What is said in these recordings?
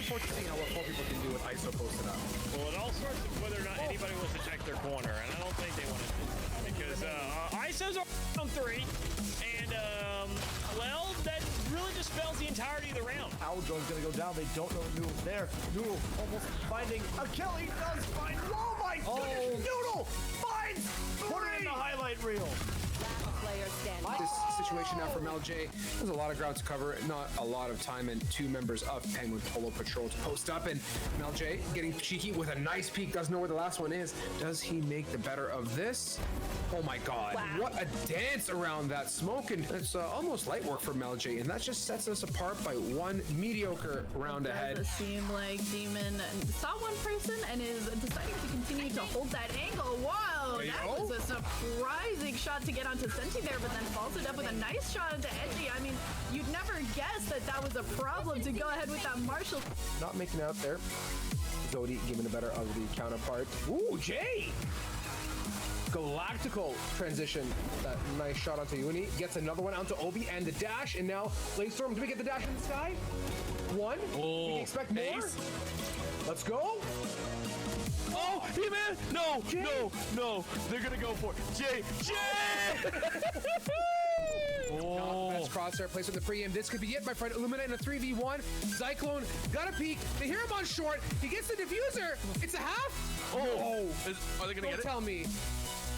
looking forward to seeing what 4 people can do with ISO posted up. Well, it all starts with whether or not anybody wants to check their corner, and I don't think they want to do that because ISOs are on 3, and well, that really just spells the entirety of the round. Owl drone's gonna go down. They don't know Noodle's there. Noodle almost finding a kill. He does find. Oh my goodness! Noodle finds 3! Put it in the highlight reel. This situation now from LJ, there's a lot of ground to cover, not a lot of time, and 2 members of Penguin Polo Patrol to post up, and LJ getting cheeky with a nice peek, doesn't know where the last one is. Does he make the better of this? Oh my god, wow. What a dance around that smoke, and it's almost light work from LJ, and that just sets us apart by 1 mediocre round ahead. It seemed like Demon saw one person and is deciding to continue to hold that angle. Whoa, that was a surprising shot to get onto Senti there, but then follows it up with a nice shot into Edgy. I mean, you'd never guess that that was a problem to go ahead with that Marshall. Not making it out there. Zodi giving the better of the counterpart. Ooh, Jay! Galactical transition. That nice shot onto Uni. Gets another one onto Obi and the dash. And now Bladestorm. Do we get the dash in the sky? 1. Oh, we expect more. Ace. Let's go. Oh, hey man! No, Jay. no! They're gonna go for it. Jay! Oh. Best crosshair placed with the pre-aim. This could be it, my friend. Illuminate in a 3v1. Cyclone got a peek. They hear him on short. He gets the diffuser. It's a half. Oh, are they gonna get it? Tell me.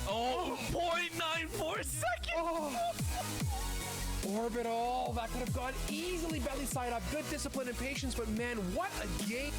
Oh, 0.94 seconds. Oh. Orbital. That could have gone easily belly side up. Good discipline and patience, but man, what a game.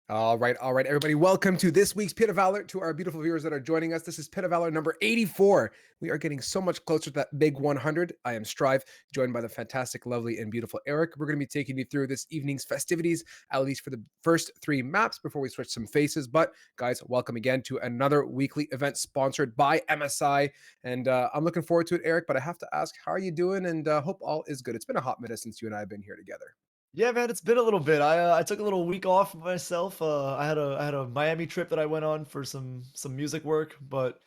All right, everybody. Welcome to this week's Pit of Valor. To our beautiful viewers that are joining us, this is Pit of Valor number 84. We are getting so much closer to that big 100. I am Strive, joined by the fantastic, lovely, and beautiful Eric. We're going to be taking you through this evening's festivities, at least for the first 3 maps before we switch some faces. But guys, welcome again to another weekly event sponsored by MSI. And I'm looking forward to it, Eric, but I have to ask, how are you doing? And hope all is good. It's been a hot minute since you and I have been here together. Yeah, man, it's been a little bit. I took a little week off myself. I had a Miami trip that I went on for some music work, but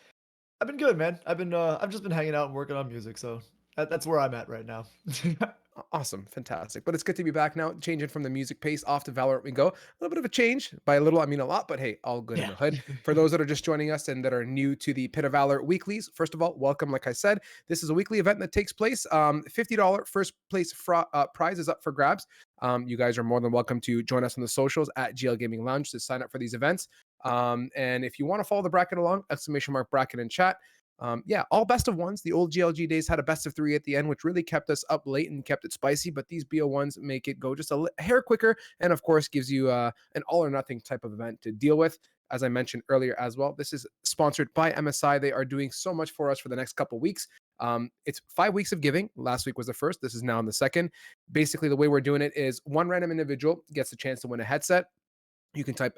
I've been good, man. I've just been hanging out and working on music, so that's where I'm at right now. Awesome. Fantastic. But it's good to be back now, changing from the music pace off to Valorant we go. A little bit of a change. By a little, I mean a lot, but hey, all good in the hood. For those that are just joining us and that are new to the Pit of Valor weeklies, first of all, welcome. Like I said, this is a weekly event that takes place. $50 first place prize is up for grabs. You guys are more than welcome to join us on the socials at GL Gaming Lounge to sign up for these events. And if you want to follow the bracket along, !bracket in chat. Yeah, all best of ones. The old GLG days had a best of 3 at the end, which really kept us up late and kept it spicy. But these BO1s make it go just a hair quicker, and of course gives you an all or nothing type of event to deal with. As I mentioned earlier as well, this is sponsored by MSI. They are doing so much for us for the next couple weeks. It's 5 weeks of giving. Last week was the first. This is now in the second. Basically, the way we're doing it is 1 random individual gets a chance to win a headset. You can type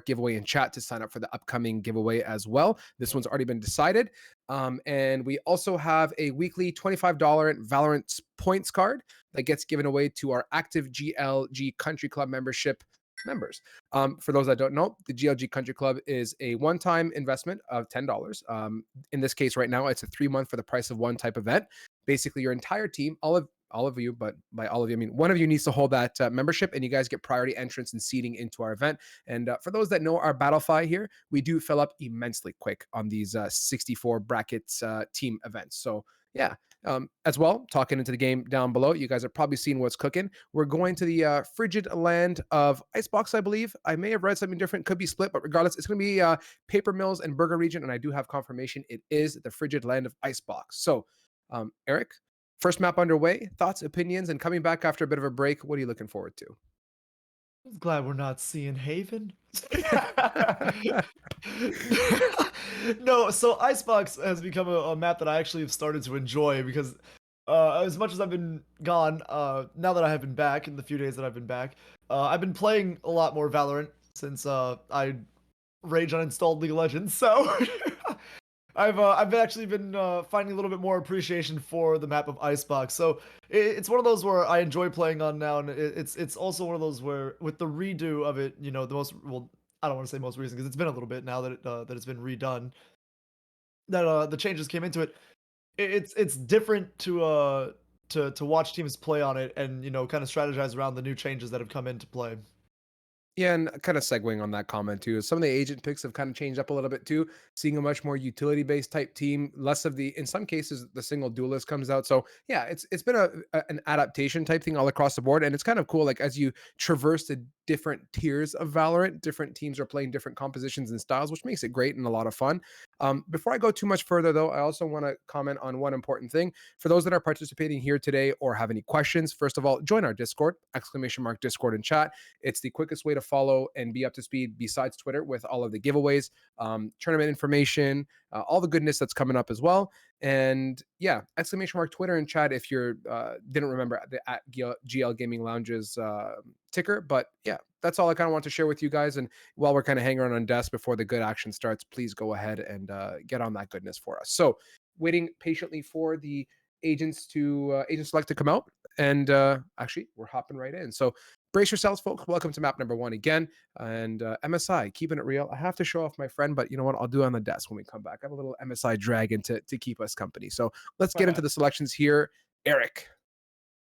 !giveaway in chat to sign up for the upcoming giveaway as well. This one's already been decided. And we also have a weekly $25 Valorant points card that gets given away to our active GLG Country Club membership members. For those that don't know, the GLG Country Club is a one-time investment of $10. In this case right now, it's a 3-month for the price of 1 type event. Basically, your entire team, all of you, but by all of you, I mean one of you needs to hold that membership, and you guys get priority entrance and seating into our event. And for those that know our Battlefy here, we do fill up immensely quick on these 64 brackets team events. So yeah, as well, talking into the game down below, you guys have probably seen what's cooking. We're going to the frigid land of Icebox, I believe. I may have read something different, could be split, but regardless, it's going to be Paper Mills and Burger region, and I do have confirmation it is the frigid land of Icebox. So, Eric, first map underway, thoughts, opinions, and coming back after a bit of a break, what are you looking forward to? I'm glad we're not seeing Haven. No, so Icebox has become a map that I actually have started to enjoy because as much as I've been gone, now that I have been back in the few days that I've been back, I've been playing a lot more Valorant since I rage uninstalled League of Legends. So I've actually been finding a little bit more appreciation for the map of Icebox. So it's one of those where I enjoy playing on now, and it's also one of those where with the redo of it, you know, I don't want to say most recent because it's been a little bit now that it's been redone. That the changes came into it. it's different to watch teams play on it and kind of strategize around the new changes that have come into play. Yeah, and kind of segueing on that comment too, some of the agent picks have kind of changed up a little bit too, seeing a much more utility-based type team, less of the, in some cases, the single duelist comes out. So yeah, it's been an adaptation type thing all across the board, and it's kind of cool. Like as you traverse the different tiers of Valorant, different teams are playing different compositions and styles, which makes it great and a lot of fun. Before I go too much further, though, I also want to comment on one important thing for those that are participating here today or have any questions. First of all, join our Discord, !Discord and chat. It's the quickest way to follow and be up to speed besides Twitter with all of the giveaways, tournament information, all the goodness that's coming up as well. And yeah, !Twitter and chat if you're didn't remember the at GL Gaming Lounge's ticker. But yeah, that's all I kind of want to share with you guys. And while we're kind of hanging around on desk before the good action starts, please go ahead and get on that goodness for us. So waiting patiently for the agents to agent select to come out. And actually, we're hopping right in. So brace yourselves, folks. Welcome to map number 1 again. And MSI, keeping it real. I have to show off my friend, but you know what? I'll do it on the desk when we come back. I have a little MSI dragon to keep us company. So let's get into the selections here. Eric.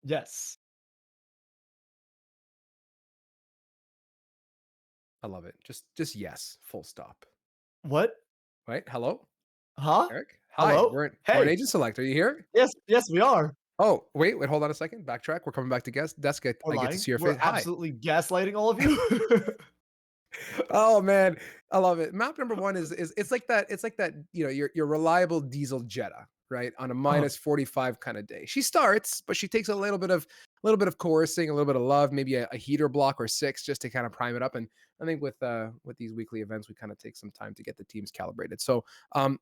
Yes. I love it. Just yes. Full stop. What? Right? Hello? Huh? Eric? Hi. Hello? We're an Hey. agent select. Are you here? Yes, we are. Oh, wait, hold on a second. Backtrack. We're coming back to guest desk. We're I get to lying. see your We're face. Hi. absolutely gaslighting all of you. Oh man, I love it. Map number 1 is it's like that, you know, your reliable diesel Jetta, right? On a Uh, minus 45 kind of day. She starts, but she takes a little bit of coercing, a little bit of love, maybe a heater block or 6 just to kind of prime it up. And I think with these weekly events, we kind of take some time to get the teams calibrated. So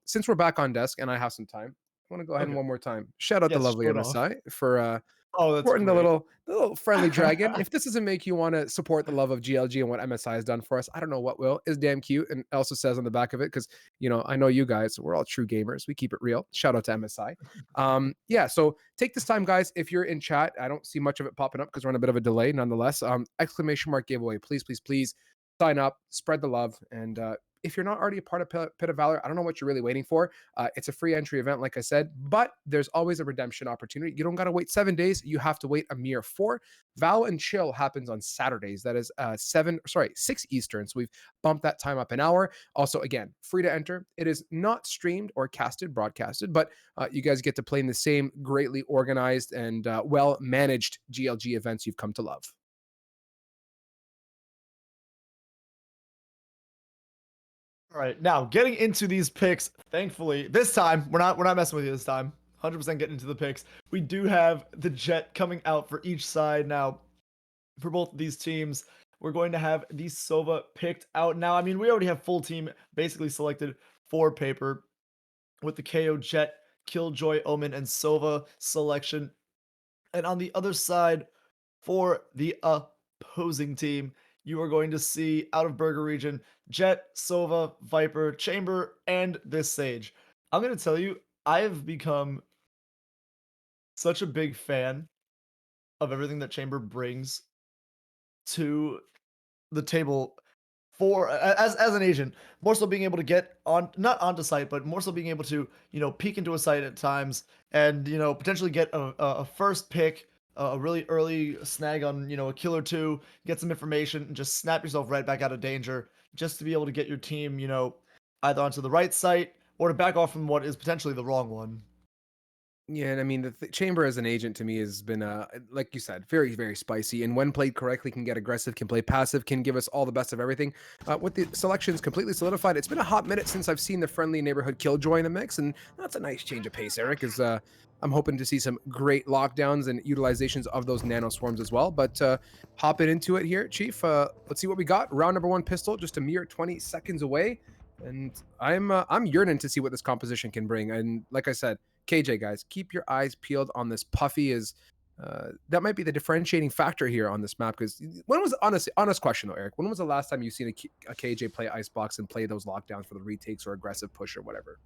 since we're back on desk and I have some time, I want to go ahead and okay. one more time shout out the Yes, lovely show it off. MSI for Oh, that's supporting great. the little friendly dragon. If this doesn't make you want to support the love of GLG and what MSI has done for us, I don't know what will. Is damn cute, and also says on the back of it, because you know I know you guys. We're all true gamers. We keep it real. Shout out to MSI. Yeah. So take this time, guys. If you're in chat, I don't see much of it popping up because we're on a bit of a delay. Nonetheless, exclamation mark giveaway. Please, please, please sign up, spread the love, and if you're not already a part of Pit of Valor, I don't know what you're really waiting for. It's a free entry event, like I said, but there's always a redemption opportunity. You don't got to wait 7 days. You have to wait a mere 4. Val and Chill happens on Saturdays. That is 6 Eastern. So we've bumped that time up an hour. Also, again, free to enter. It is not streamed or broadcasted, but you guys get to play in the same greatly organized and well-managed GLG events you've come to love. All right, now getting into these picks. Thankfully, this time we're not messing with you this time. 100% getting into the picks. We do have the Jet coming out for each side now. For both of these teams, we're going to have the Sova picked out now. I mean, we already have full team basically selected for paper with the KO Jet, Killjoy, Omen, and Sova selection. And on the other side, for the opposing team, you are going to see out of Burger Region, Jet, Sova, Viper, Chamber, and this Sage. I'm going to tell you, I have become such a big fan of everything that Chamber brings to the table for as an agent, more so being able to get on, not onto site, but more so being able to peek into a site at times and potentially get a first pick, a really early snag on a kill or two, get some information, and just snap yourself right back out of danger, just to be able to get your team either onto the right site or to back off from what is potentially the wrong one. Yeah, and I mean the Chamber as an agent to me has been like you said, very very spicy, and when played correctly can get aggressive, can play passive, can give us all the best of everything. With the selections completely solidified, it's been a hot minute since I've seen the friendly neighborhood Killjoy in the mix, and that's a nice change of pace, Eric. Is I'm hoping to see some great lockdowns and utilizations of those nano swarms as well. But hopping into it here, Chief. Let's see what we got. Round number 1 pistol, just a mere 20 seconds away, and I'm yearning to see what this composition can bring. And like I said, KJ, guys, keep your eyes peeled on this. Puffy is that might be the differentiating factor here on this map. Because when was honest question though, Eric? When was the last time you've seen a KJ play Icebox and play those lockdowns for the retakes or aggressive push or whatever?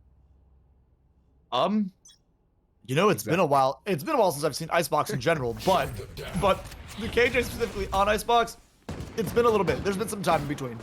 It's been a while. It's been a while since I've seen Icebox in general, but the KJ specifically on Icebox, it's been a little bit. There's been some time in between.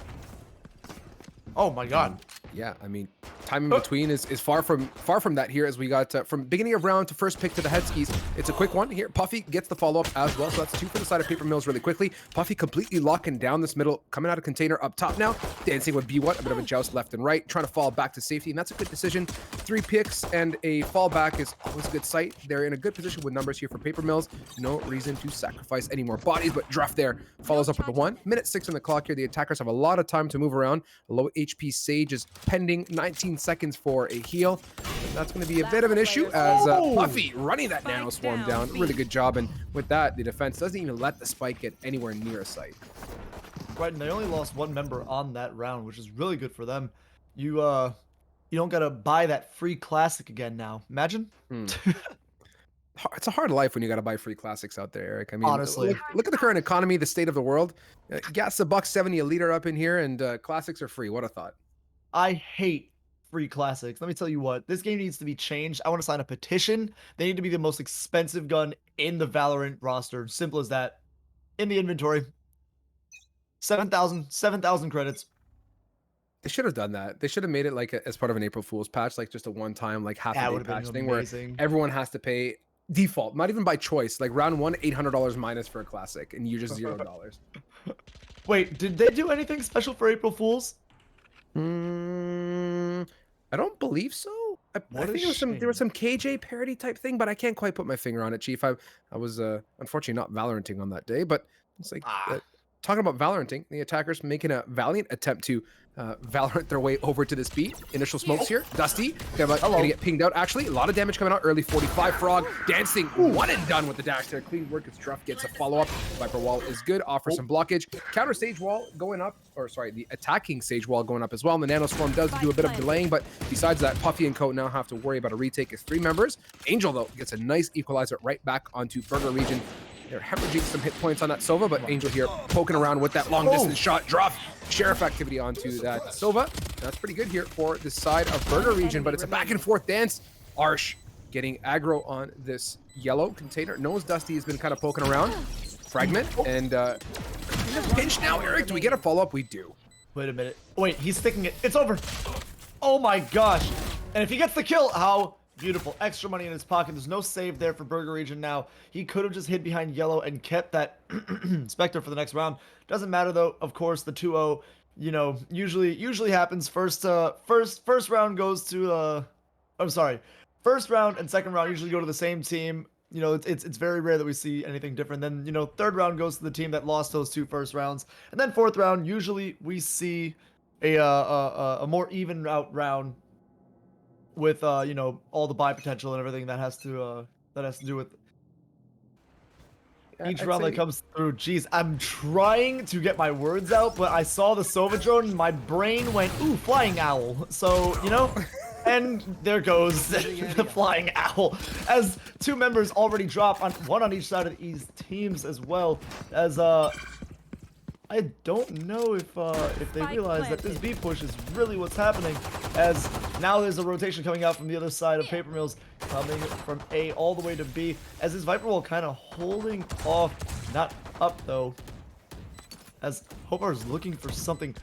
Oh my god. Yeah, I mean, Time in between is far from that here, as we got from beginning of round to first pick to the head skis. It's a quick one here. Puffy gets the follow-up as well, so that's 2 for the side of Paper Mills really quickly. Puffy completely locking down this middle, coming out of container up top now, dancing with B1, a bit of a joust left and right, trying to fall back to safety, and that's a good decision. 3 picks and a fall back is always a good sight. They're in a good position with numbers here for Paper Mills. No reason to sacrifice any more bodies, but Druff there follows up with the 1. Minute 6 on the clock here. The attackers have a lot of time to move around. A low HP Sage is pending, 19 seconds for a heal. And that's going to be a bit of an issue as Puffy running that nano swarm down. Really good job. And with that, the defense doesn't even let the spike get anywhere near a site. Right, and they only lost 1 member on that round, which is really good for them. You don't gotta buy that free classic again now. Imagine. It's a hard life when you got to buy free classics out there, Eric. I mean, Honestly. look at the current economy, the state of the world. Gas the $1.70 a liter up in here, and classics are free. What a thought. I hate free classics. Let me tell you what, this game needs to be changed. I want to sign a petition. They need to be the most expensive gun in the Valorant roster. Simple as that. In the inventory. 7,000 credits. They should have done that. They should have made it like as part of an April Fool's patch, like just a one-time, like half a day patch thing where everyone has to pay default, not even by choice. Like round 1, $800 minus for a classic, and you just $0. Wait, did they do anything special for April Fools? I don't believe so. I think there was some KJ parody type thing, but I can't quite put my finger on it, Chief. I was unfortunately not Valoranting on that day, but it's like talking about Valoranting, the attackers making a valiant attempt to Valorant their way over to this beat. Initial smokes here. Dusty gonna get pinged out. Actually, a lot of damage coming out early. 45 Frog dancing. One and done with the dash there. Clean work as Druff gets a follow-up. Viper wall is good. Offers some blockage. Counter Sage wall going up. Or sorry, the attacking Sage wall going up as well. And the Nano Swarm does do a bit of delaying, but besides that, Puffy and Co now have to worry about a retake as 3 members. Angel, though, gets a nice equalizer right back onto Burger Region. They're hemorrhaging some hit points on that Sova, but Angel here poking around with that long distance shot. Drop Sheriff activity onto that Sova. That's pretty good here for the side of Burger Region, but it's a back and forth dance. Arsh getting aggro on this yellow container. Knows Dusty has been kind of poking around. Fragment and pinch now, Eric. Do we get a follow-up? We do. Wait a minute. Wait, he's sticking it. It's over. Oh my gosh. And if he gets the kill, how beautiful. Extra money in his pocket. There's no save there for Burger Region now. He could have just hid behind yellow and kept that Spectre for the next round. Doesn't matter though. Of course, the 2-0, you know, usually happens. First round goes to I'm sorry. First round and second round usually go to the same team. You know, it's very rare that we see anything different. Then, you know, third round goes to the team that lost those 2 first rounds. And then fourth round, usually we see a more even out round with you know, all the buy potential and everything that has to do with each round that comes through. Jeez, I'm trying to get my words out, but I saw the Sova drone and my brain went, ooh, flying owl. So, you know, and there goes the flying owl. As 2 members already drop, on one on each side of these teams as well. As I don't know if they realize that this B push is really what's happening, as now there's a rotation coming out from the other side of Paper Mills, coming from A all the way to B, as this Viper wall kind of holding off, not up though, as Hopar is looking for something,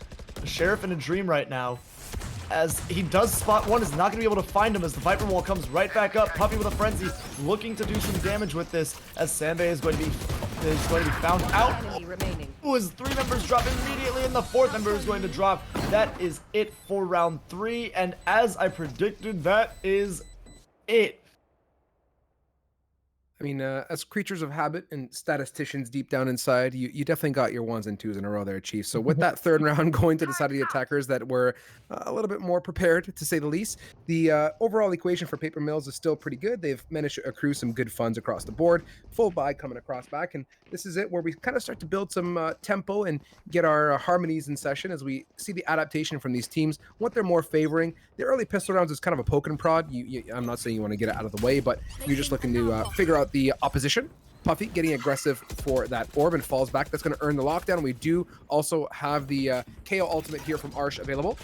a Sheriff in a dream right now, as he does spot one, is not going to be able to find him as the Viper wall comes right back up. Puppy with a frenzy, looking to do some damage with this, as Sanbei is going to be found out. Ooh, as 3 members drop immediately, and the 4th member is going to drop. That is it for round 3, and as I predicted, that is it. I mean, as creatures of habit and statisticians deep down inside, you definitely got your 1s and 2s in a row there, Chief. So with that third round going to the side of the attackers that were a little bit more prepared, to say the least, the overall equation for Paper Mills is still pretty good. They've managed to accrue some good funds across the board. Full buy coming across back, and this is it where we kind of start to build some tempo and get our harmonies in session as we see the adaptation from these teams, what they're more favoring. The early pistol rounds is kind of a poke and prod. I'm not saying you want to get it out of the way, but you're just looking to figure out the opposition. Puffy getting aggressive for that orb and falls back. That's going to earn the lockdown. We do also have the KO ultimate here from Arsh available.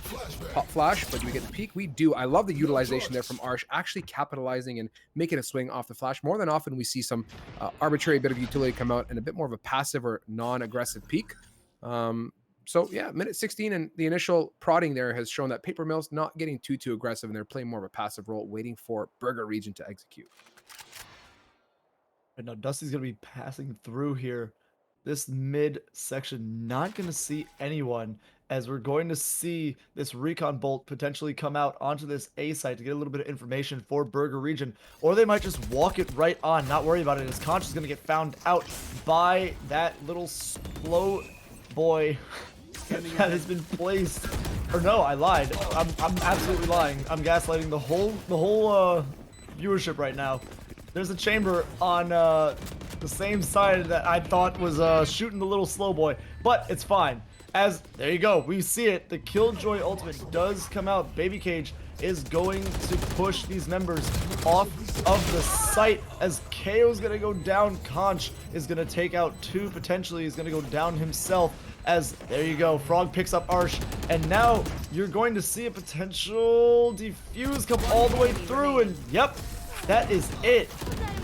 Pop flash, but do we get the peak? We do. I love the utilization there from Arsh, actually capitalizing and making a swing off the flash. More than often, we see some arbitrary bit of utility come out and a bit more of a passive or non-aggressive peak. So yeah, minute 16 and the initial prodding there has shown that Paper Mill's not getting too aggressive and they're playing more of a passive role, waiting for Burger Region to execute. And now Dusty's gonna be passing through here. This mid section, not gonna see anyone, as we're going to see this recon bolt potentially come out onto this A site to get a little bit of information for Burger Region, or they might just walk it right on, not worry about it, as Conch is gonna get found out by that little slow boy that has been placed. Or no, I lied. I'm absolutely lying. I'm gaslighting the whole viewership right now. There's a chamber on the same side that I thought was shooting the little slow boy, but it's fine. As there you go, we see it. The Killjoy ultimate does come out. Baby Cage is going to push these members off of the site as KO's gonna go down. Conch is gonna take out 2 potentially. He's gonna go down himself. As there you go, Frog picks up Arsh, and now you're going to see a potential defuse come all the way through, and yep, that is it.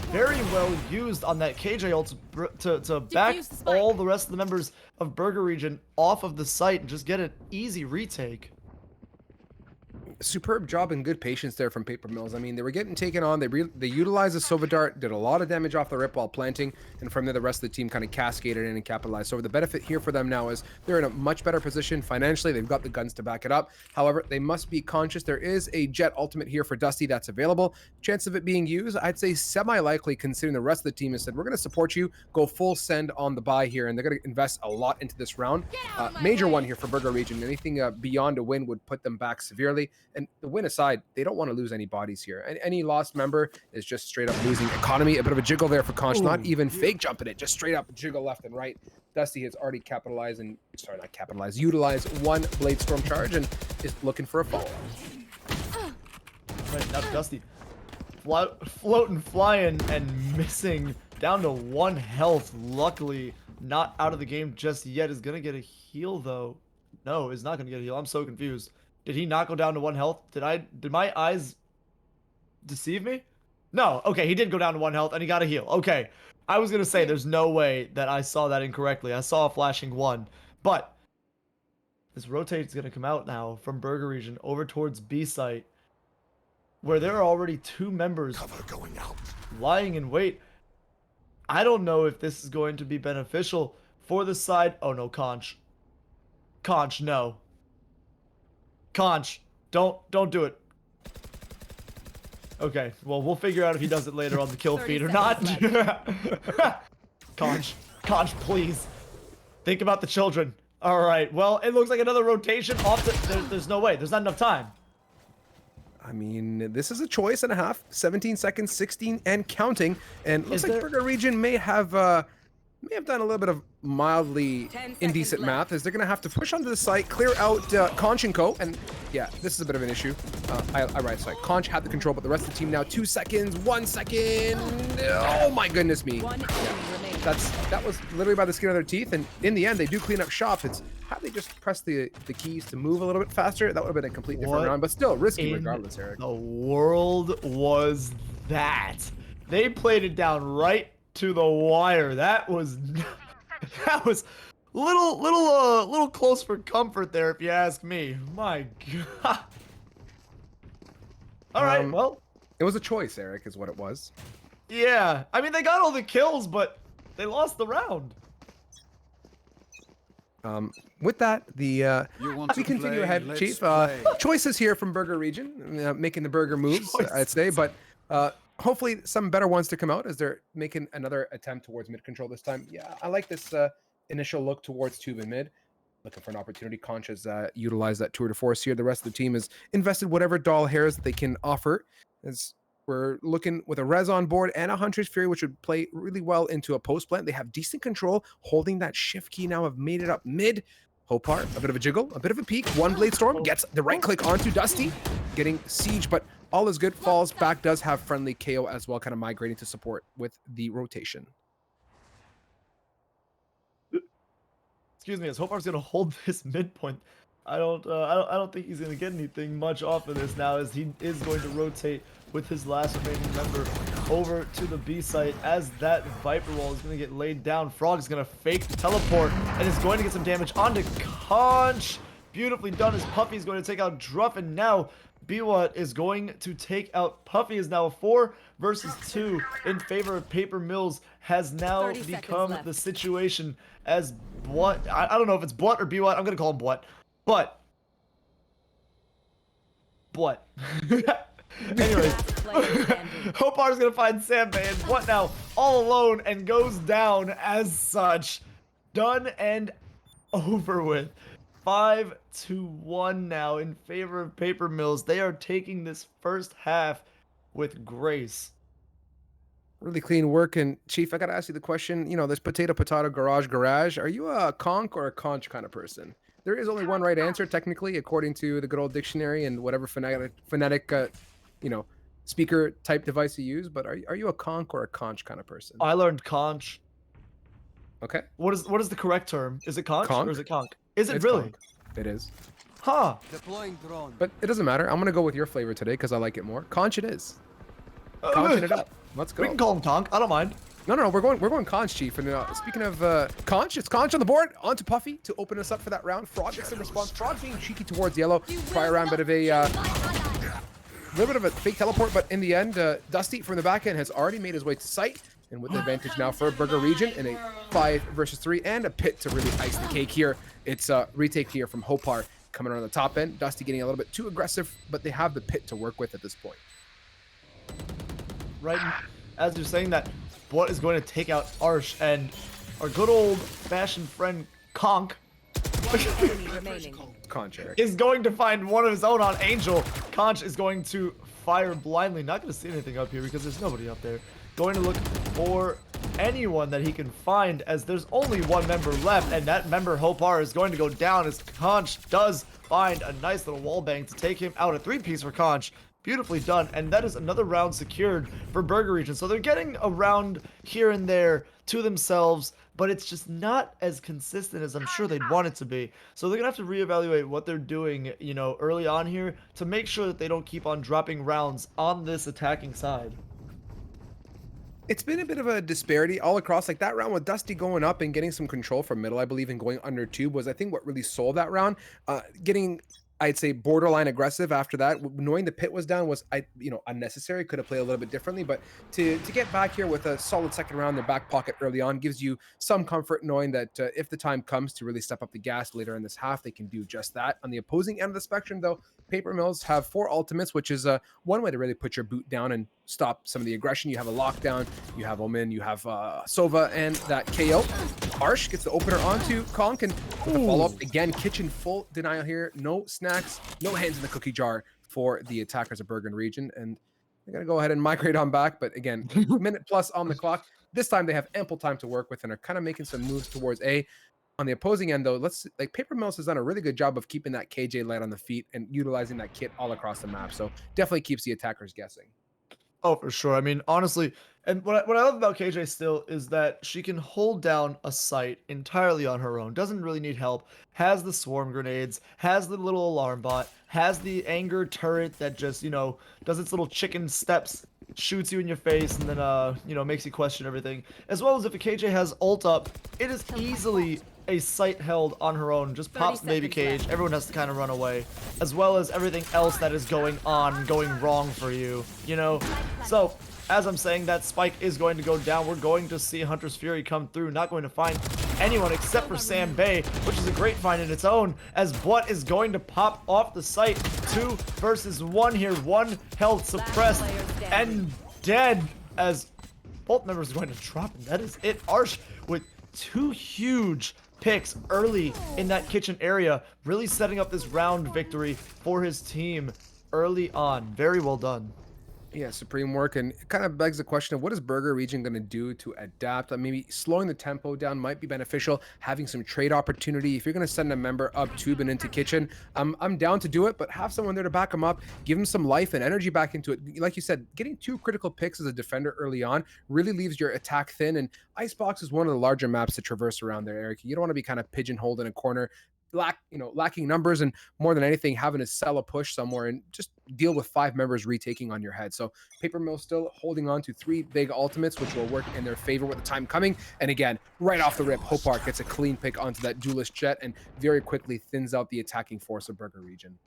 Very well used on that KJ ult to back all the rest of the members of Burger Region off of the site and just get an easy retake. Superb job and good patience there from Paper Mills. I mean, they were getting taken on. They utilized the Sova Dart, did a lot of damage off the rip while planting, and from there the rest of the team kind of cascaded in and capitalized. So the benefit here for them now is they're in a much better position financially. They've got the guns to back it up. However, they must be conscious. There is a Jet ultimate here for Dusty that's available. Chance of it being used, I'd say semi-likely, considering the rest of the team has said, we're going to support you, go full send on the buy here, and they're going to invest a lot into this round. Major one here for Burger Region. Anything beyond a win would put them back severely. And the win aside, they don't want to lose any bodies here. And any lost member is just straight up losing economy. A bit of a jiggle there for Conch, not even fake jumping it, just straight up jiggle left and right. Dusty has already capitalized and, sorry, not capitalized, utilized 1 Blade Storm charge and is looking for a follow-up. Right, now Dusty floating, flying, and missing down to 1 health. Luckily, not out of the game just yet. Is going to get a heal, though. No, is not going to get a heal. I'm so confused. Did he not go down to 1 health? Did my eyes deceive me? No. Okay, he did go down to 1 health and he got a heal. Okay. I was going to say there's no way that I saw that incorrectly. I saw a flashing 1. But this rotate's going to come out now from Burger Region over towards B site, where there are already 2 members going out, lying in wait. I don't know if this is going to be beneficial for the side. Oh no, Conch. Conch, no. Conch, don't do it. Okay, well, we'll figure out if he does it later on the kill feed or not. Conch, please. Think about the children. All right, well, it looks like another rotation off the... There's no way. There's not enough time. I mean, this is a choice and a half. 17 seconds, 16 and counting. And looks like Burger Region may have done a little bit of mildly indecent math, as they're going to have to push onto the site, clear out Conch and Co. And yeah, this is a bit of an issue. I right side. Conch had the control, but the rest of the team now 2 seconds, 1 second. Oh my goodness me. That was literally by the skin of their teeth. And in the end, they do clean up shop. It's how they just press the keys to move a little bit faster. That would have been a complete different round, but still risky regardless, Eric. The world was that. They played it down right to the wire. That was little close for comfort there, if you ask me. My God. All right, well, it was a choice, Eric, is what it was. Yeah, I mean, they got all the kills, but they lost the round. With that, we continue ahead, Chief. Choices here from Burger Region, making the burger moves, I'd say, but hopefully some better ones to come out as they're making another attempt towards mid control this time. Yeah, I like this initial look towards tube and mid. Looking for an opportunity. Conch has utilized that tour de force here. The rest of the team has invested whatever doll hairs that they can offer. As we're looking with a Res on board and a Hunter's Fury, which would play really well into a post plant. They have decent control, holding that shift key now, have made it up mid. Hopar, a bit of a jiggle, a bit of a peek. 1 Blade Storm gets the right click onto Dusty, getting siege, but all is good. Falls back, does have friendly KO as well, kind of migrating to support with the rotation. Excuse me, as Hopar's gonna hold this midpoint. I don't think he's gonna get anything much off of this now, as he is going to rotate with his last remaining member over to the B site as that Viper wall is going to get laid down. Frog is going to fake the teleport and is going to get some damage onto Conch. Beautifully done as Puffy is going to take out Druff, and now Biwat is going to take out Puffy. Is now a 4 versus 2 in favor of Paper Mills. Has now become the situation as Bwat. I don't know if it's Bwat or Biwat. I'm going to call him Bwat. But Bwat. Anyways, Hopar is going to find Sambay, and what now? All alone, and goes down as such. Done and over with. 5-1 now in favor of Paper Mills. They are taking this first half with grace. Really clean work. And Chief, I got to ask you the question, this potato, garage. Are you a conch or a conch kind of person? There is only one right answer, technically, according to the good old dictionary and whatever phonetic speaker type device you use. But are you a conch or a conch kind of person? I learned conch. Okay. What is the correct term? Is it conch or is it conch? Is it It's really? conch. It is. Huh. Deploying drone. But it doesn't matter. I'm going to go with your flavor today because I like it more. Conch it is. Conching it up. Let's go. We can call him conch. I don't mind. No. We're going conch, Chief. And speaking of conch, it's conch on the board. On to Puffy to open us up for that round. Frog gets the response. Frog being cheeky towards yellow. Prior round, bit of a little bit of a fake teleport, but in the end, Dusty from the back end has already made his way to site. And with the advantage now for Burger Region in a 5 versus 3 and a pit to really ice the cake here. It's a retake here from Hopar coming on the top end. Dusty getting a little bit too aggressive, but they have the pit to work with at this point. Right as you're saying that, Bwat is going to take out Arsh, and our good old-fashioned friend Conch Conch, Eric. is going to find one of his own on Angel. Conch is going to fire blindly. Not going to see anything up here because there's nobody up there. Going to look for anyone that he can find, as there's only one member left, and that member, Hopar, is going to go down as Conch does find a nice little wallbang to take him out. A 3-piece for Conch. Beautifully done, and that is another round secured for Burger Region. So they're getting a round here and there to themselves, but it's just not as consistent as I'm sure they'd want it to be. So they're gonna have to reevaluate what they're doing, early on here to make sure that they don't keep on dropping rounds on this attacking side. It's been a bit of a disparity all across. Like that round with Dusty going up and getting some control from middle, I believe, and going under tube was, I think, what really sold that round. Getting, I'd say, borderline aggressive after that. Knowing the pit was down was, unnecessary. Could have played a little bit differently, but to get back here with a solid second round in their back pocket early on gives you some comfort knowing that if the time comes to really step up the gas later in this half, they can do just that. On the opposing end of the spectrum, though, Paper Mills have 4 ultimates, which is one way to really put your boot down and stop some of the aggression. You have a lockdown, you have Omen, you have Sova, and that KO. Arsh gets the opener onto Conch, and with the follow-up, again, kitchen full denial here. No snacks, no hands in the cookie jar for the attackers of Bergen Region, and they're going to go ahead and migrate on back, but again, minute plus on the clock. This time they have ample time to work with and are kind of making some moves towards A. On the opposing end, though, Paper Mills has done a really good job of keeping that KJ light on the feet and utilizing that kit all across the map. So definitely keeps the attackers guessing. Oh, for sure. I mean, honestly, and what I love about KJ still is that she can hold down a site entirely on her own. Doesn't really need help. Has the swarm grenades, has the little alarm bot, has the anger turret that just, does its little chicken steps, shoots you in your face, and then, makes you question everything. As well as if a KJ has ult up, it is easily a site held on her own, just pops the baby cage, everyone has to kind of run away, as well as everything else that is going wrong for you, So, as I'm saying, that spike is going to go down. We're going to see Hunter's Fury come through, not going to find anyone except for Sam Bay, which is a great find in its own, as Bwat is going to pop off the site. 2 versus 1 here, 1 health suppressed and dead, as both members are going to drop, and that is it. Arsh with 2 huge picks early in that kitchen area, really setting up this round victory for his team early on. Very well done. Yeah, supreme work, and it kind of begs the question of what is Burger Region going to do to adapt? Maybe slowing the tempo down might be beneficial, having some trade opportunity. If you're going to send a member up tube and into kitchen, I'm down to do it, but have someone there to back them up, give them some life and energy back into it. Like you said, getting 2 critical picks as a defender early on really leaves your attack thin, and Icebox is one of the larger maps to traverse around there, Eric. You don't want to be kind of pigeonholed in a corner, lacking numbers, and more than anything, having to sell a push somewhere and just deal with 5 members retaking on your head. So Paper Mill still holding on to 3 big ultimates, which will work in their favor with the time coming. And again, right off the rip, Hopar gets a clean pick onto that duelist jet and very quickly thins out the attacking force of Burger Region.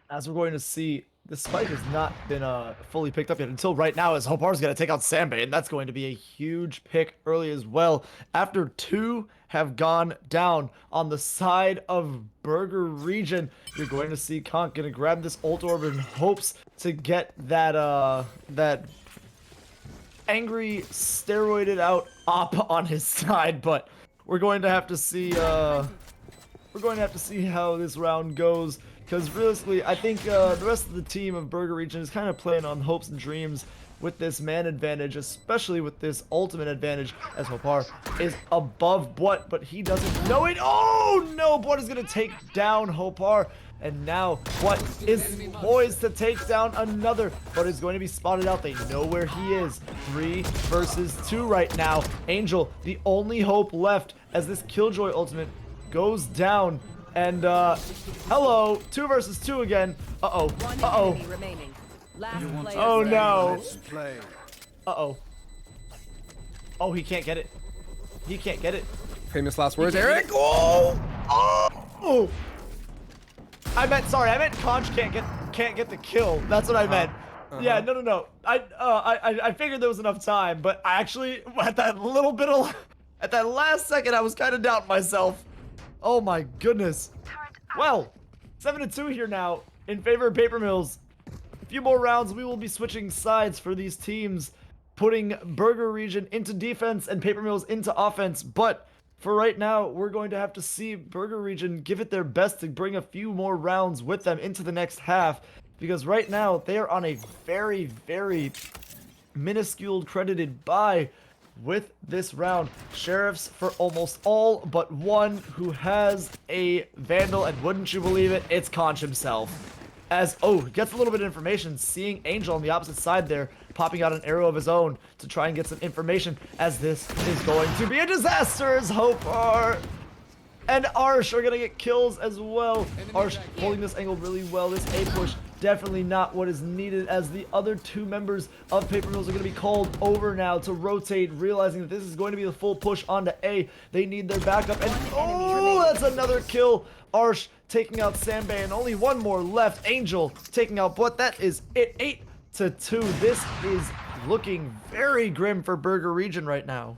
As we're going to see, the spike has not been fully picked up yet until right now, as Hopar's going to take out Sanbei, and that's going to be a huge pick early as well. After 2 have gone down on the side of Burger Region, you're going to see Conk going to grab this ult orb in hopes to get that that angry steroided out op on his side, but we're going to have to see how this round goes. Because realistically, I think the rest of the team of Burger Region is kind of playing on hopes and dreams with this man advantage, especially with this ultimate advantage, as Hopar is above Butt, but he doesn't know it. Oh no, Butt is going to take down Hopar, and now Butt is poised to take down another, but is going to be spotted out. They know where he is. 3 versus 2 right now. Angel, the only hope left as this Killjoy ultimate goes down. And, hello, 2 versus 2 again. Uh-oh, uh-oh. Oh, no. Uh-oh. Oh, he can't get it. He can't get it. Famous last words, Eric. Oh! Oh! I meant Conch can't get the kill. That's what I meant. Yeah, no. I figured there was enough time, but I actually, at that last second, I was kind of doubting myself. Oh my goodness. Well, 7-2 here now in favor of Paper Mills. A few more rounds, we will be switching sides for these teams, putting Burger Region into defense and Paper Mills into offense. But for right now, we're going to have to see Burger Region give it their best to bring a few more rounds with them into the next half. Because right now, they are on a very, very minuscule credited bye. With this round, Sheriffs for almost all but one who has a Vandal, and wouldn't you believe it, it's Conch himself. As, gets a little bit of information, seeing Angel on the opposite side there, popping out an arrow of his own to try and get some information, as this is going to be a disaster, as Hopar and Arsh are going to get kills as well. Arsh holding this angle really well. This A push definitely not what is needed, as the other 2 members of Paper Mills are going to be called over now to rotate, realizing that this is going to be the full push onto A. They need their backup, and that's another kill. Arsh taking out Sanbei, and only 1 more left. Angel taking out Butt. That is it. 8-2. This is looking very grim for Burger Region right now.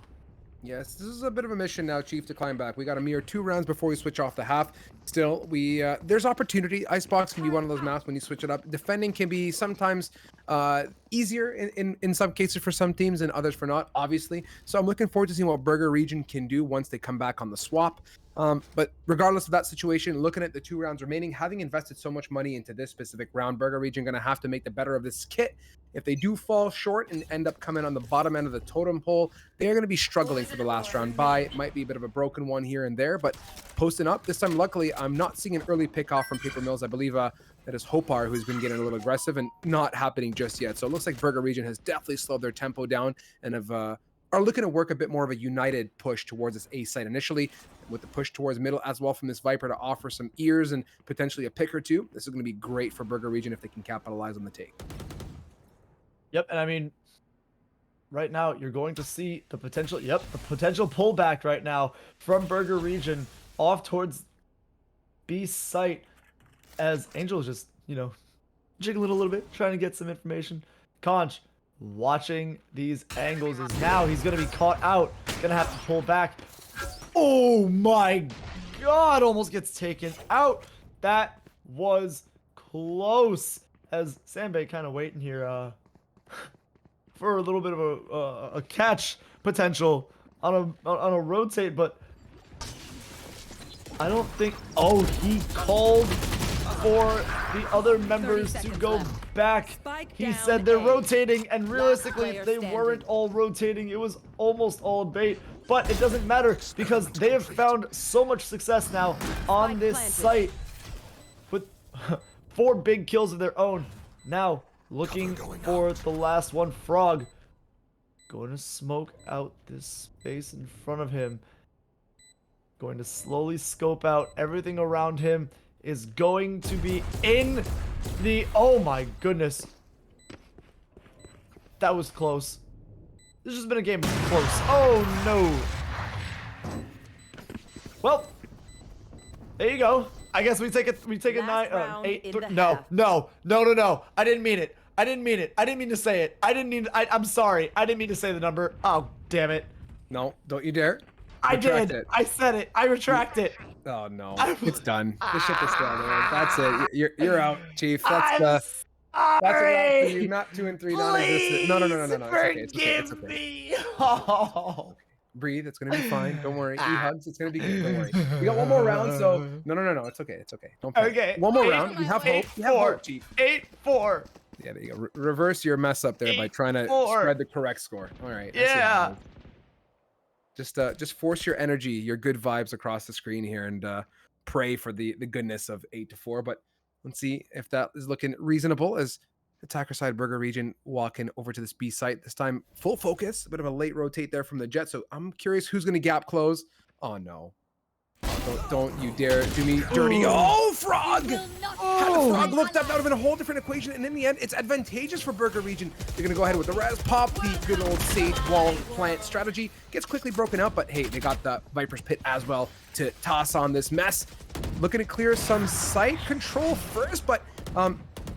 Yes, this is a bit of a mission now, Chief, to climb back. We got a mere 2 rounds before we switch off the half. Still, there's opportunity. Icebox can be one of those maps when you switch it up. Defending can be sometimes easier in some cases for some teams and others for not, obviously. So I'm looking forward to seeing what Burger Region can do once they come back on the swap. But regardless of that situation, looking at the 2 rounds remaining, having invested so much money into this specific round, Burger Region going to have to make the better of this kit. If they do fall short and end up coming on the bottom end of the totem pole, they are going to be struggling for the last round bye. It might be a bit of a broken one here and there, but posting up this time, luckily, I'm not seeing an early pick off from Paper Mills. I believe that is Hopar, who's been getting a little aggressive and not happening just yet. So it looks like Burger Region has definitely slowed their tempo down and are looking to work a bit more of a united push towards this A site initially, with the push towards middle as well from this Viper to offer some ears and potentially a pick or 2. This is going to be great for Burger Region if they can capitalize on the take. Yep, and I mean, right now you're going to see the potential, the potential pullback right now from Burger Region off towards B site, as Angel is just, jiggling a little bit, trying to get some information. Conch watching these angles, is now he's going to be caught out, gonna have to pull back. Oh my god, almost gets taken out. That was close, as Sanbei kind of waiting here for a little bit of a catch potential on a rotate, but I don't think. Oh, he called for the other members to go back. He said they're rotating, and realistically, they weren't all rotating. It was almost all bait, but it doesn't matter because they have found so much success now on this site with 4 big kills of their own. Now, looking for the last one. Frog going to smoke out this space in front of him. Going to slowly scope out everything around him. is going to be in the... Oh my goodness. That was close. This has been a game close. Oh no. Well, there you go. I guess we take it. We take a eight. No. I didn't mean it. I didn't mean to say it. I'm sorry. I didn't mean to say the number. Oh, damn it. No, don't you dare. I Retract did. it. I said it. I retract it. Oh no, it's done. The ship is down there. That's it. You're out, Chief. That's That's a wrap for you. sorry. Not 2 and 3 non-existent. No. It's okay. It's okay. It's Forgive okay. me. Oh. Breathe. It's gonna be fine. Don't worry. E-hugs. It's gonna be good. Don't worry. We got one more round, so no. It's okay. It's okay. Don't panic. Okay. One more round. You have hope. You have hope, Chief. 8-4. Yeah, there you go. Reverse your mess up there by trying to 8-4. spread the correct score. All right. I see Yeah. how it is. Just force your energy, your good vibes across the screen here, and pray for the goodness of 8-4. But let's see if that is looking reasonable as attacker side Burger Region walking over to this B site. This time full focus. A bit of a late rotate there from the Jet. So I'm curious who's going to gap close. Oh no. Don't you dare do me dirty. Oh, Frog! Had the Frog looked up, that would have been a whole different equation. And in the end, it's advantageous for Burger Region. They're going to go ahead with the res pop. The good old Sage Wall plant strategy gets quickly broken out. But hey, they got the Viper's Pit as well to toss on this mess. Looking to clear some site control first, but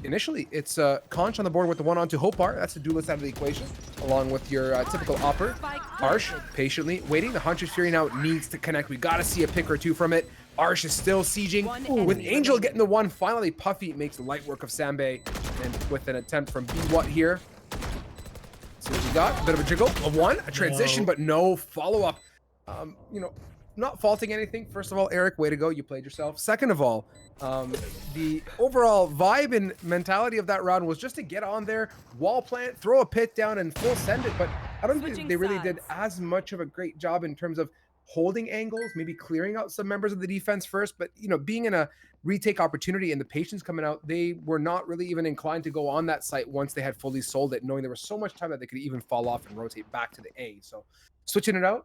initially it's Conch on the board with the 1-on-2 Hopar. That's the duelist out of the equation, along with your typical upper. Arsh patiently waiting. The Hunter's Fury now needs to connect. We got to see a pick or two from it. Arsh is still sieging. With Angel getting the one, finally Puffy makes light work of Sambe, and with an attempt from B-Watt here. See what we got. A bit of a jiggle. A one, a transition, but no follow-up. You know, not faulting anything. First of all, Eric, way to go. You played yourself. Second of all, the overall vibe and mentality of that round was just to get on there, wall plant, throw a pit down, and full send it. But I don't think they really did as much of a great job in terms of holding angles, maybe clearing out some members of the defense first. But, you know, being in a retake opportunity and the patience coming out, they were not really even inclined to go on that site once they had fully sold it, knowing there was so much time that they could even fall off and rotate back to the A. So switching it out.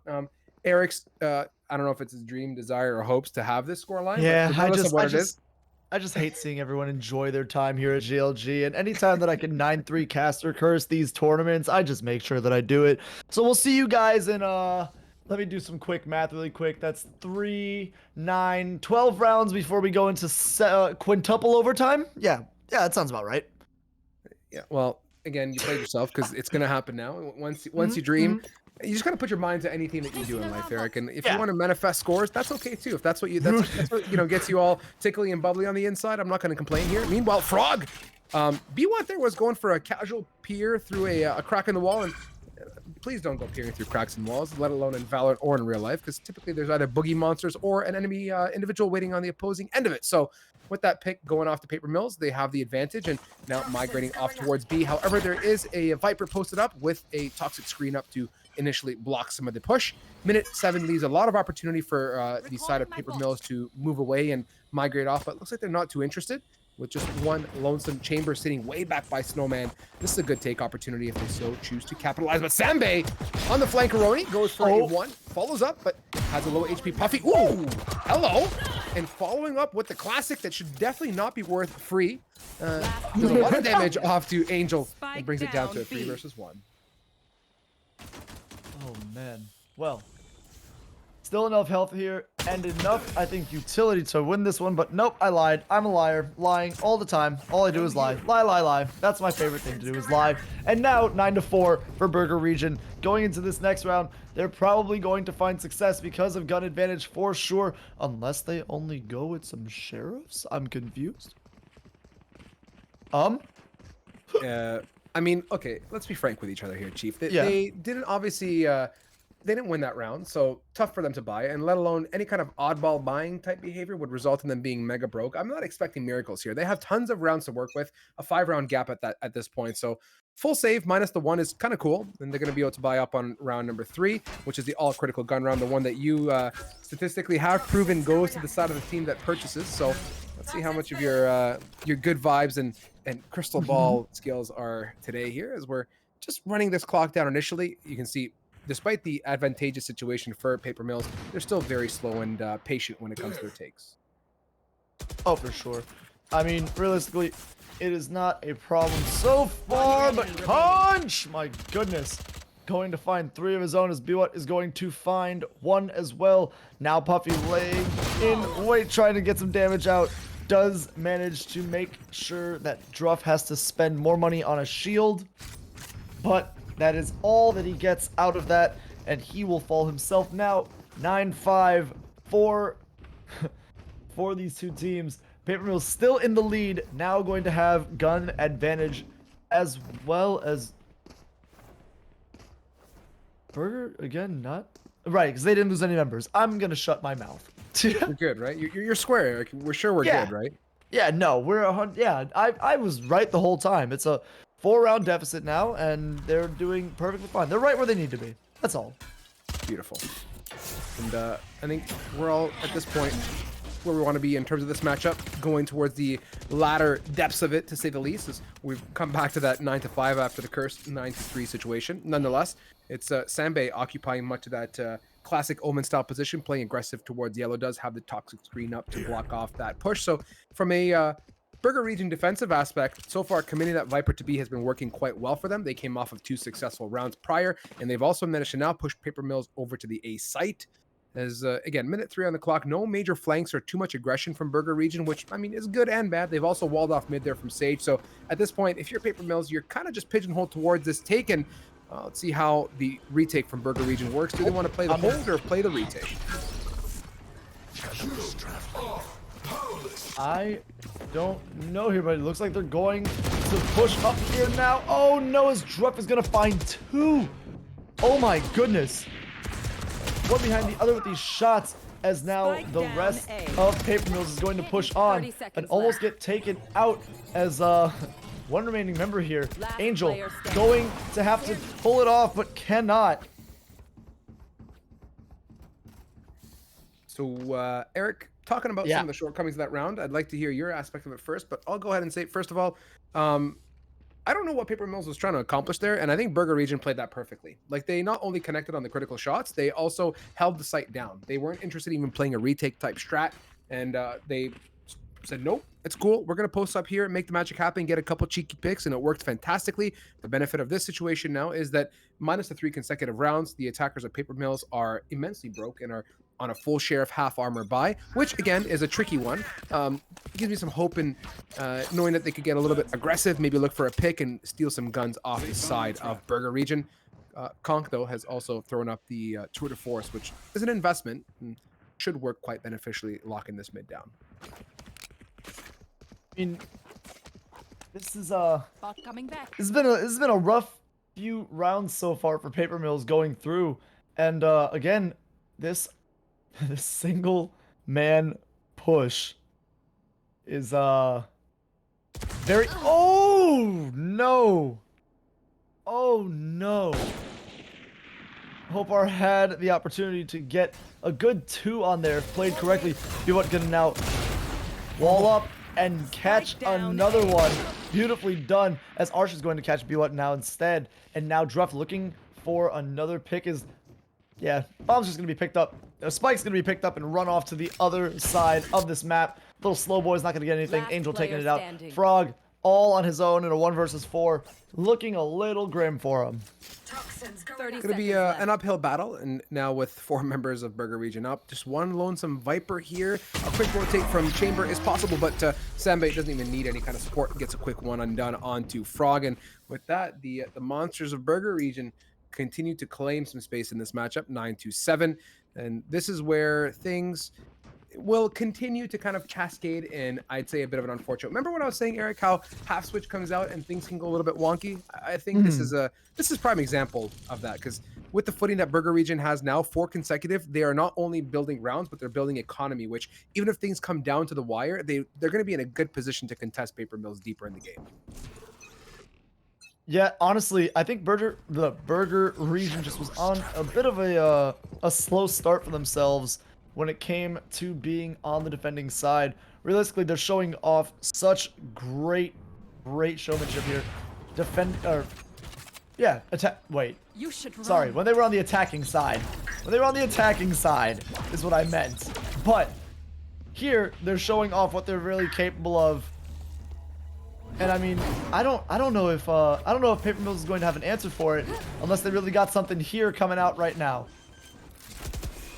Eric's, I don't know if it's his dream, desire, or hopes to have this score line. Yeah, I I just hate seeing everyone enjoy their time here at GLG, and anytime that I can 9-3 caster curse these tournaments, I just make sure that I do it. So we'll see you guys in let me do some quick math really quick. That's 3, 9, 12 rounds before we go into quintuple overtime. Yeah, that sounds about right. Yeah, well, again, you played yourself because it's gonna happen now. Once you dream, you just gotta put your mind to anything that you do in life, Eric. And if you want to manifest scores, that's okay too. If that's what that's what you know gets you all tickly and bubbly on the inside, I'm not gonna complain here. Meanwhile, Frog, B-Watt there was going for a casual peer through a crack in the wall, and please don't go peering through cracks in walls, let alone in Valor or in real life, because typically there's either boogie monsters or an enemy individual waiting on the opposing end of it. So with that pick going off to Paper Mills, they have the advantage and now migrating off towards B. However, there is a Viper posted up with a toxic screen up to initially block some of the push. Minute 7 leaves a lot of opportunity for the side of Paper Mills to move away and migrate off, but it looks like they're not too interested. With just one lonesome chamber sitting way back by Snowman, this is a good take opportunity if they so choose to capitalize. But Sambe on the flankeroni goes for a one, follows up, but has a low HP Puffy. Ooh, hello. And following up with the classic that should definitely not be worth free. Does a lot of damage off to Angel and brings it down to a 3 versus 1. Oh man. Well, still enough health here and enough, I think, utility to win this one, but nope, I lied. I'm a liar. Lying all the time. All I do is lie. Lie. That's my favorite thing to do is lie. And now 9-4 for Burger Region. Going into this next round, they're probably going to find success because of gun advantage for sure, unless they only go with some sheriffs. I'm confused. I mean, okay, let's be frank with each other here, Chief. They didn't obviously they didn't win that round, so tough for them to buy, and let alone any kind of oddball buying type behavior would result in them being mega broke. I'm not expecting miracles here. They have tons of rounds to work with, a 5-round gap at this point, so full save minus the 1 is kind of cool, and they're going to be able to buy up on round number 3, which is the all critical gun round, the one that you statistically have proven goes to the side of the team that purchases. So let's see how much of your good vibes and crystal ball skills are today here, as we're just running this clock down initially. You can see, despite the advantageous situation for Paper Mills, they're still very slow and patient when it comes to their takes. Oh, for sure. I mean, realistically, it is not a problem so far, but Conch, my goodness, going to find 3 of his own as Biwat is going to find 1 as well. Now Puffy laying in wait, trying to get some damage out. Does manage to make sure that Druff has to spend more money on a shield, but that is all that he gets out of that, and he will fall himself now. 9-5 for for these two teams. Paper Mill's still in the lead, now going to have gun advantage as well as Burger again, not right, because they didn't lose any members. I'm gonna shut my mouth. You're good, right? You're square. Like, we're sure we're Yeah. good, right? Yeah, no, we're 100. Yeah, I was right the whole time. It's a 4-round deficit now, and they're doing perfectly fine. They're right where they need to be. That's all. Beautiful. And I think we're all at this point where we want to be in terms of this matchup, going towards the latter depths of it, to say the least, as we've come back to that 9-5 after the cursed 9-3 situation. Nonetheless, it's Sanbei occupying much of that classic Omen style position, playing aggressive towards yellow, does have the toxic screen up to block off that push. So from a Burger Region defensive aspect, so far committing that Viper to B has been working quite well for them. They came off of 2 successful rounds prior, and they've also managed to now push Paper Mills over to the A site. As again, minute 3 on the clock, no major flanks or too much aggression from Burger Region, which I mean is good and bad. They've also walled off mid there from Sage. So at this point, if you're Paper Mills, you're kind of just pigeonholed towards this take, and let's see how the retake from Burger Region works. Do they want to play the hold or play the retake? I don't know here, but it looks like they're going to push up here now. Oh no, as Druff is gonna find 2. Oh my goodness. One behind the other with these shots, as now Spike the down rest A. of Paper Mills is going to push on 30 seconds and almost left. get taken out as one remaining member here, Last Angel, player standing. going to have to pull it off, but cannot. So Eric, talking about Yeah. some of the shortcomings of that round, I'd like to hear your aspect of it first, but I'll go ahead and say, first of all, I don't know what Paper Mills was trying to accomplish there, and I think Burger Region played that perfectly. Like, they not only connected on the critical shots, they also held the site down. They weren't interested in even playing a retake type strat, and they said, nope, it's cool. We're going to post up here, make the magic happen, get a couple cheeky picks, and it worked fantastically. The benefit of this situation now is that minus the 3 consecutive rounds, the attackers of Paper Mills are immensely broke and are on a full share of half armor buy, which again is a tricky one. Gives me some hope in knowing that they could get a little bit aggressive, maybe look for a pick and steal some guns off the side of Burger Region. Conk, though, has also thrown up the tour de force, which is an investment and should work quite beneficially locking this mid down. I mean, this is Bot coming back. this has been a rough few rounds so far for Paper Mills going through, and again, this single man push is very. Oh no! Oh no! Hopar had the opportunity to get a good 2 on there if played correctly. Be what gonna now wall up and catch down another A. one. Beautifully done, as Arsh is going to catch Biwat now instead. And now Druff looking for another pick is, yeah, Bomb's just going to be picked up. Spike's going to be picked up and run off to the other side of this map. Little slow boy's not going to get anything. Last Angel taking player it out. standing. Frog all on his own in a 1 versus 4. Looking a little grim for him. 30 Going to be seconds left. an uphill battle, and now with 4 members of Burger Region up, just one lonesome Viper here. A quick rotate from Chamber is possible, but Sanbei doesn't even need any kind of support. Gets a quick one undone onto Frog, and with that, the monsters of Burger Region continue to claim some space in this matchup, 9-7, and this is where things will continue to kind of cascade in, I'd say, a bit of an unfortunate. Remember what I was saying, Eric, how half switch comes out and things can go a little bit wonky? I think this is prime example of that, because with the footing that Burger Region has now, 4 consecutive, they are not only building rounds, but they're building economy, which even if things come down to the wire, they're going to be in a good position to contest Paper Mills deeper in the game. Yeah, honestly, I think the Burger Region just was on a bit of a slow start for themselves when it came to being on the defending side. Realistically, they're showing off such great showmanship here. You should run. Sorry, when they were on the attacking side. When they were on the attacking side is what I meant. But here they're showing off what they're really capable of. And I mean, I don't know if Paper Mills is going to have an answer for it unless they really got something here coming out right now.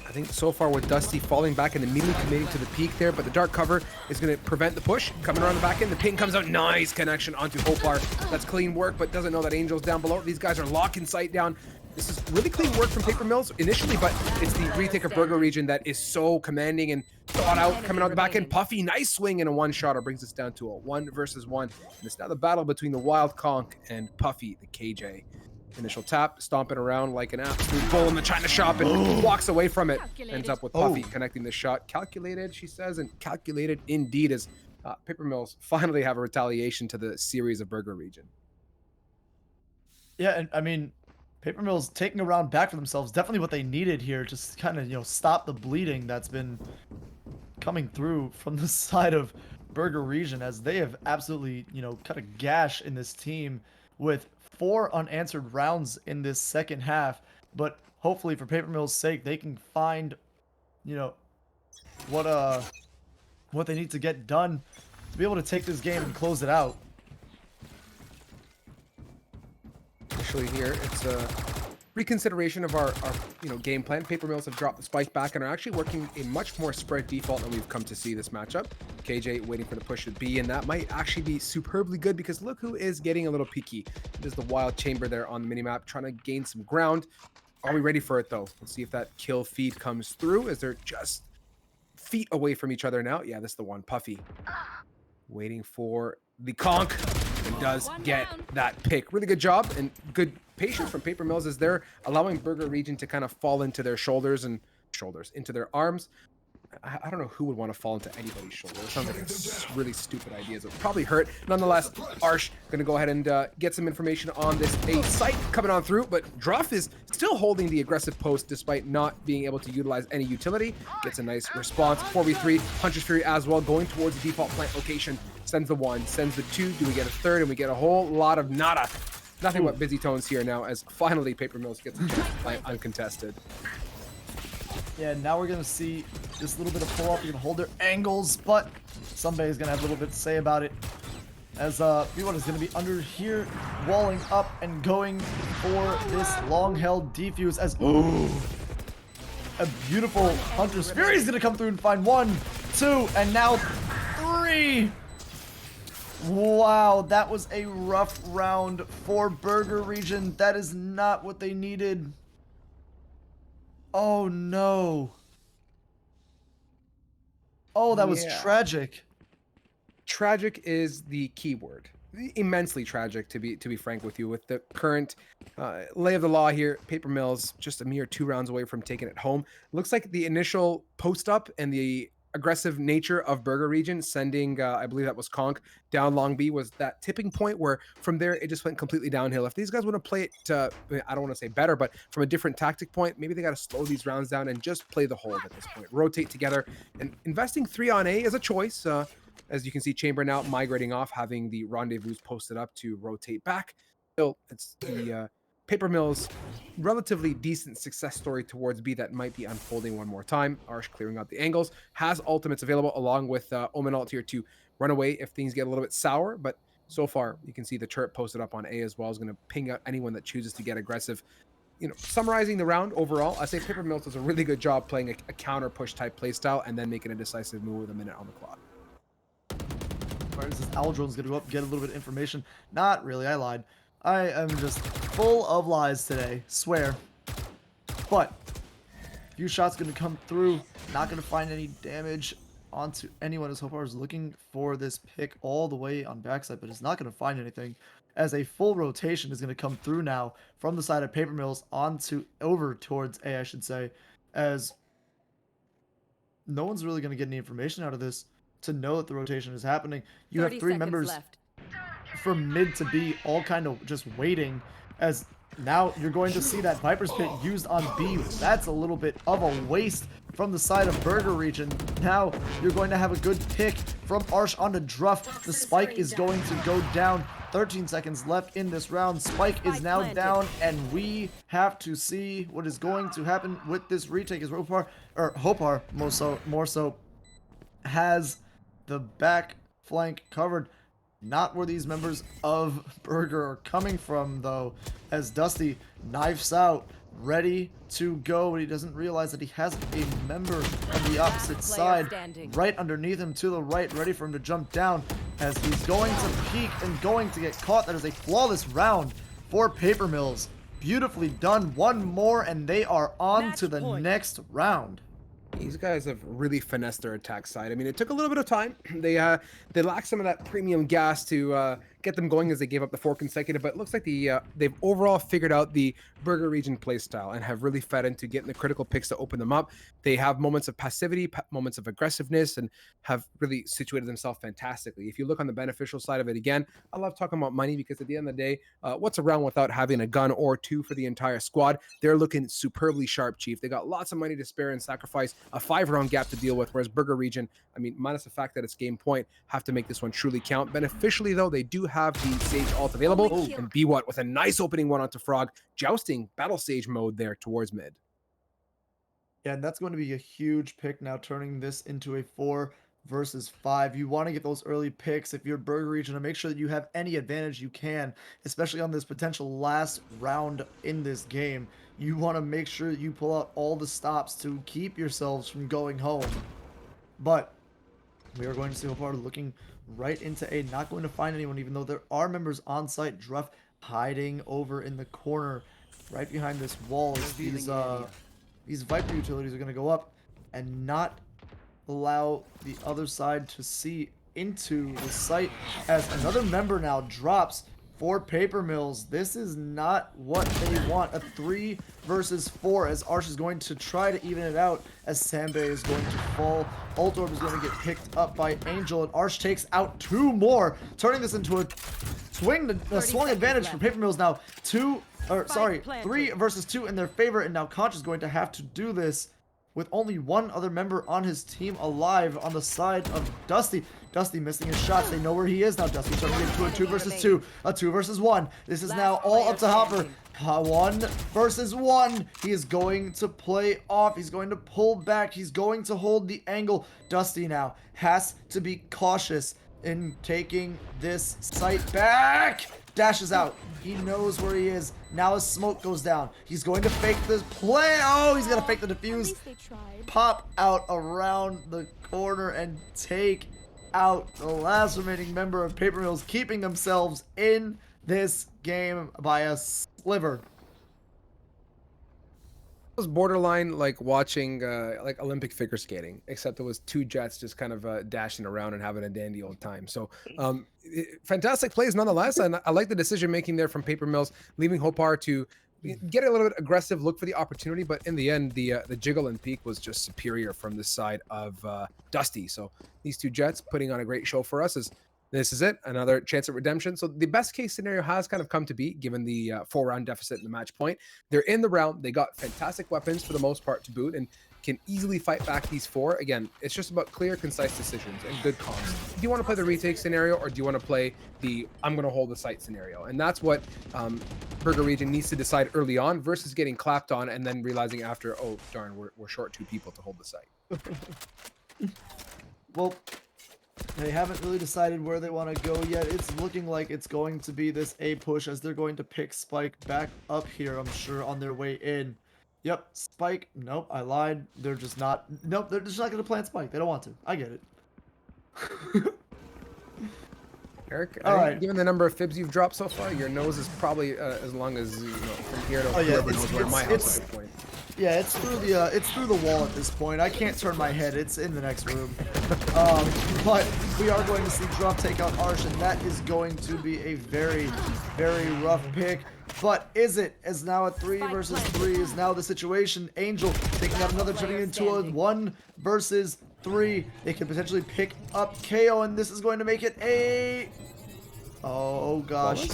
I think so far with Dusty falling back and immediately committing to the peak there, but the dark cover is going to prevent the push. Coming around the back end, the ping comes out. Nice connection onto Hopar. That's clean work, but doesn't know that Angel's down below. These guys are locking sight down. This is really clean work from Paper Mills initially, but it's the retake of Burger region that is so commanding and thought out coming out the back end. Puffy, nice swing and a one-shotter brings us down to a 1 versus 1. And it's now the battle between the Wild Conk and Puffy, the KJ. Initial tap, stomping around like an absolute bull in the China shop and walks away from it. Ends up with Puffy connecting the shot. Calculated, she says, and calculated indeed as Paper Mills finally have a retaliation to the series of Burger region. Yeah, and I mean, Paper Mills taking a round back for themselves, definitely what they needed here, just kind of, stop the bleeding that's been coming through from the side of Burger region, as they have absolutely, cut a gash in this team with 4 unanswered rounds in this second half. But hopefully for Paper Mills' sake, they can find, what they need to get done to be able to take this game and close it out. Initially here, it's a reconsideration of our game plan. Paper Mills have dropped the spike back and are actually working a much more spread default than we've come to see this matchup. KJ waiting for the push to B, and that might actually be superbly good because look who is getting a little peaky. There's the Wild Chamber there on the minimap trying to gain some ground. Are we ready for it though? Let's see if that kill feed comes through as they're just feet away from each other now. Yeah, this is the one. Puffy waiting for the conk and does get that pick. Really good job and good patience from Paper Mills as they're allowing Burger region to kind of fall into their shoulders, into their arms. I don't know who would want to fall into anybody's shoulder. It sounds like a really stupid idea. It would probably hurt. Nonetheless, Arsh going to go ahead and get some information on this A site coming on through, but Druff is still holding the aggressive post despite not being able to utilize any utility. Gets a nice response. 4v3, Hunter's Fury as well, going towards the default plant location. Sends the 1, sends the 2. Do we get a 3rd? And we get a whole lot of nada. Nothing but busy tones here now as finally Paper Mills gets a chance to play uncontested. Yeah, now we're going to see this little bit of pull-up. You're going to hold their angles, but somebody's going to have a little bit to say about it. As B1 is going to be under here, walling up and going for this long-held defuse as a beautiful Hunter's Fury is going to come through and find 1, 2, and now 3. Wow, that was a rough round for Burger region. That is not what they needed. Oh no. Oh, that was tragic. Tragic is the key word. Immensely tragic, to be frank with you. With the current lay of the law here, Paper Mills just a mere 2 rounds away from taking it home. Looks like the initial post up and the aggressive nature of Burger region sending I believe that was Conk down long B was that tipping point where from there it just went completely downhill. If these guys want to play it I don't want to say better, but from a different tactic point, maybe they got to slow these rounds down and just play the hold at this point. Rotate together, and investing 3 on A is a choice. As you can see, Chamber now migrating off, having the rendezvous posted up to rotate back. Still, it's the Paper Mills relatively decent success story towards B that might be unfolding one more time. Arsh clearing out the angles, has ultimates available along with Omen ult here to run away if things get a little bit sour, but so far you can see the turret posted up on A as well is going to ping out anyone that chooses to get aggressive. Summarizing the round overall, I say Paper Mills does a really good job playing a counter push type playstyle and then making a decisive move with a minute on the clock. Alright, this is Aldron's gonna go up, get a little bit of information. Not really, I lied. I am just full of lies today, swear. But a few shots gonna come through, not gonna find any damage onto anyone as Hopar is looking for this pick all the way on backside, but is not gonna find anything as a full rotation is gonna come through now from the side of Paper Mills over towards A, I should say, as no one's really gonna get any information out of this to know that the rotation is happening. You have 3 members left from mid to B all kind of just waiting, as now you're going to see that Viper's Pit used on B. That's a little bit of a waste from the side of Burger region. Now you're going to have a good pick from Arsh onto Druff. The spike is going to go down. 13 seconds left in this round. Spike is now down, and we have to see what is going to happen with this retake as Hopar, more so, has the back flank covered. Not where these members of Burger are coming from, though, as Dusty knifes out, ready to go, but he doesn't realize that he has a member on the opposite side, right underneath him to the right, ready for him to jump down, as he's going to peek and going to get caught. That is a flawless round for Paper Mills. Beautifully done. One more, and they are on to the next round. These guys have really finessed their attack side. I mean, it took a little bit of time. They lacked some of that premium gas to get them going as they gave up the 4 consecutive, but it looks like they've overall figured out the Burger Region playstyle and have really fed into getting the critical picks to open them up. They have moments of passivity, moments of aggressiveness, and have really situated themselves fantastically. If you look on the beneficial side of it again, I love talking about money because at the end of the day, what's around without having a gun or 2 for the entire squad? They're looking superbly sharp, Chief. They got lots of money to spare and sacrifice a 5-round gap to deal with, whereas Burger Region, I mean, minus the fact that it's game point, have to make this one truly count. Beneficially, though, they do have the Sage ult available, and B-What with a nice opening one onto Frog, jousting Battle Sage mode there towards mid. Yeah, and that's going to be a huge pick now, turning this into a 4 versus 5. You want to get those early picks if you're Burger Region to make sure that you have any advantage you can, especially on this potential last round in this game. You want to make sure that you pull out all the stops to keep yourselves from going home. But we are going to see Hopar looking right into A, not going to find anyone, even though there are members on site. Druff hiding over in the corner right behind this wall. These Viper utilities are going to go up and not allow the other side to see into the site, as another member now drops for Paper Mills. This is not what they want. A 3 versus 4, as Arsh is going to try to even it out, as Sambe is going to fall. Ult Orb is going to get picked up by Angel, and Arsh takes out 2 more, turning this into a swing advantage for Paper Mills now. 3 versus 2 in their favor, and now Conch is going to have to do this with only one other member on his team alive on the side of Dusty. Dusty missing his shots. They know where he is now. Dusty turning it into a 2 versus 2. A 2 versus 1. This is now all up to Hopper. 1 versus 1. He is going to play off. He's going to pull back. He's going to hold the angle. Dusty now has to be cautious in taking this site back. Dashes out. He knows where he is. Now his smoke goes down. He's going to fake this play. Oh, he's going to fake the defuse. Pop out around the corner and take out the last remaining member of Paper Mills, keeping themselves in this game by a sliver. It was borderline like watching like Olympic figure skating, except it was 2 jets just kind of dashing around and having a dandy old time. So fantastic plays nonetheless, and I like the decision making there from Paper Mills, leaving Hopar to get a little bit aggressive, look for the opportunity, but in the end, the jiggle and peak was just superior from the side of Dusty. So these 2 jets putting on a great show for us. This is it, another chance at redemption. So the best case scenario has kind of come to be, given the 4-round deficit in the match point. They're in the round. They got fantastic weapons for the most part to boot and can easily fight back these 4. Again, it's just about clear, concise decisions and good calls. Do you want to play the retake scenario, or do you want to play the I'm going to hold the site scenario? And that's what Burger Region needs to decide early on, versus getting clapped on and then realizing after, oh, darn, we're short 2 people to hold the site. Well, they haven't really decided where they want to go yet. It's looking like it's going to be this A push, as they're going to pick Spike back up here, I'm sure, on their way in. Yep, Spike. Nope, I lied. They're just not. Nope, they're just not going to plant Spike. They don't want to. I get it. Eric, given the number of fibs you've dropped so far, your nose is probably as long as, you know, from here to whoever knows where my house is point. Yeah, it's through the wall at this point. I can't turn my head. It's in the next room. But we are going to see Druff take out Arsh, and that is going to be a very, very rough pick. But is it? As now a 3 versus 3 is now the situation. Angel taking out another, turning into a 1 versus 3. They can potentially pick up KO, and this is going to make it a... Oh, gosh.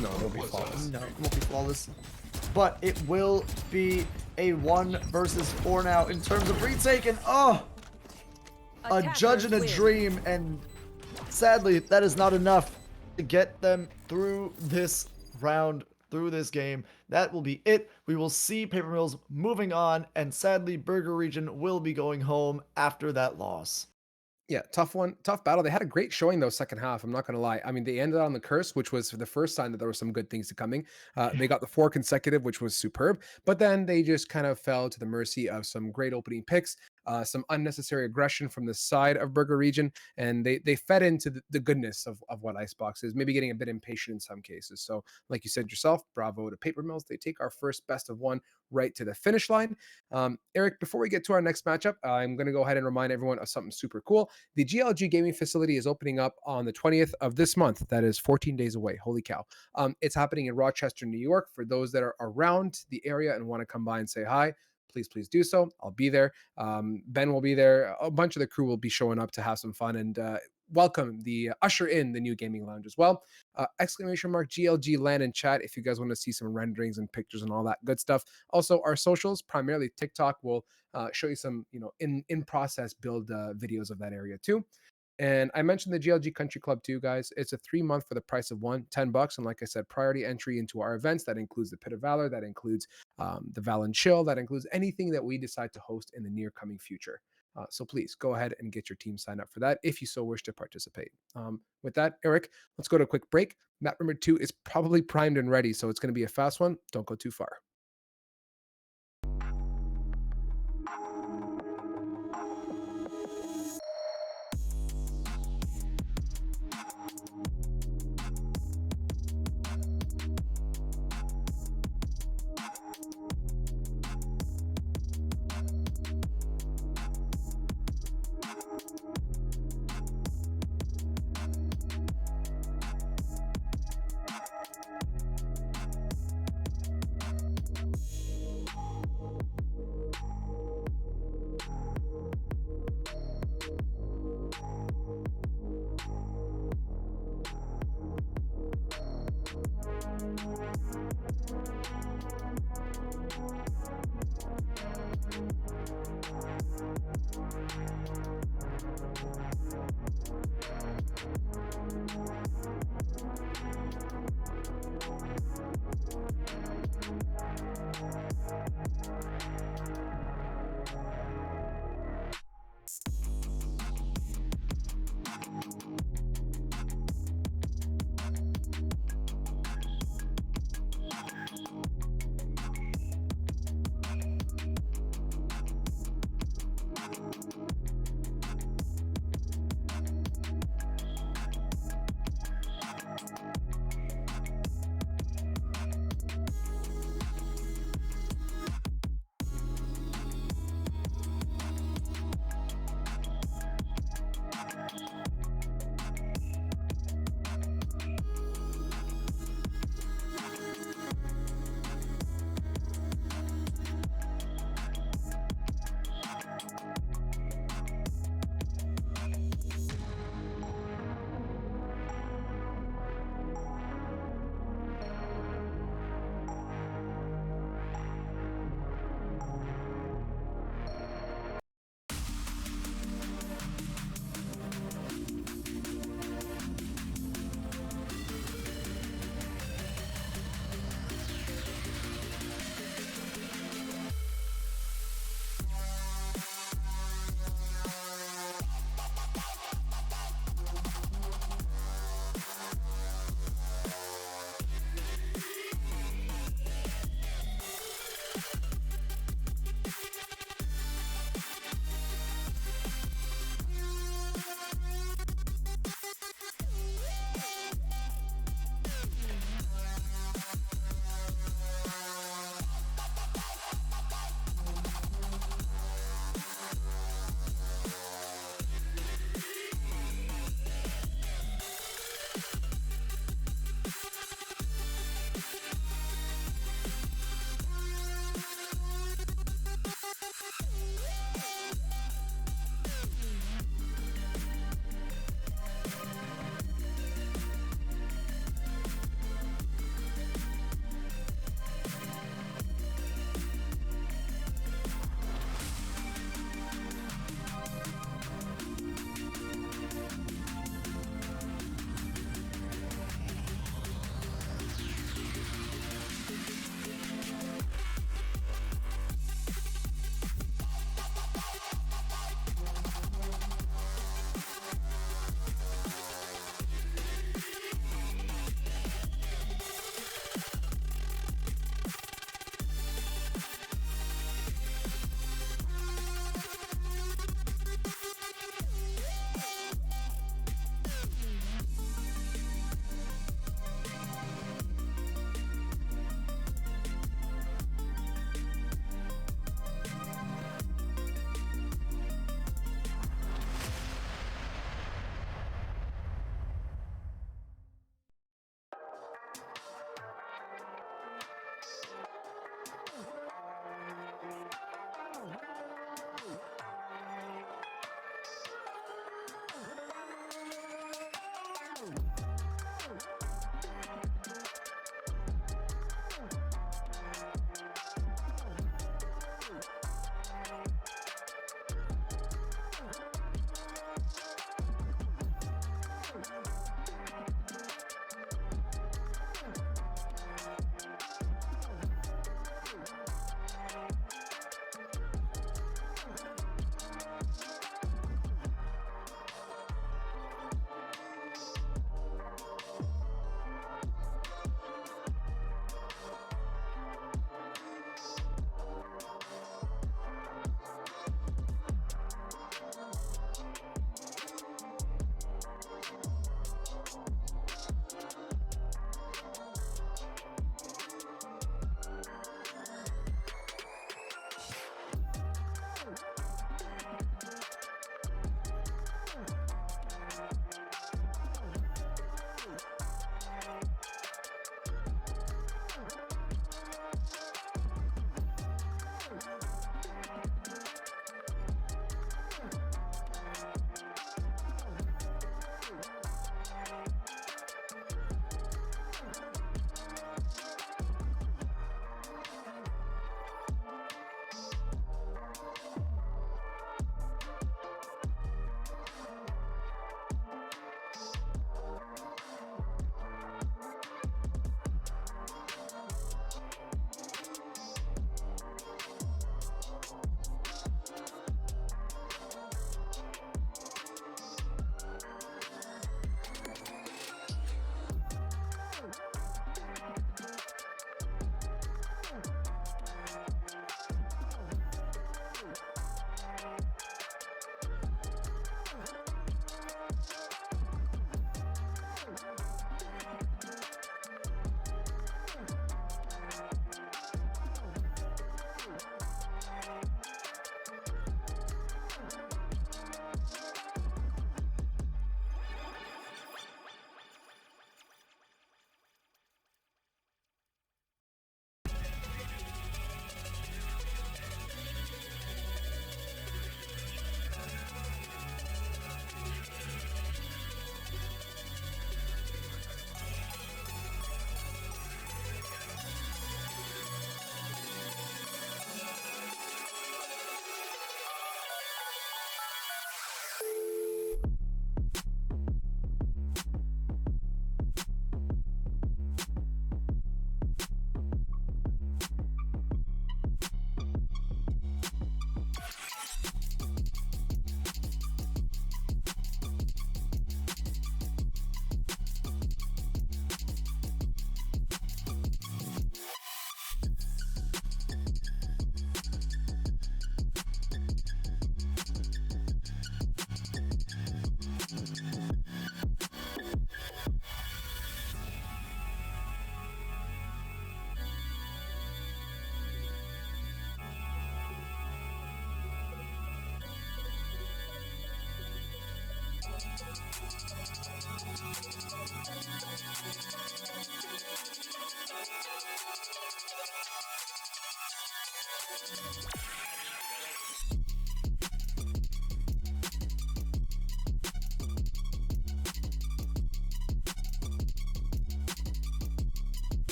No, it won't be flawless. No, it won't be flawless. But it will be a 1 versus 4 now in terms of retake, and oh! A judge in a dream, and sadly, that is not enough to get them through this round, through this game. That will be it. We will see Paper Mills moving on, and sadly, Burger Region will be going home after that loss. Yeah, tough one, tough battle. They had a great showing though, second half. I'm not gonna lie. I mean, they ended on the curse, which was the first sign that there were some good things to coming. They got the 4 consecutive, which was superb, but then they just kind of fell to the mercy of some great opening picks, some unnecessary aggression from the side of Burger Region, and they fed into the goodness of what Icebox is, maybe getting a bit impatient in some cases. So, like you said yourself, bravo to Paper Mills. They take our first best of one right to the finish line. Eric, before we get to our next matchup, I'm going to go ahead and remind everyone of something super cool. The GLG gaming facility is opening up on the 20th of this month. That is 14 days away. Holy cow. It's happening in Rochester, New York. For those that are around the area and want to come by and say hi, please do so. I'll be there. Ben will be there. A bunch of the crew will be showing up to have some fun and welcome the usher in the new gaming lounge as well. Exclamation mark GLG land in chat if you guys want to see some renderings and pictures and all that good stuff. Also, our socials, primarily TikTok, will show you some in process build videos of that area too. And I mentioned the GLG Country Club too, guys. It's a 3 month for the price of one, $10. And like I said, priority entry into our events. That includes the Pit of Valor. That includes the Val and Chill. That includes anything that we decide to host in the near coming future. So please go ahead and get your team signed up for that if you so wish to participate. With that, Eric, let's go to a quick break. Map number 2 is probably primed and ready, so it's going to be a fast one. Don't go too far.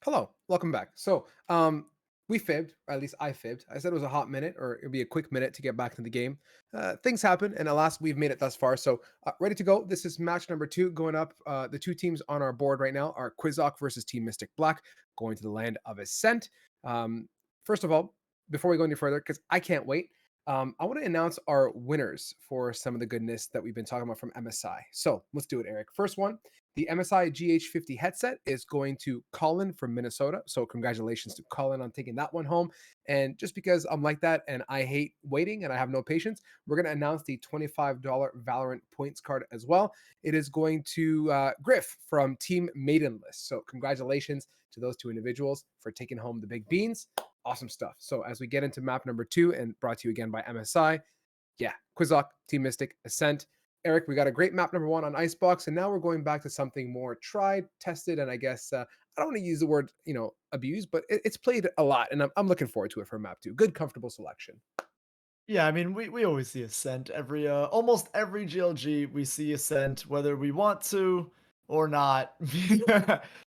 Hello, welcome back. So, we fibbed, or at least I fibbed. I said it was a hot minute, or it'd be a quick minute to get back to the game. Things happen, and alas, we've made it thus far. So, ready to go. This is match number 2 going up. The two teams on our board right now are Quizzock versus Team Mystic Black, going to the land of Ascent. First of all, before we go any further, because I can't wait, I want to announce our winners for some of the goodness that we've been talking about from MSI. So let's do it, Eric. First one, the MSI GH50 headset is going to Colin from Minnesota. So congratulations to Colin on taking that one home. And just because I'm like that and I hate waiting and I have no patience, we're going to announce the $25 Valorant points card as well. It is going to Griff from Team Maidenless. So congratulations to those two individuals for taking home the big beans. Awesome stuff. So as we get into map number 2 and brought to you again by MSI, yeah, Quizzock, Team Mystic, Ascent. Eric, we got a great map number 1 on Icebox, and now we're going back to something more tried, tested, and I guess I don't want to use the word abused, but it's played a lot, and I'm looking forward to it for map 2. Good, comfortable selection. Yeah, I mean, we always see Ascent every almost every GLG. We see Ascent whether we want to or not.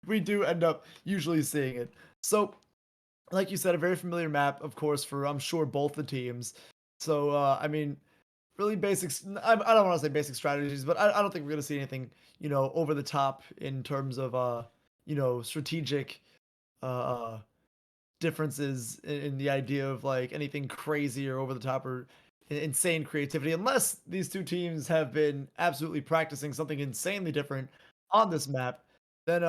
We do end up usually seeing it. So, like you said, a very familiar map, of course, for I'm sure both the teams. So, I mean, really basics. I don't want to say basic strategies, but I don't think we're gonna see anything, over the top in terms of strategic uh differences in the idea of like anything crazy or over the top or insane creativity, unless these two teams have been absolutely practicing something insanely different on this map. Then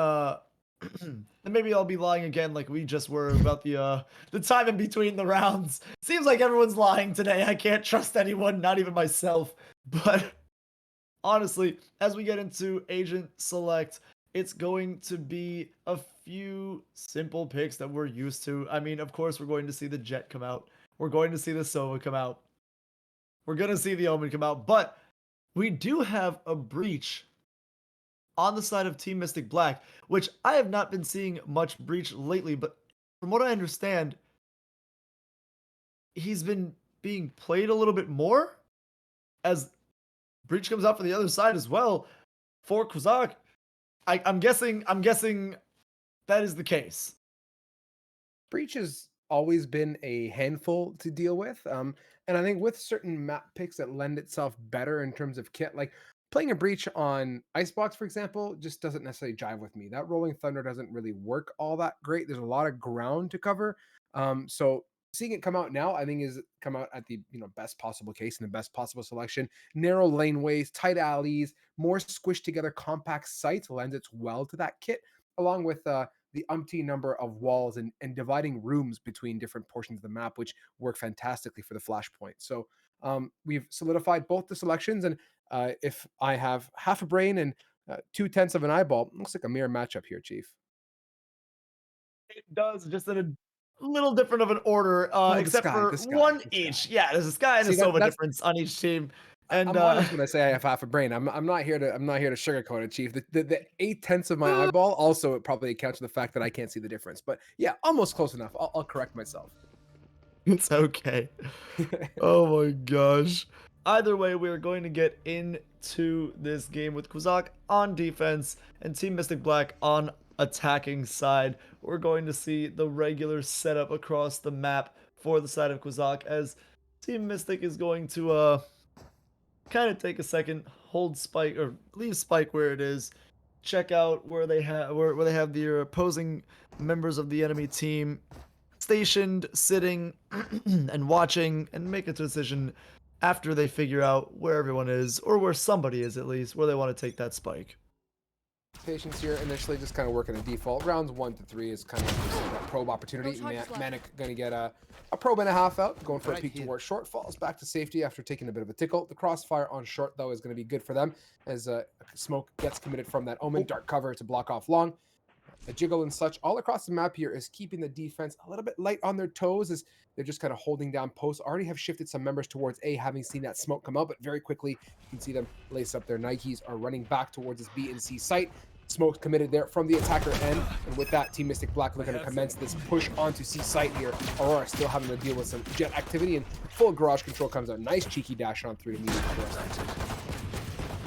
then maybe I'll be lying again like we just were about the time in between the rounds. Seems like everyone's lying today. I can't trust anyone, not even myself. But honestly, as we get into Agent Select, it's going to be a few simple picks that we're used to. I mean, of course, we're going to see the Jet come out. We're going to see the Sova come out. We're going to see the Omen come out. But we do have a Breach on the side of Team Mystic Black, which I have not been seeing much Breach lately. But from what I understand, he's been being played a little bit more as Breach comes out for the other side as well for Quizzock. I'm guessing that is the case. Breach has always been a handful to deal with. And I think with certain map picks that lend itself better in terms of kit, like playing a Breach on Icebox, for example, just doesn't necessarily jive with me. That Rolling Thunder doesn't really work all that great. There's a lot of ground to cover. So seeing it come out now, I think is come out at the best possible case and the best possible selection. Narrow laneways, tight alleys, more squished together compact sites lends its well to that kit, along with the umpteen number of walls and dividing rooms between different portions of the map, which work fantastically for the flashpoint. So we've solidified both the selections, and if I have half a brain and 2/10 of an eyeball, looks like a mirror matchup here, Chief. It does, just in a little different of an order, Oh, except for the sky, one the each. sky. Yeah, there's a Sky and a See, Sova that's difference on each team. And I'm honest when I say I have half a brain. I'm not here to sugarcoat it, Chief. The 8/10 of my eyeball also probably accounts for the fact that I can't see the difference. But yeah, almost close enough. I'll correct myself. it's okay. Oh my gosh. Either way, we're going to get into this game with Quizzock on defense and Team Mystic Black on attacking side. We're going to see the regular setup across the map for the side of Quizzock, as Team Mystic is going to kind of take a second, hold Spike or leave Spike where it is, check out where they have where they have the opposing members of the enemy team stationed, sitting, and watching, and make a decision after they figure out where everyone is, or where somebody is at least, where they want to take that Spike. Patience here initially just kind of working a default. Rounds 1 to 3 is kind of just that probe opportunity. Manic going to get a probe and a half out, going for a peek towards short. Falls back to safety after taking a bit of a tickle. The crossfire on short, though, is going to be good for them as smoke gets committed from that Omen. Dark cover to block off long. A jiggle and such all across the map here is keeping the defense a little bit light on their toes as they're just kind of holding down posts. Already have shifted some members towards A, having seen that smoke come out, but very quickly you can see them lace up their Nikes, are running back towards this B and C site. Smoke's committed there from the attacker end, and with that, Team Mystic Black looking to commence this push onto C site here. Aurora still having to deal with some jet activity, and full garage control comes out. Nice cheeky dash on through to meet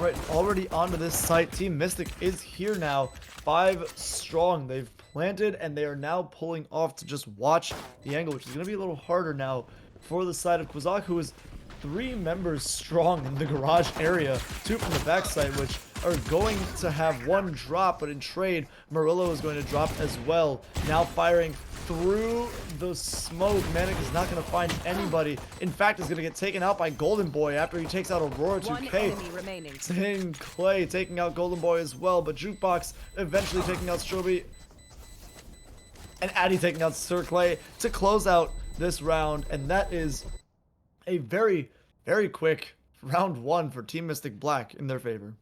right already onto this site. Team Mystic is here now. 5 strong. They've planted and they are now pulling off to just watch the angle, which is going to be a little harder now for the side of Quizak, who is 3 members strong in the garage area, 2 from the backside, which are going to have 1 drop, but in trade, Murillo is going to drop as well. Now firing through the smoke. Manic is not going to find anybody. In fact, is going to get taken out by Golden Boy after he takes out Aurora 2K. Tin Clay taking out Golden Boy as well, but Jukebox eventually taking out Stroby. And Addy taking out Sir Clay to close out this round, and that is a very, very quick round 1 for Team Mystic Black in their favor.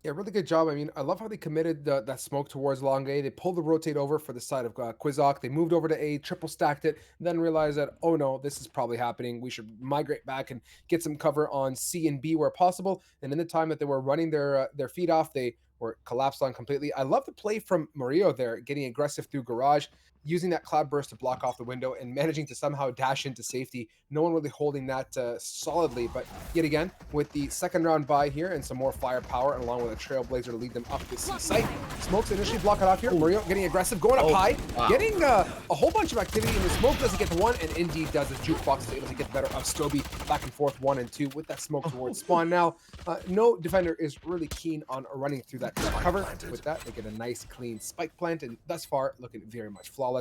Yeah, really good job. I mean, I love how they committed that smoke towards long A. They pulled the rotate over for the side of Quizak. They moved over to A, triple stacked it, then realized that, oh no, this is probably happening. We should migrate back and get some cover on C and B where possible. And in the time that they were running their feet off, they were collapsed on completely. I love the play from Murillo there, getting aggressive through garage, using that cloud burst to block off the window and managing to somehow dash into safety. No one really holding that solidly, but yet again, with the second round bye here and some more firepower, and along with a Trailblazer to lead them up this site. Smokes initially block it off here. Murillo getting aggressive, going up high, getting a whole bunch of activity, and the smoke doesn't get to 1, and indeed does. The Jukebox is able to get the better of Stoby, back and forth 1 and 2 with that smoke towards spawn. Now, no defender is really keen on running through that cover. With that, they get a nice clean spike plant, and thus far looking very much flawless.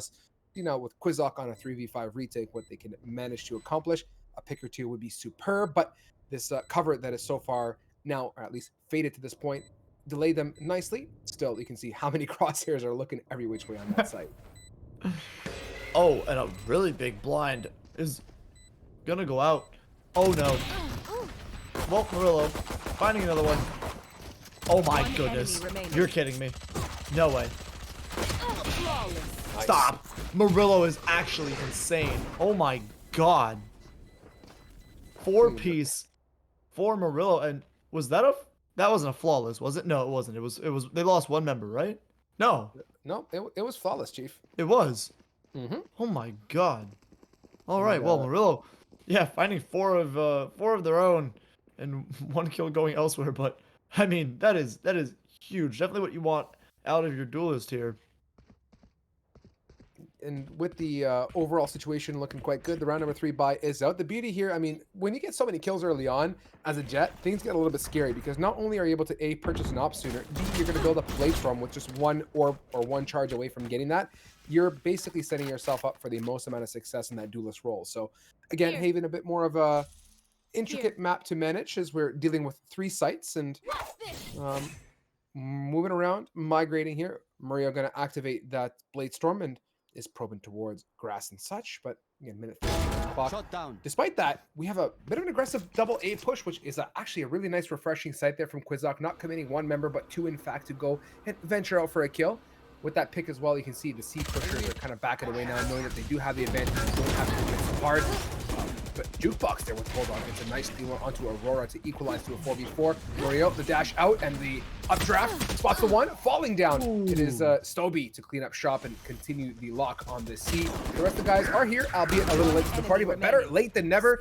You know, with Quizak on a 3v5 retake, what they can manage to accomplish, a pick or 2 would be superb, but this cover that is so far now, or at least faded to this point, delayed them nicely. Still, you can see how many crosshairs are looking every which way on that site. Oh, and a really big blind is gonna go out. Oh no. Well, Murillo finding another one. Oh my goodness. You're kidding me. No way. Nice. Stop. Murillo is actually insane. Oh my god. 4-piece for Murillo, and was that that wasn't a flawless, was it? No, it wasn't. It was they lost 1 member, right? No. No, it was flawless, Chief. It was. Mm-hmm. Oh my god. All right, well, Murillo, yeah, finding 4 of their own and 1 kill going elsewhere, but I mean, that is huge. Definitely what you want out of your duelist here. And with the overall situation looking quite good, the round number 3 bye is out. The beauty here, I mean, when you get so many kills early on as a Jet, things get a little bit scary because not only are you able to A, purchase an op sooner, B, you're going to build up blades from with just 1 orb or 1 charge away from getting that. You're basically setting yourself up for the most amount of success in that duelist role. So again, having a bit more of a intricate map to manage as we're dealing with 3 sites and moving around, migrating here. Murillo going to activate that Blade Storm and is probing towards grass and such, but again, minute 15 on the clock. Despite that, we have a bit of an aggressive double A push, which is actually a really nice, refreshing sight there from Quizak, not committing 1 member, but 2 in fact to go and venture out for a kill. With that pick as well, you can see the C pushers are kind of backing away now, knowing that they do have the advantage, don't have to commit so hard. But Jukebox there with Bulldog gets a nice steal onto Aurora to equalize to a 4v4. Murillo, the dash out and the updraft, spots the 1, falling down. Ooh. It is Stoby to clean up shop and continue the lock on the C. The rest of the guys are here, albeit a little late to the party, but better late than never.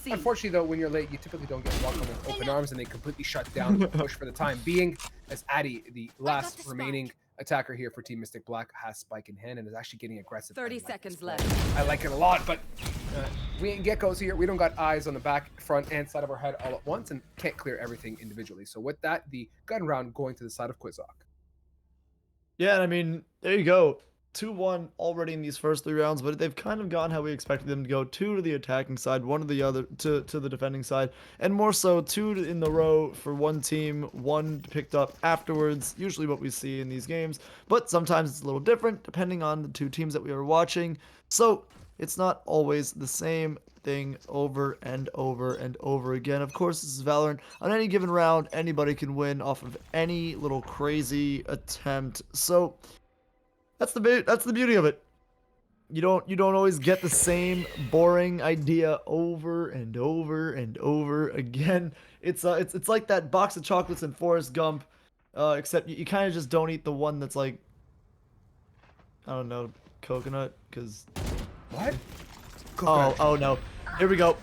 Unfortunately, though, when you're late, you typically don't get welcomed with open arms, and they completely shut down the push for the time being, as Addy, the last remaining attacker here for Team Mystic Black, has spike in hand and is actually getting aggressive. 30 seconds left. I like it a lot, but we ain't geckos here. We don't got eyes on the back, front, and side of our head all at once and can't clear everything individually. So with that, the gun round going to the side of Quizak. Yeah, and I mean, there you go. 2-1 already in these first 3 rounds, but they've kind of gone how we expected them to go. 2 to the attacking side, 1 to the other to the defending side, and more so 2 in the row for 1 team, 1 picked up afterwards. Usually what we see in these games, but sometimes it's a little different depending on the 2 teams that we are watching. So it's not always the same thing over and over and over again. Of course, this is Valorant. On any given round, anybody can win off of any little crazy attempt. So that's the beauty of it. You don't always get the same boring idea over and over and over again. It's like that box of chocolates in Forrest Gump, except you kind of just don't eat the one that's like, I don't know, coconut, because what? Oh no. Here we go.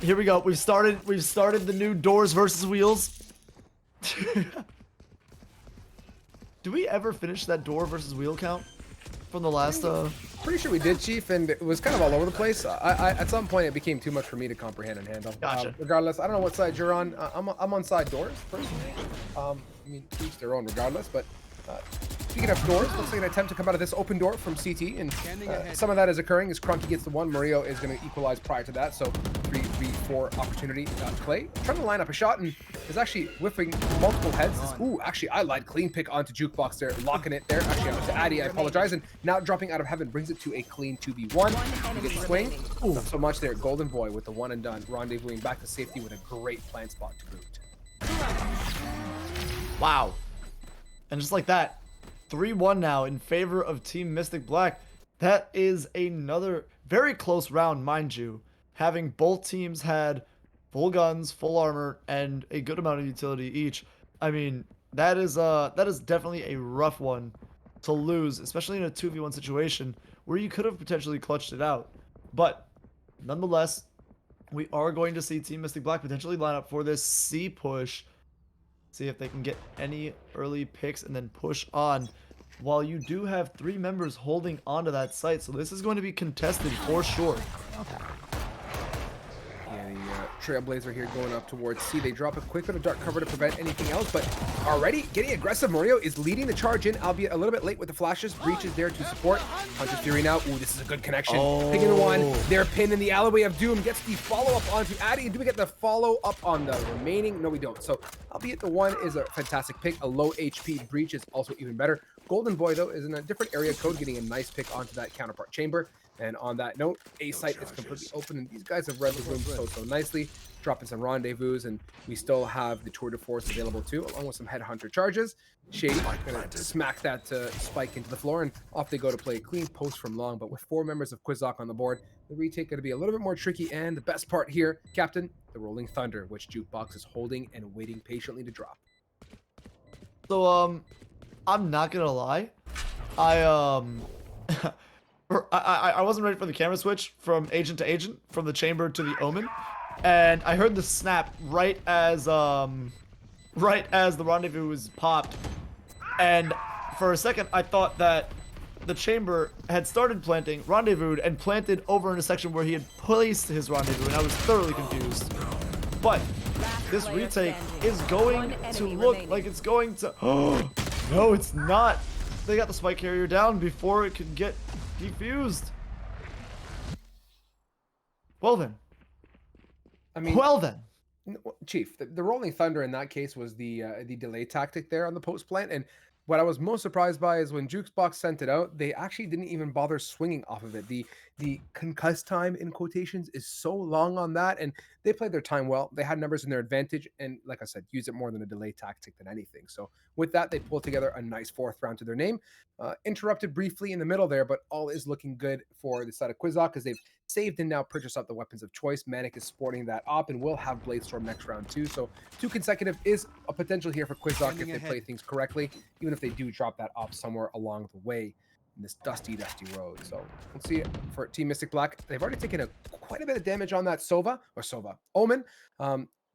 We've started the new Doors versus Wheels. Do we ever finish that door versus wheel count from the last? Pretty sure we did, Chief, and it was kind of all over the place. At some point, it became too much for me to comprehend and handle. Gotcha. Regardless, I don't know what side you're on. I'm on side doors, personally. I mean, each their own regardless, but speaking of doors, looks like an attempt to come out of this open door from CT, and some of that is occurring as Crunky gets the one. Murillo is going to equalize prior to that, so 3-3-4 opportunity play. Trying to line up a shot and is actually whiffing multiple heads. Ooh, actually, I lied. Clean pick onto Jukebox there, locking it there. Actually, to Addy, I apologize. And now dropping out of heaven brings it to a clean 2v1. You get swing. Ooh, not so much there. Golden Boy with the one and done. Rendezvousing back to safety with a great plant spot to boot. Wow. And just like that, 3-1 now in favor of Team Mystic Black. That is another very close round, mind you. Having both teams had full guns, full armor, and a good amount of utility each. I mean, that is definitely a rough one to lose, especially in a 2v1 situation where you could have potentially clutched it out. But nonetheless, we are going to see Team Mystic Black potentially line up for this C push. See if they can get any early picks and then push on. While you do have 3 members holding onto that site, so this is going to be contested for sure. Yeah, the Trailblazer here going up towards C. They drop a quick bit of dark cover to prevent anything else, but already getting aggressive. Murillo is leading the charge in, albeit a little bit late with the flashes. Breach is there to support. Hunter's Fury now. Ooh, this is a good connection. Picking the one. They're pinned in the alleyway of doom. Gets the follow-up onto Addy. And do we get the follow-up on the remaining? No, we don't. So, albeit the one is a fantastic pick. A low HP Breach is also even better. Golden Boy, though, is in a different area code, getting a nice pick onto that counterpart chamber. And on that note, A site is completely open, and these guys have read the room so nicely, dropping some rendezvous, and we still have the Tour de Force available too, along with some Headhunter charges. Shady gonna smack that spike into the floor, and off they go to play a clean post from long. But with 4 members of Quizzock on the board, the retake gonna be a little bit more tricky. And the best part here, Captain, the Rolling Thunder, which Jukebox is holding and waiting patiently to drop. So I'm not gonna lie, I wasn't ready for the camera switch from agent to agent, from the chamber to the omen, and I heard the snap right as the rendezvous was popped, and for a second I thought that the chamber had started planting, rendezvoused, and planted over in a section where he had placed his rendezvous, and I was thoroughly confused. But this retake is going to look like it's going to... Oh, no, it's not. They got the spike carrier down before it could get defused. Well then. I mean, well then. Chief, the Rolling Thunder in that case was the delay tactic there on the post plant, and what I was most surprised by is when Jukebox sent it out, they actually didn't even bother swinging off of it. The concuss time in quotations is so long on that, and they played their time well. They had numbers in their advantage, and like I said, use it more than a delay tactic than anything. So with that, they pulled together a nice 4th round to their name. Interrupted briefly in the middle there, but all is looking good for the side of Quizzock because they've saved and now purchased up the weapons of choice. Manic is sporting that op and will have Bladestorm next round too. So 2 consecutive is a potential here for Quizzock if they play things correctly, even if they do drop that op somewhere along the way in this dusty road. So we'll see it for Team Mystic Black. They've already taken quite a bit of damage on that Omen,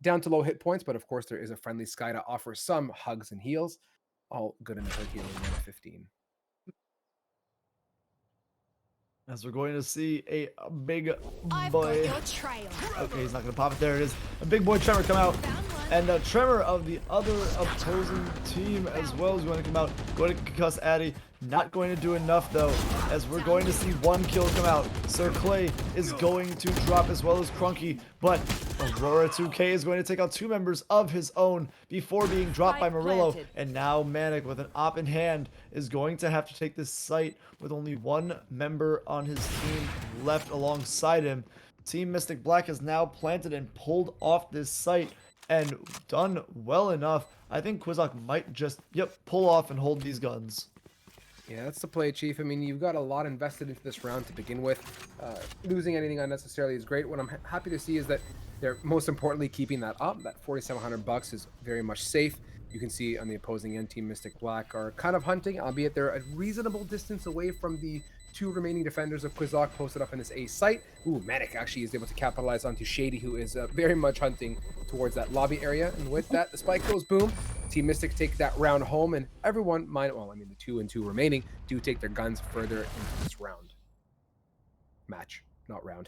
down to low hit points, but of course there is a friendly Sky to offer some hugs and heals. All good in the hood healing at 15. As we're going to see a big boy. Okay, he's not going to pop it. There it is. A big boy Tremor come out. And a Tremor of the other opposing team as well is going to come out. Going to concuss Addy. Not going to do enough though, as we're going to see 1 kill come out. Sir Clay is going to drop as well as Crunky, but Aurora 2K is going to take out 2 members of his own before being dropped by Murillo. And now Manic with an op in hand is going to have to take this site with only 1 member on his team left alongside him. Team Mystic Black has now planted and pulled off this site and done well enough. I think Quizzock might just, pull off and hold these guns. Yeah, that's the play, Chief. I mean, you've got a lot invested into this round to begin with. Losing anything unnecessarily is great. What I'm happy to see is that they're most importantly keeping that up. That $4,700 is very much safe. You can see on the opposing end, Team Mystic Black are kind of hunting, albeit they're a reasonable distance away from the 2 remaining defenders of Quizzock posted up in this A site. Ooh, Manic actually is able to capitalize onto Shady, who is very much hunting towards that lobby area. And with that, the spike goes boom. Team Mystic take that round home, and everyone might, well, I mean, the 2 and 2 remaining do take their guns further into this round. Match, not round.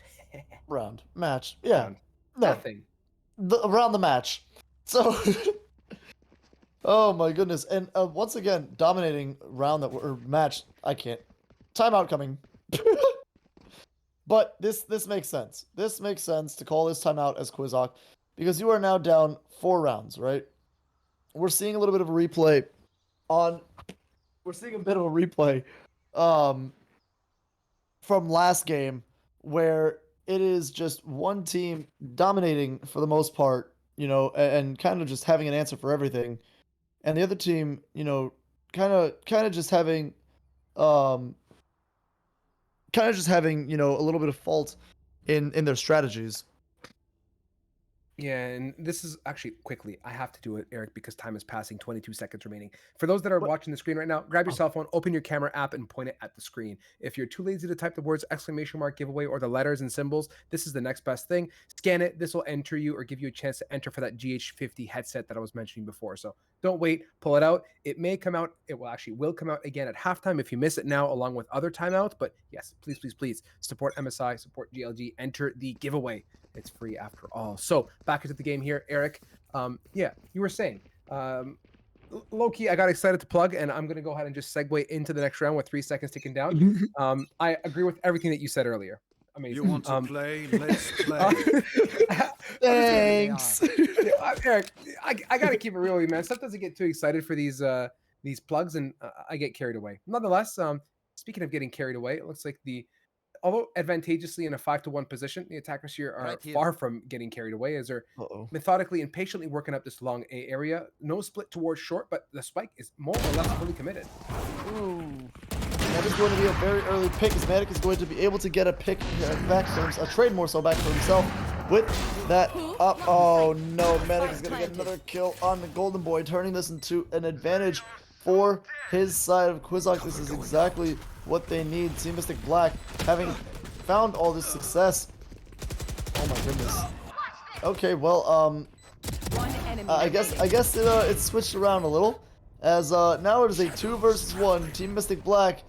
Round. Match. Yeah. Round. No. That thing. Around the match. So, oh my goodness. And once again, dominating round or match. I can't. Timeout coming. But this makes sense. This makes sense to call this timeout as Quizzock because you are now down 4 rounds, right? We're seeing a little bit of a replay on. We're seeing a bit of a replay, from last game where it is just one team dominating for the most part, and kind of just having an answer for everything, and the other team, kind of just having, um, a little bit of fault in their strategies. Yeah, and this is actually quickly. I have to do it, Eric, because time is passing. 22 seconds remaining. For those that are watching the screen right now, grab your cell phone, open your camera app, and point it at the screen. If you're too lazy to type the words exclamation mark giveaway or the letters and symbols, this is the next best thing. Scan it. This will enter you or give you a chance to enter for that GH50 headset that I was mentioning before. So don't wait. Pull it out. It may come out. It will come out again at halftime if you miss it now, along with other timeouts. But yes, please, please, please support MSI, support GLG, enter the giveaway. It's free after all. So back into the game here, Eric. Yeah, you were saying, low-key, I got excited to plug, and I'm going to go ahead and just segue into the next round with 3 seconds ticking down. I agree with everything that you said earlier. Amazing. You want to play? Let's play. Thanks. Eric, I got to keep it real with you, man. Sometimes I get too excited for these plugs, and I get carried away. Nonetheless, speaking of getting carried away, it looks like although advantageously in a 5-to-1 position, the attackers here are far from getting carried away as they're methodically and patiently working up this long A area. No split towards short, but the spike is more or less fully committed. Ooh. That is going to be a very early pick as Medic is going to be able to get a pick back for a trade more so back for himself with that up. Oh no, Medic is going to get another kill on the Golden Boy, turning this into an advantage for his side of Quizzock. This is exactly what they need. Team Mystic Black having found all this success. Oh my goodness. Okay, well, I guess it switched around a little, as now it is a 2 versus 1. Team Mystic Black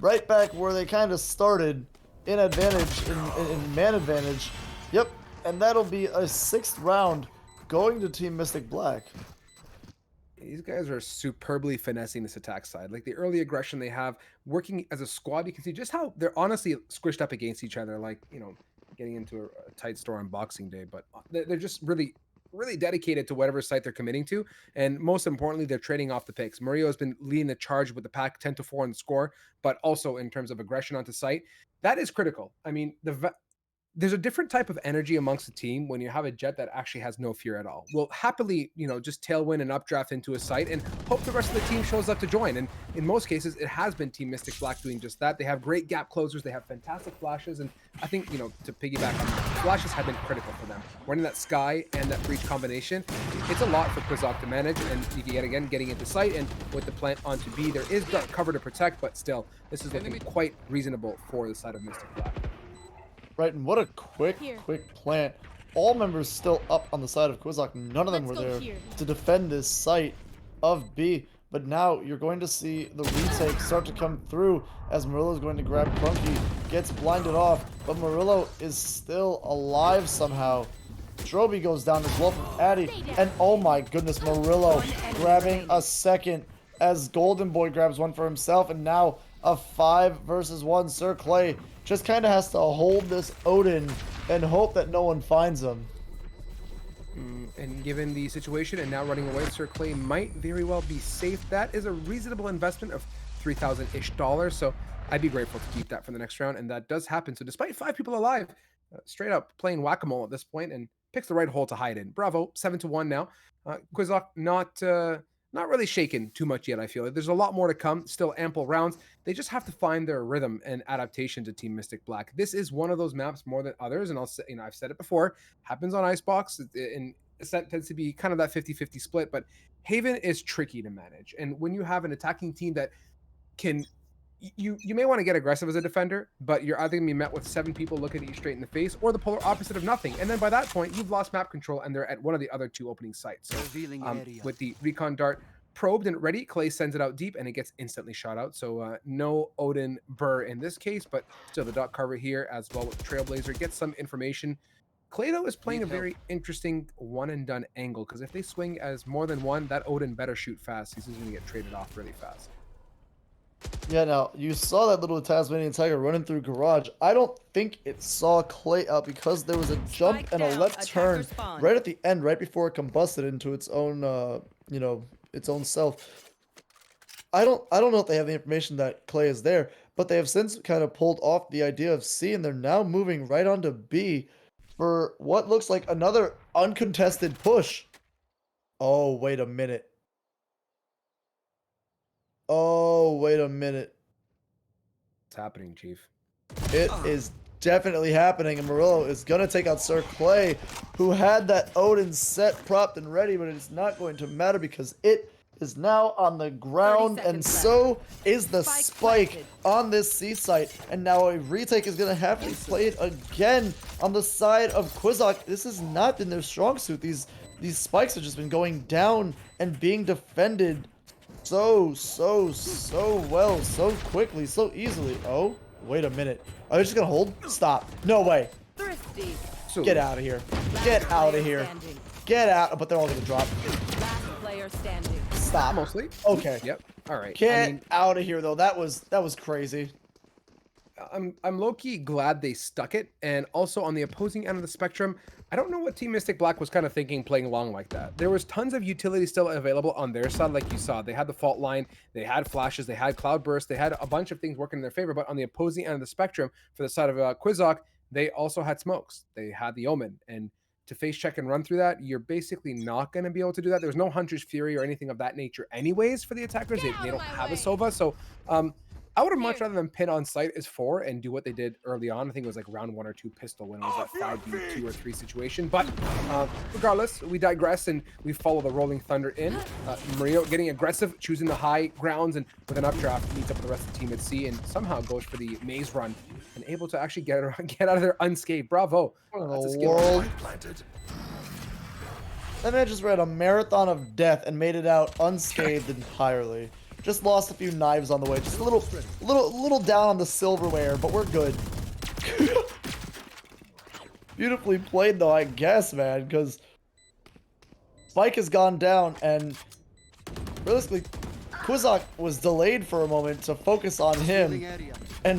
right back where they kind of started, in advantage, in man advantage. Yep, and that'll be a 6th round going to Team Mystic Black. These guys are superbly finessing this attack side. Like the early aggression they have, working as a squad, you can see just how they're honestly squished up against each other, like, getting into a tight store on Boxing Day. But they're just really, really dedicated to whatever site they're committing to. And most importantly, they're trading off the picks. Murillo has been leading the charge with the pack 10-4 on the score, but also in terms of aggression onto site. That is critical. I mean, there's a different type of energy amongst the team when you have a Jet that actually has no fear at all. Will happily, just tailwind and updraft into a site and hope the rest of the team shows up to join. And in most cases, it has been Team Mystic Black doing just that. They have great gap closers. They have fantastic flashes. And I think, to piggyback on that, flashes have been critical for them. Running that Sky and that breach combination, it's a lot for Quizzock to manage. And yet again, getting into site and with the plant onto B, there is dark cover to protect, but still, this is looking quite reasonable for the side of Mystic Black. Right, and what a quick plant. All members still up on the side of Quizzock. None of them were there to defend this site of B. But now you're going to see the retake start to come through as Murillo is going to grab Clunky. Gets blinded off, but Murillo is still alive somehow. Stroby goes down as well from Addy. And oh my goodness, Murillo grabbing a second as Golden Boy grabs one for himself. And now a 5 versus 1. Sir Clay just kind of has to hold this Odin and hope that no one finds him. And given the situation and now running away, Sir Clay might very well be safe. That is a reasonable investment of $3,000-ish. So I'd be grateful to keep that for the next round. And that does happen. So despite 5 people alive, straight up playing whack-a-mole at this point and picks the right hole to hide in. Bravo, 7-1 now. Quizzock not really shaken too much yet, I feel like. There's a lot more to come, still ample rounds. They just have to find their rhythm and adaptation to Team Mystic Black. This is one of those maps more than others, and I'll say, I've said it before, happens on Icebox, and it tends to be kind of that 50-50 split, but Haven is tricky to manage. And when you have an attacking team that can you may want to get aggressive as a defender, but you're either gonna be met with 7 people looking at you straight in the face, or the polar opposite of nothing. And then by that point, you've lost map control, and they're at one of the other 2 opening sites. So Revealing area. with the recon dart probed and ready, Clay sends it out deep, and it gets instantly shot out. So no Odin Burr in this case, but still the dot carver here as well with the Trailblazer gets some information. Clay, though, is playing a very interesting one-and-done angle, because if they swing as more than one, that Odin better shoot fast. He's just going to get traded off really fast. Yeah, now, you saw that little Tasmanian tiger running through garage. I don't think it saw Clay out because there was a jump Spike and a down, left turn attacker spawn. right at the end, right before it combusted into its own, you know, its own self. I don't know if they have the information that Clay is there, but they have since kind of pulled off the idea of C, and they're now moving right onto B for what looks like another uncontested push. Oh, wait a minute. Oh, wait a minute. What's happening, Chief? It is definitely happening, and Murillo is going to take out Sir Clay, who had that Odin set, propped, and ready, but it's not going to matter because it is now on the ground, and so is the spike on this C site. And now a retake is going to have to be played again on the side of Quizak. This has not been their strong suit. These spikes have just been going down and being defended so well, so quickly, so easily. Oh, wait a minute. Are they just gonna hold? Stop. No way. Thrifty. Get out of here. Get out of here. Get out. But they're all gonna drop. Last player standing. Stop. Mostly. Okay. Yep. All right. Get out of here, though. That was crazy. I'm low-key glad they stuck it, and also on the opposing end of the spectrum, I don't know what Team Mystic Black was kind of thinking playing along like that. There was tons of utility still available on their side, like you saw. They had the fault line, they had flashes, they had cloud burst, they had a bunch of things working in their favor, but on the opposing end of the spectrum, for the side of Quizak, they also had smokes. They had the Omen, and to face check and run through that, you're basically not going to be able to do that. There's no Hunter's Fury or anything of that nature anyways for the attackers. They don't have a Sova, so I would have much rather than pin on site as 4 and do what they did early on. I think it was like round 1 or 2 pistol when it was that 5v2 or 3 situation. But regardless, we digress and we follow the Rolling Thunder in. Mario getting aggressive, choosing the high grounds, and with an updraft meets up with the rest of the team at C and somehow goes for the maze run and able to actually get out of there unscathed. Bravo. What in the world? That man just ran a marathon of death and made it out unscathed entirely. Just lost a few knives on the way. Just a little down on the silverware, but we're good. Beautifully played, though, I guess, man, because Spike has gone down, and realistically, Quizak was delayed for a moment to focus on him, and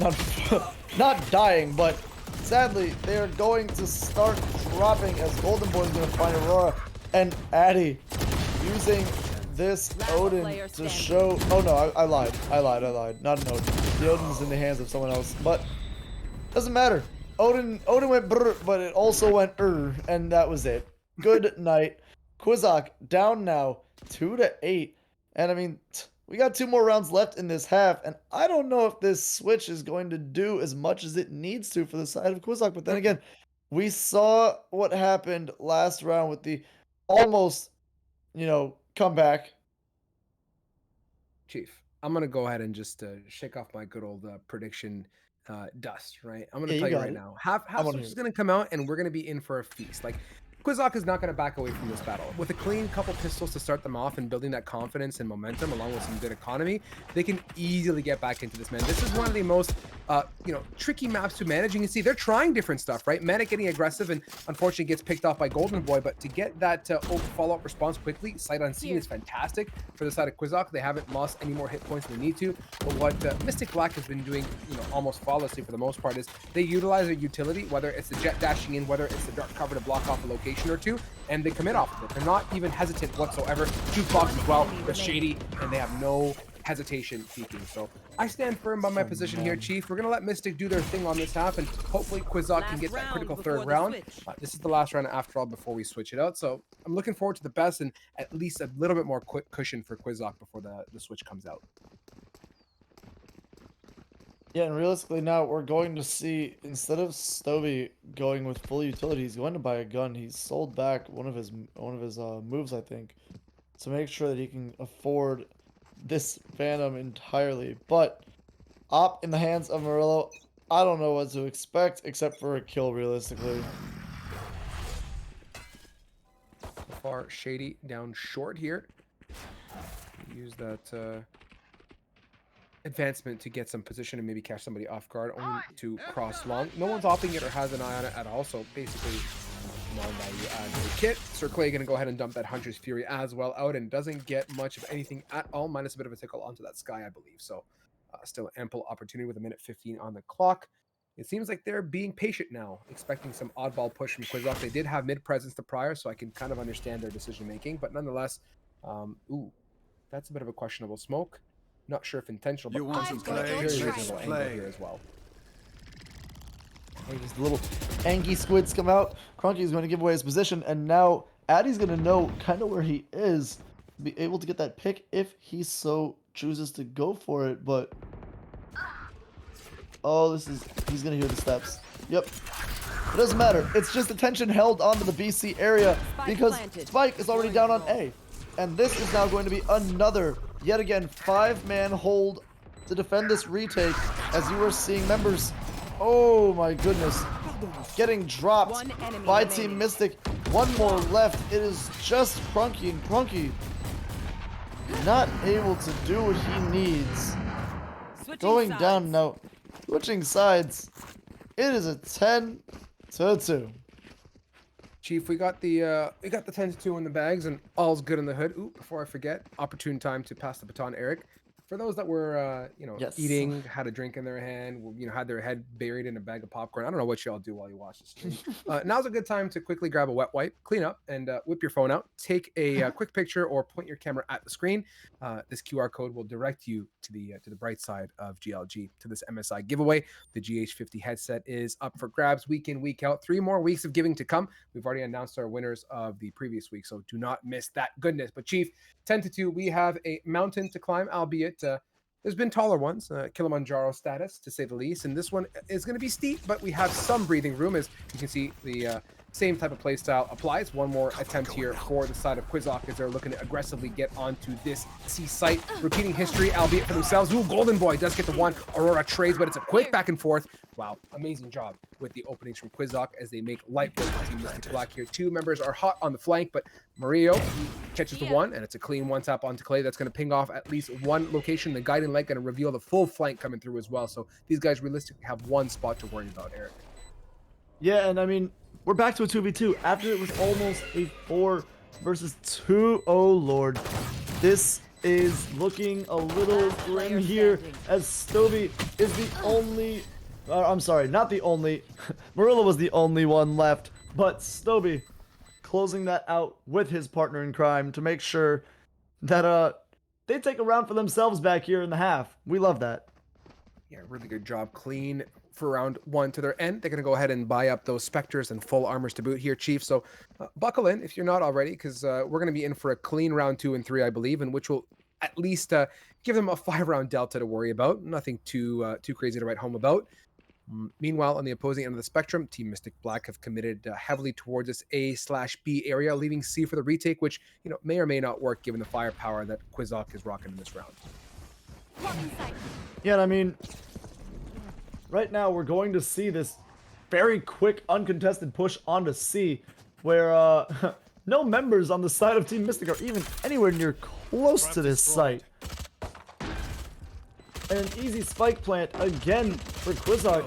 not dying, but sadly, they are going to start dropping as Golden Boy is going to find Aurora, and Addy using this Odin to show. Oh no, I lied. Not an Odin. The Odin's in the hands of someone else, but doesn't matter. Odin went brr, but it also went and that was it. Good night. Quizak down now 2-8, and I mean we got 2 more rounds left in this half, and I don't know if this switch is going to do as much as it needs to for the side of Quizak. But then again, we saw what happened last round with the almost, come back. Chief, I'm going to go ahead and just shake off my good old prediction dust, right? I'm going to tell you right now. Half Switch is going to come out, and we're going to be in for a feast. Like, Quizak is not going to back away from this battle. With a clean couple pistols to start them off and building that confidence and momentum along with some good economy, they can easily get back into this, man. This is one of the most, tricky maps to manage. You can see they're trying different stuff, right? Manic getting aggressive and unfortunately gets picked off by Golden Boy, but to get that follow-up response quickly, sight unseen is fantastic for the side of Quizak. They haven't lost any more hit points than they need to, but what Mystic Black has been doing, almost flawlessly for the most part is they utilize their utility, whether it's the jet dashing in, whether it's the dark cover to block off a location or 2, and they commit off of it. They're not even hesitant whatsoever. Jukebox as well. They're shady, and they have no hesitation peeking. So I stand firm by my position here, Chief. We're going to let Mystic do their thing on this half, and hopefully Quizak can get that critical third round. This is the last round after all before we switch it out. So I'm looking forward to the best and at least a little bit more quick cushion for Quizak before the switch comes out. Yeah, and realistically now we're going to see, instead of Stovey going with full utility, he's going to buy a gun. He's sold back one of his moves, I think, to make sure that he can afford this Phantom entirely. But Op in the hands of Murillo. I don't know what to expect except for a kill, realistically. Far Shady down short here. Use that advancement to get some position and maybe catch somebody off guard, only to cross long. No one's opting it or has an eye on it at all, so basically non-value add to the kit. Sir Clay going to go ahead and dump that Hunter's Fury as well out and doesn't get much of anything at all, minus a bit of a tickle onto that Sky, I believe. So still ample opportunity with a minute 15 on the clock. It seems like they're being patient now, expecting some oddball push from Quizzoff. They did have mid presence the prior, so I can kind of understand their decision making, but nonetheless, ooh, that's a bit of a questionable smoke. Not sure if intentional, but You want to Crunchy's got a play? very Let's reasonable angle play. here as well. Hey, just the little Angie squids come out. Crunky's going to give away his position, and now Addy's going to know kind of where he is, be able to get that pick if he so chooses to go for it, but... Oh, he's going to hear the steps. Yep. It doesn't matter. It's just attention held onto the BC area because Spike is already down on A. And this is now going to be another, yet again, 5-man hold to defend this retake as you are seeing members, oh my goodness, getting dropped by Team Mystic. One more left. It is just Crunky, and Crunky not able to do what he needs. Going down now, switching sides. It is a 10-2. Chief, we got the 10-2 in the bags, and all's good in the hood. Ooh, before I forget, opportune time to pass the baton, Eric. For those that were, Yes. eating, had a drink in their hand, had their head buried in a bag of popcorn. I don't know what y'all do while you watch this stream. Now's a good time to quickly grab a wet wipe, clean up, and whip your phone out. Take a quick picture or point your camera at the screen. This QR code will direct you to the bright side of GLG, to this MSI giveaway. The GH50 headset is up for grabs week in, week out. 3 more weeks of giving to come. We've already announced our winners of the previous week, so do not miss that goodness. But Chief, 10-2, we have a mountain to climb, albeit there's been taller ones, Kilimanjaro status to say the least, and this one is going to be steep, but we have some breathing room. As you can see, the same type of play style applies. One more attempt here for the side of Quizzoff as they're looking to aggressively get onto this C site, repeating history, albeit for themselves. Ooh, Golden Boy does get the one. Aurora trades, but it's a quick back and forth. Wow, amazing job with the openings from Quizzoff as they make light work for Team Mystic Black here. 2 members are hot on the flank, but Mario catches the one, and it's a clean one tap onto Clay. That's going to ping off at least one location. The guiding light going to reveal the full flank coming through as well. So these guys realistically have one spot to worry about, Eric. Yeah, and I mean, we're back to a 2v2 after it was almost a 4 versus 2. Oh lord, this is looking a little grim here as Stovey is the only, I'm sorry, not the only, Murillo was the only one left, but Stovey closing that out with his partner in crime to make sure that they take a round for themselves back here in the half. We love that. Yeah, really good job. Clean for round 1 to their end. They're going to go ahead and buy up those Spectres and full armors to boot here, Chief. So buckle in if you're not already, because we're going to be in for a clean round 2 and 3, I believe, and which will at least give them a 5-round delta to worry about. Nothing too crazy to write home about. Meanwhile, on the opposing end of the spectrum, Team Mystic Black have committed heavily towards this A/B area, leaving C for the retake, which may or may not work given the firepower that Quizzoff is rocking in this round. Yeah, and I mean, right now we're going to see this very quick, uncontested push onto C, where no members on the side of Team Mystic are even anywhere near close to this site. And an easy spike plant again for Quizzoff.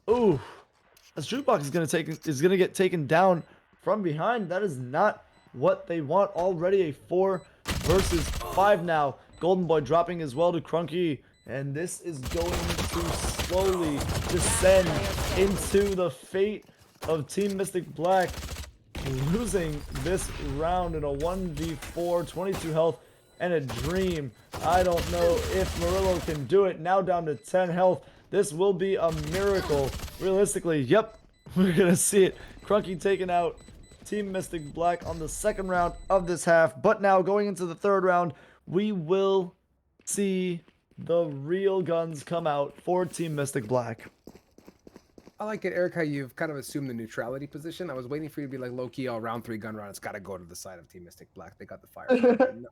Ooh, this jukebox is gonna get taken down from behind. That is not what they want. Already a 4 versus 5 now. Golden Boy dropping as well to Crunky, and this is going to slowly descend into the fate of Team Mystic Black, losing this round in a 1v4, 22 health and a dream. I don't know if Murillo can do it. Now down to 10 health. This will be a miracle. Realistically, yep, we're gonna see it. Crunky taking out Team Mystic Black on the 2nd round of this half. But now going into the 3rd round, we will see the real guns come out for Team Mystic Black. I like it, Eric, how you've kind of assumed the neutrality position. I was waiting for you to be like low key all round 3 gun round. It's got to go to the side of Team Mystic Black. They got the firepower. But no,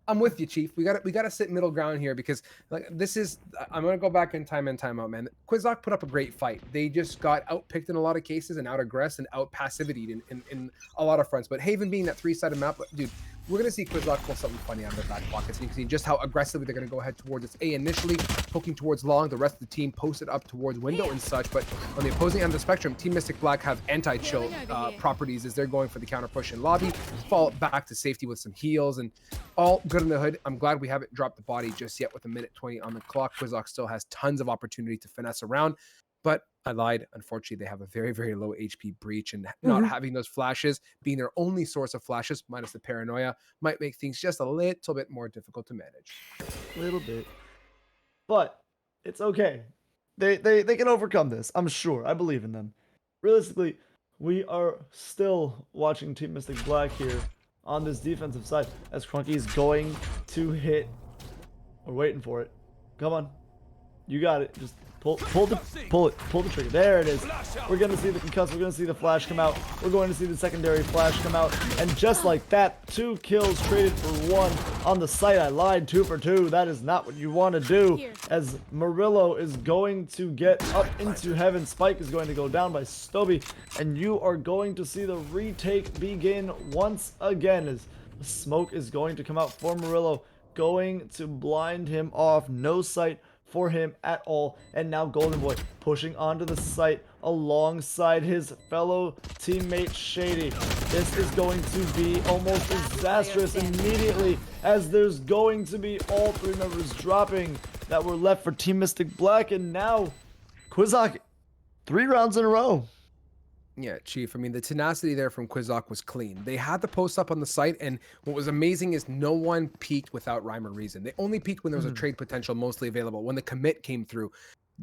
I'm with you, Chief. We got to sit middle ground here because like this is I'm gonna go back in time out, man. Quizlock put up a great fight. They just got outpicked in a lot of cases and out aggressed and out passivity in a lot of fronts. But Haven being that 3-sided map, dude, we're going to see Quizlock pull something funny out of their back pockets. You can see just how aggressively they're going to go ahead towards its A initially, poking towards long. The rest of the team posted up towards window and such. But on the opposing end of the spectrum, Team Mystic Black have anti-chill properties as they're going for the counter push in lobby, fall back to safety with some heals, and all good in the hood. I'm glad we haven't dropped the body just yet with a minute 20 on the clock. Quizlock still has tons of opportunity to finesse around. But I lied. Unfortunately, they have a very, very low HP breach, and not having those flashes, being their only source of flashes, minus the paranoia, might make things just a little bit more difficult to manage. A little bit. But it's okay. They can overcome this. I'm sure. I believe in them. Realistically, we are still watching Team Mystic Black here on this defensive side as Crunky is going to hit. We're waiting for it. Come on. You got it. Just pull the trigger. There it is. We're going to see the concuss. We're going to see the flash come out. We're going to see the secondary flash come out. And just like that, 2 kills traded for 1 on the site. I lied, 2 for 2. That is not what you want to do. As Murillo is going to get up into heaven. Spike is going to go down by Stoby. And you are going to see the retake begin once again as smoke is going to come out for Murillo. Going to blind him off. No sight for him at all. And now Golden Boy pushing onto the site alongside his fellow teammate Shady. This is going to be almost disastrous immediately as there's going to be all 3 members dropping that were left for Team Mystic Black. And now Quizlock 3 rounds in a row. Yeah, Chief. I mean, the tenacity there from Quizlock was clean. They had the post up on the site, and what was amazing is no one peaked without rhyme or reason. They only peaked when there was a trade potential mostly available, when the commit came through.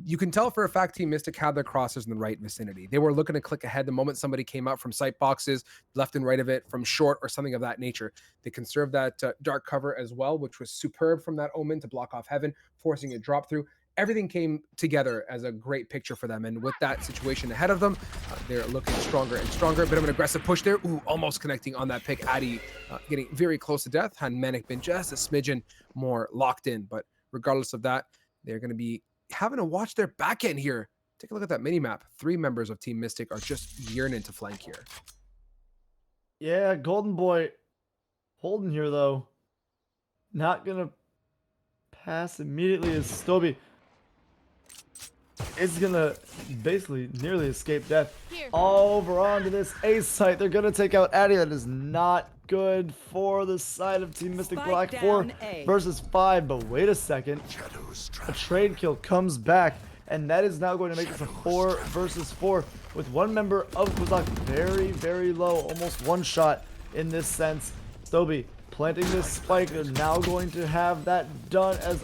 You can tell for a fact Team Mystic had their crosses in the right vicinity. They were looking to click ahead the moment somebody came out from sight boxes, left and right of it, from short or something of that nature. They conserved that dark cover as well, which was superb from that Omen to block off Heaven, forcing a drop through. Everything came together as a great picture for them. And with that situation ahead of them, they're looking stronger and stronger. A bit of an aggressive push there. Ooh, almost connecting on that pick. Addy getting very close to death. Had Manic been just a smidgen more locked in. But regardless of that, they're going to be having to watch their back end here. Take a look at that mini map. 3 members of Team Mystic are just yearning to flank here. Yeah, Golden Boy holding here though. Not going to pass immediately as Stoby is gonna basically nearly escape death. Over onto this ace site. They're gonna take out Addy. That is not good for the side of Team Mystic Black. 4 versus 5. But wait a second. A trade kill comes back. And that is now going to make this a 4 versus 4. With 1 member of Quizlock very, very low. Almost 1 shot in this sense. Stoby planting this spike. They're now going to have that done as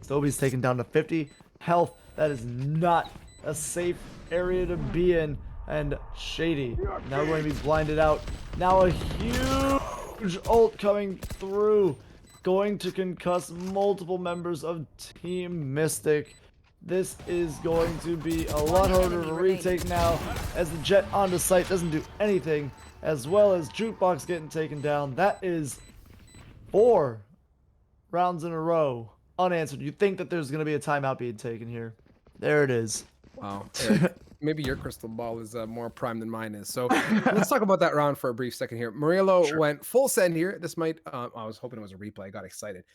Stoby's taken down to 50 health. That is not a safe area to be in. And Shady now going to be blinded out. Now a huge ult coming through. Going to concuss multiple members of Team Mystic. This is going to be a lot harder to retake now as the jet onto site doesn't do anything. As well as Jukebox getting taken down. That is 4 rounds in a row unanswered. You think that there's going to be a timeout being taken here. There it is. Wow. Eric, maybe your crystal ball is more prime than mine is. So let's talk about that round for a brief second here. Murillo went full send here. This might, I was hoping it was a replay. I got excited.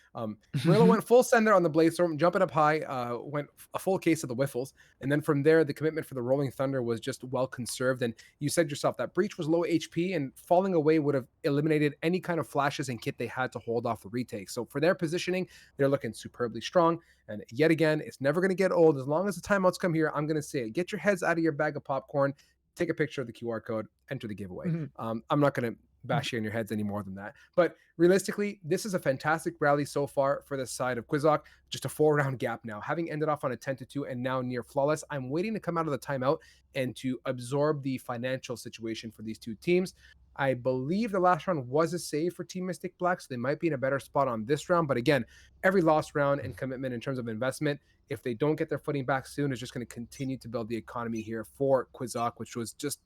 Murillo went full send there on the Bladestorm, jumping up high, went a full case of the Whiffles. And then from there, the commitment for the Rolling Thunder was just well conserved. And you said yourself that breach was low HP and falling away would have eliminated any kind of flashes and kit they had to hold off the retake. So for their positioning, they're looking superbly strong. And yet again, it's never going to get old. As long as the timeouts come here, I'm going to say it. Get your heads out of your bag of popcorn, take a picture of the QR code, enter the giveaway. I'm not going to bash you in your heads any more than that. But realistically, this is a fantastic rally so far for the side of Quizlock. Just a 4-round gap now. Having ended off on a 10-2 and now near flawless, I'm waiting to come out of the timeout and to absorb the financial situation for these 2 teams. I believe the last round was a save for Team Mystic Black, so they might be in a better spot on this round. But again, every lost round and commitment in terms of investment, if they don't get their footing back soon, is just going to continue to build the economy here for Quizak, which was just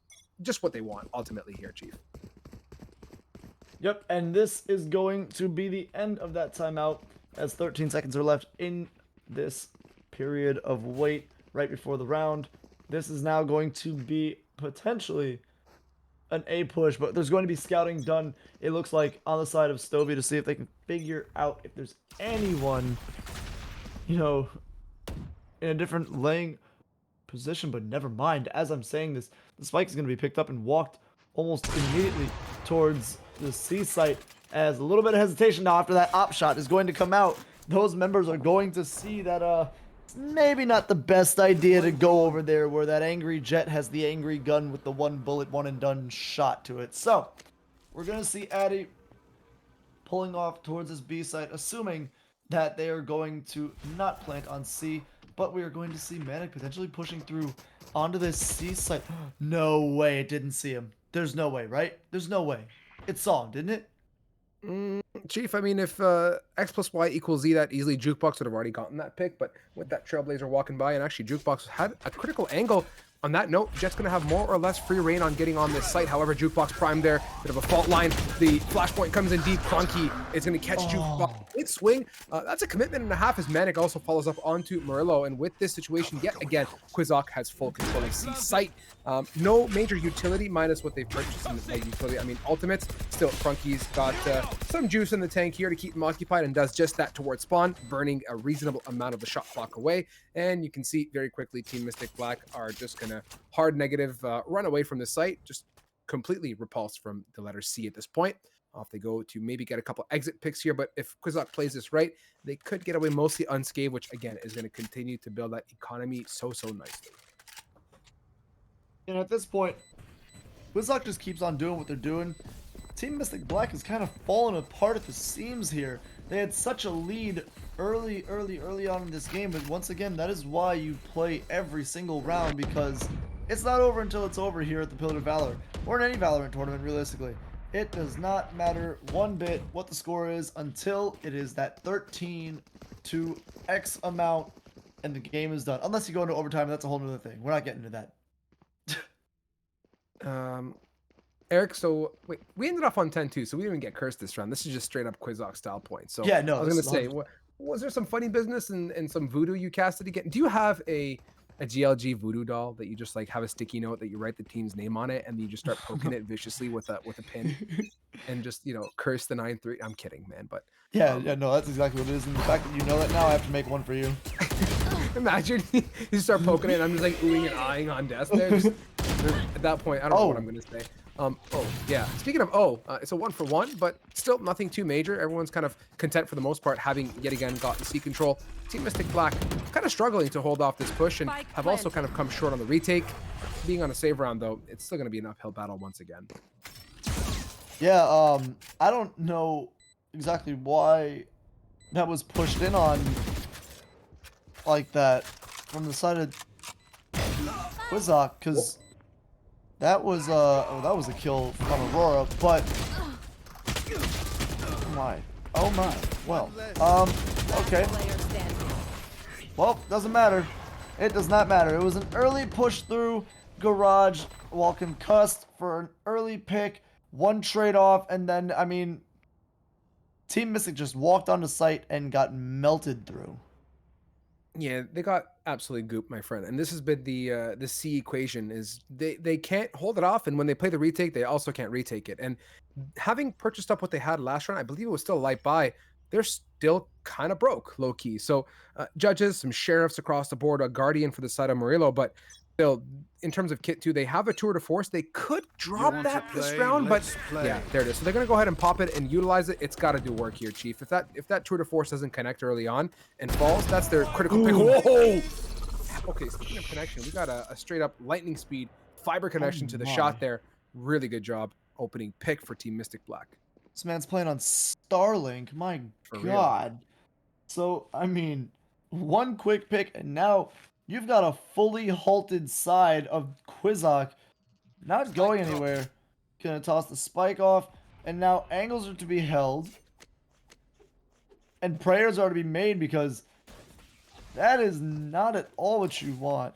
what they want ultimately here, Chief. Yep, and this is going to be the end of that timeout as 13 seconds are left in this period of wait right before the round. This is now going to be potentially an A push, but there's going to be scouting done, it looks like, on the side of Stovey to see if they can figure out if there's anyone, you know, in a different laying position, but never mind. As I'm saying this, the spike is going to be picked up and walked almost immediately towards the C site as a little bit of hesitation now after that op shot is going to come out. Those members are going to see that it's maybe not the best idea to go over there where that angry jet has the angry gun with the one bullet, one and done shot to it. So we're going to see Addy pulling off towards this B site, assuming that they are going to not plant on C, but we are going to see Manic potentially pushing through onto this C site. No way it didn't see him. There's no way, right? There's no way. It saw him, didn't it? Chief, I mean, if X plus Y equals Z that easily, Jukebox would have already gotten that pick, but with that Trailblazer walking by, and actually Jukebox had a critical angle. On that note, Jet's going to have more or less free reign on getting on this site. However, Jukebox primed there, bit of a fault line. The flashpoint comes in deep. Cronky is going to catch Jukebox. Great swing. That's a commitment and a half as Manic also follows up onto Murillo. And with this situation, yet again, Quizak has full control of C site. No major utility minus what they've purchased in the utility. I mean, ultimates. Still, Crunky's got some juice in the tank here to keep him occupied and does just that towards spawn, burning a reasonable amount of the shot clock away. And you can see very quickly Team Mystic Black are just going to hard negative run away from the site, just completely repulsed from the letter C at this point. Off they go to maybe get a couple exit picks here, but if Quizak plays this right, they could get away mostly unscathed, which again is going to continue to build that economy so nicely. And at this point, Quizak just keeps on doing what they're doing. Team Mystic Black is kind of falling apart at the seams here. They had such a lead early on in this game, but once again, that is why you play every single round, because it's not over until it's over here at the Pillar of Valor, or in any Valorant tournament, realistically. It does not matter one bit what the score is until it is that 13 to X amount and the game is done. Unless you go into overtime, that's a whole other thing. We're not getting into that. Eric, so wait, we ended off on 10-2, so we didn't even get cursed this round. This is just straight up Quizak style points. So yeah, no, I was gonna say, was there some funny business and some voodoo you casted again? Do you have a GLG voodoo doll that you just like have a sticky note that you write the team's name on it and then you just start poking it viciously with a pin and just, you know, curse the 9-3? I'm kidding, man, but yeah, no, that's exactly what it is. And the fact that you know that now, I have to make one for you. Imagine you start poking it and I'm just like oohing and eyeing on desk there. Just, at that point, I don't know what I'm gonna say. Oh yeah. Speaking of it's a 1-for-1, but still nothing too major. Everyone's kind of content for the most part, having yet again gotten C control. Team Mystic Black kind of struggling to hold off this push and have also kind of come short on the retake. Being on a save round though, it's still gonna be an uphill battle once again. Yeah, I don't know exactly why that was pushed in on like that from the side of Quizak, because that was that was a kill from Aurora, but oh my, well, okay, well, doesn't matter, it does not matter. It was an early push through garage while concussed for an early pick, one trade off, and then I mean Team Mystic just walked onto site and got melted through. Yeah, they got absolutely gooped, my friend. And this has been the C equation is they can't hold it off, and when they play the retake, they also can't retake it. And having purchased up what they had last round, I believe it was still a light buy. They're still kind of broke, low key. So judges, some sheriffs across the board, a guardian for the side of Murillo, but still, in terms of kit 2, they have a tour de force. They could drop that this round, but yeah, there it is. So they're gonna go ahead and pop it and utilize it. It's got to do work here, Chief. If that tour de force doesn't connect early on and falls, that's their critical pick. Whoa! Okay, speaking of connection, we got a straight up lightning speed fiber connection to the shot there. Really good job opening pick for Team Mystic Black. This man's playing on Starlink. My God. So I mean, one quick pick, and now you've got a fully halted side of Quizak not going anywhere. Gonna toss the spike off. And now angles are to be held. And prayers are to be made because that is not at all what you want.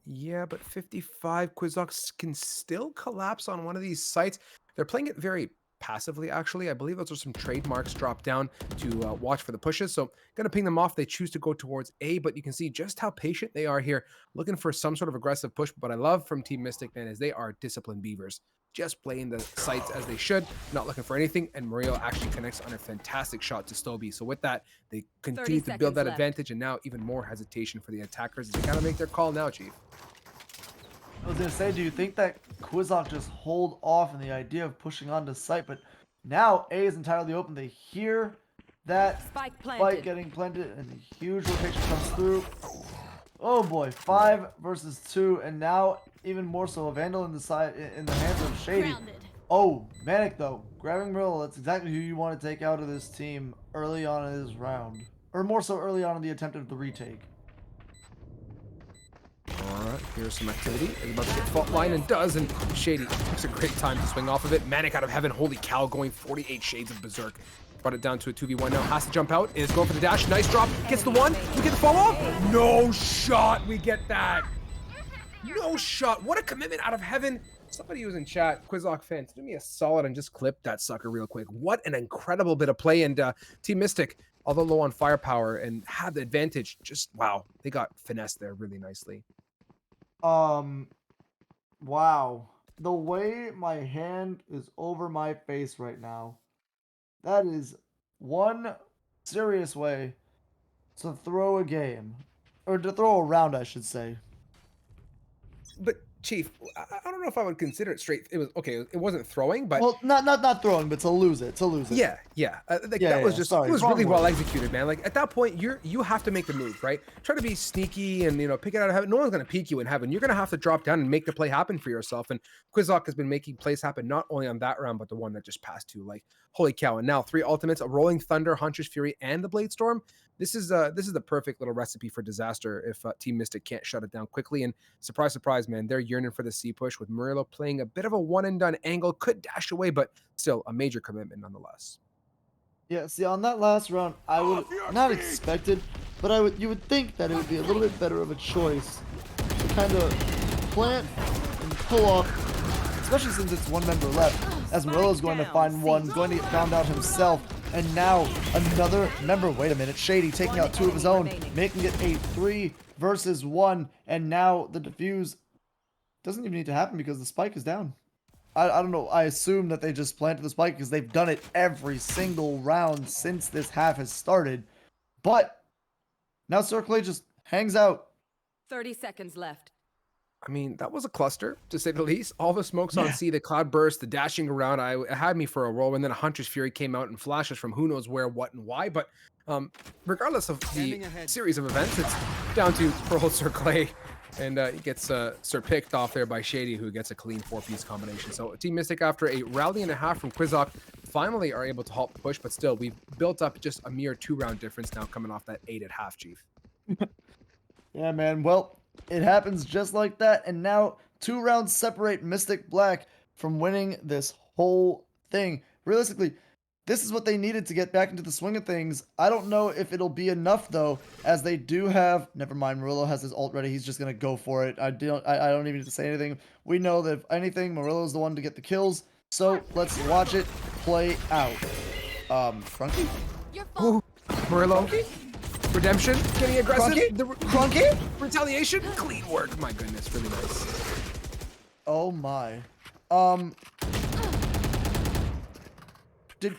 Yeah, but 55 Quizox can still collapse on one of these sites. They're playing it very passively, actually. I believe those are some trademarks dropped down to watch for the pushes. So going to ping them off. They choose to go towards A, but you can see just how patient they are here, looking for some sort of aggressive push. But what I love from Team Mystic, man, is they are disciplined beavers. Just playing the sites as they should, not looking for anything. And Murillo actually connects on a fantastic shot to Stoby. So with that, they continue to build that advantage, and now even more hesitation for the attackers. They got to make their call now, Chief. I was gonna say, do you think that Quizzock just hold off on the idea of pushing onto site? But now A is entirely open. They hear that Spike getting planted, and a huge rotation comes through. Oh boy, 5 versus 2, and now even more so a Vandal in the hands of Shady. Oh, Manic though, grabbing Murillo. That's exactly who you want to take out of this team early on in this round, or more so early on in the attempt of the retake. Alright, here's some activity. Is about to get fault line and does, and Shady takes a great time to swing off of it. Manic out of heaven, holy cow, going 48 shades of berserk. Brought it down to a 2v1 now, has to jump out, is going for the dash, nice drop, gets the one, we get the follow up? No shot, we get that. No shot, what a commitment out of heaven. Somebody who's in chat, Quizlock fans, do me a solid and just clip that sucker real quick. What an incredible bit of play, and Team Mystic, although low on firepower and had the advantage, just wow, they got finessed there really nicely. Wow. The way my hand is over my face right now, that is one serious way to throw a game. Or to throw a round, I should say. But Chief, I don't know if I would consider it straight. It was okay. It wasn't throwing, but Well, not throwing, but to lose it. yeah. That was just sorry, it was wrong really word. well executed, man. Like at that point, you have to make the move, right? Try to be sneaky and pick it out of heaven. No one's gonna peek you in heaven. You're gonna have to drop down and make the play happen for yourself. And Quizlock has been making plays happen not only on that round, but the one that just passed too. Like holy cow! And now 3 ultimates: a Rolling Thunder, Hunter's Fury, and the Blade Storm. This is the perfect little recipe for disaster if Team Mystic can't shut it down quickly. And surprise, surprise, man, they're yearning for the C push with Murillo playing a bit of a one and done angle. Could dash away, but still a major commitment nonetheless. Yeah, see, on that last round, I would not expected, but you would think that it would be a little bit better of a choice to kind of plant and pull off, especially since it's one member left, as Murillo's going to find one, going to get found out himself, and now another member. Wait a minute, Shady taking out 2 of his own, making it a 3 versus 1, and now the defuse doesn't even need to happen because the spike is down. I don't know. I assume that they just planted the spike because they've done it every single round since this half has started. But now Circle just hangs out. 30 seconds left. I mean, that was a cluster, to say the least. All the smokes on C, the cloud burst, the dashing around, it had me for a roll. And then a Hunter's Fury came out and flashes from who knows where, what, and why. But regardless of the series of events, it's down to Pearl Circle. And he gets picked off there by Shady, who gets a clean 4-piece combination. So Team Mystic, after a rally and a half from Quizlock, finally are able to halt the push. But still, we've built up just a mere 2-round difference now coming off that 8 at half, Chief. Yeah, man. Well, it happens just like that. And now 2 rounds separate Mystic Black from winning this whole thing. Realistically, this is what they needed to get back into the swing of things. I don't know if it'll be enough though, as they do have. Never mind, Murillo has his ult ready. He's just gonna go for it. I don't even need to say anything. We know that if anything, Murillo's the one to get the kills. So let's watch it play out. Crunky? Ooh, Murillo. Redemption, getting aggressive. Crunky? Retaliation, clean work. My goodness, really nice. Oh my. Did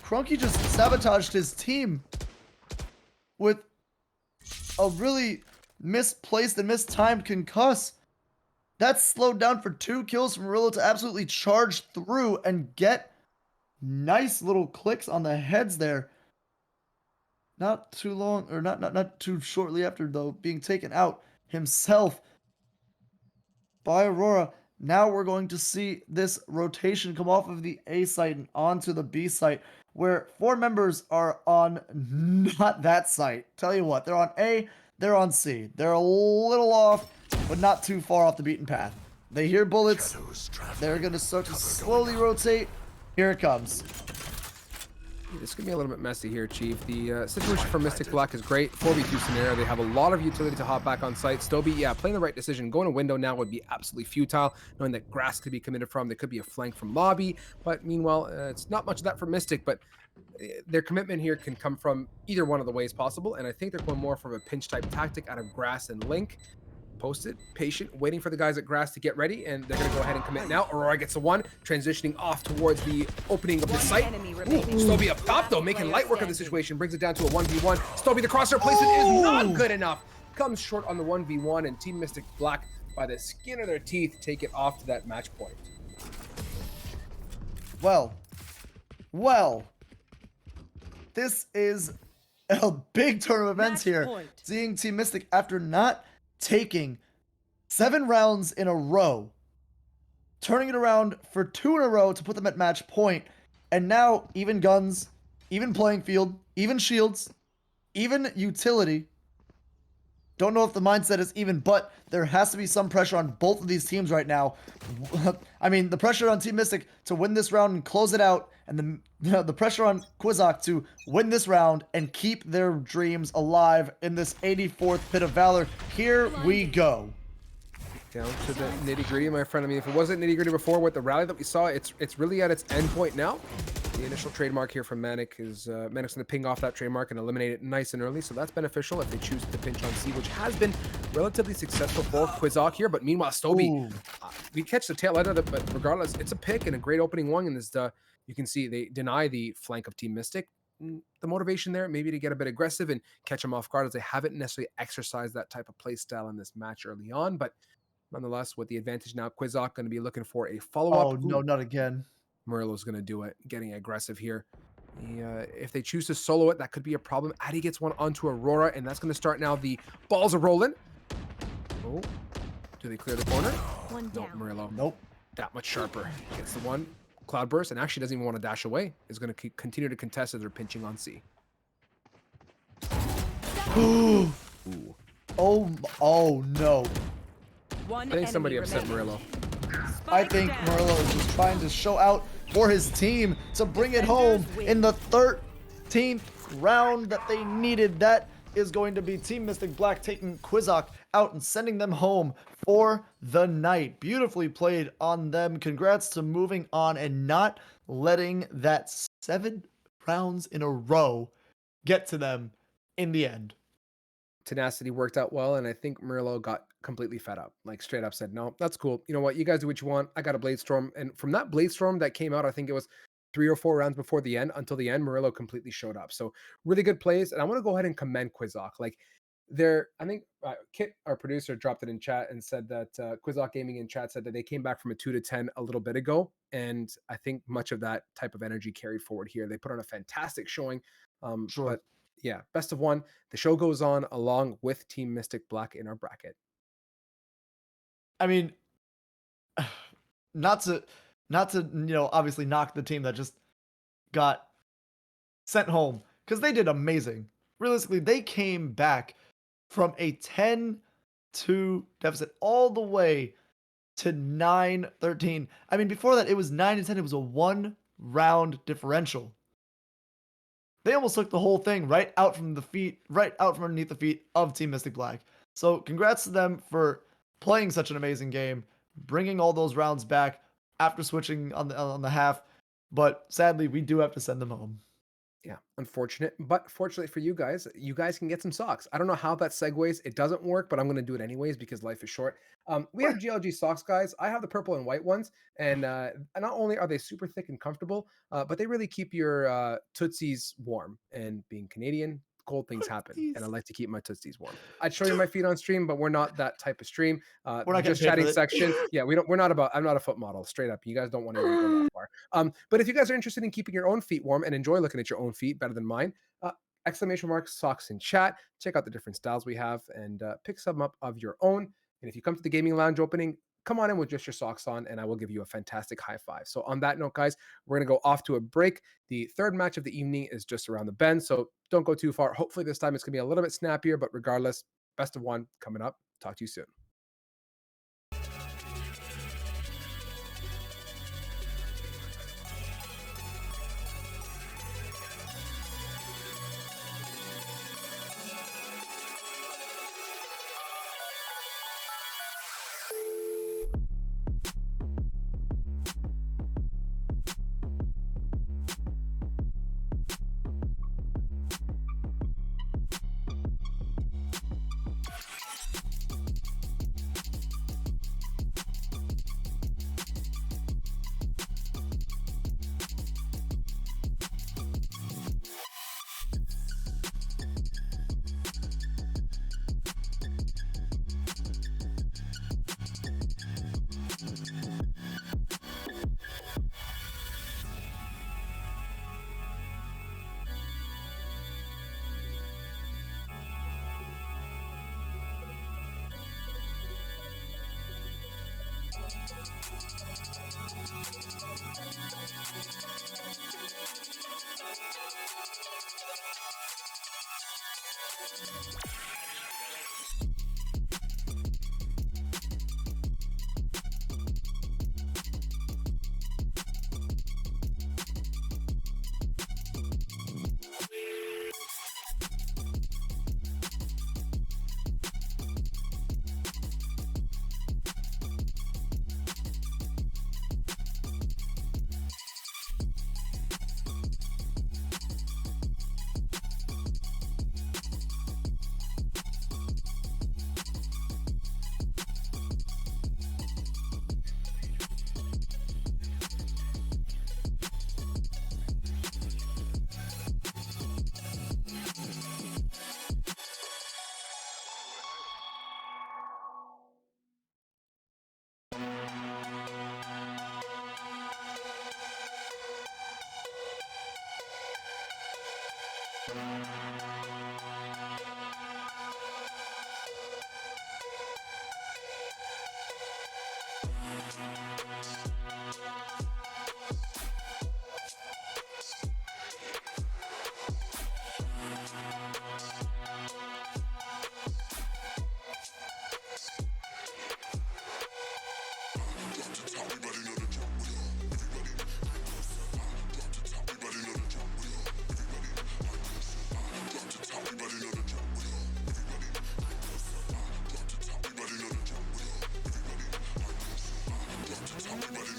Crunky just sabotaged his team with a really misplaced and mistimed concuss? That's slowed down for 2 kills from Murillo to absolutely charge through and get nice little clicks on the heads there. Not too long, or not too shortly after though, being taken out himself by Aurora. Now we're going to see this rotation come off of the A site and onto the B site, where 4 members are on not that site. Tell you what, they're on A, they're on C. They're a little off, but not too far off the beaten path. They hear bullets. They're going to start to slowly rotate. Here it comes. This could be a little bit messy here, Chief. The situation for Mystic Black is great. 4v2 scenario. They have a lot of utility to hop back on site. Stoby, yeah, playing the right decision. Going to window now would be absolutely futile, knowing that grass could be committed from. There could be a flank from lobby. But meanwhile, it's not much of that for Mystic, but their commitment here can come from either one of the ways possible. And I think they're going more from a pinch type tactic out of grass and link. Posted, patient, waiting for the guys at grass to get ready, and they're going to go ahead and commit now. Aurora gets a one, transitioning off towards the opening of the site. Stoby up top, though, making light work of the situation, brings it down to a 1v1. Stoby, the crosshair placement is not good enough. Comes short on the 1v1, and Team Mystic Black, by the skin of their teeth, take it off to that match point. Well, this is a big turn of events here. Seeing Team Mystic, after not taking 7 rounds in a row, turning it around for 2 in a row to put them at match point, and now even guns, even playing field, even shields, even utility. Don't know if the mindset is even, but there has to be some pressure on both of these teams right now. I mean, the pressure on Team Mystic to win this round and close it out, and the pressure on Quizak to win this round and keep their dreams alive in this 84th Pit of Valor. Here we go. Down to the nitty-gritty, my friend. I mean, if it wasn't nitty-gritty before with the rally that we saw, it's really at its end point now. The initial trademark here from Manic is Manic's going to ping off that trademark and eliminate it nice and early, so that's beneficial if they choose to pinch on C, which has been relatively successful for Quizak here. But meanwhile, Stoby, we catch the tail end of it, but regardless, it's a pick and a great opening one. And this, you can see they deny the flank of Team Mystic. The motivation there, maybe to get a bit aggressive and catch them off guard, as they haven't necessarily exercised that type of play style in this match early on. But nonetheless, with the advantage now, Quizak going to be looking for a follow-up. Oh, no, not again. Murillo's going to do it, getting aggressive here. If they choose to solo it, that could be a problem. Addy gets one onto Aurora, and that's going to start now. The balls are rolling. Oh, do they clear the corner? Nope, Murillo. Nope. That much sharper. Gets the one. Cloudburst, and actually doesn't even want to dash away. Is going to continue to contest as they're pinching on C. Ooh. Oh no. I think somebody upset Murillo. I think Murillo is just trying to show out for his team to bring it home in the 13th round that they needed. That is going to be Team Mystic Black taking Quizak out and sending them home for the night. Beautifully played on them. Congrats to moving on and not letting that 7 rounds in a row get to them in the end. Tenacity worked out well, and I think Murillo got completely fed up. Like, straight up said, no, that's cool. You know what? You guys do what you want. I got a Blade Storm. And from that Blade Storm that came out, I think it was 3 or 4 rounds before the end, until the end, Murillo completely showed up. So really good plays. And I want to go ahead and commend Quizak. Like, I think Kit, our producer, dropped it in chat and said that Quizak Gaming in chat said that they came back from a 2 to 10 a little bit ago. And I think much of that type of energy carried forward here. They put on a fantastic showing. Sure. But yeah, best of one. The show goes on along with Team Mystic Black in our bracket. I mean, not to obviously knock the team that just got sent home, because they did amazing. Realistically, they came back from a 10-2 deficit all the way to 9-13. I mean, before that, it was 9-10. It was a 1-round differential. They almost took the whole thing right out from underneath the feet of Team Mystic Black. So congrats to them for playing such an amazing game, bringing all those rounds back after switching on the half. But sadly, we do have to send them home. Yeah, unfortunate, but fortunately for you guys can get some socks. I don't know how that segues. It doesn't work, but I'm going to do it anyways because life is short. We have GLG socks, guys. I have the purple and white ones, and not only are they super thick and comfortable, but they really keep your tootsies warm. And being Canadian, cold things happen, and I like to keep my tootsies warm. I'd show you my feet on stream, but we're not that type of stream. We're not just getting paid chatting for it. section. Yeah, I'm not a foot model, straight up. You guys don't want to go that far. But if you guys are interested in keeping your own feet warm and enjoy looking at your own feet better than mine, exclamation mark socks in chat. Check out the different styles we have and pick some up of your own. And if you come to the gaming lounge opening, come on in with just your socks on, and I will give you a fantastic high five. So on that note, guys, we're going to go off to a break. The third match of the evening is just around the bend, so don't go too far. Hopefully this time it's going to be a little bit snappier, but regardless, best of one coming up. Talk to you soon. Everybody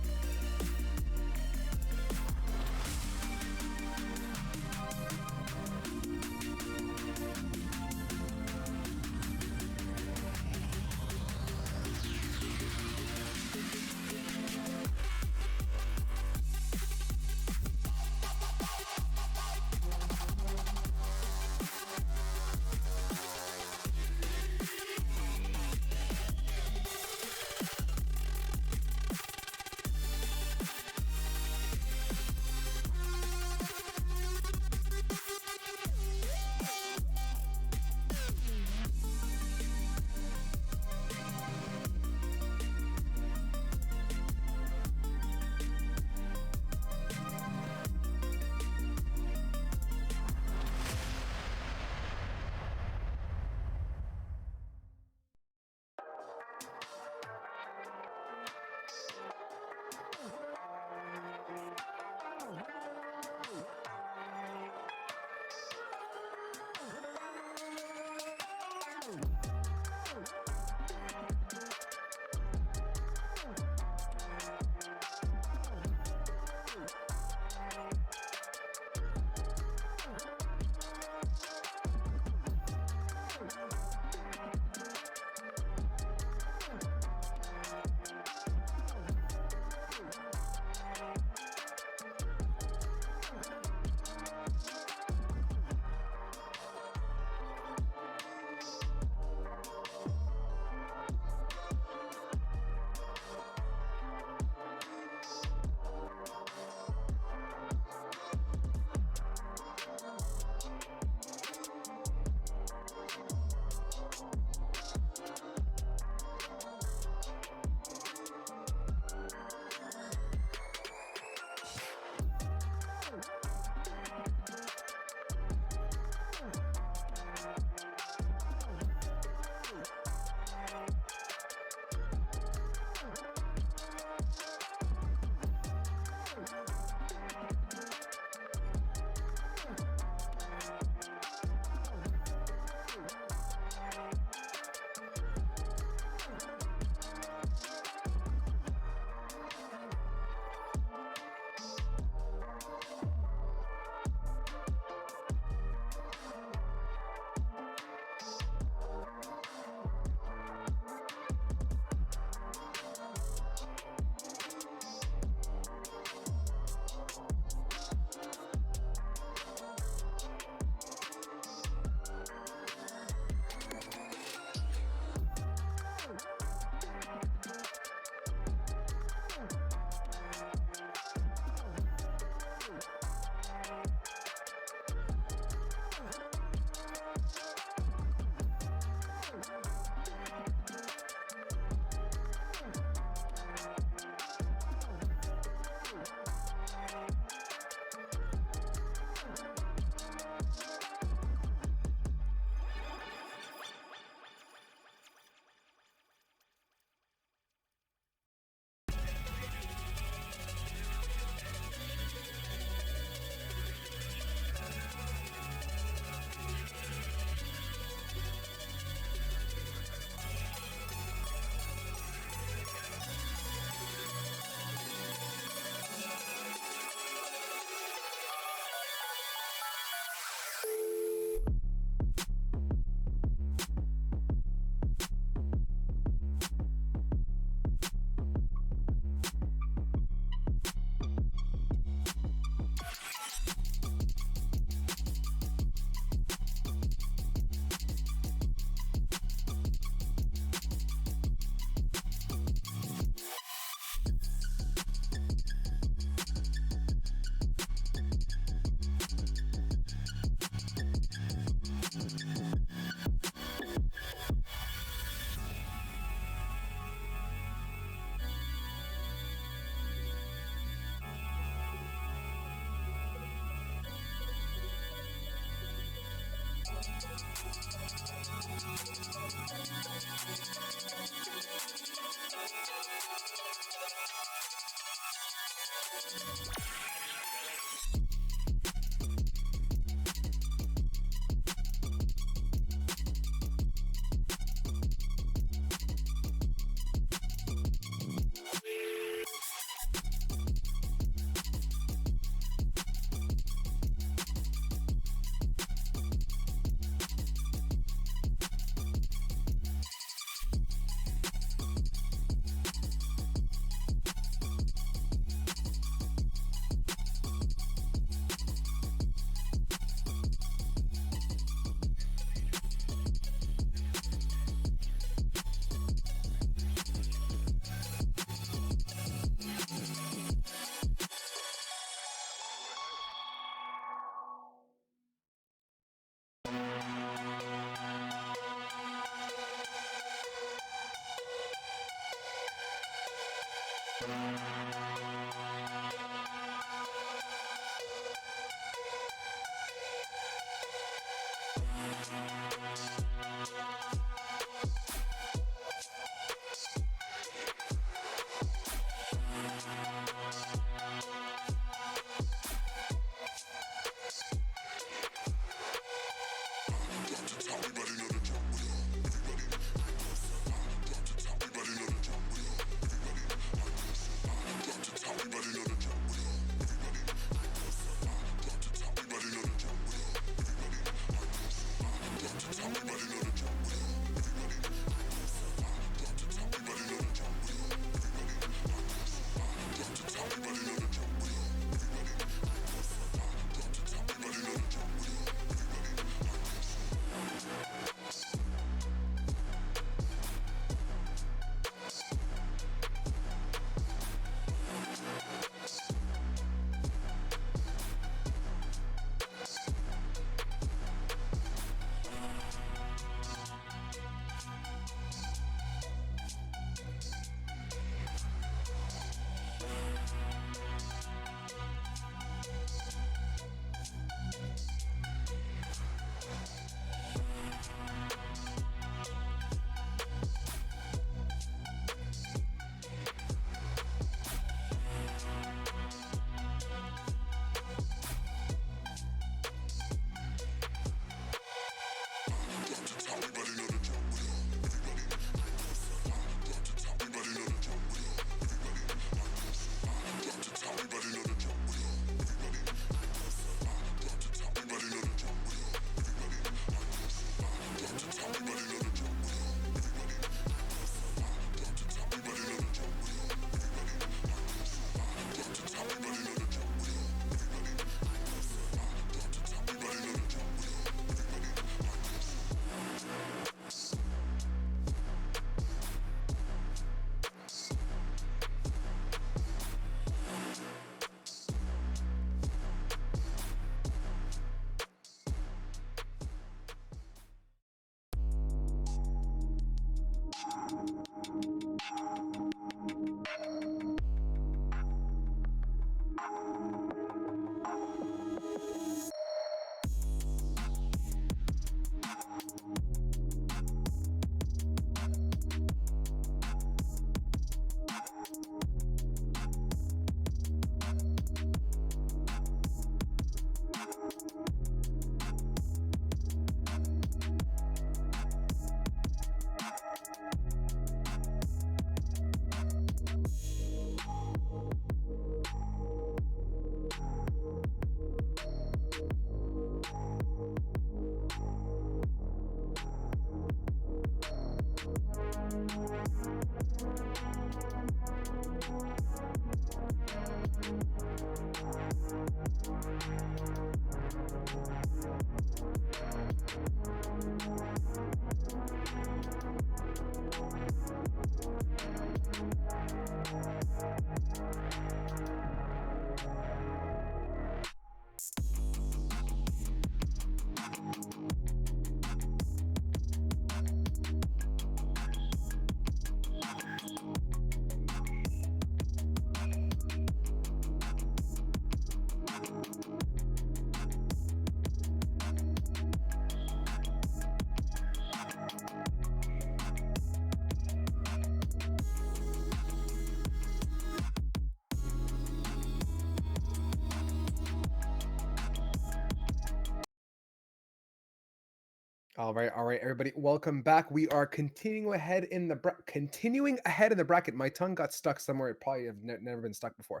All right, everybody. Welcome back. We are continuing ahead in the bracket. My tongue got stuck somewhere. It probably have never been stuck before.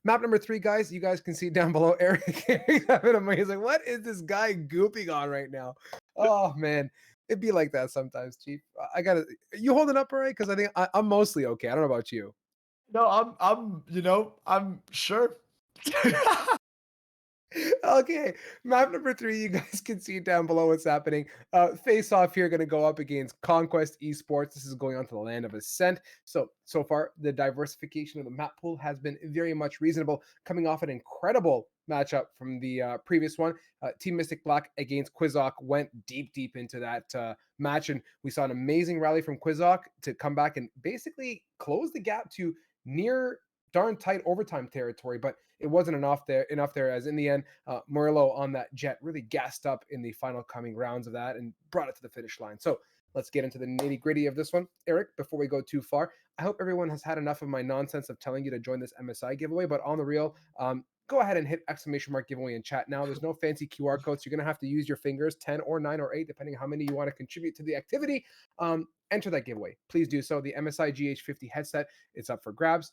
Map number 3, guys. You guys can see down below. Eric, Eric's having amazing. What is this guy gooping on right now? Oh man, it'd be like that sometimes, Chief. I gotta. You holding up all right? Because I think I'm mostly okay. I don't know about you. No, I'm sure. Okay, map number 3, you guys can see down below what's happening. Face off here, going to go up against Conquest Esports. This is going on to the land of Ascent. So far, the diversification of the map pool has been very much reasonable, coming off an incredible matchup from the previous one. Team Mystic Black against Quizok went deep into that match, and we saw an amazing rally from Quizok to come back and basically close the gap to near darn tight overtime territory, but it wasn't enough there as in the end, Murillo on that jet really gassed up in the final coming rounds of that and brought it to the finish line. So let's get into the nitty gritty of this one. Eric, before we go too far, I hope everyone has had enough of my nonsense of telling you to join this MSI giveaway, but on the real, go ahead and hit exclamation mark giveaway in chat now. There's no fancy QR codes. You're going to have to use your fingers, 10 or 9 or 8, depending on how many you want to contribute to the activity. Enter that giveaway. Please do so. The MSI GH50 headset, it's up for grabs.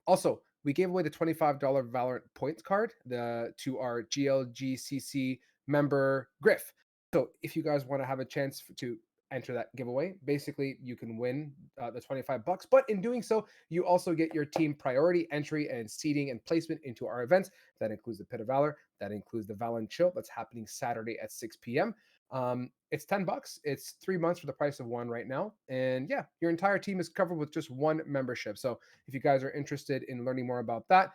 Also, we gave away the $25 Valorant points card to our GLGCC member Griff. So if you guys want to have a chance to enter that giveaway, basically you can win the $25. But in doing so, you also get your team priority entry and seating and placement into our events. That includes the Pit of Valor. That includes the Valorant Chill that's happening Saturday at 6 p.m. It's $10. It's 3 months for the price of one right now. And yeah, your entire team is covered with just one membership. So if you guys are interested in learning more about that,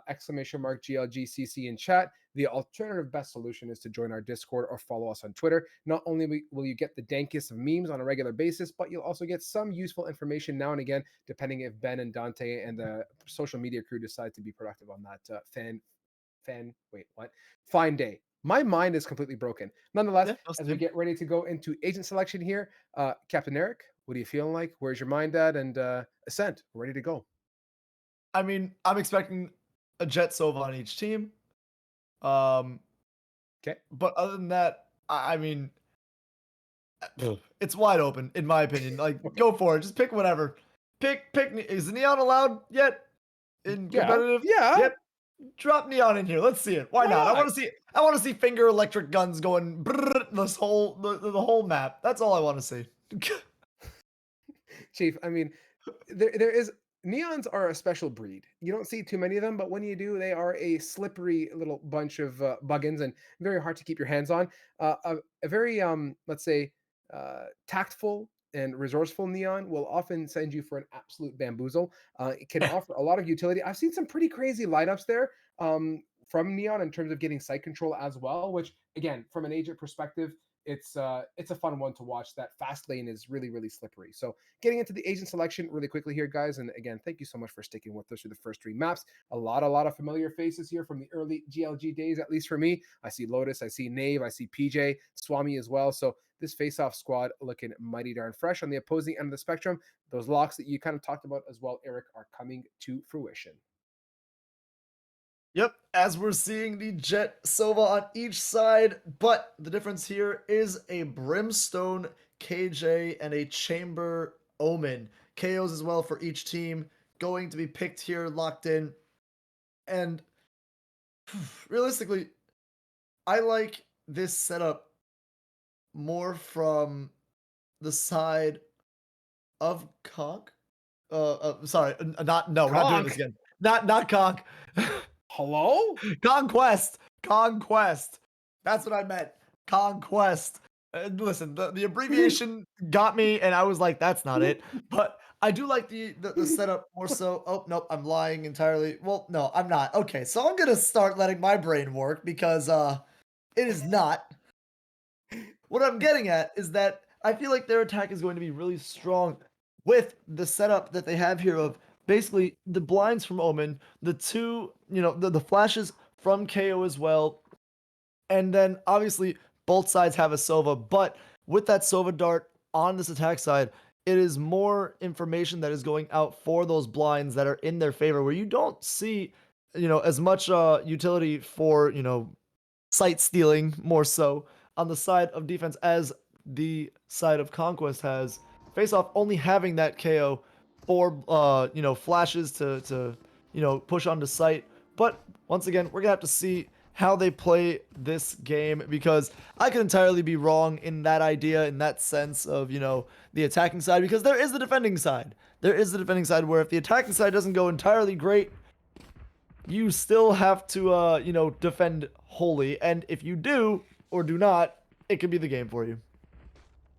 exclamation mark GLGCC in chat. The alternative best solution is to join our Discord or follow us on Twitter. Not only will you get the dankest of memes on a regular basis, but you'll also get some useful information now and again, depending if Ben and Dante and the social media crew decide to be productive on that fine day. My mind is completely broken. Nonetheless, Yeah, as we get ready to go into agent selection here, Captain Eric, what are you feeling like? Where's your mind at? And Ascent, ready to go. I mean, I'm expecting a Jet Sova on each team. Um, Okay. but other than that, I mean, it's wide open in my opinion. Like, go for it. Just pick whatever. Pick. Is Neon allowed yet in Yeah. competitive? Yeah. Yep. Drop Neon in here. Let's see it. Why not? not? I want to see finger electric guns going brrr, this whole the whole map. That's all I want to see. Chief, I mean, there is neons are a special breed. You don't see too many of them, but when you do, they are a slippery little bunch of buggins and very hard to keep your hands on. A very let's say tactful and resourceful neon will often send you for an absolute bamboozle. It can offer a lot of utility. I've seen some pretty crazy lineups there from neon in terms of getting site control as well, which again, from an agent perspective, it's a fun one to watch. That fast lane is really slippery. So getting into the agent selection really quickly here, guys. And again, thank you so much for sticking with us through the first 3 maps. A lot of familiar faces here from the early GLG days, at least for me. I see Lotus, I see Nave, I see PJ, Swami as well. So this face-off squad looking mighty darn fresh. On the opposing end of the spectrum, those locks that you kind of talked about as well, Eric, are coming to fruition. Yep, as we're seeing the Jet Sova on each side, but the difference here is a Brimstone KJ and a Chamber Omen. KOs as well for each team going to be picked here, locked in. And realistically, I like this setup more from the side of Conk. Sorry, not no, we're not doing this again. Not Conk. Hello? Conquest. That's what I meant. Conquest. Listen, the abbreviation got me, and I was like, that's not it. But I do like the setup more so. Oh, nope, I'm lying entirely. Well, no, I'm not. Okay, so I'm going to start letting my brain work because it is not. What I'm getting at is that I feel like their attack is going to be really strong with the setup that they have here of basically the blinds from Omen, the two, the flashes from KO as well. And then obviously both sides have a Sova, but with that Sova dart on this attack side, it is more information that is going out for those blinds that are in their favor, where you don't see, as much utility for, sight stealing more so. on the side of defense as the side of Conquest has. Face Off only having that KO for flashes to push onto site. But once again, we're gonna have to see how they play this game, because I could entirely be wrong in that idea, in that sense of, the attacking side, because there is the defending side. There is the defending side where if the attacking side doesn't go entirely great, you still have to, defend wholly. And if you do or do not, it could be the game for you.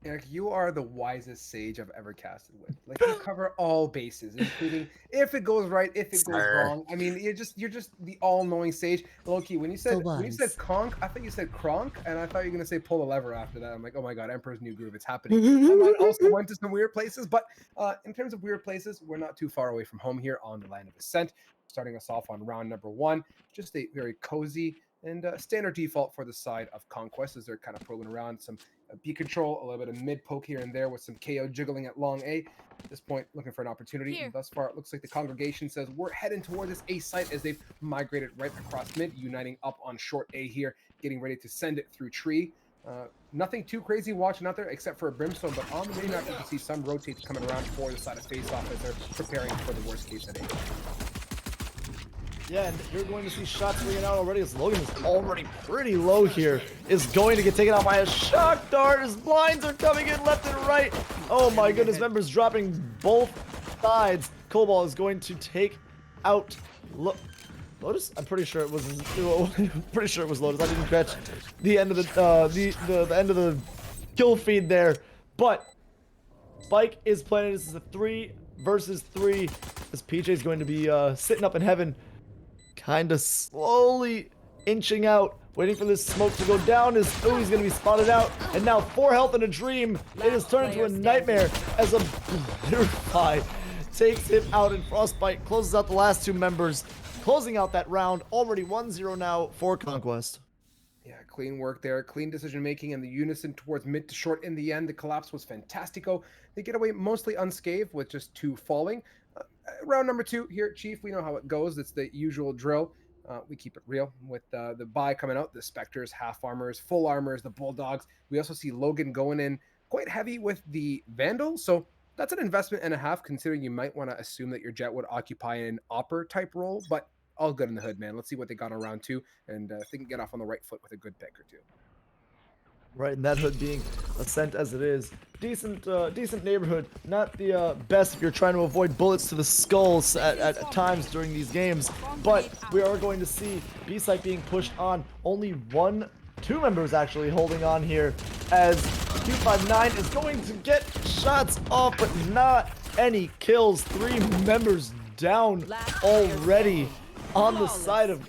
Eric, you are the wisest sage I've ever casted with. Like, you cover all bases, including if it goes right, if it goes wrong. I mean, you're just the all-knowing sage. Low-key, when you said conk, I thought you said cronk, and I thought you were gonna say pull a lever after that. I'm like, oh my god, Emperor's New Groove, it's happening. My mind also went to some weird places, but in terms of weird places, we're not too far away from home here on the Land of Ascent. Starting us off on round number 1, just a very cozy and standard default for the side of Conquest, as they're kind of probing around some B control, a little bit of mid poke here and there with some KO jiggling at long A. At this point, looking for an opportunity. And thus far, it looks like the congregation says we're heading toward this A site as they've migrated right across mid, uniting up on short A here, getting ready to send it through tree. Nothing too crazy watching out there except for a Brimstone, but on the main map, you can see some rotates coming around for the side of Face Off as they're preparing for the worst case at A. Yeah, and you're going to see shots ringing out already as Logan is already pretty low here. Is going to get taken out by a shock dart. His blinds are coming in left and right. Oh my goodness, members dropping both sides. Cobalt is going to take out Lotus. I'm pretty sure it was pretty sure it was Lotus. I didn't catch the end of the end of the kill feed there. But Spike is playing. This is a 3 versus 3. This PJ is going to be sitting up in heaven, kind of slowly inching out, waiting for this smoke to go down. He's going to be spotted out, and now 4 health in a dream. It has turned into a nightmare as a Butterfly takes him out, and Frostbite closes out the last 2 members, closing out that round. Already 1-0 now for Conquest. Yeah, clean work there, clean decision making, and the unison towards mid to short in the end. The collapse was fantastico. They get away mostly unscathed with just 2 falling. Round number 2 here, Chief. We know how it goes. It's the usual drill. We keep it real with the buy coming out, the Spectres, half armors, full armors, the Bulldogs. We also see Logan going in quite heavy with the Vandal. So that's an investment and a half, considering you might want to assume that your Jet would occupy an Opper type role, but all good in the hood, man. Let's see what they got on round 2, and if they can get off on the right foot with a good pick or 2. Right, and that hood being Ascent as it is. Decent neighborhood. Not the best if you're trying to avoid bullets to the skulls at times during these games. But we are going to see B-Site being pushed on. Only 2 members actually holding on here, as Q59 is going to get shots off, but not any kills. 3 members down already on the side of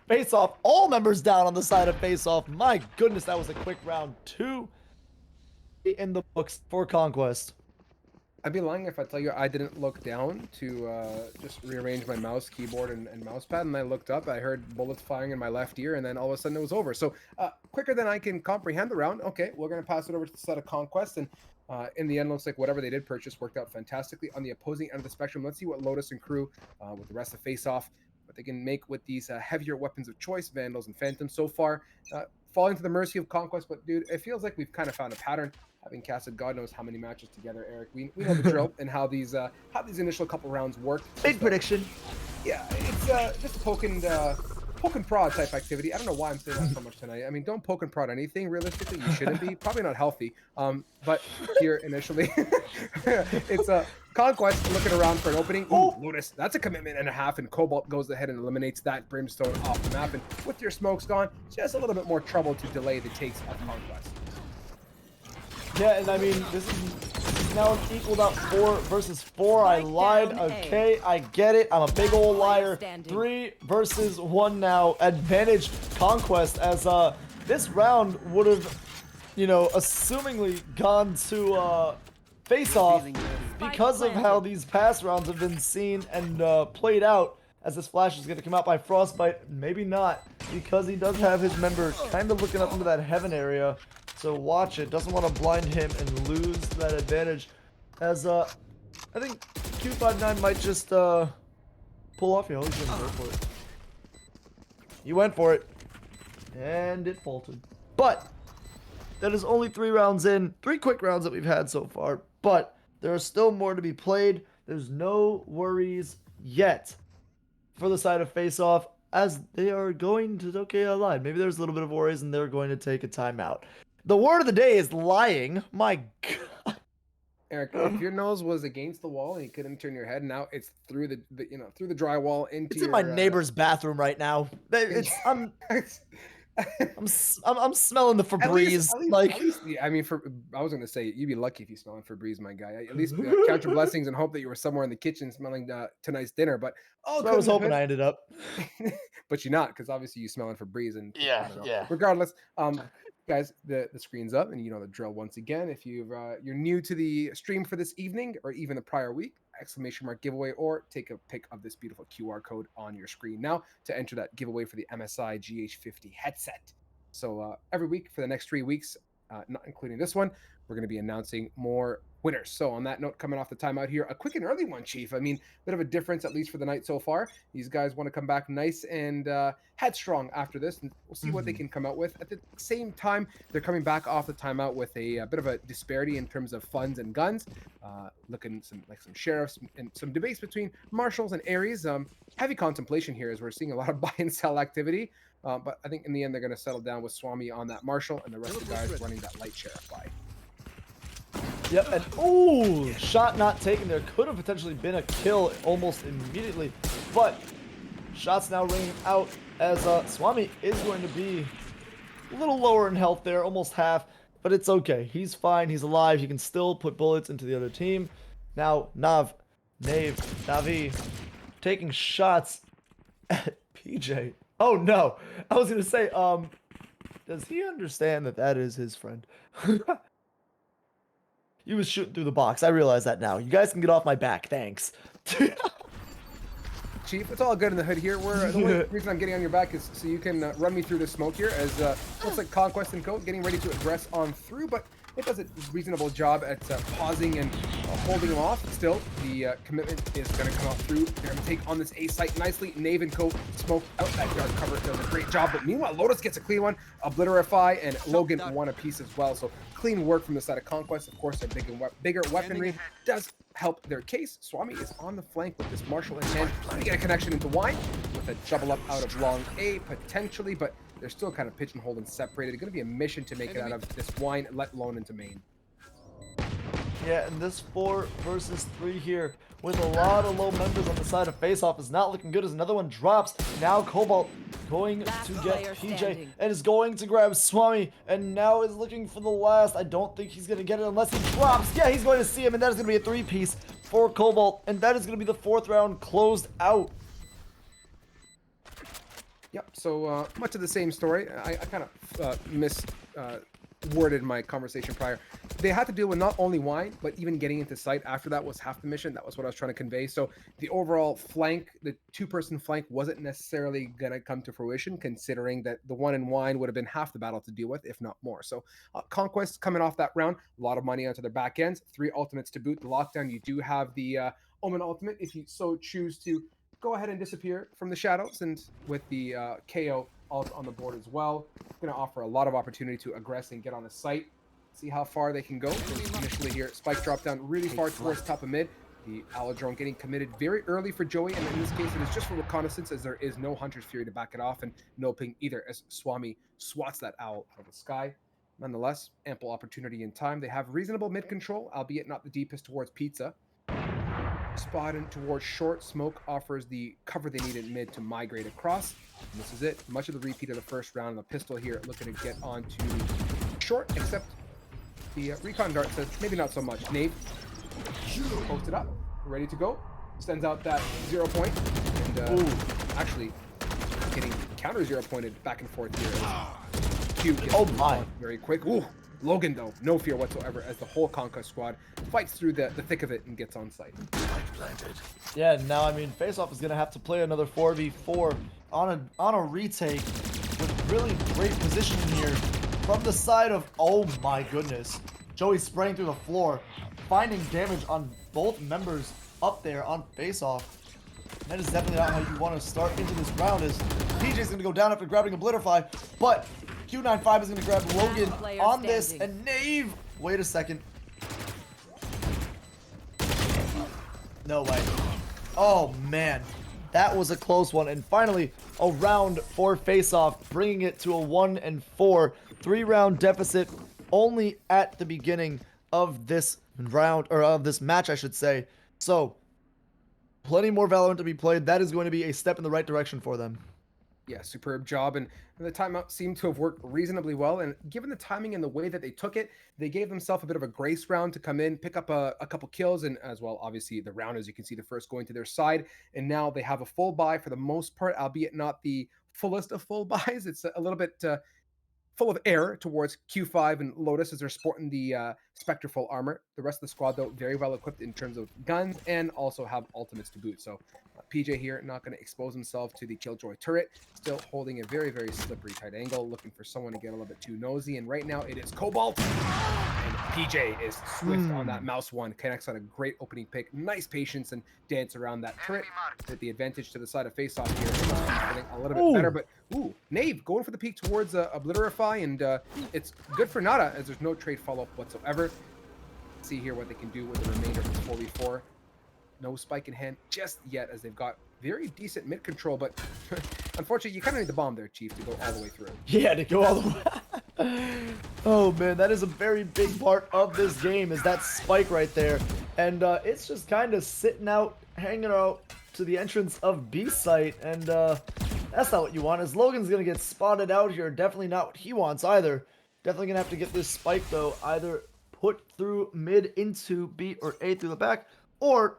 Face Off. All members down on the side of Face Off. My goodness, that was a quick round. 2 in the books for Conquest. I'd be lying if I tell you I didn't look down to just rearrange my mouse, keyboard, and mouse pad, and I looked up. I heard bullets firing in my left ear, and then all of a sudden it was over. So quicker than I can comprehend the round. Okay, we're going to pass it over to the side of Conquest, and in the end, looks like whatever they did purchase worked out fantastically. On the opposing end of the spectrum, let's see what Lotus and crew, with the rest of Face Off, what they can make with these heavier weapons of choice, Vandals and Phantoms. So far, falling to the mercy of Conquest, but dude, it feels like we've kind of found a pattern, having casted God knows how many matches together, Eric. We know the drill and how these initial couple rounds work. Big prediction. Yeah, it's just a poke and prod type activity. I don't know why I'm saying that so much tonight. I mean, don't poke and prod anything. Realistically, you shouldn't be. Probably not healthy. But here initially, it's a Conquest looking around for an opening. Ooh, Lotus, that's a commitment and a half, and Cobalt goes ahead and eliminates that Brimstone off the map. And with your smokes gone, just a little bit more trouble to delay the takes of Conquest. Yeah, and I mean, this is now an equaled out 4 versus 4. I lied. Okay, I get it. I'm a big old liar. 3 versus 1 now. Advantage Conquest, as this round would have, assumingly gone to Face Off because of how these past rounds have been seen and played out, as this flash is going to come out by Frostbite. Maybe not, because he does have his member kind of looking up into that heaven area. So watch it. Doesn't want to blind him and lose that advantage. As I think Q59 might just pull off here. Oh, he's going to go for it. He went for it. And it faltered. But that is only 3 rounds in, 3 quick rounds that we've had so far, but there are still more to be played. There's no worries yet for the side of Face Off, as they are going to okay online. Maybe there's a little bit of worries and they're going to take a timeout. The word of the day is lying. My God. Eric, if your nose was against the wall and you couldn't turn your head, now it's through the through the drywall into It's in your my neighbor's bathroom right now. It's I'm smelling the Febreze. At least, yeah, I mean, I was gonna say you'd be lucky if you smelling Febreze, my guy. At least count your blessings and hope that you were somewhere in the kitchen smelling tonight's dinner. But That's where I was hoping I ended up. But you're not, because obviously you smelling Febreze, and I Yeah, don't know. yeah. Regardless, guys, the screen's up, and you know the drill once again. If you're new to the stream for this evening or even the prior week, exclamation mark giveaway, or take a pic of this beautiful QR code on your screen now to enter that giveaway for the MSI GH50 headset. So every week for the next 3 weeks, not including this one, we're going to be announcing more winners. So on that note, coming off the timeout here, a quick and early one, Chief. I mean, bit of a difference, at least for the night so far. These guys want to come back nice and headstrong after this, and we'll see what they can come out with. At the same time, they're coming back off the timeout with a bit of a disparity in terms of funds and guns. Looking some sheriffs and some debates between marshals and Aries. Heavy contemplation here as we're seeing a lot of buy and sell activity. But I think in the end, they're going to settle down with Swami on that marshal and the rest of the guys running that light sheriff buy. Yep, and ooh, shot not taken there. Could have potentially been a kill almost immediately, but shots now ringing out as Swami is going to be a little lower in health there, almost half, but it's okay. He's fine, he's alive, he can still put bullets into the other team. Now, Navi, taking shots at PJ. Oh no, I was gonna say, does he understand that that is his friend? He was shooting through the box. I realize that now. You guys can get off my back. Thanks. Chief, it's all good in the hood here. The only reason I'm getting on your back is so you can run me through the smoke here, as looks like Conquest and Co. getting ready to aggress on through, but it does a reasonable job at pausing and holding them off. Still, the commitment is going to come out through. They're going to take on this A site nicely. Nave and Co. smoke out that yard cover. Does a great job, but meanwhile, Lotus gets a clean one. Obliterify and Logan one apiece as well. So clean work from the side of Conquest. Of course, their bigger weaponry does help their case. Swami is on the flank with this marshal in hand, trying to get a connection into wine with a double up out of long A potentially, but they're still kind of pigeonholed and separated. It's going to be a mission to make it out of this wine, let alone into main. Yeah, and this 4 versus 3 here with a lot of low members on the side of Face Off is not looking good as another one drops. Now Cobalt going to get PJ and is going to grab Swami, and now is looking for the last. I don't think he's going to get it unless he drops. Yeah, he's going to see him, and that is going to be a 3-piece for Cobalt, and that is going to be the 4th round closed out. Yep, so much of the same story. I kind of worded my conversation prior. They had to deal with not only wine, but even getting into sight after that was half the mission. That was what I was trying to convey. So the overall flank, the 2-person flank, wasn't necessarily going to come to fruition, considering that the one in wine would have been half the battle to deal with, if not more. So Conquest coming off that round, a lot of money onto their back ends, 3 ultimates to boot. The lockdown, you do have the Omen ultimate if you so choose to go ahead and disappear from the shadows, and with the KO ult on the board as well, it's going to offer a lot of opportunity to aggress and get on the site. See how far they can go. Initially here, Spike drop down really far towards top of mid. The Aladrone getting committed very early for Joey, and in this case it is just for reconnaissance, as there is no Hunter's Fury to back it off, and no ping either, as Swami swats that owl out of the sky. Nonetheless, ample opportunity in time. They have reasonable mid control, albeit not the deepest towards Pizza. Spotted towards short. Smoke offers the cover they need in mid to migrate across. And this is it. Much of the repeat of the first round. The pistol here looking to get onto short, except the recon dart says maybe not so much. Nave posted up, ready to go. Sends out that 0 point, and actually getting counter 0 pointed back and forth here. Q gets very quick. Ooh. Logan, though, no fear whatsoever, as the whole Conquest squad fights through the thick of it and gets on site. Yeah, now, I mean, Face Off is going to have to play another 4v4 on a retake with really great positioning here from the side of, oh my goodness, Joey spraying through the floor, finding damage on both members up there on Face Off. That is definitely not how you want to start into this round, as PJ's going to go down after grabbing Obliterify, but Q95 is going to grab Logan player on this, standing. and Nave. Wait a second. No way. Oh, man. That was a close one. And finally, a round for face-off, bringing it to a 1-4, 3-round deficit only at the beginning of this round, or of this match, I should say. So, plenty more Valorant to be played. That is going to be a step in the right direction for them. Yeah, superb job. And the timeout seemed to have worked reasonably well. And given the timing and the way that they took it, they gave themselves a bit of a grace round to come in, pick up a couple kills, and as well, obviously, the round, as you can see, the first going to their side. And now they have a full buy for the most part, albeit not the fullest of full buys. It's a little bit full of air towards Q5 and Lotus as they're sporting the Spectre full armor. The rest of the squad, though, very well equipped in terms of guns and also have ultimates to boot. So PJ here not going to expose himself to the Killjoy turret, still holding a very, very slippery tight angle, looking for someone to get a little bit too nosy. And right now it is Cobalt. And PJ is swift on that mouse one, connects on a great opening pick. Nice patience and dance around that turret with the advantage to the side of face-off here. I think a little bit better, but Nave going for the peek towards Obliterify, and it's good for Nada as there's no trade follow-up whatsoever. See here what they can do with the remainder of this 4v4. No spike in hand just yet, as they've got very decent mid control, but unfortunately, you kind of need the bomb there, Chief, to go all the way through. Yeah, to go all the way. Oh, man, that is a very big part of this game, is that spike right there. And it's just kind of sitting out, hanging out to the entrance of B site, and that's not what you want, as Logan's going to get spotted out here. Definitely not what he wants either. Definitely going to have to get this spike, though, either put through mid into B or A through the back, or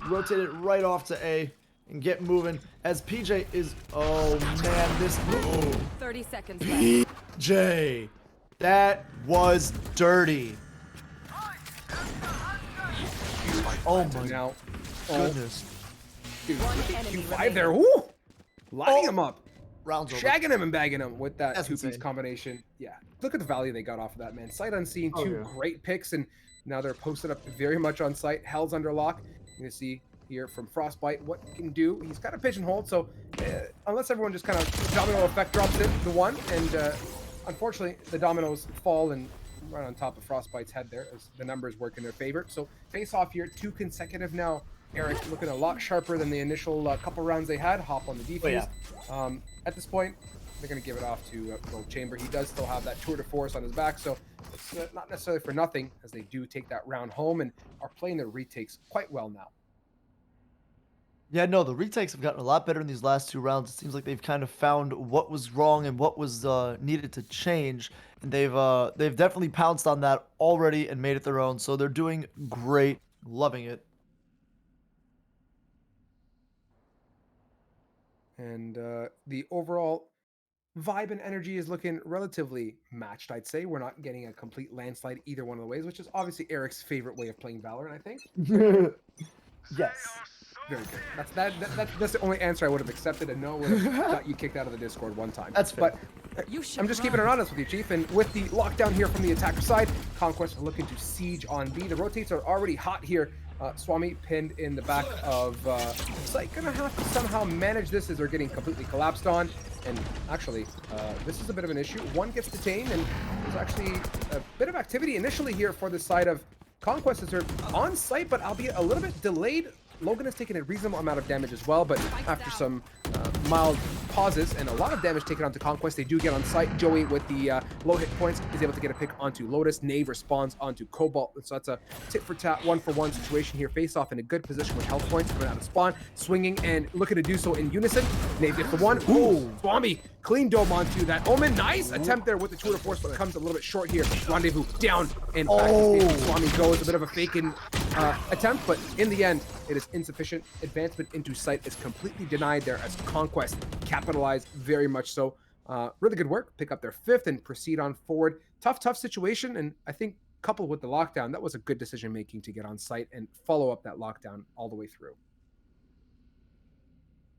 rotate it right off to A and get moving, as PJ is, oh man, this, 30 seconds left. PJ, that was dirty. Oh my Now, goodness. dude, One enemy Q5 there, woo! Lining Oh. him up. Rounds over. Shagging him and bagging him with that That's two-piece insane. combination. Yeah, look at the value they got off of that, man. Sight unseen, two Yeah. great picks, and now they're posted up very much on site. Hell's under lock. You're going to see here from Frostbite what he can do. He's kind of pigeonholed, so unless everyone just kind of domino effect drops in the one, and unfortunately the dominoes fall and right on top of Frostbite's head there as the numbers work in their favor. So face off here, 2 consecutive now. Eric looking a lot sharper than the initial couple rounds they had. Hop on the defuse. At this point, they're going to give it off to Gold Chamber. He does still have that tour de force on his back, so it's not necessarily for nothing as they do take that round home and are playing their retakes quite well now. Yeah, no, the retakes have gotten a lot better in these last 2 rounds. It seems like they've kind of found what was wrong and what was needed to change, and they've definitely pounced on that already and made it their own. So they're doing great, loving it. And the overall vibe and energy is looking relatively matched, I'd say. We're not getting a complete landslide either one of the ways, which is obviously Eric's favorite way of playing Valorant, I think. Yes. Very good. That's the only answer I would have accepted, and no would have got you kicked out of the Discord one time. That's fair. But I'm just keeping it honest with you, Chief. And with the lockdown here from the attacker side, Conquest are looking to siege on B. The rotates are already hot here. Swami pinned in the back of Sight. Gonna have to somehow manage this as they're getting completely collapsed on. And actually, this is a bit of an issue. One gets detained, and there's actually a bit of activity initially here for the side of Conquest as they're on site, but albeit a little bit delayed. Logan has taken a reasonable amount of damage as well, but after some mild pauses and a lot of damage taken onto Conquest, they do get on site. Joey with the low hit points is able to get a pick onto Lotus. Knave responds onto Cobalt, so that's a tit-for-tat, one-for-one situation here. Face off in a good position with health points coming out of spawn, swinging and looking to do so in unison. Knave gets the one. Ooh, Swami clean dome onto that Omen. Nice attempt there with the tour de force, but comes a little bit short here. Rendezvous down and back. Swami goes a bit of a faking attempt, but in the end, it is insufficient. Advancement into sight is completely denied there as Conquest capitalized very much so. Really good work. Pick up their 5th and proceed on forward. Tough situation, and I think coupled with the lockdown, that was a good decision making to get on site and follow up that lockdown all the way through.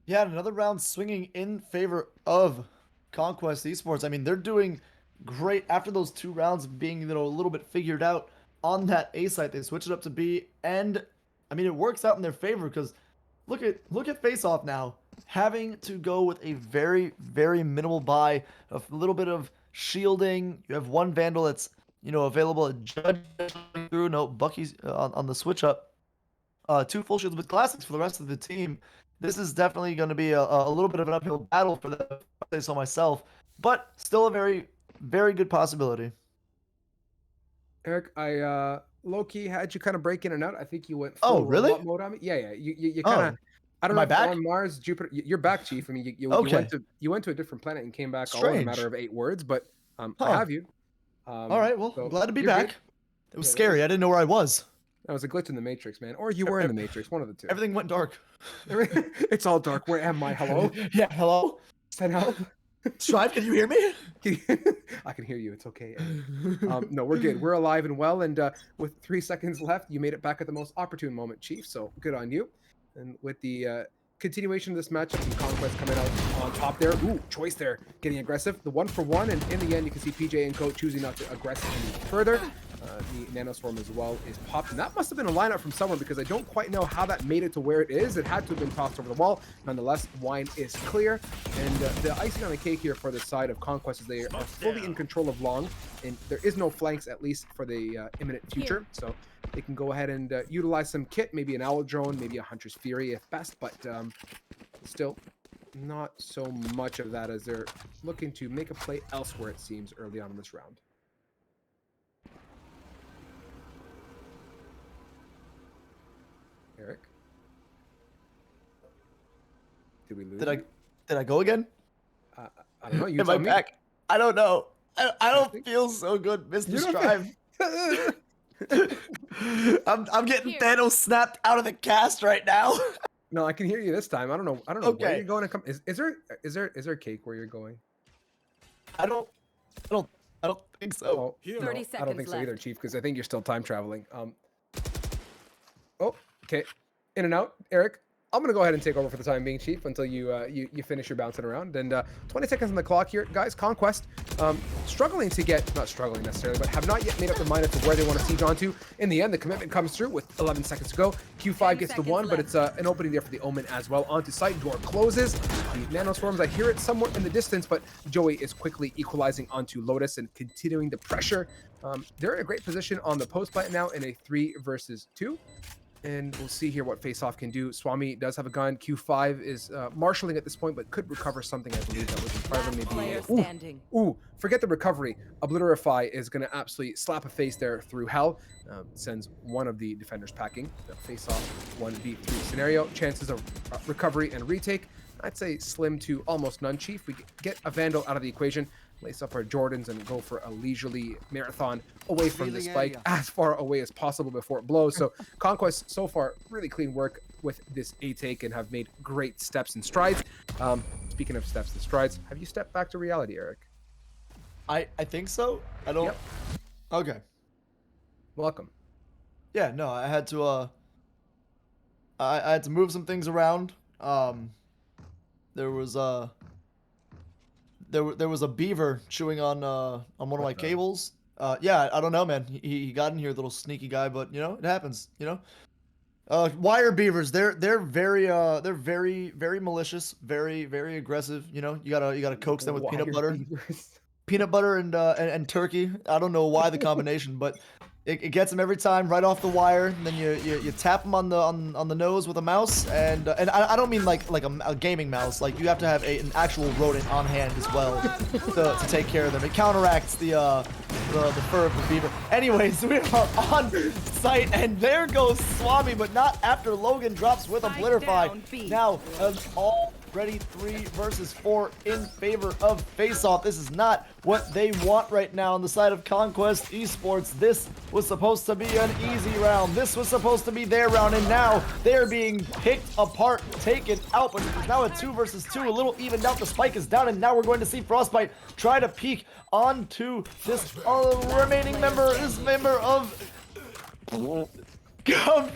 Yeah, another round swinging in favor of Conquest Esports. I mean, they're doing great after those 2 rounds being, a little bit figured out on that A site. They switch it up to B, and I mean, it works out in their favor because look at Face Off now, having to go with a very, very minimal buy, a little bit of shielding. You have one Vandal that's, available. A Judge through. No, Bucky's on the switch up. 2 full shields with classics for the rest of the team. This is definitely going to be a little bit of an uphill battle for them, if I say so myself, but still a very, very good possibility. Eric, I low-key had you kind of break in and out. I think you went Oh, full really? robot mode on me. Yeah. You kind of. I don't Am know I if back? on Mars, Jupiter. You're back, Chief. I mean, you Okay. went to a different planet and came back all in a Strange. matter of 8 words. But I Huh. have you. All right, well, I'm So glad to be you're back. good. It was Yeah, scary. I didn't know where I was. that was a glitch in the Matrix, man. Or you were in the Matrix. One of the two. Everything went dark. It's all dark. Where am I? Hello? Yeah, hello? Send help. Strive, can you hear me? I can hear you. It's okay. No, we're good. We're alive and well. And with 3 seconds left, you made it back at the most opportune moment, Chief. So good on you. And with the continuation of this matchup and Conquest coming out on top there. Ooh, choice there. Getting aggressive. The 1-for-1. And in the end, you can see PJ and Co choosing not to aggress any further. The Nanoswarm as well is popped. And that must have been a lineup from somewhere because I don't quite know how that made it to where it is. It had to have been tossed over the wall. Nonetheless, wine is clear. And the icing on the cake here for the side of Conquest is they are fully in control of long. And there is no flanks, at least for the imminent future. So they can go ahead and utilize some kit, maybe an Owl Drone, maybe a Hunter's Fury if best. But still, not so much of that as they're looking to make a play elsewhere, it seems, early on in this round. Eric? Did we lose? Did I go again? I don't know. You Am tell I me. back? I don't know. I don't feel so good, Mr. You don't Strive. I'm getting Thanos snapped out of the cast right now. No, I can hear you this time. I don't know where Okay. you're going to come. Is there cake where you're going? I don't think so. Oh, 30 no, I don't seconds think so either, left. Chief, because I think you're still time traveling. Oh, okay. In and out, Eric. I'm gonna go ahead and take over for the time being, Chief, until you finish your bouncing around. And 20 seconds on the clock here, guys. Conquest struggling to get, not struggling necessarily, but have not yet made up their mind as to where they want to siege onto. In the end, the commitment comes through with 11 seconds to go. Q5 gets the 1, but it's an opening there for the Omen as well. Onto site, door closes. The Nanoswarms, I hear it somewhere in the distance, but Joey is quickly equalizing onto Lotus and continuing the pressure. They're in a great position on the post plant now in a 3 versus 2. And we'll see here what Face-Off can do. Swami does have a gun. Q5 is marshalling at this point, but could recover something, I believe, that was in front of him. Player Maybe. standing. Ooh, forget the recovery. Obliterify is going to absolutely slap a face there through hell. Sends one of the defenders packing. The Face-Off 1v3 scenario. Chances of recovery and retake, I'd say slim to almost none, Chief. We get a Vandal out of the equation. Lace up our Jordans and go for a leisurely marathon away from the spike, as far away as possible before it blows. So Conquest so far really clean work with this A take and have made great steps and strides. Speaking of steps and strides, have you stepped back to reality, Eric? I think so. I don't. Yep. Okay. Welcome. Yeah. No, I had to. I had to move some things around. There was there was a beaver chewing on one of my cables. Yeah, I don't know, man. He got in here, little sneaky guy, but it happens. Wire beavers, they're very malicious, very aggressive. You gotta coax them with peanut butter. Peanut butter and turkey. I don't know why the combination, but it gets them every time right off the wire. And then you tap them on the nose with a mouse, and I don't mean like a gaming mouse. Like you have to have an actual rodent on hand as well to take care of them. It counteracts the fur of the beaver. Anyways, we are on site, and there goes Swami, but not after Logan drops with Obliterify. Now already 3 versus 4 in favor of Face-Off. This is not what they want right now on the side of Conquest Esports. This was supposed to be an easy round. This was supposed to be their round, and now they're being picked apart, taken out. But it's now a 2 versus 2, a little evened out. The spike is down, and now we're going to see Frostbite try to peek onto this remaining member of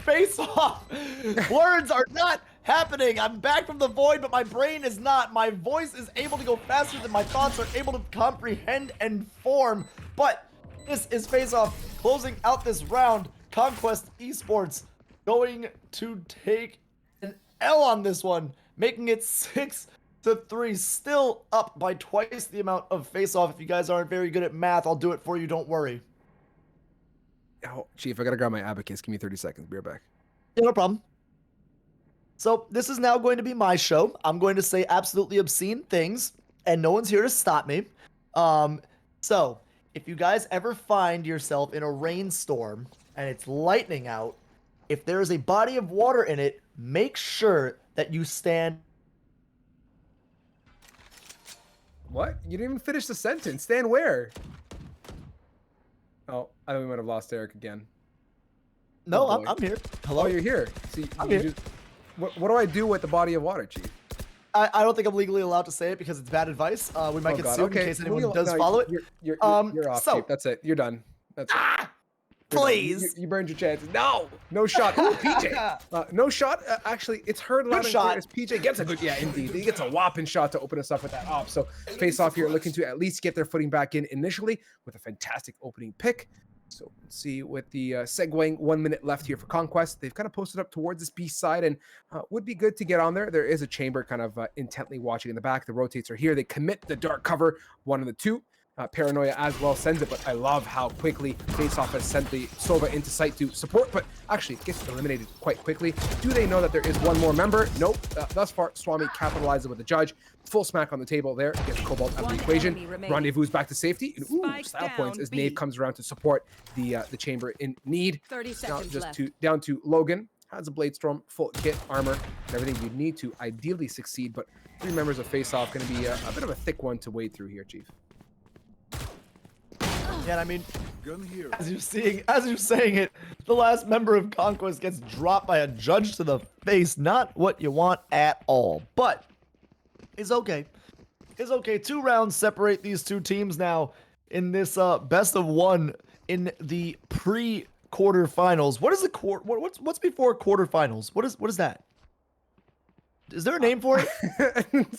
Face-Off. Words are not happening. I'm back from the void, but my brain is not. My voice is able to go faster than my thoughts are able to comprehend and form. But this is Face-Off closing out this round. Conquest Esports going to take an L on this one, making it 6 to 3. Still up by twice the amount of face-off. If you guys aren't very good at math, I'll do it for you. Don't worry. Oh, Chief, I gotta grab my abacus. Give me 30 seconds. Be right back. Yeah, no problem. So this is now going to be my show. I'm going to say absolutely obscene things, and no one's here to stop me. So if you guys ever find yourself in a rainstorm and it's lightning out, if there is a body of water in it, make sure that you stand. What? You didn't even finish the sentence. Stand where? Oh, I think we might have lost Eric again. No, Oh, I'm here. Hello. Oh, you're here. See, I'm you here. just- what do I do with the body of water, Chief? I don't think I'm legally allowed to say it because it's bad advice. We might Oh, get God. sued Okay. in case anyone No, does follow it. You're off, so- Chief. That's it. You're done. That's it. You're done. Please. You burned your chances. No shot. Ooh, PJ. No shot. Actually, it's heard loud and shot. clear as PJ gets a good, yeah, indeed. He gets a whopping shot to open us up with that op. So face off here, looking to at least get their footing back in initially with a fantastic opening pick. So let's see with the segueing 1 minute left here for Conquest. They've kind of posted up towards this B side and would be good to get on there. There is a chamber kind of intently watching in the back. The rotates are here. They commit the dark cover, 1 of the 2. Paranoia as well sends it, but I love how quickly Faceoff has sent the Sova into sight to support, but actually gets eliminated quite quickly. Do they know that there is one more member? Nope. Thus far, Swami capitalizes with the judge. Full smack on the table there. Gets Cobalt out of the equation. Rendezvous back to safety. And, ooh, style points as Nave comes around to support the chamber in need. 30 Now seconds just left. down to Logan. Has a Blade Storm, full kit, armor, and everything you need to ideally succeed, but 3 members of Faceoff going to be a bit of a thick one to wade through here, Chief. Yeah, I mean, Gun here. as you're saying it, the last member of Conquest gets dropped by a judge to the face. Not what you want at all, but it's okay. It's okay. 2 rounds separate these 2 teams now in this best of 1 in the pre-quarterfinals. What is the what's before quarterfinals? What is that? Is there a name for it?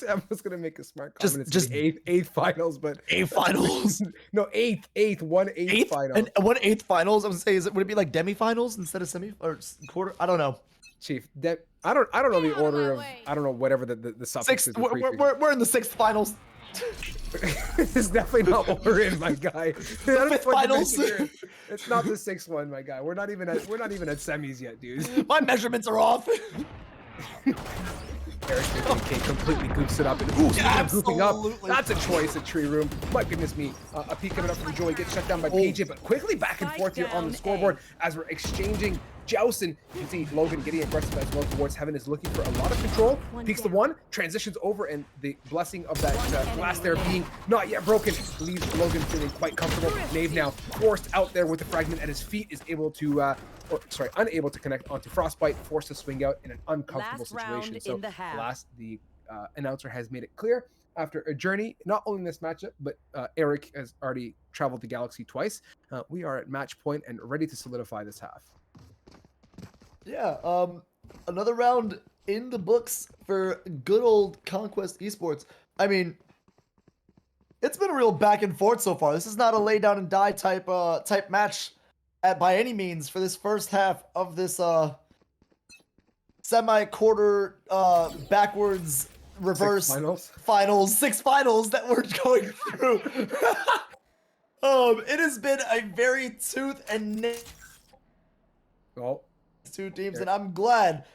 I was gonna make a smart Just- comment. It's just- the eighth finals, but A finals. no, eighth, 1/8 final. And 1/8 finals. I was saying, would it be like demi-finals instead of semi or quarter? I don't know. Chief, I don't know the Get out of order my of way. I don't know whatever the suffix is. We're in the 6th finals. It's definitely not what we're in, my guy. fifth finals. It's not the 6th one, my guy. We're not even at semis yet, dude. My measurements are off. Eric completely goofs it up. And ooh, speaking of goofing up, Absolutely. that's a choice at Tree Room. My goodness me. A peek coming up from Joey gets shut down by PJ, but quickly back and Spike forth here on the down scoreboard as we're exching jousting. You can see Logan getting aggressive as well towards Heaven, is looking for a lot of control. Peeks the 1, transitions over, and the blessing of that glass there being not yet broken leaves Logan feeling quite comfortable. Knave now forced out there with the fragment at his feet, is able to unable to connect onto Frostbite, forced to swing out in an uncomfortable Last round situation. So in the half. the announcer has made it clear after a journey, not only in this matchup, but Eric has already traveled the galaxy twice. We are at match point and ready to solidify this half. Yeah, another round in the books for good old Conquest Esports. I mean, it's been a real back and forth so far. This is not a lay down and die type match by any means for this first half of this semi-quarter backwards reverse finals, 6 finals that we're going through. It has been a very tooth and nail. Well, 2 teams, and I'm glad.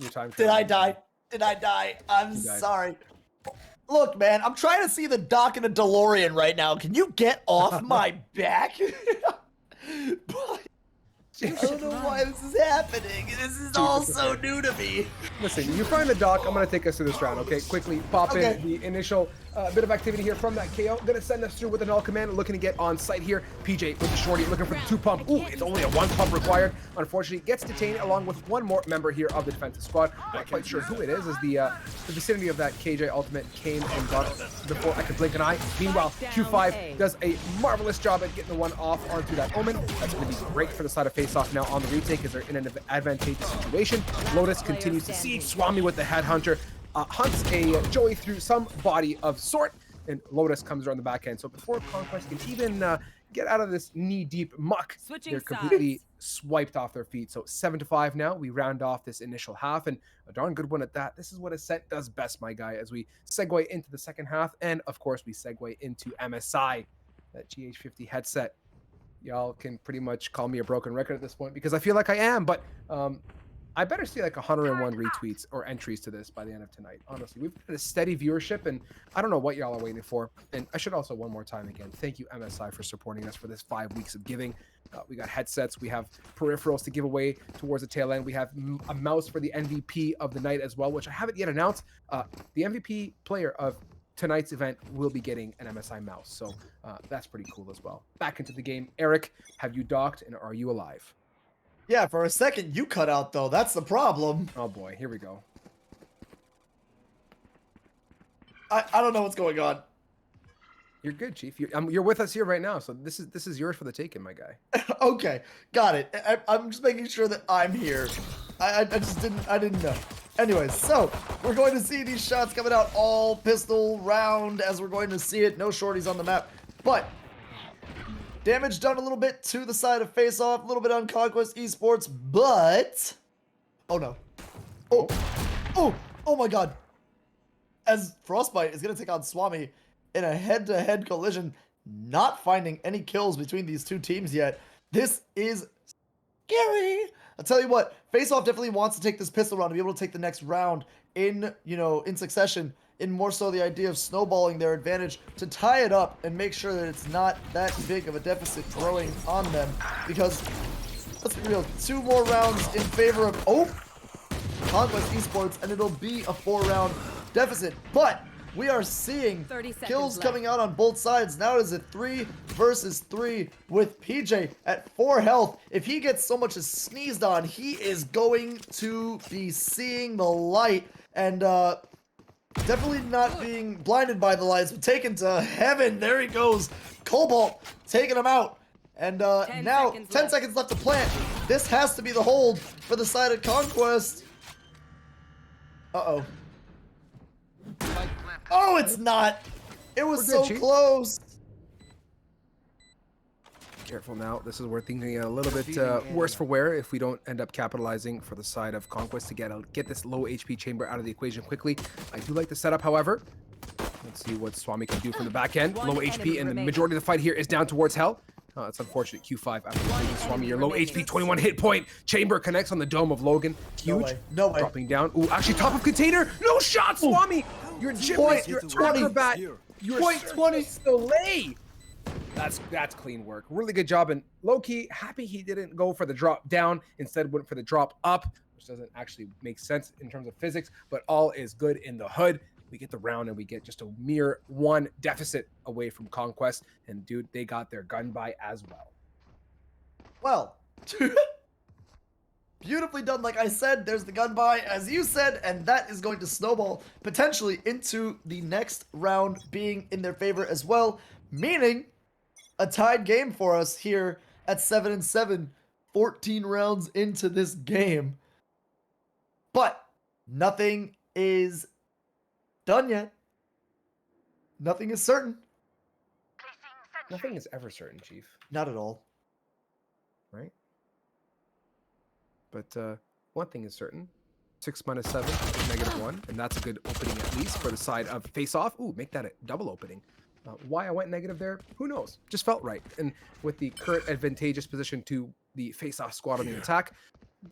your time. Did I die? Did I die? I'm You died. sorry. Look, man, I'm trying to see the dock in a DeLorean right now. Can you get off my back? But I don't know why this is happening. This is all so new to me. Listen, you find the dock. I'm going to take us through this round, okay? Quickly pop Okay. in the initial bit of activity here from that KO. Going to send us through with an all command, looking to get on site here. PJ with the shorty, looking for the 2 pump. Ooh, it's only a 1 pump required. Unfortunately, gets detained along with 1 more member here of the defensive squad. Not quite sure who it is, as the vicinity of that KJ ultimate came and got it before I could blink an eye. Meanwhile, Q5 does a marvelous job at getting the 1 off onto that Omen. That's going to be great for the side of face-off now on the retake, as they're in an advantageous situation. Lotus continues to siege Swami with the headhunter. Hunts a Joey through some body of sort, and Lotus comes around the back end. So before Conquest can even get out of this knee-deep muck. Switching They're sides. completely swiped off their feet. So 7-5 now. We round off this initial half, and a darn good one at that. This is what Ascent does best, my guy, as we segue into the second half, and of course we segue into MSI, that GH50 headset. Y'all can pretty much call me a broken record at this point because I feel like I am, but I better see like 101 retweets or entries to this by the end of tonight. Honestly, we've got a steady viewership, and I don't know what y'all are waiting for. And I should also one more time again, thank you MSI for supporting us for this 5 weeks of giving. We got headsets, we have peripherals to give away towards the tail end. We have a mouse for the MVP of the night as well, which I haven't yet announced. The MVP player of tonight's event will be getting an MSI mouse, so that's pretty cool as well. Back into the game, Eric, have you docked and are you alive? Yeah, for a second you cut out though. That's the problem. Oh boy, here we go. I don't know what's going on. You're good, Chief. You're with us here right now, so this is yours for the taking, my guy. Okay, got it. I'm just making sure that I'm here. I didn't know. Anyways, so we're going to see these shots coming out all pistol round as we're going to see it. No shorties on the map, but damage done a little bit to the side of Face Off, a little bit on Conquest Esports, but oh no. Oh my god. As Frostbite is going to take on Swami in a head-to-head collision, not finding any kills between these two teams yet. This is scary. I'll tell you what, Face Off definitely wants to take this pistol round to be able to take the next round in succession, in more so the idea of snowballing their advantage to tie it up and make sure that it's not that big of a deficit growing on them. Because, let's be real, 2 more rounds in favor of, Conquest Esports, and it'll be a 4-round deficit. But we are seeing 30 seconds kills left. coming out on both sides. Now it is a 3 versus 3 with PJ at 4 health. If he gets so much as sneezed on, he is going to be seeing the light and definitely not being blinded by the lights, but taken to heaven. There he goes. Cobalt taking him out. And now 10 seconds left to plant. This has to be the hold for the side of Conquest. Uh-oh. Oh, it's not. It was We're good, so Chief. close. Careful now. This is where things get a little bit worse for wear if we don't end up capitalizing for the side of Conquest to get this low HP chamber out of the equation quickly. I do like the setup, however. Let's see what Swami can do from the back end. Low HP, and the majority of the fight here is down towards Hell. It's unfortunate. Q5 after losing Swami. Your low HP, 21 hit point. Chamber connects on the dome of Logan. Huge. No way. Dropping down. Ooh, actually top of container. No shot, Swami. Your gymnast, your 20. acrobat, your Point 20. delay. That's clean work. Really good job. And low-key, happy he didn't go for the drop down. Instead went for the drop up, which doesn't actually make sense in terms of physics, but all is good in the hood. We get the round and we get just a mere 1 deficit away from Conquest. And dude, they got their gun by as well. Well, beautifully done. Like I said, there's the gun buy, as you said, and that is going to snowball potentially into the next round being in their favor as well, meaning a tied game for us here at 7-7, 14 rounds into this game. But nothing is done yet. Nothing is certain. Nothing is ever certain, Chief. Not at all. Right? But one thing is certain. 6 minus 7 is -1, and that's a good opening at least for the side of Face Off. Ooh, make that a double opening. Why I went negative there, who knows? Just felt right. And with the current advantageous position to the Face Off squad on the attack,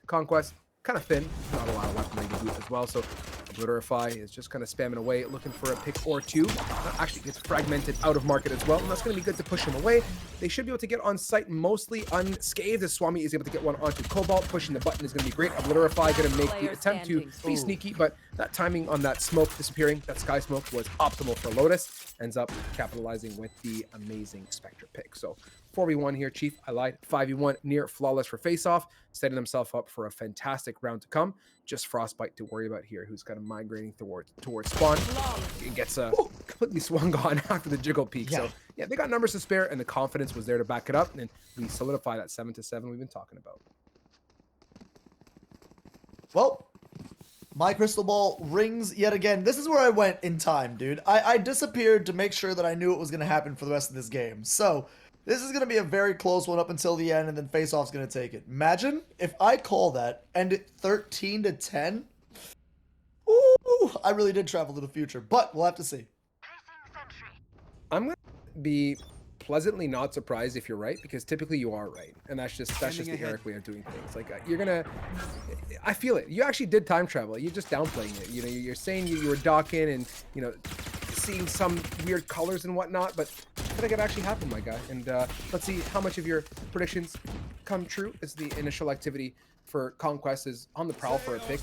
Conquest kind of thin, not a lot of weaponry to boot as well. So Obliterify is just kind of spamming away, looking for a pick or two. Actually gets fragmented out of market as well, and that's going to be good to push him away. They should be able to get on site mostly unscathed as Swami is able to get one onto Cobalt. Pushing the button is going to be great. Obliterify going to make the attempt to be sneaky, but that timing on that smoke disappearing, that sky smoke, was optimal for Lotus. Ends up capitalizing with the amazing Spectre pick. So 4v1 here, Chief. I lied. 5v1 near flawless for face-off, setting himself up for a fantastic round to come. Just Frostbite to worry about here, who's kind of migrating towards spawn. It gets completely swung on after the jiggle peak. Yeah. So yeah, they got numbers to spare, and the confidence was there to back it up, and we solidify that 7-7 we've been talking about. Well, my crystal ball rings yet again. This is where I went in time, dude. I disappeared to make sure that I knew what was going to happen for the rest of this game. So, This is going to be a very close one up until the end, and then Face Off's going to take it. Imagine if I call that, end it 13-10. Ooh, I really did travel to the future, but we'll have to see. I'm gonna be pleasantly not surprised if you're right, because typically you are right, and that's just Scanning the ahead. Eric way of doing things. Like you're gonna, I feel it. You actually did time travel. You're just downplaying it. You know, you're saying you were docking and seeing some weird colors and whatnot, but I think it actually happened, my guy. And let's see how much of your predictions come true. As the initial activity for Conquest is on the prowl for a pick,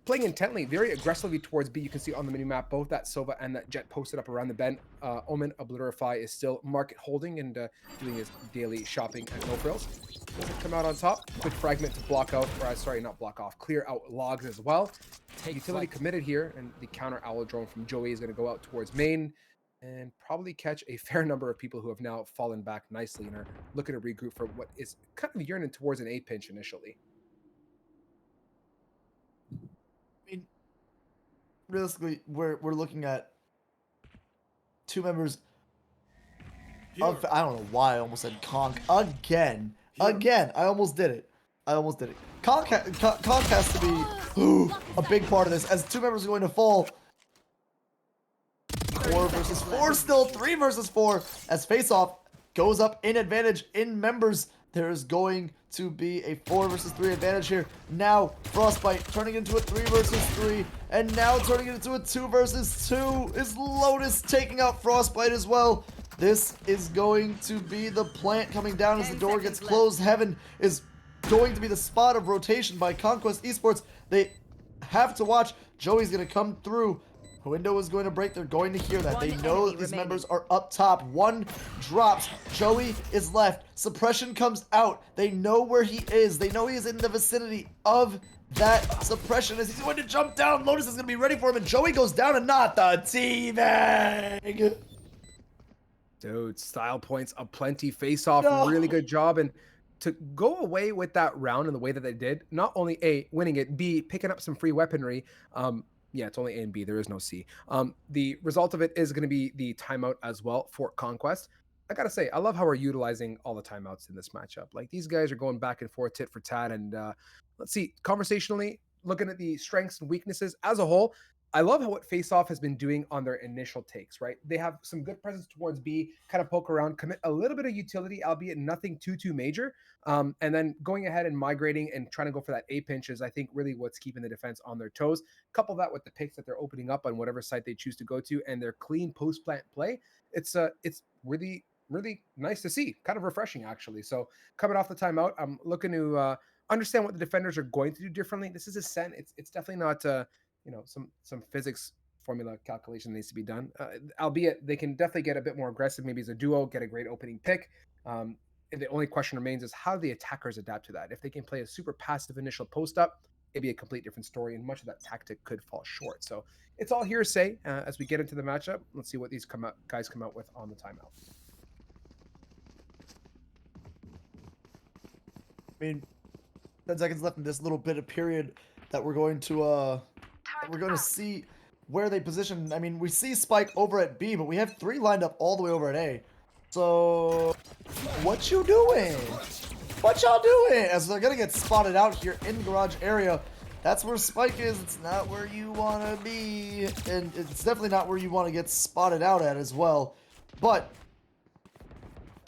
playing intently, very aggressively towards B. You can see on the mini map both that Sova and that Jet posted up around the bend. Omen Obliterify is still market holding and doing his daily shopping at No Frills. Doesn't come out on top. Quick fragment to block out, or sorry, not block off, clear out logs as well. Utility committed here, and the counter owl drone from Joey is going to go out towards main and probably catch a fair number of people who have now fallen back nicely and are looking to regroup for what is kind of yearning towards an A pinch initially. I mean, realistically, we're looking at two members of, I don't know why I almost said Conk again. Again, I almost did it. Conk has to be a big part of this, as two members are going to fall. 4 versus 4, still 3 versus 4, as Face Off goes up in advantage in members. There's going to be a 4 versus 3 advantage here. Now, Frostbite turning into a 3 versus 3, and now turning it into a 2 versus 2. Is Lotus taking out Frostbite as well? This is going to be the plant coming down as the door gets closed. Heaven is going to be the spot of rotation by Conquest Esports. They have to watch. Joey's going to come through. The window is going to break. They're going to hear that. They know that these members are up top. One drops. Joey is left. Suppression comes out. They know where he is. They know he is in the vicinity of that suppression as he's going to jump down. Lotus is going to be ready for him, and Joey goes down, and not the teabag. Dude, style points aplenty. Face Off, No. really good job. And to go away with that round in the way that they did, not only A, winning it, B, picking up some free weaponry. Yeah, it's only A and B. There is no C. The result of it is going to be the timeout as well for Conquest. I got to say, I love how we're utilizing all the timeouts in this matchup. Like, these guys are going back and forth, tit for tat. And let's see, conversationally, looking at the strengths and weaknesses as a whole, I love how what Face Off has been doing on their initial takes, right? They have some good presence towards B, kind of poke around, commit a little bit of utility, albeit nothing too major. And then going ahead and migrating and trying to go for that A pinch is, I think, really what's keeping the defense on their toes. Couple that with the picks that they're opening up on whatever site they choose to go to and their clean post-plant play. It's really, really nice to see. Kind of refreshing, actually. So coming off the timeout, I'm looking to understand what the defenders are going to do differently. This is a set. It's definitely not some physics formula calculation needs to be done, albeit they can definitely get a bit more aggressive, maybe as a duo, get a great opening pick. And the only question remains is how do the attackers adapt to that? If they can play a super passive initial post up, it'd be a complete different story, and much of that tactic could fall short. So it's all hearsay as we get into the matchup. Let's see what these guys come out with on the timeout. I mean, 10 seconds left in this little bit of period that we're going to see where they position. I mean, we see Spike over at B, but we have 3 lined up all the way over at A. So, what you doing? What y'all doing? As they're gonna get spotted out here in the garage area. That's where Spike is. It's not where you want to be, and it's definitely not where you want to get spotted out at as well. But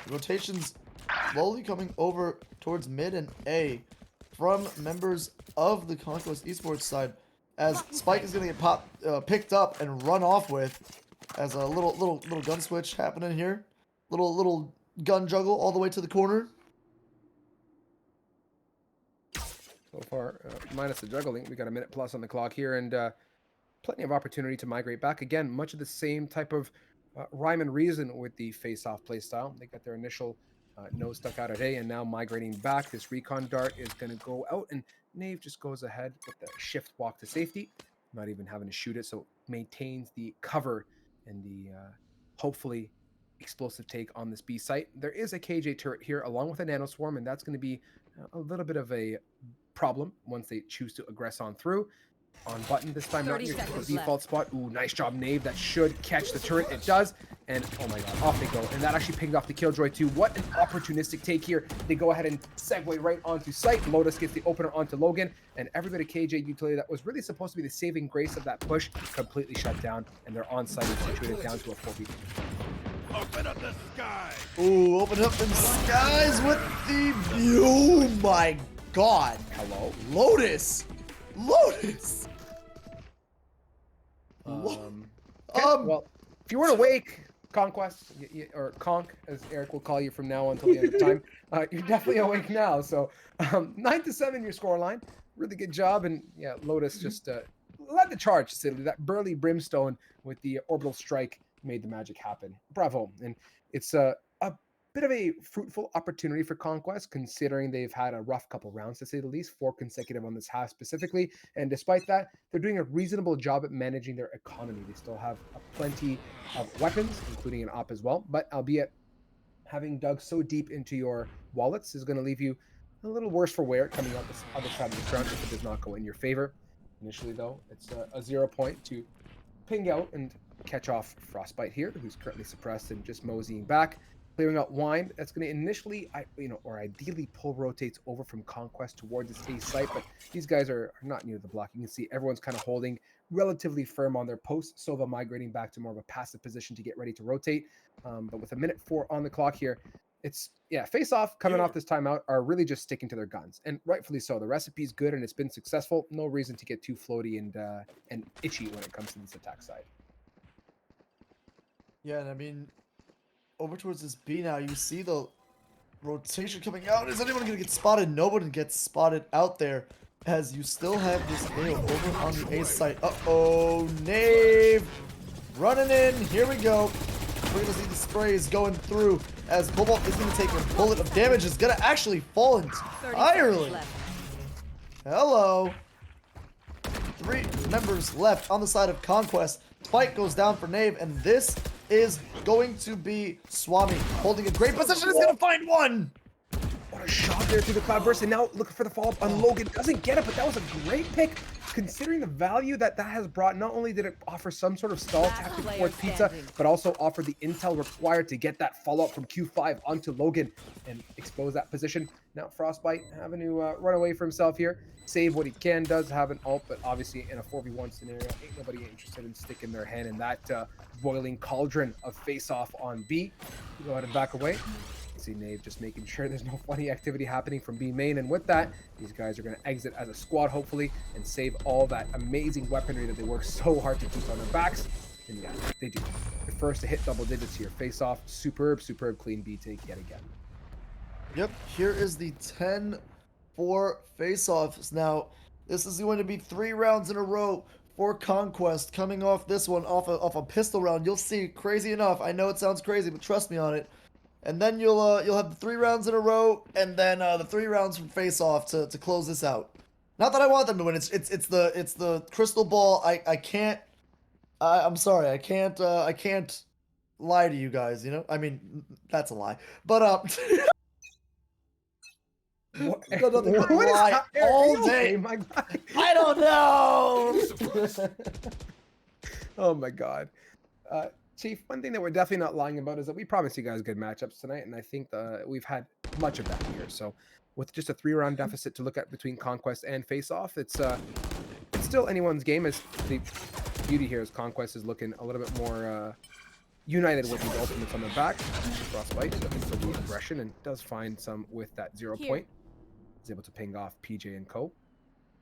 rotations slowly coming over towards mid and A from members of the Conquest Esports side, as Spike is going to get picked up and run off with, as a little gun switch happening here, little gun juggle all the way to the corner. So far, minus the juggling, we got a minute plus on the clock here, and plenty of opportunity to migrate back. Again, much of the same type of rhyme and reason with the face-off playstyle. They got their initial nose stuck out at A, and now migrating back. This recon dart is going to go out, and Nave just goes ahead with the shift walk to safety, not even having to shoot it, so maintains the cover and the hopefully explosive take on this B site. There is a KJ turret here along with a nano swarm, and that's going to be a little bit of a problem once they choose to aggress on through. on button this time, not 30 your seconds default spot. Ooh, nice job, Nave. That should catch the turret. It does. And oh my god, off they go. And that actually pinged off the Killjoy too. What an opportunistic take here. They go ahead and segue right onto site. Lotus gets the opener onto Logan. And every bit of KJ utility that was really supposed to be the saving grace of that push completely shut down. And they're on site and situated down to a 4v2. Open up the sky. Ooh, open up the skies with the view. Oh my god. Hello? Lotus. Lotus. Well, if you weren't awake, Conquest, or Conk, as Eric will call you from now until the end of time, you're definitely awake now. So 9-7 your scoreline. Really good job. And yeah, Lotus just led the charge, to say that burly Brimstone with the orbital strike made the magic happen. Bravo. And it's a bit of a fruitful opportunity for Conquest, considering they've had a rough couple rounds, to say the least, 4 consecutive on this half specifically. And despite that, they're doing a reasonable job at managing their economy. They still have plenty of weapons, including an op as well. But albeit having dug so deep into your wallets is going to leave you a little worse for wear coming out this other side of the front if it does not go in your favor. Initially, though, it's a 0 point to ping out and catch off Frostbite here, who's currently suppressed and just moseying back. Clearing out Wine, that's going to initially, or ideally pull rotates over from Conquest towards its A site, but these guys are not near the block. You can see everyone's kind of holding relatively firm on their post. Sova migrating back to more of a passive position to get ready to rotate. But with a minute 4 on the clock here, it's, face off coming off this timeout are really just sticking to their guns, and rightfully so. The recipe's good and it's been successful. No reason to get too floaty and itchy when it comes to this attack side. Yeah, and I mean, over towards this B now, you see the rotation coming out. Is anyone going to get spotted? Nobody gets spotted out there, as you still have this nail over on the A site. Uh-oh, Nave running in. Here we go. We're going to see the sprays going through, as Cobalt is going to take a bullet of damage. Is going to actually fall entirely. Hello. 3 members left on the side of Conquest. Spike goes down for Nave, and this is going to be Swami holding a great position. Is going to find one. What a shot there through the cloudburst, and now looking for the follow-up on Logan. Doesn't get it, but that was a great pick, considering the value that has brought. Not only did it offer some sort of stall tactic towards Pizza, but also offered the intel required to get that follow-up from Q5 onto Logan and expose that position. Now Frostbite having to run away for himself here, save what he can. Does have an ult, but obviously in a 4v1 scenario, ain't nobody interested in sticking their hand in that boiling cauldron of face-off on B. Go ahead and back away. See Nave just making sure there's no funny activity happening from B main, and with that, these guys are going to exit as a squad, hopefully, and save all that amazing weaponry that they work so hard to keep on their backs. And yeah, they do. The first to hit double digits here. Face off, superb clean B take yet again. Yep, here is the 10-4 face-offs. Now, this is going to be 3 rounds in a row for Conquest, coming off this one off a pistol round. You'll see, crazy enough, I know it sounds crazy, but trust me on it. And then you'll have the 3 rounds in a row, and then the 3 rounds from face-off to close this out. Not that I want them to win. It's the crystal ball. I can't. I'm sorry. I can't lie to you guys. You know. I mean, that's a lie. But nothing but lie all day. My God. I don't know. Oh my God. Chief, one thing that we're definitely not lying about is that we promised you guys good matchups tonight, and I think we've had much of that here. So with just a 3-round deficit to look at between Conquest and Face-Off, it's still anyone's game. As the beauty here is Conquest is looking a little bit more united with these ultimates on their back. Frostbite looking for the aggression and does find some with that 0 point. He's able to ping off PJ and Co.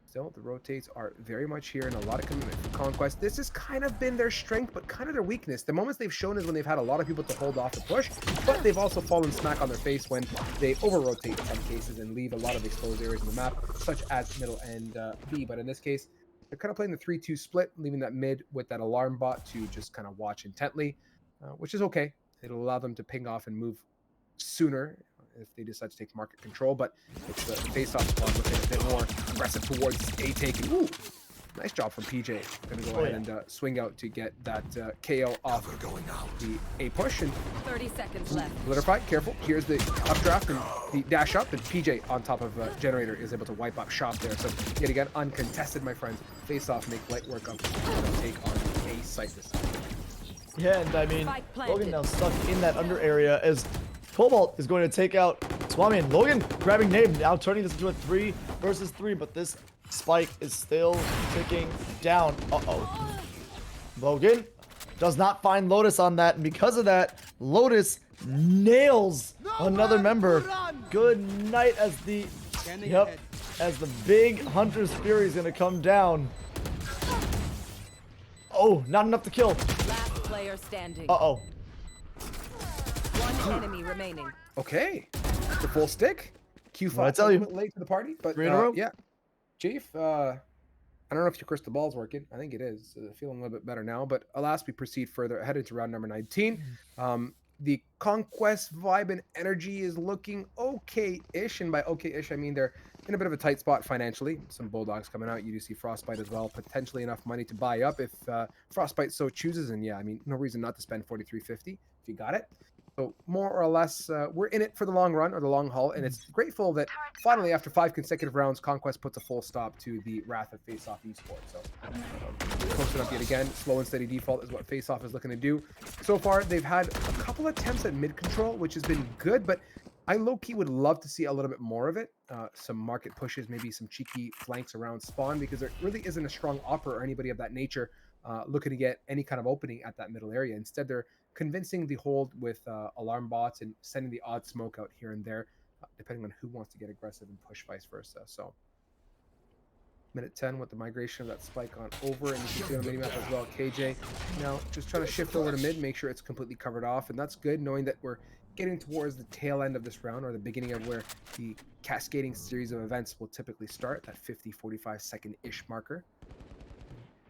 Still, the rotates are very much here and a lot of commitment for Conquest. This has kind of been their strength, but kind of their weakness. The moments they've shown is when they've had a lot of people to hold off the push, but they've also fallen smack on their face when they over-rotate in some cases and leave a lot of exposed areas in the map, such as middle and B. But in this case, they're kind of playing the 3-2 split, leaving that mid with that alarm bot to just kind of watch intently, which is okay. It'll allow them to ping off and move sooner if they decide to take market control, but it's the face-off squad looking a bit more aggressive towards A take. And ooh, Nice job from PJ. Gonna go ahead and swing out to get that KO off the A push. And 30 seconds left. Solidify, careful. Here's the updraft and the dash up, and PJ on top of Generator is able to wipe up shop there. So yet again, uncontested, my friends. Face off, make light work of take on A site this time. Yeah, and I mean, Logan now stuck in that under area as Cobalt is going to take out Swami, and Logan grabbing Name, now turning this into a 3 versus 3, but this spike is still ticking down. Uh-oh. Logan does not find Lotus on that, and because of that, Lotus nails another member. Good night as the as the big Hunter's Fury is gonna come down. Oh, not enough to kill. Last player standing. Uh-oh. One enemy remaining. Okay, the full stick. Q5 I tell a you, little bit late to the party, but three in a row. yeah. Chief, I don't know if your crystal ball's working. I think it is. Feeling a little bit better now. But alas, we proceed further ahead into round number 19. The Conquest vibe and energy is looking okay-ish. And by okay-ish, I mean they're in a bit of a tight spot financially. Some Bulldogs coming out. You do see Frostbite as well. Potentially enough money to buy up if Frostbite so chooses. And yeah, I mean, no reason not to spend $43.50 if you got it. So more or less, we're in it for the long run or the long haul, and it's grateful that finally, after 5 consecutive rounds, Conquest puts a full stop to the wrath of Face-Off Esports. So posted up yet again, slow and steady default is what Face-Off is looking to do. So far, they've had a couple attempts at mid control, which has been good, but I low-key would love to see a little bit more of it. Some market pushes, maybe some cheeky flanks around spawn, because there really isn't a strong opera or anybody of that nature looking to get any kind of opening at that middle area. Instead, they're convincing the hold with alarm bots and sending the odd smoke out here and there, depending on who wants to get aggressive and push vice versa. So minute 10 with the migration of that spike on over, and you can see on the minimap as well, KJ now just trying to shift over to mid, make sure it's completely covered off, and that's good knowing that we're getting towards the tail end of this round, or the beginning of where the cascading series of events will typically start, that 50-45 second-ish marker.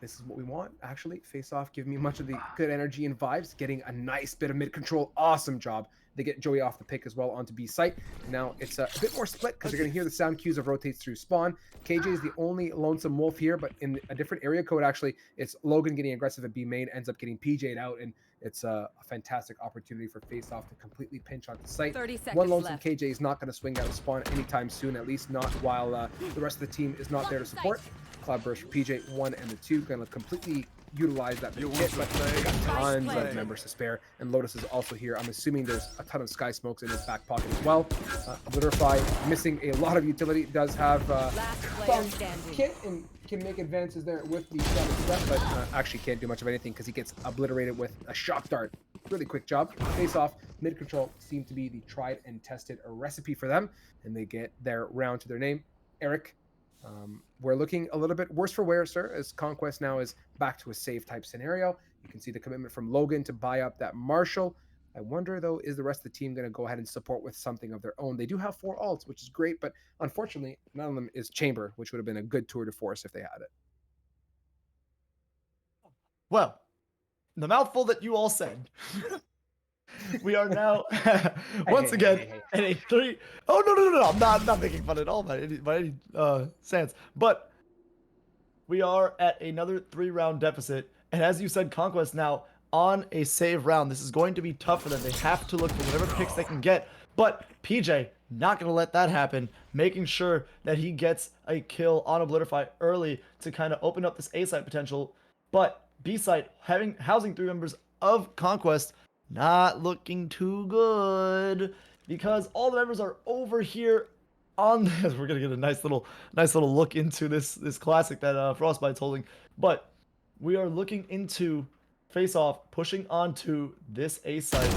This is what we want, actually. Face off, give me much of the good energy and vibes. Getting a nice bit of mid control. Awesome job. They get Joey off the pick as well onto B site. Now it's a bit more split because you're going to hear the sound cues of rotates through spawn. KJ is the only lonesome wolf here, but in a different area code, actually, it's Logan getting aggressive at B main, ends up getting PJ'd out, and it's a fantastic opportunity for Face Off to completely pinch onto site. 30 seconds One lonesome left. KJ is not going to swing out of spawn anytime soon, at least not while the rest of the team is not there to support. Cloudburst for PJ, 1 and the 2, going to completely utilize that bit of hit, but they got tons of members to spare, and Lotus is also here. I'm assuming there's a ton of Sky Smokes in his back pocket as well. Obliterify, missing a lot of utility, does have bomb kit and can make advances there with the step, but actually can't do much of anything because he gets obliterated with a shock dart. Really quick job. Face off, mid control seemed to be the tried and tested recipe for them, and they get their round to their name. Eric, we're looking a little bit worse for wear, sir, as Conquest now is back to a save type scenario. You can see the commitment from Logan to buy up that Marshall. I wonder, though, is the rest of the team going to go ahead and support with something of their own? They do have 4 ults, which is great, but unfortunately, none of them is Chamber, which would have been a good tour de force if they had it. Well, the mouthful that you all said. We are now once again at a 3. Oh no! I'm not making fun at all by any sense. But we are at another 3-round deficit, and as you said, Conquest now on a save round. This is going to be tough for them. They have to look for whatever picks they can get. But PJ not going to let that happen, making sure that he gets a kill on Obliterify early to kind of open up this A site potential. But B site housing 3 members of Conquest. Not looking too good because all the members are over here on this. We're gonna get a nice little look into this classic that Frostbite's holding. But we are looking into Face Off pushing onto this A site.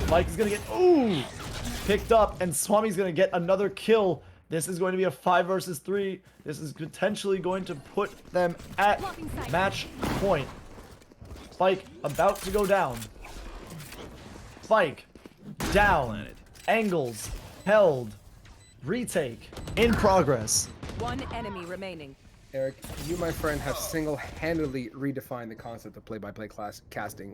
Mike is gonna get picked up, and Swami's gonna get another kill. This is going to be a 5 versus 3. This is potentially going to put them at match point. Spike about to go down. Spike, down, angles, held, retake, in progress. One enemy remaining. Eric, you, my friend, have single-handedly redefined the concept of play-by-play class casting.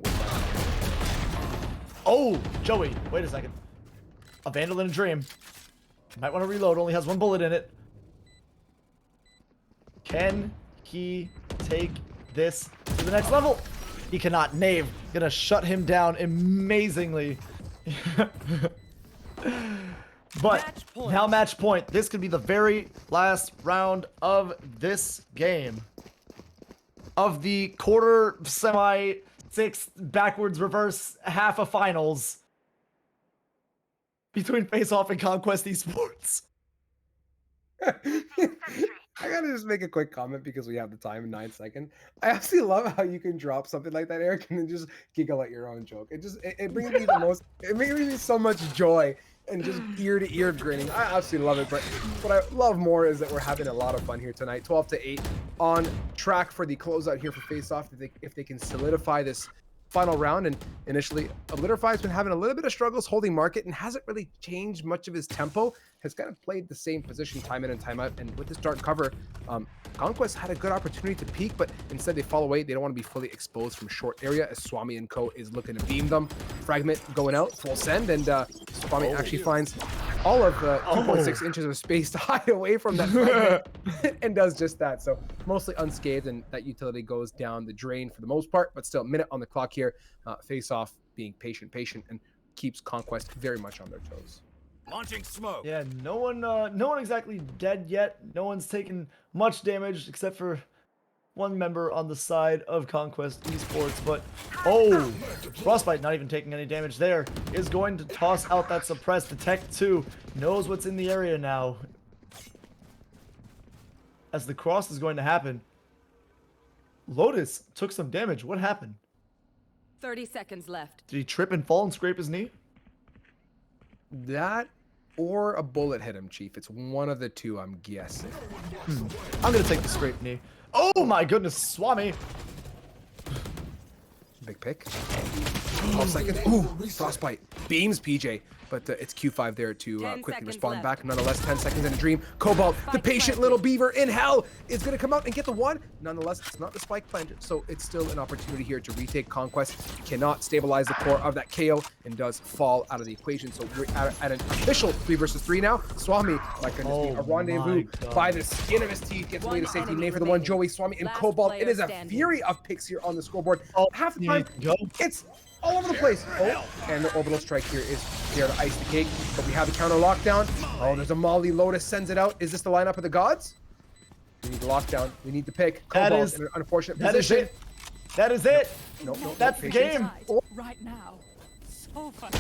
Oh, Joey, wait a second. A Vandal in a Dream. Might want to reload, only has 1 bullet in it. Can he take this to the next level. He cannot. Nave gonna shut him down amazingly. But Match point. now match point. This could be the very last round of this game. Of the quarter, semi, sixth, backwards, reverse, half of finals. Between Face Off and Conquest Esports. I gotta just make a quick comment because we have the time in 9 seconds. I absolutely love how you can drop something like that, Eric, and then just giggle at your own joke. It brings me the most. It brings me so much joy and just ear to ear grinning. I absolutely love it. But what I love more is that we're having a lot of fun here tonight. 12-8 on track for the closeout here for Face Off. If they can solidify this final round, and initially Littlefire's been having a little bit of struggles holding market and hasn't really changed much of his tempo, has kind of played the same position time in and time out, and with this dark cover, Conquest had a good opportunity to peek, but instead they fall away. They don't want to be fully exposed from short area as Swami and Co is looking to beam them. Fragment going out, full send, and Swami actually finds all of the 2.6 inches of space to hide away from that fragment and does just that. So mostly unscathed, and that utility goes down the drain for the most part, but still a minute on the clock here. Face Off being patient, and keeps Conquest very much on their toes. Launching smoke. Yeah, no one exactly dead yet. No one's taken much damage except for one member on the side of Conquest Esports. But Frostbite not even taking any damage there is going to toss out that suppress. Detect 2 knows what's in the area now. As the cross is going to happen. Lotus took some damage. What happened? 30 seconds left. Did he trip and fall and scrape his knee? That or a bullet hit him, Chief. It's one of the two, I'm guessing. I'm gonna take the scrape knee. Oh my goodness, Swami! Big pick. 12 seconds. Ooh, Frostbite. Beams PJ. But it's Q5 there to 10 quickly seconds respond left. back. Nonetheless, 10 seconds in a dream. Cobalt, the Spike patient planted. little beaver in hell, is going to come out and get the one. Nonetheless, it's not the spike planted, so it's still an opportunity here to retake Conquest. Cannot stabilize the core of that KO and does fall out of the equation. So we're at an official 3 versus 3 now. Swami, my goodness, a rendezvous by the skin of his teeth, gets away to safety. enemy Name for the one, remaining. Joey, Swami, and Last Cobalt. It player is a standing. fury of picks here on the scoreboard. Half the there time, you go. it's all over the place. Oh, and the orbital strike here is there to ice the cake. But we have the counter lockdown. Oh, there's a Molly. Lotus sends it out. Is this the lineup of the gods? We need the lockdown. We need the pick. Cobalt in an unfortunate That is position. it. That is it. No, That's the patience. game. Right now. So fun.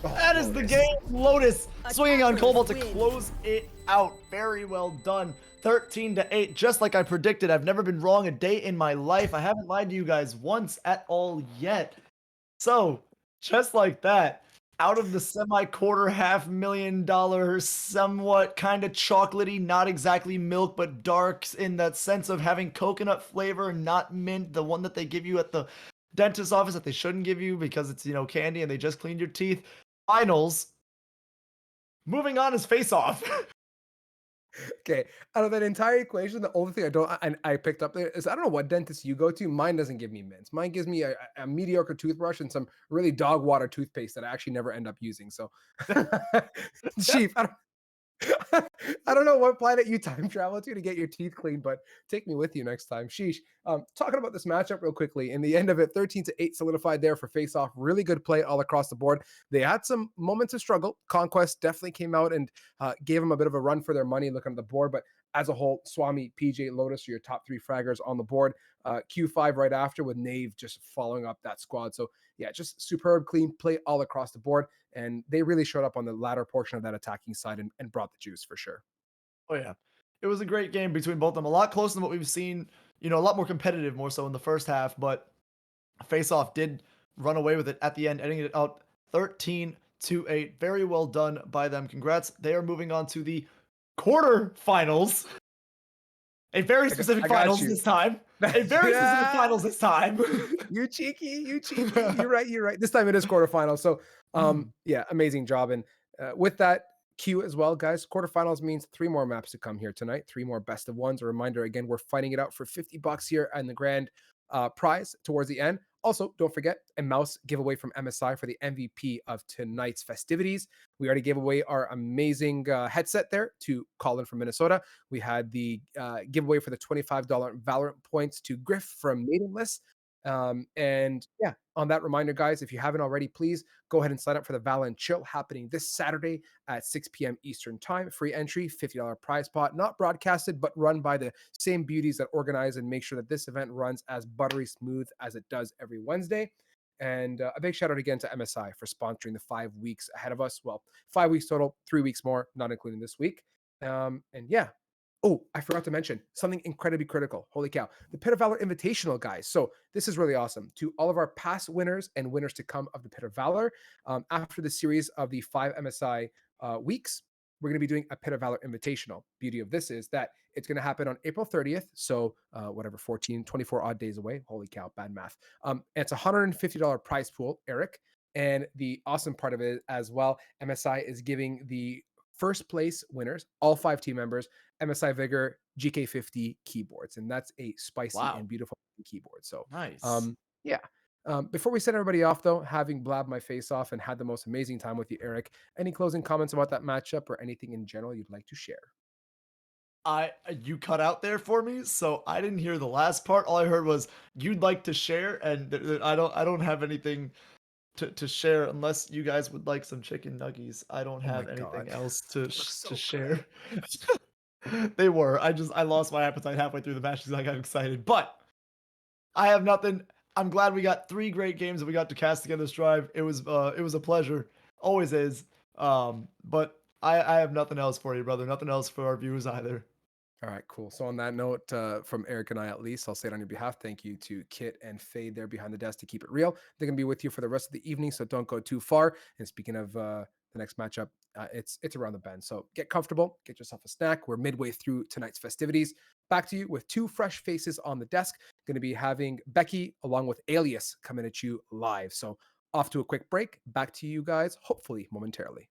That is the Lotus. game. Lotus swinging on Attackers Cobalt to win. close it out. Very well done. 13-8, just like I predicted. I've never been wrong a day in my life. I haven't lied to you guys once at all yet. So, just like that, out of the semi-quarter $500,000, somewhat kind of chocolatey, not exactly milk, but dark in that sense of having coconut flavor, not mint, the one that they give you at the dentist's office that they shouldn't give you because it's, candy and they just cleaned your teeth. Finals. Moving on is Face Off. Okay, out of that entire equation, the only thing I picked up there is I don't know what dentist you go to. Mine doesn't give me mints. Mine gives me a mediocre toothbrush and some really dog water toothpaste that I actually never end up using. So, Chief, I don't know what planet you time travel to get your teeth cleaned, but take me with you next time. Sheesh. Talking about this matchup real quickly. In the end of it, 13-8 solidified there for Face Off. Really good play all across the board. They had some moments of struggle. Conquest definitely came out and gave them a bit of a run for their money looking at the board, but as a whole, Swami, PJ, Lotus are your top 3 fraggers on the board. Q5 right after with Nave just following up that squad. So yeah, just superb, clean play all across the board. And they really showed up on the latter portion of that attacking side and brought the juice for sure. Oh yeah, it was a great game between both of them. A lot closer than what we've seen. A lot more competitive, more so in the first half. But Face Off did run away with it at the end, ending it out 13-8. Very well done by them. Congrats. They are moving on to the quarterfinals. A very specific I got finals you. this time. A very specific finals this time. You cheeky. You're right. This time it is quarterfinals. So yeah, amazing job. And with that queue as well, guys, quarterfinals means 3 more maps to come here tonight, 3 more best of ones. A reminder again, we're fighting it out for $50 here and the grand prize towards the end. Also, don't forget a mouse giveaway from MSI for the MVP of tonight's festivities. We already gave away our amazing headset there to Colin from Minnesota. We had the giveaway for the $25 Valorant points to Griff from Maidenless. And yeah, on that reminder, guys, if you haven't already, please go ahead and sign up for the Valorant Chill happening this Saturday at 6 p.m. Eastern Time. Free entry, $50 prize pot, not broadcasted, but run by the same beauties that organize and make sure that this event runs as buttery smooth as it does every Wednesday. And a big shout out again to MSI for sponsoring the 5 weeks ahead of us. Well, 5 weeks total, 3 weeks more, not including this week. And yeah, oh, I forgot to mention something incredibly critical. Holy cow. The Pit of Valor Invitational, guys. So this is really awesome. To all of our past winners and winners to come of the Pit of Valor, after the series of the 5 MSI weeks, we're going to be doing a Pit of Valor Invitational. Beauty of this is that it's going to happen on April 30th. So whatever, 24 odd days away. Holy cow, bad math. It's a $150 prize pool, Eric. And the awesome part of it as well, MSI is giving the first place winners, all 5 team members, MSI Vigor GK50 keyboards. And that's a spicy Wow. and beautiful keyboard. So, Nice. yeah. Before we send everybody off, though, having blabbed my face off and had the most amazing time with you, Eric, any closing comments about that matchup or anything in general you'd like to share? You cut out there for me, so I didn't hear the last part. All I heard was you'd like to share, and I don't have anything to share unless you guys would like some chicken nuggies. I don't Oh my have anything God. else So to share. They were. I lost my appetite halfway through the match because I got excited. But I have nothing. I'm glad we got 3 great games that we got to cast together this drive. It was a pleasure. Always is. But I have nothing else for you, brother. Nothing else for our viewers either. All right, cool. So on that note, from Eric and I at least, I'll say it on your behalf. Thank you to Kit and Fade there behind the desk to keep it real. They're gonna be with you for the rest of the evening, so don't go too far. And speaking of the next matchup, it's around the bend. So get comfortable, get yourself a snack. We're midway through tonight's festivities. Back to you with 2 fresh faces on the desk. Going to be having Becky along with Alias coming at you live. So off to a quick break. Back to you guys, hopefully momentarily.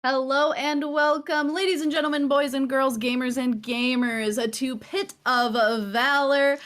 Hello and welcome, ladies and gentlemen, boys and girls, gamers and gamers, to Pit of Valor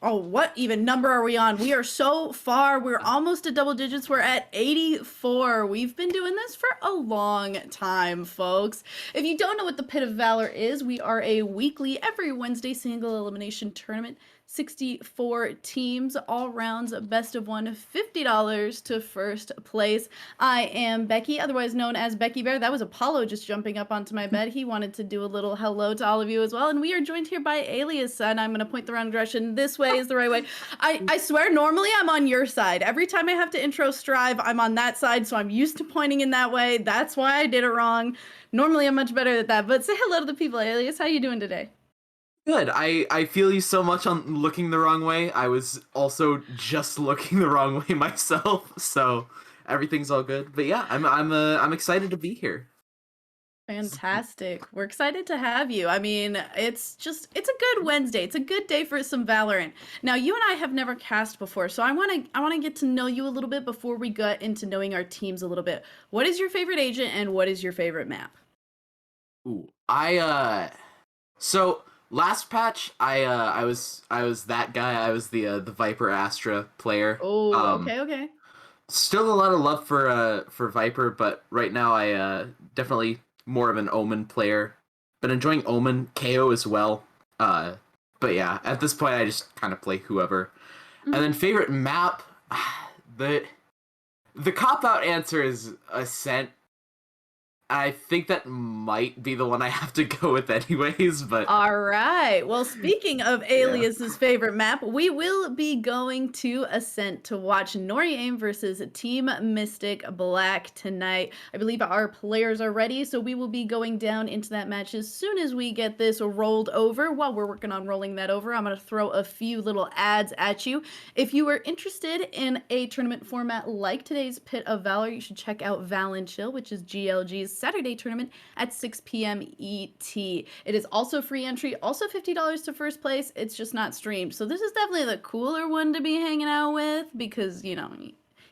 what even number are we on? We are so far. We're almost at double digits. We're at 84. We've been doing this for a long time, folks. If you don't know what the Pit of Valor is, we are a weekly, every Wednesday single elimination tournament. 64 teams, all rounds, best of one, $50 to first place. I am Becky, otherwise known as Becky Bear. That was Apollo just jumping up onto my bed. He wanted to do a little hello to all of you as well. And we are joined here by Alias, and I'm going to point the wrong direction. This way is the right way. I swear, normally I'm on your side. Every time I have to intro Strive, I'm on that side, so I'm used to pointing in that way. That's why I did it wrong. Normally I'm much better at that, but say hello to the people, Alias. How you doing today? Good. I feel you so much on looking the wrong way. I was also just looking the wrong way myself, so everything's all good. But yeah, I'm excited to be here. Fantastic. We're excited to have you. I mean, it's a good Wednesday. It's a good day for some Valorant. Now, you and I have never cast before, so I want to get to know you a little bit before we get into knowing our teams a little bit. What is your favorite agent and what is your favorite map? Ooh, so last patch I was that guy. I was the Viper Astra player. Oh, okay. Still a lot of love for Viper, but right now I definitely more of an Omen player. Been enjoying Omen, KO as well. But yeah, at this point I just kind of play whoever. And then favorite map, the cop out answer is Ascent. I think that might be the one I have to go with anyways, but... All right. Well, speaking of Alias's favorite map, we will be going to Ascent to watch Nori Aim versus Team Mystic Black tonight. I believe our players are ready, so we will be going down into that match as soon as we get this rolled over. While we're working on rolling that over, I'm going to throw a few little ads at you. If you are interested in a tournament format like today's Pit of Valor, you should check out Val and Chill, which is GLG's Saturday tournament at 6 p.m. ET. It is also free entry, also $50 to first place. It's just not streamed. So this is definitely the cooler one to be hanging out with because, you know,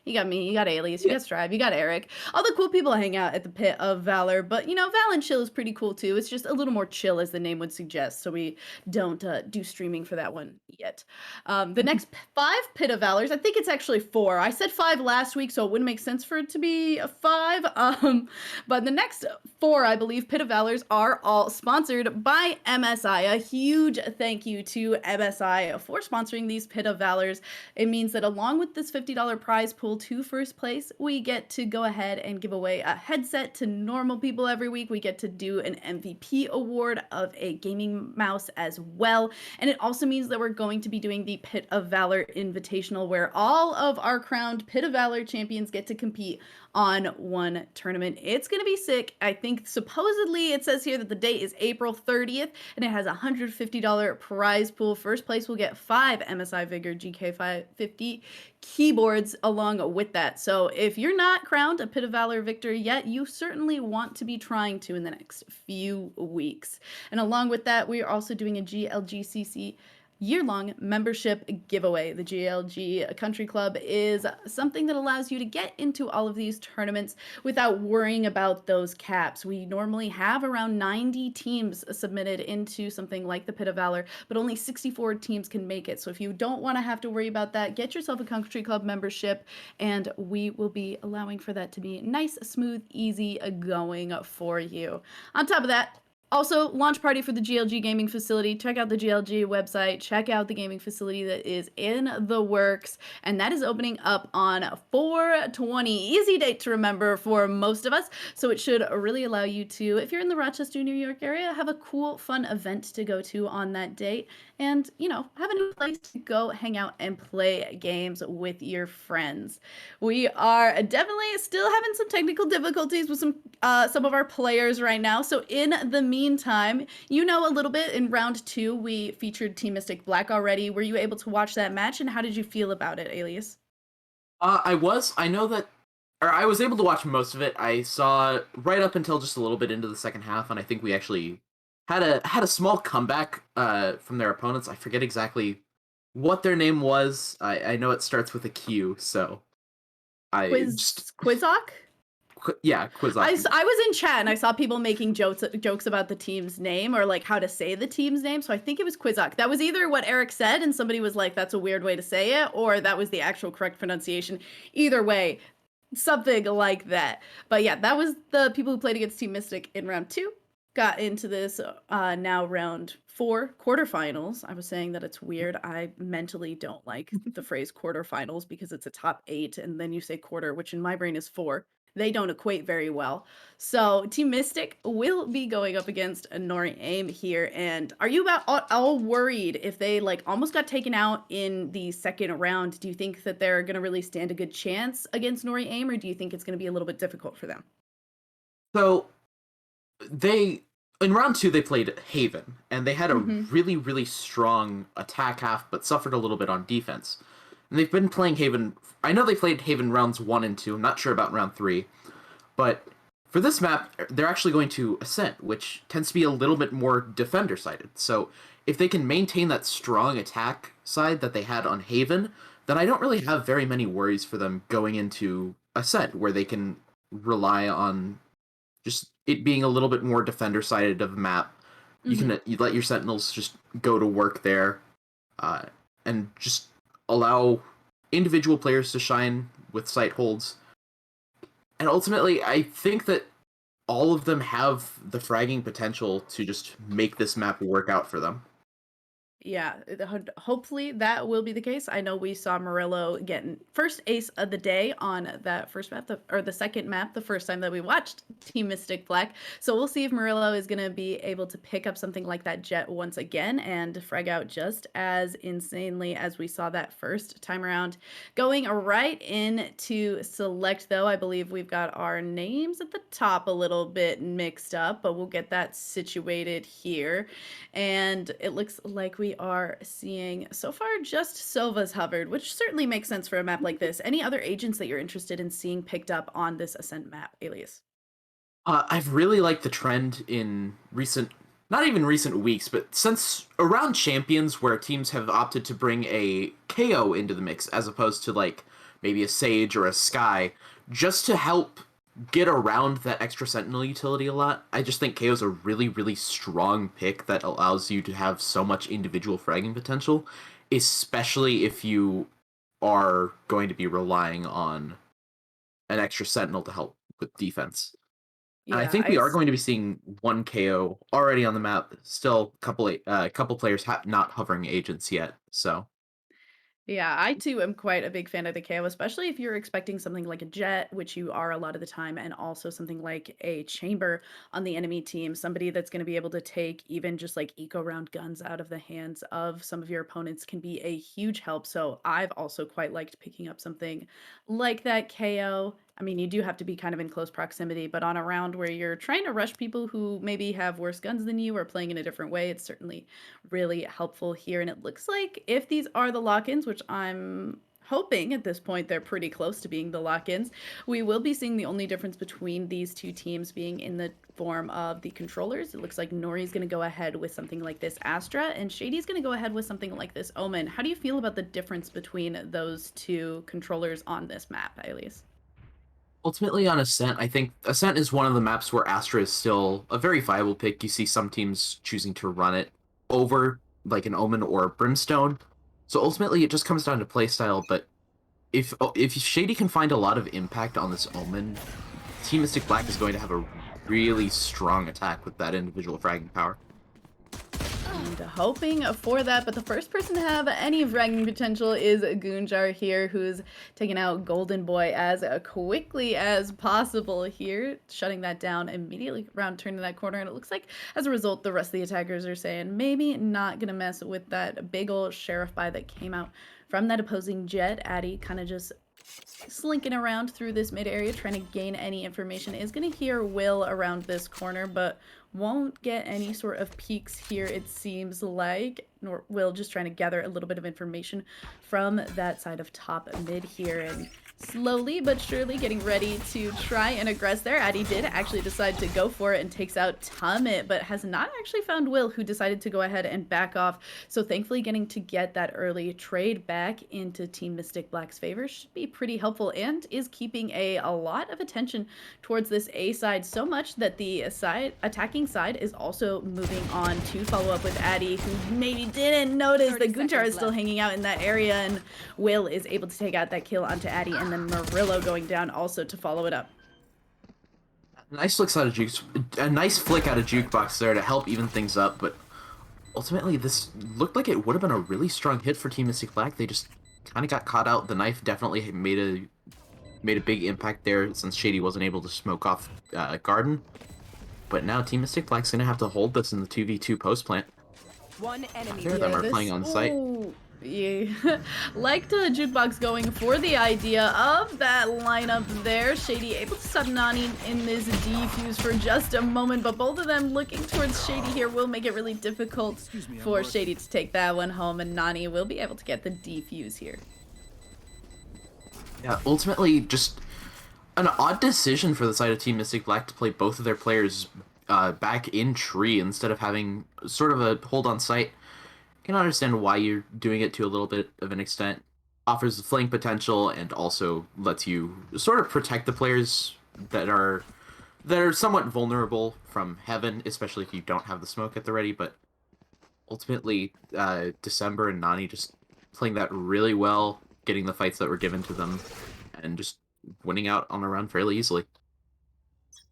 you got me, you got Alias, you got Strive, you got Eric. All the cool people hang out at the Pit of Valor, but you know, Val and Chill is pretty cool too. It's just a little more chill as the name would suggest, so we don't do streaming for that one yet. The next 5 Pit of Valors, I think it's actually 4. I said 5 last week, so it wouldn't make sense for it to be a 5. But the next 4, I believe, Pit of Valors are all sponsored by MSI. A huge thank you to MSI for sponsoring these Pit of Valors. It means that along with this $50 prize pool to first place, we get to go ahead and give away a headset to normal people every week. We get to do an MVP award of a gaming mouse as well. And it also means that we're going to be doing the Pit of Valor Invitational, where all of our crowned Pit of Valor champions get to compete on one tournament. It's going to be sick. I think supposedly it says here that the date is April 30th and it has a $150 prize pool. First place will get 5 MSI Vigor GK550 keyboards along with that. So if you're not crowned a Pit of Valor victor yet, you certainly want to be trying to in the next few weeks. And along with that, we are also doing a GLGCC year-long membership giveaway. The GLG Country Club is something that allows you to get into all of these tournaments without worrying about those caps. We normally have around 90 teams submitted into something like the Pit of Valor, but only 64 teams can make it. So if you don't want to have to worry about that, get yourself a Country Club membership, and we will be allowing for that to be nice, smooth, easy going for you. On top of that, also, launch party for the GLG gaming facility. Check out the GLG website. Check out the gaming facility that is in the works. And that is opening up on 4/20. Easy date to remember for most of us. So it should really allow you to, if you're in the Rochester, New York area, have a cool, fun event to go to on that date. And, you know, have a new place to go hang out and play games with your friends. We are definitely still having some technical difficulties with some of our players right now. So in the meantime, you know a little bit. In round 2, we featured Team Mystic Black already. Were you able to watch that match, and how did you feel about it, Alias? I was. I know that, or I was able to watch most of it. I saw right up until just a little bit into the second half, and I think we actually had a small comeback from their opponents. I forget exactly what their name was. I know it starts with a Q, so I just Quizhawk? Quizzock. I was in chat and I saw people making jokes about the team's name or like how to say the team's name. So I think it was Quizzock. That was either what Eric said and somebody was like, that's a weird way to say it, or that was the actual correct pronunciation. Either way, something like that. But yeah, that was the people who played against Team Mystic in round 2. Got into this now round 4 quarterfinals. I was saying that it's weird. I mentally don't like the phrase quarterfinals because it's a top 8 and then you say quarter, which in my brain is 4. They don't equate very well. So Team Mystic will be going up against Nori Aim here. And are you all worried if they like almost got taken out in the second round? Do you think that they're going to really stand a good chance against Nori Aim, or do you think it's going to be a little bit difficult for them? So in round 2 they played Haven, and they had a really, really strong attack half, but suffered a little bit on defense. And they've been playing Haven. I know they played Haven rounds 1 and 2. I'm not sure about round 3, but for this map, they're actually going to Ascent, which tends to be a little bit more defender-sided. So if they can maintain that strong attack side that they had on Haven, then I don't really have very many worries for them going into Ascent, where they can rely on just it being a little bit more defender-sided of the map. You let your Sentinels just go to work there, and just allow individual players to shine with sight holds. And ultimately, I think that all of them have the fragging potential to just make this map work out for them. Yeah, hopefully that will be the case. I know we saw Murillo getting first ace of the day on that first map, or the second map, the first time that we watched Team Mystic Black. So we'll see if Murillo is going to be able to pick up something like that jet once again and frag out just as insanely as we saw that first time around. Going right into select, though, I believe we've got our names at the top a little bit mixed up, but we'll get that situated here. And it looks like we are seeing so far just Silva's hovered, which certainly makes sense for a map like this. Any other agents that you're interested in seeing picked up on this Ascent map, Alias? I've really liked the trend in not even recent weeks, but since around Champions, where teams have opted to bring a KO into the mix as opposed to like maybe a Sage or a Sky, just to help get around that extra Sentinel utility a lot. I just think KO is a really, really strong pick that allows you to have so much individual fragging potential, especially if you are going to be relying on an extra Sentinel to help with defense. And I Yeah, think we are going to be seeing one KO already on the map. Still, a couple players not hovering agents yet. So Yeah, I too am quite a big fan of the KO, especially if you're expecting something like a jet, which you are a lot of the time, and also something like a chamber on the enemy team, somebody that's going to be able to take even just like eco round guns out of the hands of some of your opponents can be a huge help. So I've also quite liked picking up something like that KO. I mean, you do have to be kind of in close proximity, but on a round where you're trying to rush people who maybe have worse guns than you or playing in a different way, it's certainly really helpful here. And it looks like if these are the lock-ins, which I'm hoping at this point they're pretty close to being the lock-ins, we will be seeing the only difference between these two teams being in the form of the controllers. It looks like Nori's going to go ahead with something like this Astra, and Shady's going to go ahead with something like this Omen. How do you feel about the difference between those two controllers on this map, Alias? ultimately on Ascent, I think Ascent is one of the maps where Astra is still a very viable pick. You see some teams choosing to run it over like an Omen or a Brimstone. So ultimately it just comes down to playstyle, but if Shady can find a lot of impact on this Omen, Team Mystic Black is going to have a really strong attack with that individual fragging power. And hoping for that, but the first person to have any fragging potential is Goonjar here, who's taking out Golden Boy as quickly as possible here, shutting that down immediately around turning that corner. And it looks like as a result, the rest of the attackers are saying maybe not gonna mess with that big old sheriff buy that came out from that opposing jet. Addy kind of just slinking around through this mid area trying to gain any information. Is going to hear Will around this corner, but won't get any sort of peeks here, it seems like. Nor Will just trying to gather a little bit of information from that side of top mid here. And slowly but surely getting ready to try and aggress there. Addy did actually decide to go for it and takes out Tummet, but has not actually found Will, who decided to go ahead and back off. So thankfully getting to get that early trade back into Team Mystic Black's favor should be pretty helpful, and is keeping a lot of attention towards this A side, so much that the attacking side is also moving on to follow up with Addy, who maybe didn't notice that Gunjar is still hanging out in that area, and Will is able to take out that kill onto Addy, and then Murillo going down also to follow it up. A nice flick out of Jukebox there to help even things up, but ultimately this looked like it would have been a really strong hit for Team Mystic Black. They just kind of got caught out. The knife definitely made a big impact there, since Shady wasn't able to smoke off Garden. But now Team Mystic Black's gonna have to hold this in the 2v2 post plant. One enemy. Here them are playing on site. Yeah. Liked Jukebox going for the idea of that lineup there. Shady able to stop Nani in this defuse for just a moment, but both of them looking towards Shady here will make it really difficult for Shady to take that one home, and Nani will be able to get the defuse here. Yeah, ultimately just an odd decision for the side of Team Mystic Black to play both of their players back in tree instead of having sort of a hold on site. Can understand why you're doing it to a little bit of an extent. Offers flank potential and also lets you sort of protect the players that are somewhat vulnerable from heaven, especially if you don't have the smoke at the ready. But ultimately, December and Nani just playing that really well, getting the fights that were given to them, and just winning out on a run fairly easily.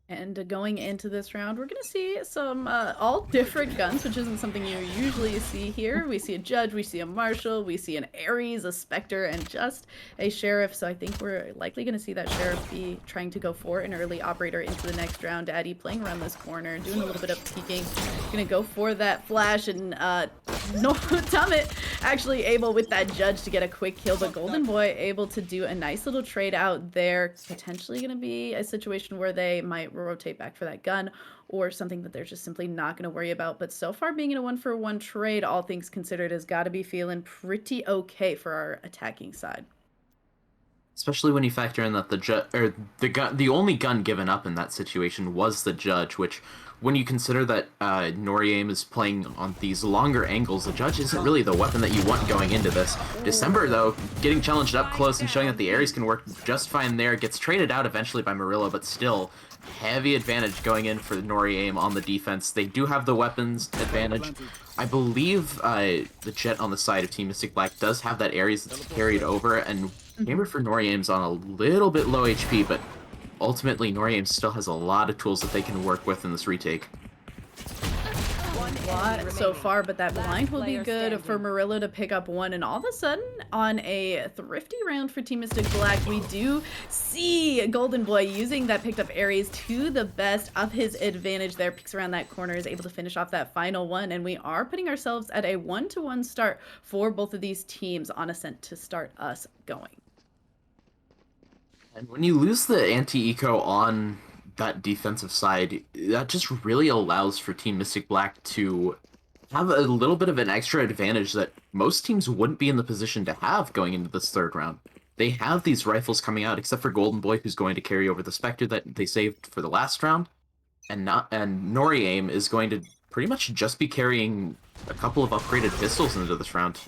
And going into this round, we're going to see some all different guns, which isn't something you usually see here. We see a Judge, we see a Marshal, we see an Ares, a Spectre, and just a Sheriff. So I think we're likely going to see that Sheriff be trying to go for an early Operator into the next round. Addy playing around this corner, doing a little bit of peeking. Going to go for that flash, and no, Tummet actually able with that Judge to get a quick kill, but Golden Boy able to do a nice little trade out there. Potentially going to be a situation where they might rotate back for that gun, or something that they're just simply not going to worry about. But so far, being in a 1-for-1 trade, all things considered, has got to be feeling pretty okay for our attacking side. Especially when you factor in that the only gun given up in that situation was the Judge, which, when you consider that Noriem is playing on these longer angles, the Judge isn't really the weapon that you want going into this. December, though, getting challenged up close and showing that the Ares can work just fine there, gets traded out eventually by Murillo, but still, heavy advantage going in for Noriem on the defense. They do have the weapons advantage. I believe the Jet on the side of Team Mystic Black does have that Ares that's carried over, and Chamber for Noriem's on a little bit low HP, but ultimately Noriem still has a lot of tools that they can work with in this retake. A lot so far, but that blind will be good for Murillo to pick up one, and all of a sudden, on a thrifty round for Team Mystic Black, we do see Golden Boy using that picked up Ares to the best of his advantage there, peeks around that corner, is able to finish off that final one, and we are putting ourselves at a 1-to-1 start for both of these teams on Ascent to start us going. And when you lose the anti-eco on that defensive side, that just really allows for Team Mystic Black to have a little bit of an extra advantage that most teams wouldn't be in the position to have going into this third round. They have these rifles coming out, except for Golden Boy, who's going to carry over the Spectre that they saved for the last round, and Noriem is going to pretty much just be carrying a couple of upgraded pistols into this round.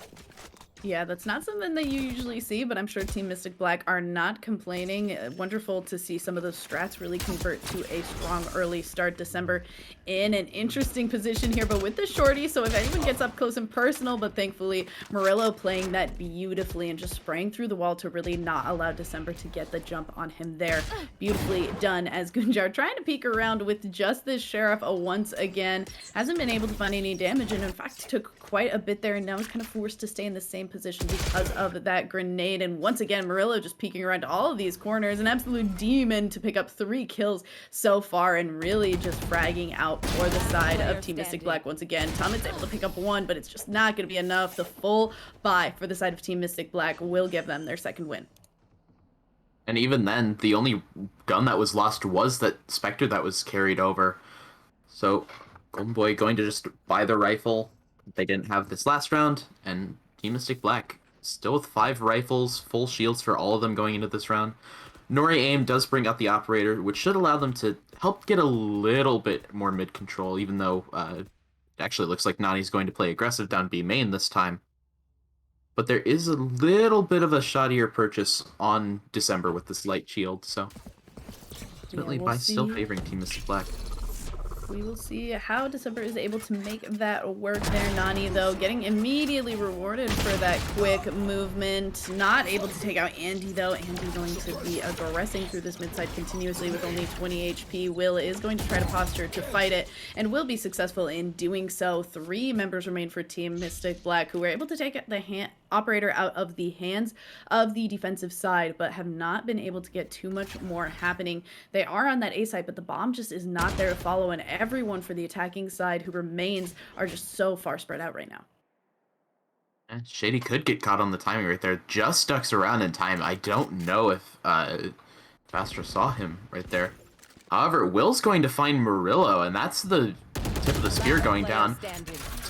Yeah, that's not something that you usually see, but I'm sure Team Mystic Black are not complaining. Wonderful to see some of those strats really convert to a strong early start. December in an interesting position here, but with the shorty, so if anyone gets up close and personal, but thankfully Murillo playing that beautifully and just spraying through the wall to really not allow December to get the jump on him there. Beautifully done, as Gunjar trying to peek around with just this Sheriff once again. Hasn't been able to find any damage, and in fact took quite a bit there, and now is kind of forced to stay in the same position because of that grenade. And once again, Murillo just peeking around all of these corners, an absolute demon to pick up 3 kills so far, and really just fragging out for the side of Team Mystic Black once again. Tummet's able to pick up 1, but it's just not going to be enough. The full buy for the side of Team Mystic Black will give them their second win. And even then, the only gun that was lost was that Spectre that was carried over. So Golden Boy going to just buy the rifle they didn't have this last round, and Team Mystic Black still with 5 rifles, full shields for all of them going into this round. Nori aim does bring out the operator, which should allow them to help get a little bit more mid control, even though it actually looks like Nani's going to play aggressive down B main this time. But there is a little bit of a shoddier purchase on December with this light shield, so ultimately by still favoring Team Mystic Black. We will see how December is able to make that work there. Nani, though, getting immediately rewarded for that quick movement. Not able to take out Andy, though. Andy going to be aggressing through this mid side continuously with only 20 HP. Will is going to try to posture to fight it and will be successful in doing so. 3 members remain for Team Mystic Black, who were able to take the operator out of the hands of the defensive side, but have not been able to get too much more happening. They are on that A side, but the bomb just is not there to follow, and everyone for the attacking side who remains are just so far spread out right now. Shady could get caught on the timing right there. Just ducks around in time. I don't know if Faster saw him right there. However, Will's going to find Murillo, and that's the tip of the spear going down.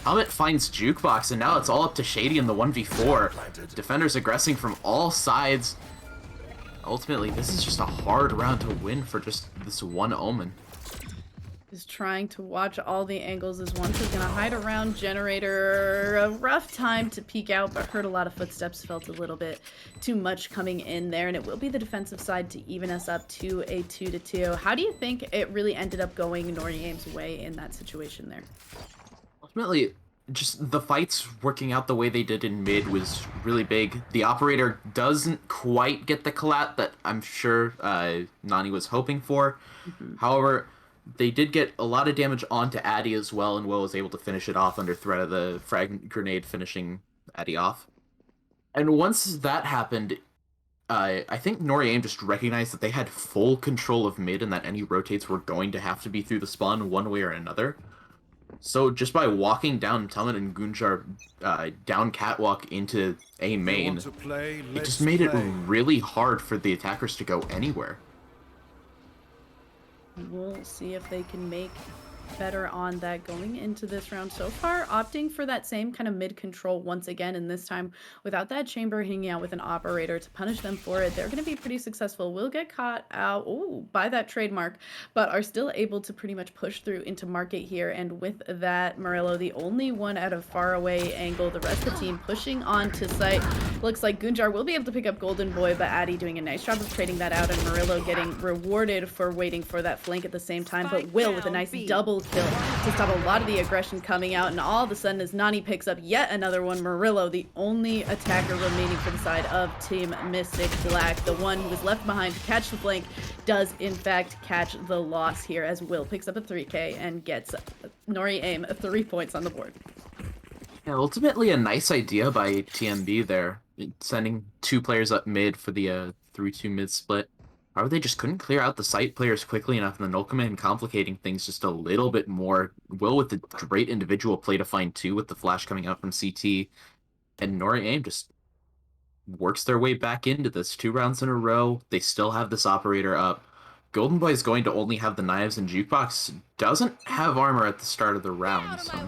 Helmet finds Jukebox, and now it's all up to Shady in the 1v4. Defenders aggressing from all sides. Ultimately, this is just a hard round to win for just this one Omen. Is trying to watch all the angles as one. He's gonna hide around Generator. A rough time to peek out, but heard a lot of footsteps, felt a little bit too much coming in there, and it will be the defensive side to even us up to a 2-2. How do you think it really ended up going Nori Aim's way in that situation there? Ultimately, just the fights working out the way they did in mid was really big. The operator doesn't quite get the collat that I'm sure Nani was hoping for. However, they did get a lot of damage onto Addy as well, and Will was able to finish it off under threat of the frag grenade finishing Addy off. And once that happened, I think Nori Aim just recognized that they had full control of mid and that any rotates were going to have to be through the spawn one way or another. So just by walking down Talmud and Gunjar down catwalk into A main, it just made it really hard for the attackers to go anywhere. We'll see if they can make better on that going into this round. So far, opting for that same kind of mid control once again, and this time without that chamber hanging out with an operator to punish them for it. They're going to be pretty successful. Will get caught out by that trademark, but are still able to pretty much push through into market here. And with that, Murillo, the only one out of far away angle, the rest of the team pushing on to site. Looks like Gunjar will be able to pick up Golden Boy, but Addy doing a nice job of trading that out, and Murillo getting rewarded for waiting for that flank at the same time. But Will with a nice double kill to stop a lot of the aggression coming out, and all of a sudden as Nani picks up yet another one, Murillo, the only attacker remaining for the side of Team Mystic Black, the one who was left behind to catch the flank, does in fact catch the loss here as Will picks up a 3K and gets Nori Aim 3 points on the board. Yeah, ultimately a nice idea by TMB there, sending 2 players up mid for the 3-2 mid split. However, they just couldn't clear out the site players quickly enough, and the null command complicating things just a little bit more. Will with the great individual play to find 2 with the flash coming out from CT, and Nori Aim just works their way back into this 2 rounds in a row. They still have this operator up. Golden Boy is going to only have the knives, and Jukebox doesn't have armor at the start of the round, so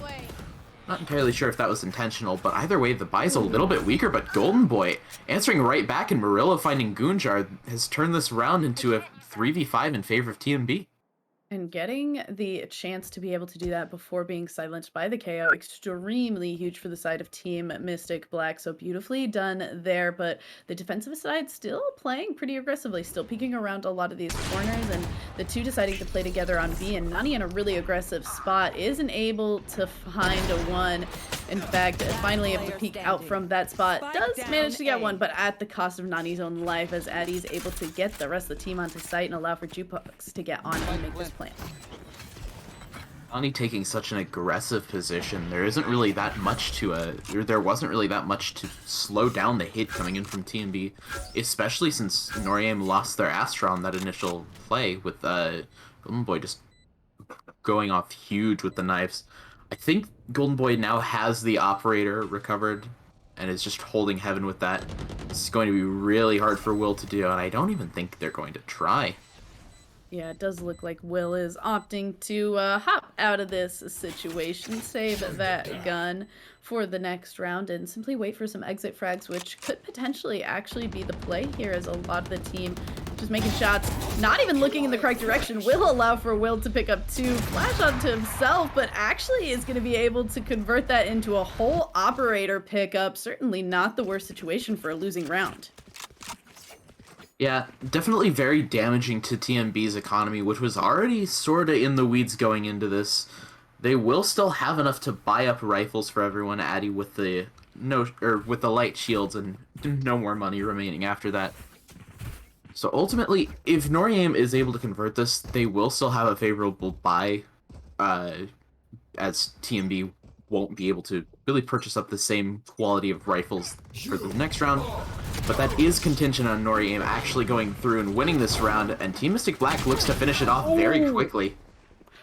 not entirely sure if that was intentional, but either way, the buy's a little bit weaker, but Golden Boy answering right back, and Murillo finding Gunjar has turned this round into a 3v5 in favor of TMB. And getting the chance to be able to do that before being silenced by the KO, extremely huge for the side of Team Mystic Black. So beautifully done there, but the defensive side still playing pretty aggressively, still peeking around a lot of these corners, and the 2 deciding to play together on B, and Nani in a really aggressive spot isn't able to find a 1. In fact, finally able to peek out from that spot, does manage to get 1, but at the cost of Nani's own life, as Addy's able to get the rest of the team onto site and allow for Jukebox to get on and make this plan. Nani taking such an aggressive position, there isn't really that much to there wasn't really that much to slow down the hit coming in from TMB, especially since Nori Aim lost their Astra on that initial play with Golden Boy just going off huge with the knives. I think Golden Boy now has the operator recovered and is just holding heaven with that. It's going to be really hard for Will to do, and I don't even think they're going to try. Yeah, it does look like Will is opting to hop out of this situation, save that gun for the next round, and simply wait for some exit frags, which could potentially actually be the play here, as a lot of the team just making shots, not even looking in the correct direction. Will allow for Will to pick up 2, flash onto himself, but actually is going to be able to convert that into a whole operator pickup. Certainly not the worst situation for a losing round. Yeah, definitely very damaging to TMB's economy, which was already sorta in the weeds going into this. They will still have enough to buy up rifles for everyone, Addy, with the with the light shields, and no more money remaining after that. So ultimately, if Noryam is able to convert this, they will still have a favorable buy, as TMB won't be able to really purchase up the same quality of rifles for the next round. But that is contingent on Noryam actually going through and winning this round, and Team Mystic Black looks to finish it off very quickly.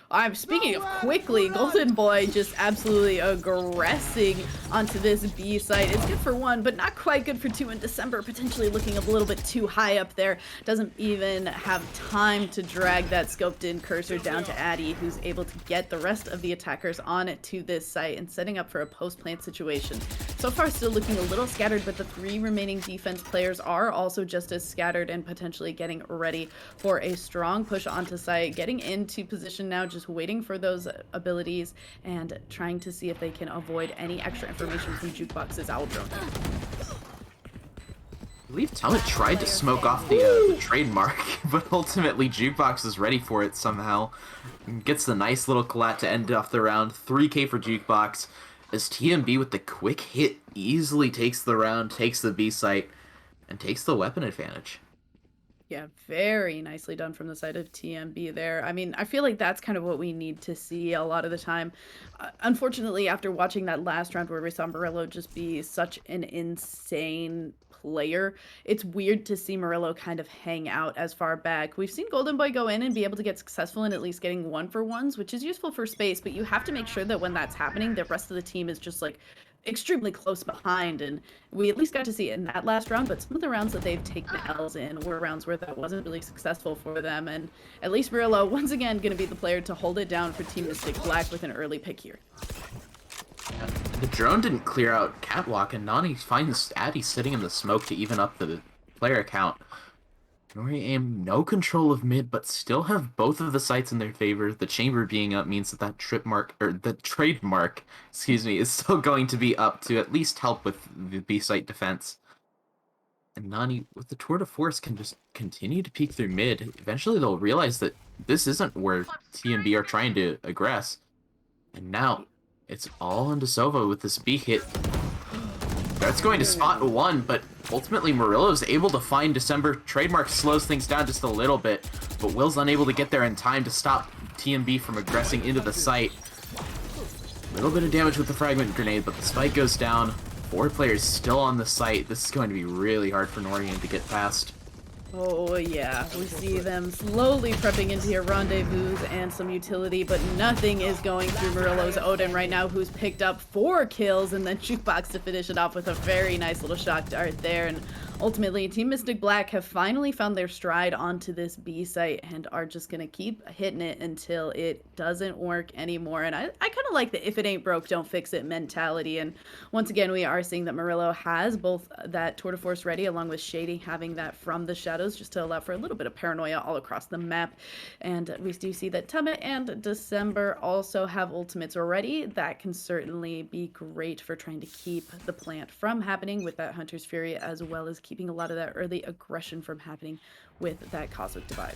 I'm speaking of quickly, Golden Boy just absolutely aggressing onto this B site. It's good for 1, but not quite good for 2 in December, potentially looking a little bit too high up there. Doesn't even have time to drag that scoped in cursor down to Addy, who's able to get the rest of the attackers on to this site and setting up for a post-plant situation. So far still looking a little scattered, but the 3 remaining defense players are also just as scattered and potentially getting ready for a strong push onto site, getting into position now, just waiting for those abilities and trying to see if they can avoid any extra information from Jukebox's owl drone. I believe Tummett tried to smoke off the trademark, but ultimately Jukebox is ready for it somehow. And gets the nice little collat to end off the round. 3K for Jukebox, as TMB with the quick hit easily takes the round, takes the B site, and takes the weapon advantage. Yeah, very nicely done from the side of TMB there. I mean, I feel like that's kind of what we need to see a lot of the time. Unfortunately, after watching that last round where we saw Murillo just be such an insane player, it's weird to see Murillo kind of hang out as far back. We've seen Golden Boy go in and be able to get successful in at least getting 1-for-1s, which is useful for space, but you have to make sure that when that's happening, the rest of the team is just like extremely close behind, and we at least got to see it in that last round. But some of the rounds that they've taken L's in were rounds where that wasn't really successful for them, and at least Murillo once again going to be the player to hold it down for Team Mystic Black with an early pick here. The drone didn't clear out Catwalk, and Nani finds Addy sitting in the smoke to even up the player count. Noryam, no control of mid, but still have both of the sites in their favor. The chamber being up means that the trademark, excuse me, is still going to be up to at least help with the B site defense. And Nani, with the tour de force, can just continue to peek through mid. Eventually they'll realize that this isn't where TMB are trying to aggress. And now, it's all into Sova with this B hit. That's going to spot 1, but ultimately Murillo's able to find December. Trademark slows things down just a little bit, but Will's unable to get there in time to stop TMB from aggressing into the site. A little bit of damage with the fragment grenade, but the spike goes down. 4 players still on the site. This is going to be really hard for Noryam to get past. Oh yeah, we see them slowly prepping into your rendezvous and some utility, but nothing is going through Murillo's Odin right now, who's picked up 4 kills, and then Jukebox to finish it off with a very nice little shock dart there. And ultimately, Team Mystic Black have finally found their stride onto this B site and are just gonna keep hitting it until it doesn't work anymore. And I kind of like the if it ain't broke, don't fix it mentality. And once again, we are seeing that Murillo has both that tour de force ready, along with Shady having that from the shadows, just to allow for a little bit of paranoia all across the map. And we do see that Tummett and December also have ultimates already. That can certainly be great for trying to keep the plant from happening with that Hunter's Fury, as well as keeping a lot of that early aggression from happening with that Cosmic Divide.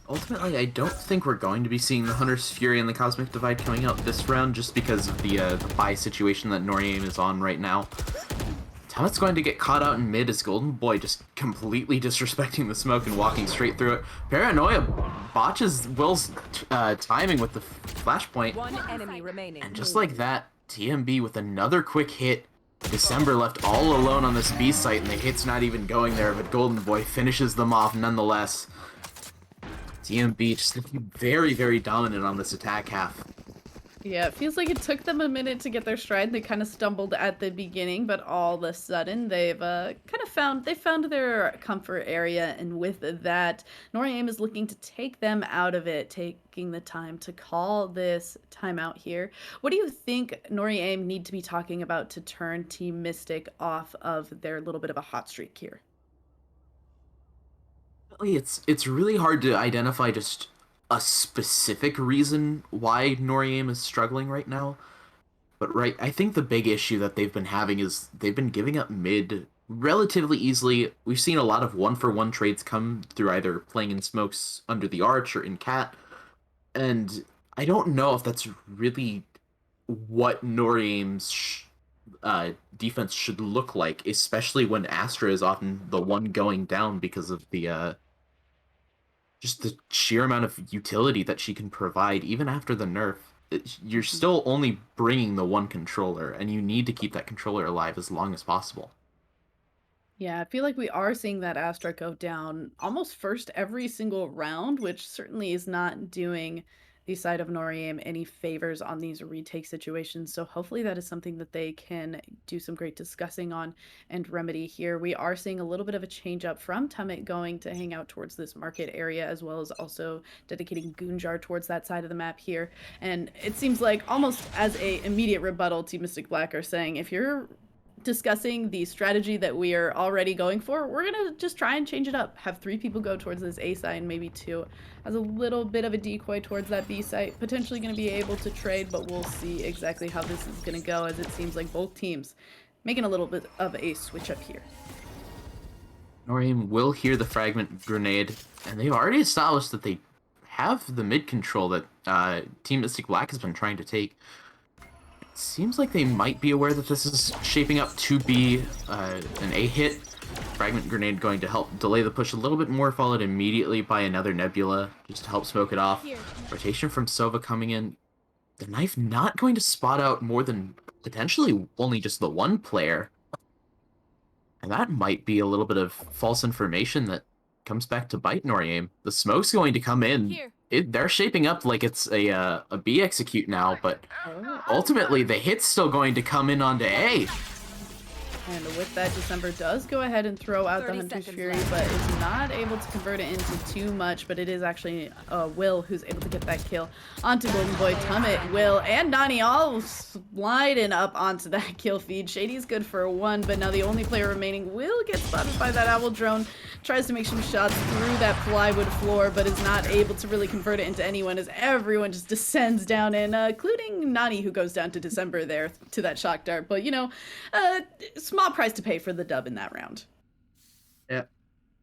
Ultimately, I don't think we're going to be seeing the Hunter's Fury and the Cosmic Divide coming out this round, just because of the buy situation that Noryam is on right now. Tummett's going to get caught out in mid as Golden Boy just completely disrespecting the smoke and walking straight through it. Paranoia botches Will's timing with the flashpoint. 1 enemy remaining. And just like that, TMB with another quick hit. December left all alone on this B site, and the hit's not even going there, but Golden Boy finishes them off nonetheless. TMB just looking very, very dominant on this attack half. Yeah, it feels like it took them a minute to get their stride. They kind of stumbled at the beginning, but all of a sudden they've kind of found their comfort area, and with that, Noriam is looking to take them out of it, taking the time to call this timeout here. What do you think Noriam need to be talking about to turn Team Mystic off of their little bit of a hot streak here? It's really hard to identify just a specific reason why Noriem is struggling right now. But right, I think the big issue that they've been having is they've been giving up mid relatively easily. We've seen a lot of one-for-one trades come through either playing in smokes under the arch or in cat, and I don't know if that's really what Noriem's defense should look like, especially when Astra is often the one going down because of the just the sheer amount of utility that she can provide, even after the nerf. You're still only bringing the one controller, and you need to keep that controller alive as long as possible. Yeah, I feel like we are seeing that Astra go down almost first every single round, which certainly is not doing the side of Noriam any favors on these retake situations. So hopefully that is something that they can do some great discussing on and remedy here. We are seeing a little bit of a change up from Tummet going to hang out towards this market area, as well as also dedicating Goonjar towards that side of the map here. And it seems like almost as a immediate rebuttal, Team Mystic Black are saying, if you're discussing the strategy that we are already going for, we're gonna just try and change it up. Have 3 people go towards this A site and maybe 2 as a little bit of a decoy towards that B site. Potentially gonna be able to trade, but we'll see exactly how this is gonna go, as it seems like both teams making a little bit of a switch up here. Noriem will hear the fragment grenade, and they've already established that they have the mid control that Team Mystic Black has been trying to take. Seems like they might be aware that this is shaping up to be an A hit. Fragment grenade going to help delay the push a little bit more, followed immediately by another nebula just to help smoke it off. Rotation from Sova coming in. The knife not going to spot out more than potentially only just the one player. And that might be a little bit of false information that comes back to bite Noriem. The smoke's going to come in. They're shaping up like it's a B execute now, but ultimately the hit's still going to come in onto A. And with that, December does go ahead and throw out the Hunter's Fury, but is not able to convert it into too much. But it is actually Will who's able to get that kill onto Golden Boy. Tummet, Will, and Nani all sliding up onto that kill feed. Shady's good for 1, but now the only player remaining will get spotted by that Owl drone. Tries to make some shots through that plywood floor, but is not able to really convert it into anyone, as everyone just descends down in, including Nani, who goes down to December there to that shock dart. But, you know, small price to pay for the dub in that round. Yeah,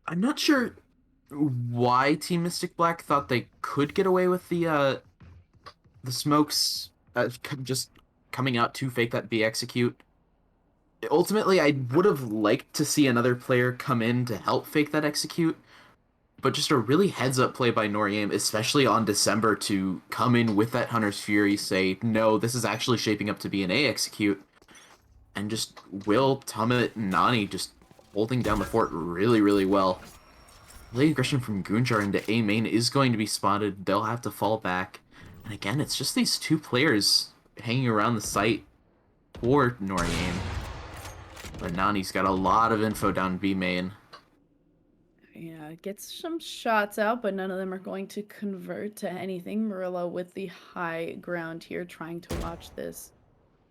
I'm not sure why Team Mystic Black thought they could get away with the smokes just coming out to fake that B execute. Ultimately, I would have liked to see another player come in to help fake that execute, but just a really heads-up play by Noriem, especially on December, to come in with that Hunter's Fury, say, no, this is actually shaping up to be an A execute, and just Will, Tummet, and Nani just holding down the fort really, really well. Late aggression from Goonjar into A main is going to be spotted. They'll have to fall back. And again, it's just these 2 players hanging around the site for Noriem. But Nani's got a lot of info down B main. Yeah, gets some shots out, but none of them are going to convert to anything. Murillo with the high ground here, trying to watch this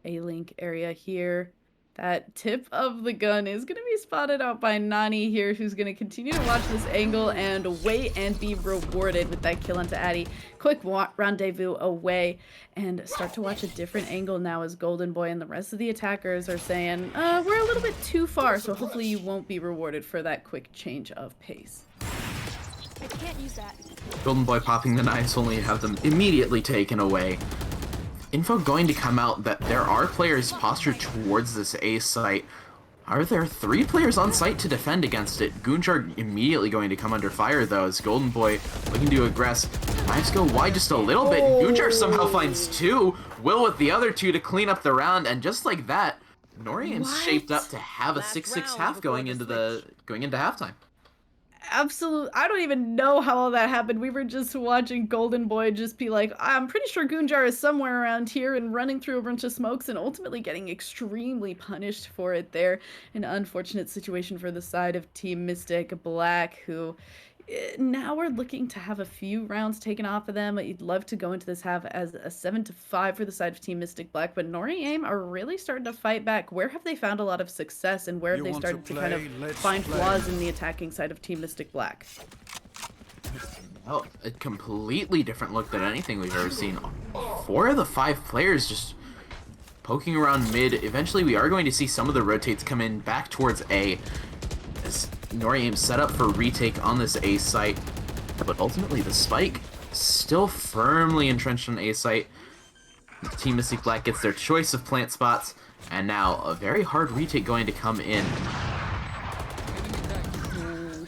A-Link area here. That tip of the gun is going to be spotted out by Nani here, who's going to continue to watch this angle and wait and be rewarded with that kill onto Addy. Quick rendezvous away and start to watch a different angle now, as Golden Boy and the rest of the attackers are saying, we're a little bit too far, so hopefully you won't be rewarded for that quick change of pace. I can't use that. Golden Boy popping the knives only to have them immediately taken away. Info going to come out that there are players postured towards this A site. Are there 3 players on site to defend against it? Goonjar immediately going to come under fire, though, as Golden Boy looking to aggress. Knives go wide just a little bit. Goonjar somehow finds 2. Will with the other 2 to clean up the round, and just like that, Noriem's shaped up to have a 6-6 half going into halftime. I don't even know how all that happened. We were just watching Golden Boy just be like, I'm pretty sure Goonjar is somewhere around here and running through a bunch of smokes and ultimately getting extremely punished for it there. An unfortunate situation for the side of Team Mystic Black, who now we're looking to have a few rounds taken off of them. You'd love to go into this half as a 7-5 for the side of Team Mystic Black, but Nori Aim are really starting to fight back. Where have they found a lot of success, and where have they started to kind of find flaws in the attacking side of Team Mystic Black? Oh, a completely different look than anything we've ever seen. 4 of the 5 players just poking around mid. Eventually, we are going to see some of the rotates come in back towards A. As Nori Aim set up for retake on this A site, but ultimately the spike still firmly entrenched on A site. Team Mystic Black gets their choice of plant spots, and now a very hard retake going to come in.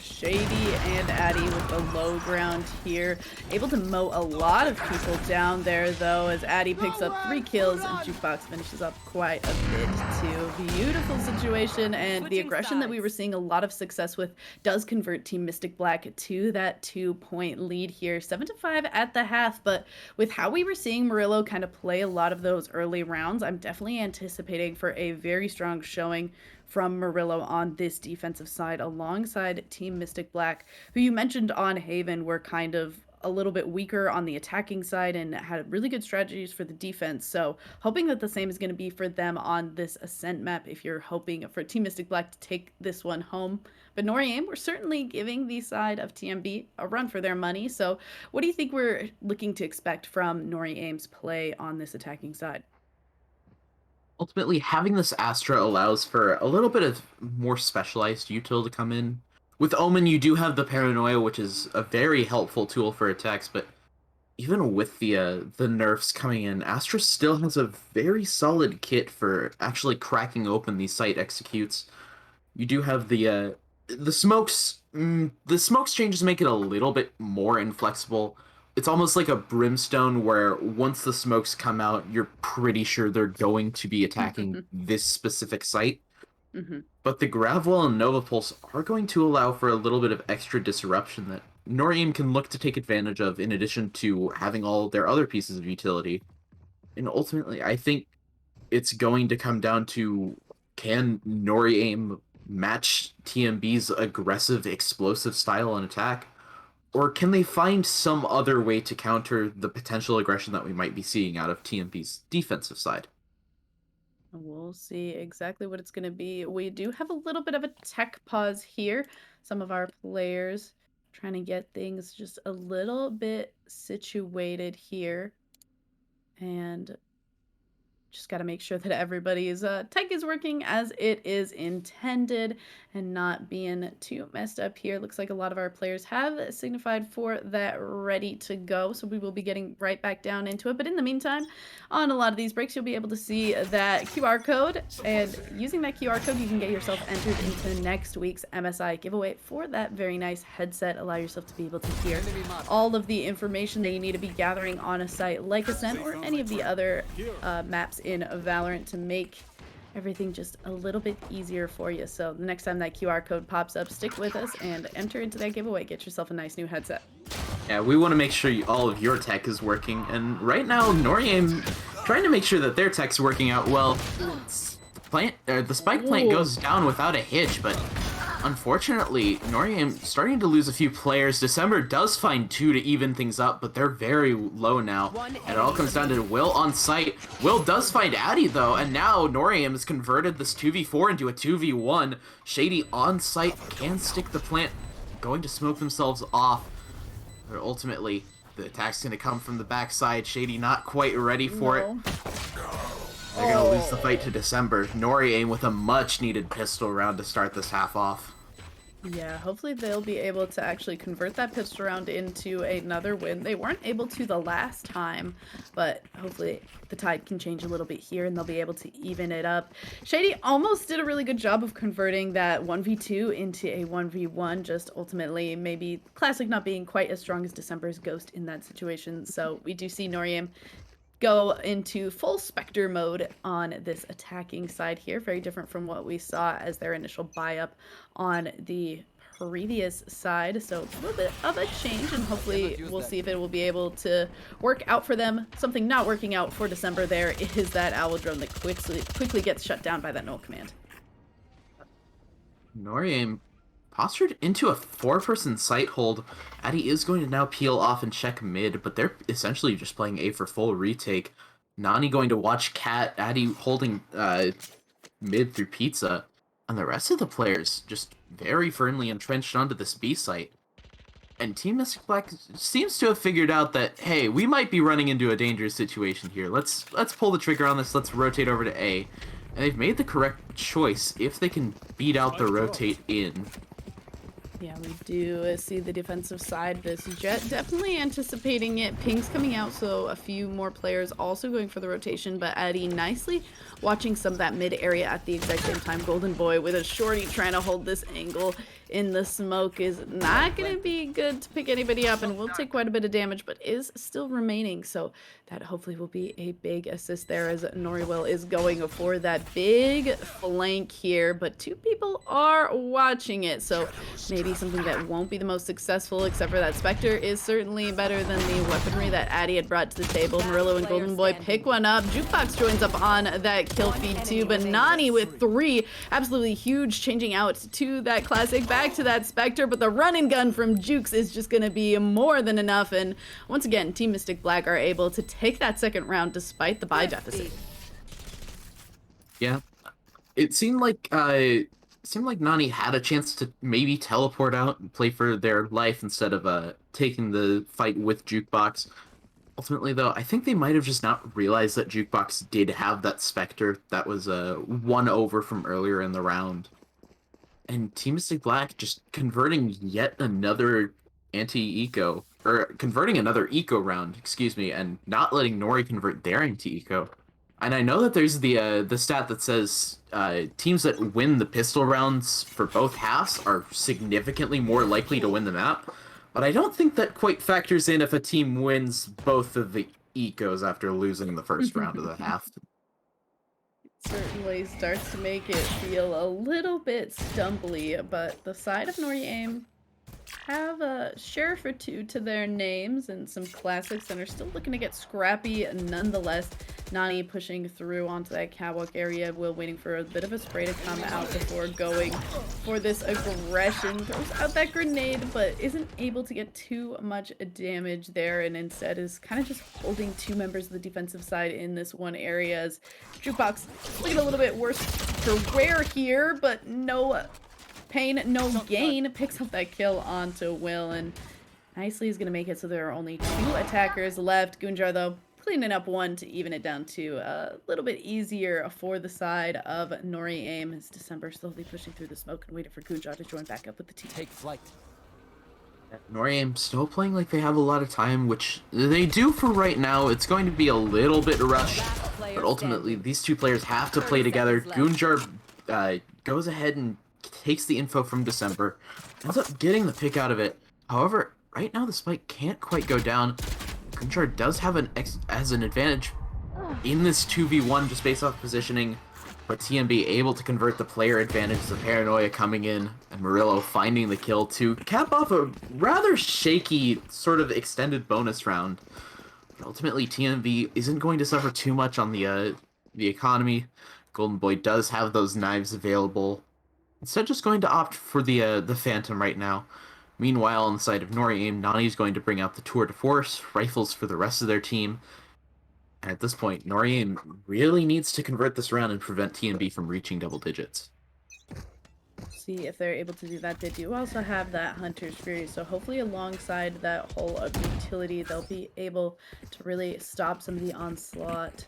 Shady and Addy with the low ground here. Able to mow a lot of people down there, though, as Addy picks up 3 kills and Jukebox finishes up quite a bit, too. Beautiful situation, and the aggression that we were seeing a lot of success with does convert Team Mystic Black to that 2-point lead here. 7-5 at the half, but with how we were seeing Murillo kind of play a lot of those early rounds, I'm definitely anticipating for a very strong showing from Murillo on this defensive side alongside Team Mystic Black, who you mentioned on Haven were kind of a little bit weaker on the attacking side and had really good strategies for the defense. So hoping that the same is going to be for them on this Ascent map if you're hoping for Team Mystic Black to take this one home. But Nori Aim, we're certainly giving the side of TMB a run for their money. So what do you think we're looking to expect from Nori Aim's play on this attacking side? Ultimately, having this Astra allows for a little bit of more specialized util to come in. With Omen, you do have the Paranoia, which is a very helpful tool for attacks, but even with the nerfs coming in, Astra still has a very solid kit for actually cracking open these site executes. You do have the smokes. The smokes changes make it a little bit more inflexible. It's almost like a brimstone where once the smokes come out, you're pretty sure they're going to be attacking this specific site. But the Gravwell and Nova Pulse are going to allow for a little bit of extra disruption that Norium can look to take advantage of in addition to having all their other pieces of utility. And ultimately, I think it's going to come down to, can Nori Aim match TMB's aggressive, explosive style and attack? Or can they find some other way to counter the potential aggression that we might be seeing out of TMB's defensive side? We'll see exactly what it's going to be. We do have a little bit of a tech pause here. Some of our players trying to get things just a little bit situated here. And just got to make sure that everybody's tech is working as it is intended and not being too messed up here. Looks like a lot of our players have signified for that ready to go. So we will be getting right back down into it. But in the meantime, on a lot of these breaks, you'll be able to see that QR code. And using that QR code, you can get yourself entered into next week's MSI giveaway for that very nice headset. Allow yourself to be able to hear all of the information that you need to be gathering on a site like Ascent or any of the other maps in Valorant to make everything just a little bit easier for you. So the next time that QR code pops up, stick with us and enter into that giveaway. Get yourself a nice new headset. Yeah, we want to make sure all of your tech is working, and right now, Noriam trying to make sure that their tech's working out well. The spike plant goes down without a hitch, but unfortunately, Noriam starting to lose a few players. December does find 2 to even things up, but they're very low now. And it all comes down to Will on site. Will does find Addy, though, and now Noriam has converted this 2v4 into a 2v1. Shady on site can stick the plant, going to smoke themselves off. But ultimately, the attack's going to come from the backside. Shady not quite ready for it. They're going to lose the fight to December. Nori Aim with a much-needed pistol round to start this half off. Yeah, hopefully they'll be able to actually convert that pistol round into another win. They weren't able to the last time, but hopefully the tide can change a little bit here and they'll be able to even it up. Shady almost did a really good job of converting that 1v2 into a 1v1, just ultimately maybe Classic not being quite as strong as December's Ghost in that situation. So we do see Norium go into full Spectre mode on this attacking side here. Very different from what we saw as their initial buy up on the previous side. So a little bit of a change, and hopefully we'll see if it will be able to work out for them. Something not working out for December there is that owl drone that quickly gets shut down by that null command. Noriaim postured into a 4-person sight hold. Addy is going to now peel off and check mid, but they're essentially just playing A for full retake. Nani going to watch Cat, Addy holding mid through Pizza, and the rest of the players just very firmly entrenched onto this B site. And Team Mystic Black seems to have figured out that, hey, we might be running into a dangerous situation here. Let's pull the trigger on this. Let's rotate over to A. And they've made the correct choice if they can beat out the rotate in. Yeah, we do see the defensive side. This Jet definitely anticipating it. Ping's coming out, so a few more players also going for the rotation, but Addy nicely watching some of that mid area at the exact same time. Golden Boy with a shorty trying to hold this angle in the smoke is not going to be good to pick anybody up, and will take quite a bit of damage, but is still remaining. So that hopefully will be a big assist there as Noriwell is going for that big flank here, but two people are watching it. So maybe something that won't be the most successful, except for that Spectre is certainly better than the weaponry that Addy had brought to the table. Murillo and Golden Boy pick one up. Jukebox joins up on that kill feed too, but Nani with 3, absolutely huge, changing out to that classic, back to that Spectre, but the run and gun from Jukes is just going to be more than enough. And once again, Team Mystic Black are able to take that second round despite the buy deficit. Yeah, it seemed like Nani had a chance to maybe teleport out and play for their life instead of taking the fight with Jukebox. Ultimately, though, I think they might have just not realized that Jukebox did have that Spectre that was one over from earlier in the round. And Team Mystic Black just converting yet another anti-eco, or converting another eco round, excuse me, and not letting Nori convert their anti-eco. And I know that there's the stat that says teams that win the pistol rounds for both halves are significantly more likely to win the map, but I don't think that quite factors in if a team wins both of the ecos after losing the first round of the half. Certainly starts to make it feel a little bit stumbly, but the side of Noriaim have a sheriff or two to their names and some classics and are still looking to get scrappy nonetheless. Nani pushing through onto that catwalk area, Will waiting for a bit of a spray to come out before going for this aggression. Throws out that grenade, but isn't able to get too much damage there, and instead is kind of just holding 2 members of the defensive side in this one area as Jukebox looking a little bit worse for wear here, but no pain, no gain. Picks up that kill onto Will, and nicely is going to make it so there are only 2 attackers left. Gunjar, though, cleaning up 1 to even it down to a little bit easier for the side of Noriaim as December slowly pushing through the smoke and waiting for Gunjar to join back up with the team. Take flight. Noriaim still playing like they have a lot of time, which they do for right now. It's going to be a little bit rushed, but ultimately these 2 players have to play together. Gunjar goes ahead and takes the info from December, ends up getting the pick out of it. However, right now the spike can't quite go down. Gunjar does have an advantage in this 2v1 just based off positioning, but TMB able to convert the player advantage, the paranoia coming in, and Murillo finding the kill to cap off a rather shaky sort of extended bonus round. But ultimately, TMB isn't going to suffer too much on the economy. Golden Boy does have those knives available. Instead, just going to opt for the Phantom right now. Meanwhile, on the side of Noriaim, Nani's going to bring out the Tour de Force rifles for the rest of their team. And at this point, Noriaim really needs to convert this round and prevent TMB from reaching double digits. See if they're able to do that. They do also have that Hunter's Fury, so hopefully alongside that whole of utility, they'll be able to really stop some of the onslaught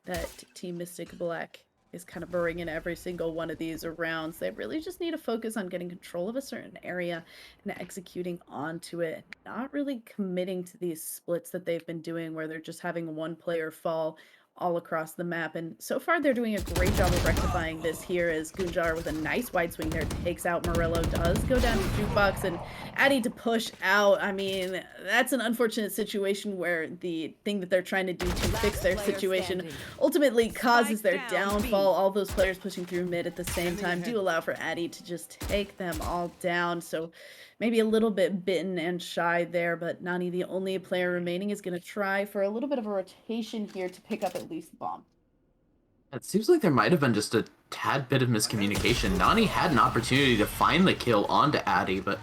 that Team Mystic Black is kind of burrowing in every single one of these rounds. They really just need to focus on getting control of a certain area and executing onto it, not really committing to these splits that they've been doing where they're just having one player fall all across the map. And so far, they're doing a great job of rectifying this here as Gunjar with a nice wide swing there takes out Murillo, does go down to Jukebox, and Addy to push out. I mean, that's an unfortunate situation where the thing that they're trying to do to fix their situation ultimately causes their downfall. All those players pushing through mid at the same time do allow for Addy to just take them all down. So maybe a little bit bitten and shy there, but Nani, the only player remaining, is going to try for a little bit of a rotation here to pick up at least the bomb. It seems like there might have been just a tad bit of miscommunication. Nani had an opportunity to find the kill onto Addy, but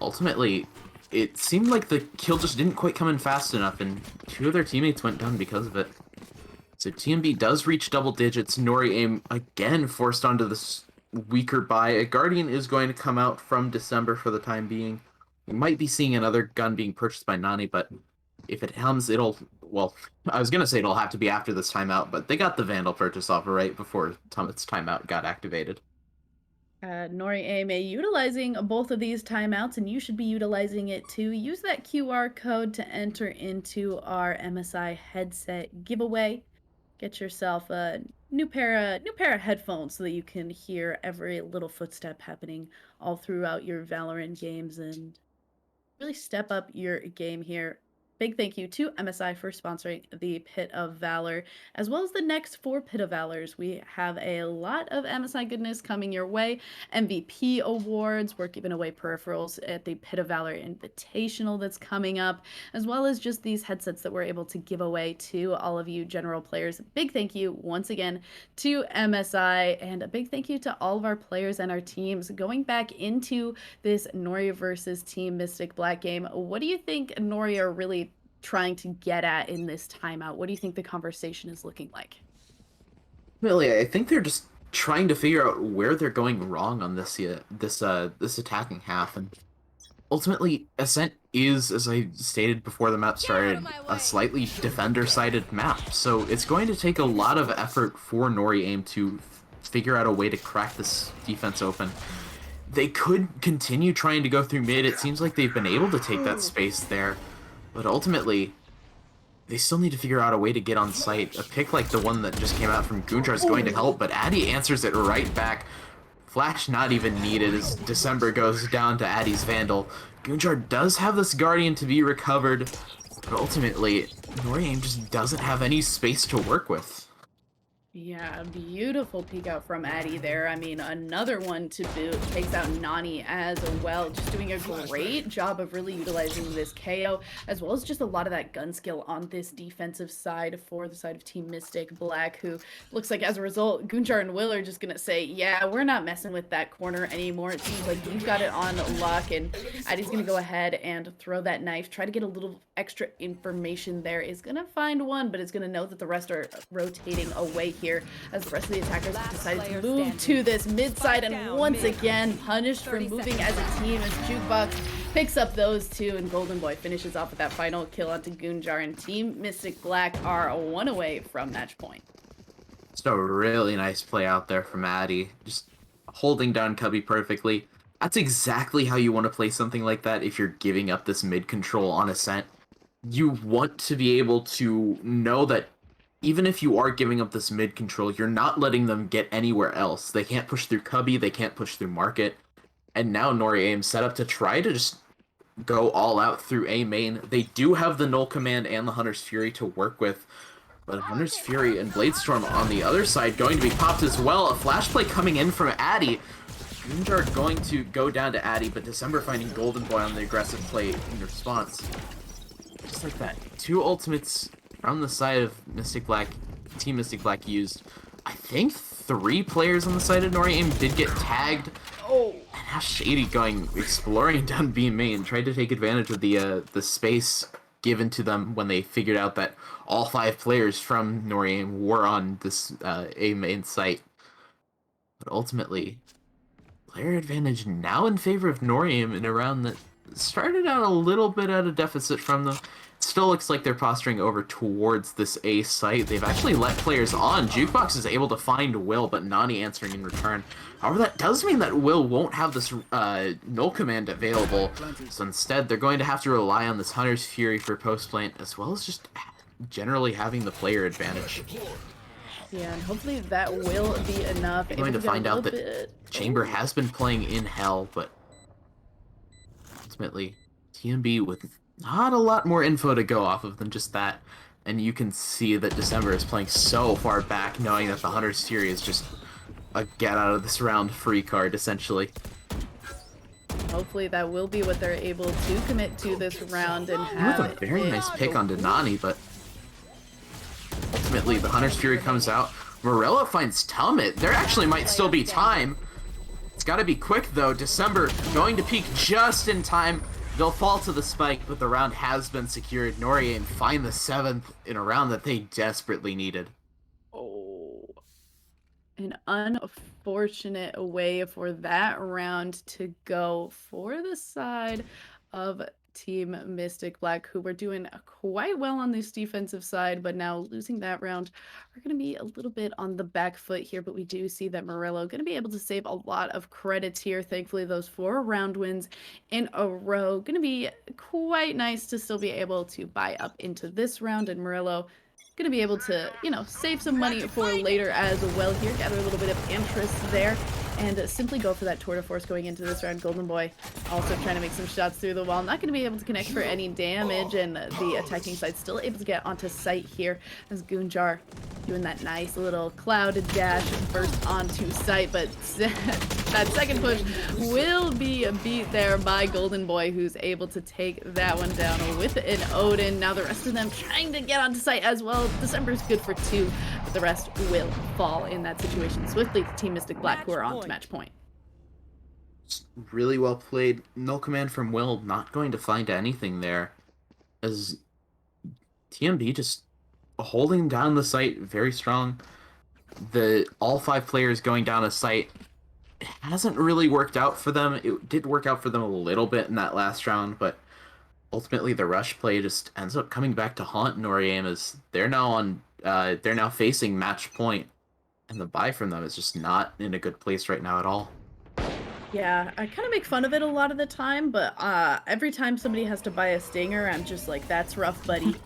ultimately it seemed like the kill just didn't quite come in fast enough, and 2 of their teammates went down because of it. So TMB does reach double digits. Nori Aim again forced onto this weaker buy. A Guardian is going to come out from December for the time being. We might be seeing another gun being purchased by Nani, but if it comes, it'll... Well, I was going to say it'll have to be after this timeout, but they got the Vandal purchase offer right before its timeout got activated. Nori Aim utilizing both of these timeouts, and you should be utilizing it too. Use that QR code to enter into our MSI headset giveaway. Get yourself a new pair of headphones so that you can hear every little footstep happening all throughout your Valorant games and really step up your game here. Big thank you to MSI for sponsoring the Pit of Valor, as well as the next 4 Pit of Valors. We have a lot of MSI goodness coming your way. MVP awards, we're giving away peripherals at the Pit of Valor Invitational that's coming up, as well as just these headsets that we're able to give away to all of you general players. Big thank you once again to MSI, and a big thank you to all of our players and our teams. Going back into this Nori versus Team Mystic Black game, what do you think Nori are really trying to get at in this timeout? What do you think the conversation is looking like? Really, I think they're just trying to figure out where they're going wrong on this attacking half, and ultimately, Ascent is, as I stated before the map started, a slightly defender-sided map, so it's going to take a lot of effort for Nori Aim to figure out a way to crack this defense open. They could continue trying to go through mid. It seems like they've been able to take that space there, but ultimately, they still need to figure out a way to get on site. A pick like the one that just came out from Gunjar is going to help, but Addy answers it right back. Flash not even needed as December goes down to Addy's Vandal. Gunjar does have this Guardian to be recovered, but ultimately, Nori Aim just doesn't have any space to work with. Yeah, beautiful peek out from Addy there. I mean, another one to boot. Takes out Nani as well. Just doing a great job of really utilizing this KO, as well as just a lot of that gun skill on this defensive side for the side of Team Mystic Black, who looks like as a result, Gunjar and Will are just going to say, yeah, we're not messing with that corner anymore. It seems like you've got it on lock, and Addy's going to go ahead and throw that knife, try to get a little extra information there. Is going to find one, but it's going to know that the rest are rotating away here as the rest of the attackers have decided to move to this mid side, and once again punished for moving as a team as Jukebox picks up those 2, and Golden Boy finishes off with that final kill onto Gunjar, and Team Mystic Black are 1 away from match point. Just a really nice play out there from Addy, just holding down Cubby perfectly. That's exactly how you want to play something like that if you're giving up this mid control on Ascent. You want to be able to know that even if you are giving up this mid control, you're not letting them get anywhere else. They can't push through Cubby, they can't push through Market. And now Nori Aim set up to try to just go all out through A main. They do have the Null Command and the Hunter's Fury to work with, but Hunter's Fury and Bladestorm on the other side going to be popped as well. A flash play coming in from Addy. Gunjar going to go down to Addy, but December finding Golden Boy on the aggressive play in response. Just like that. 2 ultimates from the side of Mystic Black, Team Mystic Black used. I think 3 players on the side of Nori Aim did get tagged. Oh, and now Shady going exploring down B main, tried to take advantage of the space given to them when they figured out that all 5 players from Nori Aim were on this A main site. But ultimately, player advantage now in favor of Nori Aim in a round that started out a little bit at a deficit from them. Still looks like they're posturing over towards this A site. They've actually let players on. Jukebox is able to find Will, but Nani answering in return. However, that does mean that Will won't have this null command available. So instead, they're going to have to rely on this Hunter's Fury for post plant, as well as just generally having the player advantage. Yeah, and hopefully that will be enough. I'm going to find out that Chamber Ooh. has been playing in Hell, but ultimately TMB with not a lot more info to go off of than just that. And you can see that December is playing so far back, knowing that the Hunter's Fury is just a get out of this round free card, essentially. Hopefully that will be what they're able to commit to this round and have With a very nice pick on Denani, but ultimately the Hunter's Fury comes out. Morello finds Tummet. There actually might still be time. It's got to be quick, though. December going to peak just in time. They'll fall to the spike, but the round has been secured. Noriem find the 7th in a round that they desperately needed. Oh, an unfortunate way for that round to go for the side of Team Mystic Black, who were doing quite well on this defensive side, but now losing that round are going to be a little bit on the back foot here. But we do see that Morello going to be able to save a lot of credits here. Thankfully, those 4 round wins in a row going to be quite nice to still be able to buy up into this round. And Morello going to be able to, you know, save some money for later as well here, gather a little bit of interest there, and simply go for that tour de force going into this round. Golden Boy also trying to make some shots through the wall, not going to be able to connect for any damage, and the attacking side still able to get onto site here as Goonjar doing that nice little cloud dash burst onto site, but that second push will be beat there by Golden Boy, who's able to take that one down with an Odin. Now the rest of them trying to get onto site as well. December's good for 2, but the rest will fall in that situation swiftly to Team Mystic Black, who are on to match point. Really well played. No command from Will, not going to find anything there, as TMB just holding down the site very strong. All 5 players going down a site hasn't really worked out for them. It did work out for them a little bit in that last round, but ultimately the rush play just ends up coming back to haunt Noriem, as they're now facing match point, and the buy from them is just not in a good place right now at all. Yeah, I kind of make fun of it a lot of the time, but every time somebody has to buy a Stinger, I'm just like, that's rough, buddy.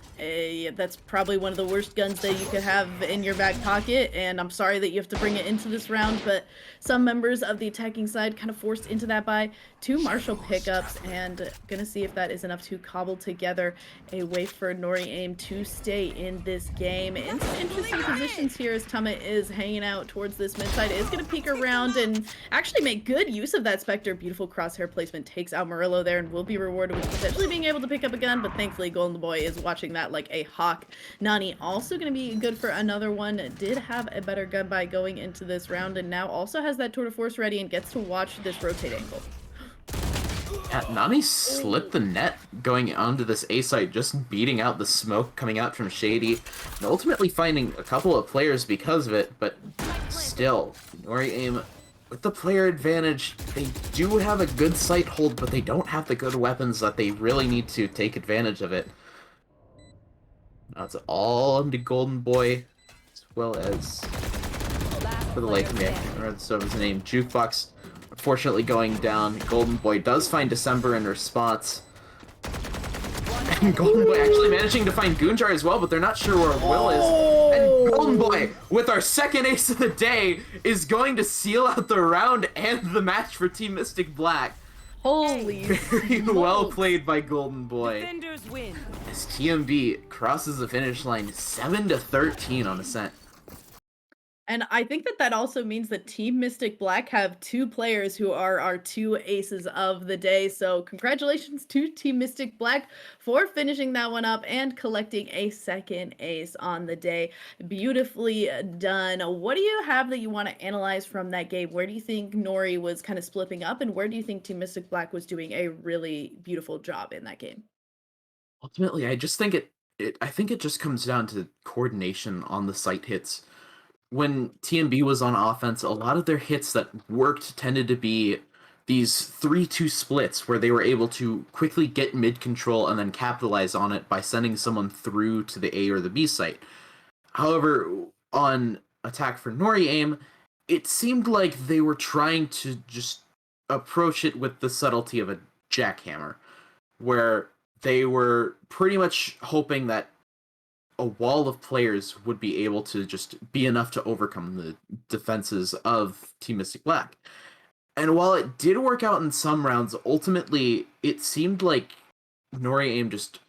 That's probably one of the worst guns that you could have in your back pocket, and I'm sorry that you have to bring it into this round, but some members of the attacking side kind of forced into that by 2 Marshall pickups, and gonna see if that is enough to cobble together a way for Noriem to stay in this game. In some interesting positions here as Tummet is hanging out towards this mid side, is gonna peek around and actually make good use of that Spectre. Beautiful crosshair placement takes out Murillo there and will be rewarded with potentially being able to pick up a gun, but thankfully Golden Boy is watching that like a hawk. Nani also going to be good for another one. Did have a better gun by going into this round, and now also has that tour de force ready and gets to watch this rotate angle. Yeah, Nani slipped the net going onto this A site, just beating out the smoke coming out from Shady, and ultimately finding a couple of players because of it, but still, Noriem with the player advantage. They do have a good site hold, but they don't have the good weapons that they really need to take advantage of it. That's all into Golden Boy, as well as for the Lake Mick, or so his name, Jukebox. Unfortunately going down. Golden Boy does find December in response. And Golden Boy actually managing to find Goonjar as well, but they're not sure where Will is. And Golden Boy, with our second ace of the day, is going to seal out the round and the match for Team Mystic Black. Holy Very well played by Golden Boy. Defenders win. As TMB crosses the finish line 7-13 on Ascent. And I think that that also means that Team Mystic Black have 2 players who are our 2 aces of the day. So congratulations to Team Mystic Black for finishing that one up and collecting a second ace on the day. Beautifully done. What do you have that you want to analyze from that game? Where do you think Nori was kind of splitting up, and where do you think Team Mystic Black was doing a really beautiful job in that game? Ultimately, I just think I think it just comes down to coordination on the site hits. When TMB was on offense, a lot of their hits that worked tended to be these 3-2 splits where they were able to quickly get mid control and then capitalize on it by sending someone through to the A or the B site. However, on attack for Noriem, it seemed like they were trying to just approach it with the subtlety of a jackhammer, where they were pretty much hoping that a wall of players would be able to just be enough to overcome the defenses of Team Mystic Black. And while it did work out in some rounds, ultimately it seemed like Nori Aim just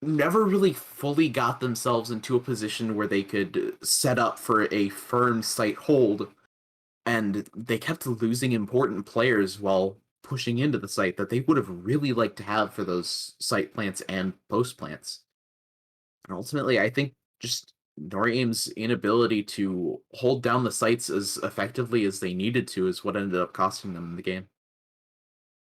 never really fully got themselves into a position where they could set up for a firm site hold, and they kept losing important players while pushing into the site that they would have really liked to have for those site plants and post plants. And ultimately, I think just Nori Aim's inability to hold down the sites as effectively as they needed to is what ended up costing them in the game.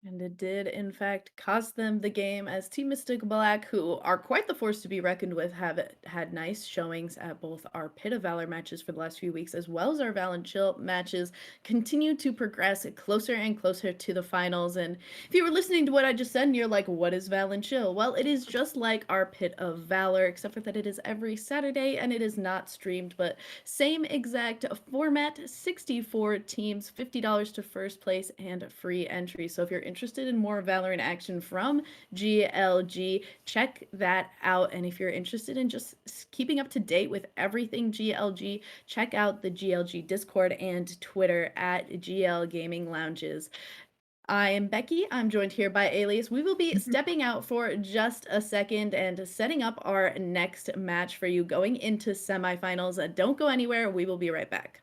And it did, in fact, cost them the game as Team Mystic Black, who are quite the force to be reckoned with, have had nice showings at both our Pit of Valor matches for the last few weeks, as well as our Val and Chill matches, continue to progress closer and closer to the finals. And if you were listening to what I just said and you're like, what is Val and Chill? Well, it is just like our Pit of Valor, except for that it is every Saturday and it is not streamed, but same exact format, 64 teams, $50 to first place, and free entry. So if you're interested in more Valorant action from GLG, check that out. And if you're interested in just keeping up to date with everything GLG, check out the GLG Discord and Twitter at GL Gaming Lounges. I am Becky. I'm joined here by Alias. We will be stepping out for just a second and setting up our next match for you going into semifinals. Don't go anywhere. We will be right back.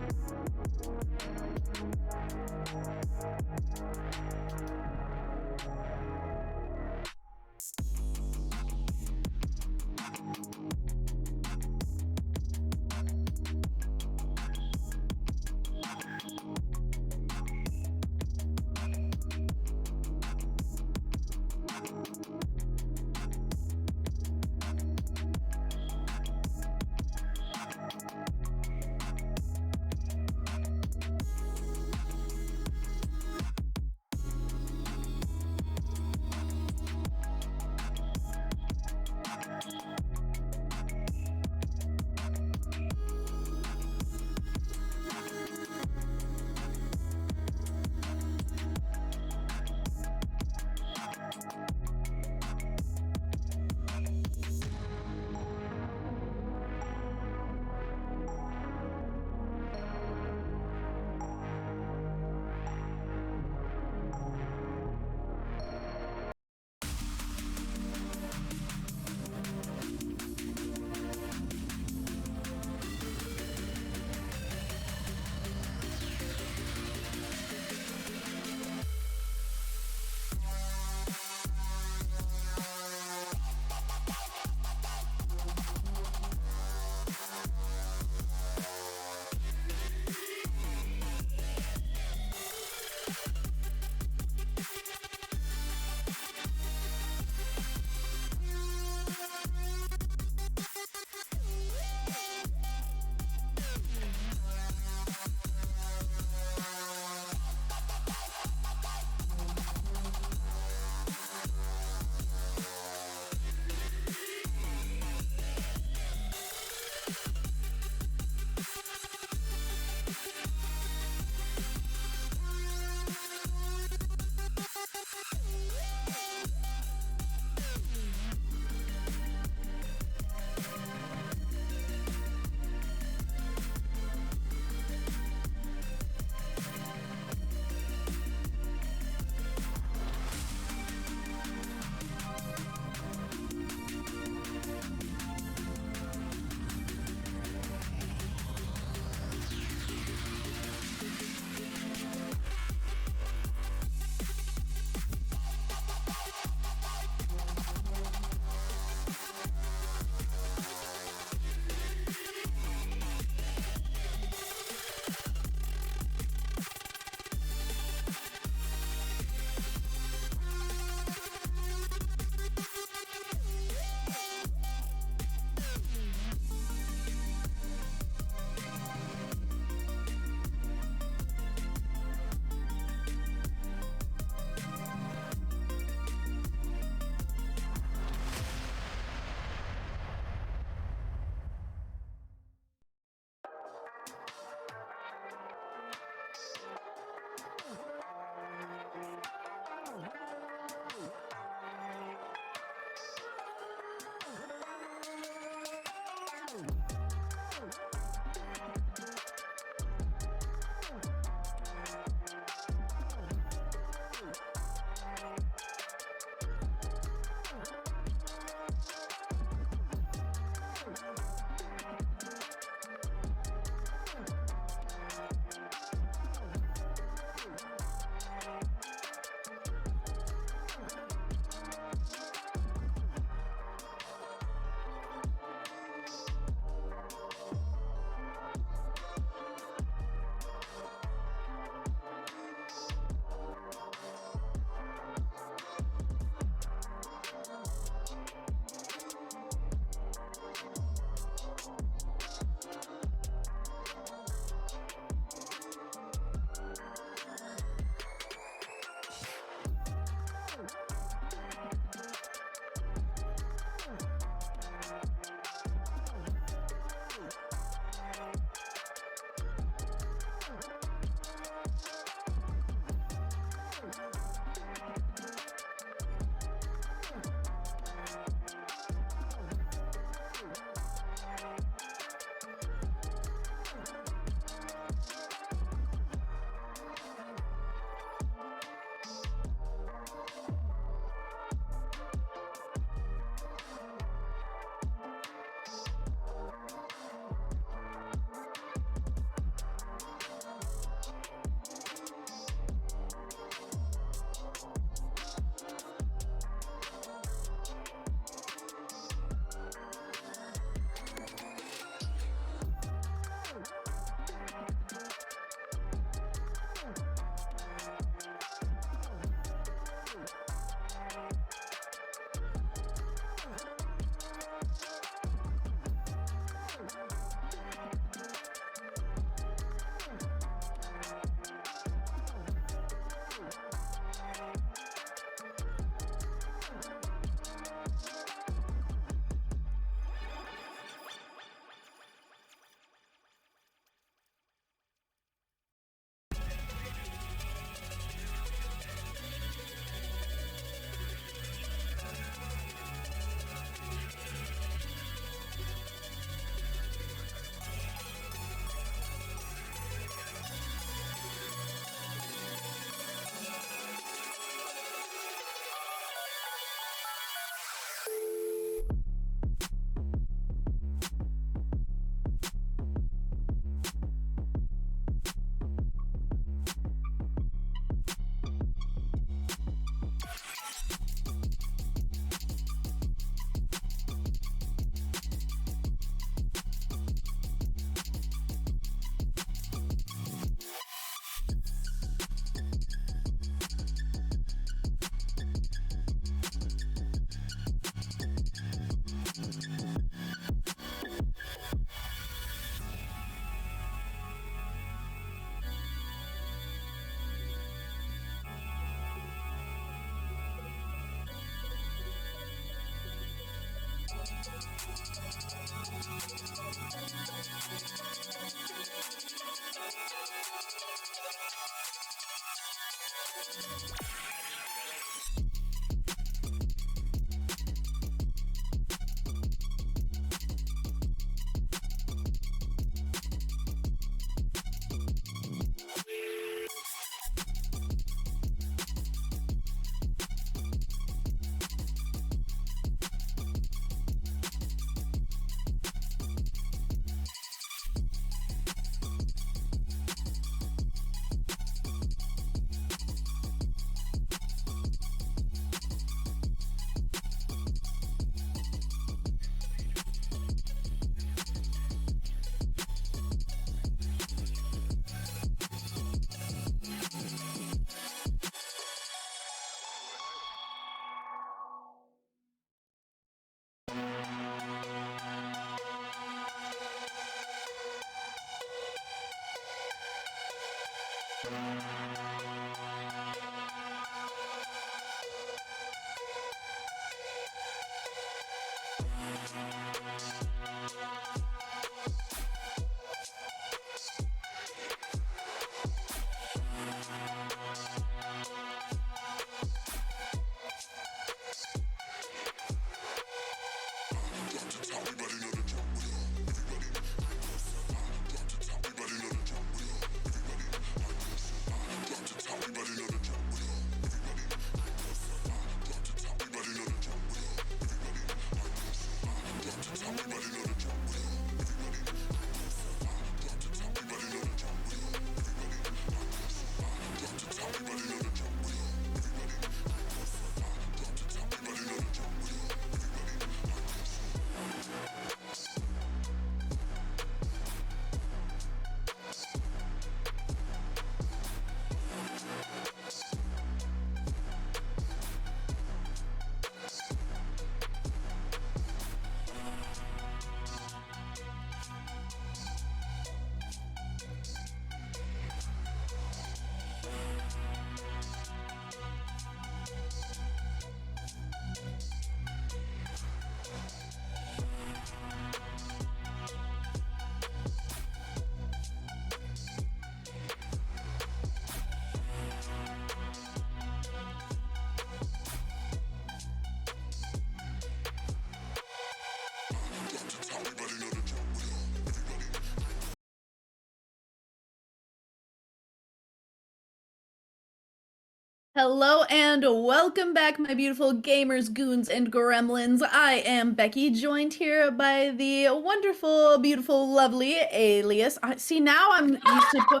Hello and welcome back, my beautiful gamers, goons, and gremlins. I am Becky, joined here by the wonderful, beautiful, lovely Alias. See, now I'm used to...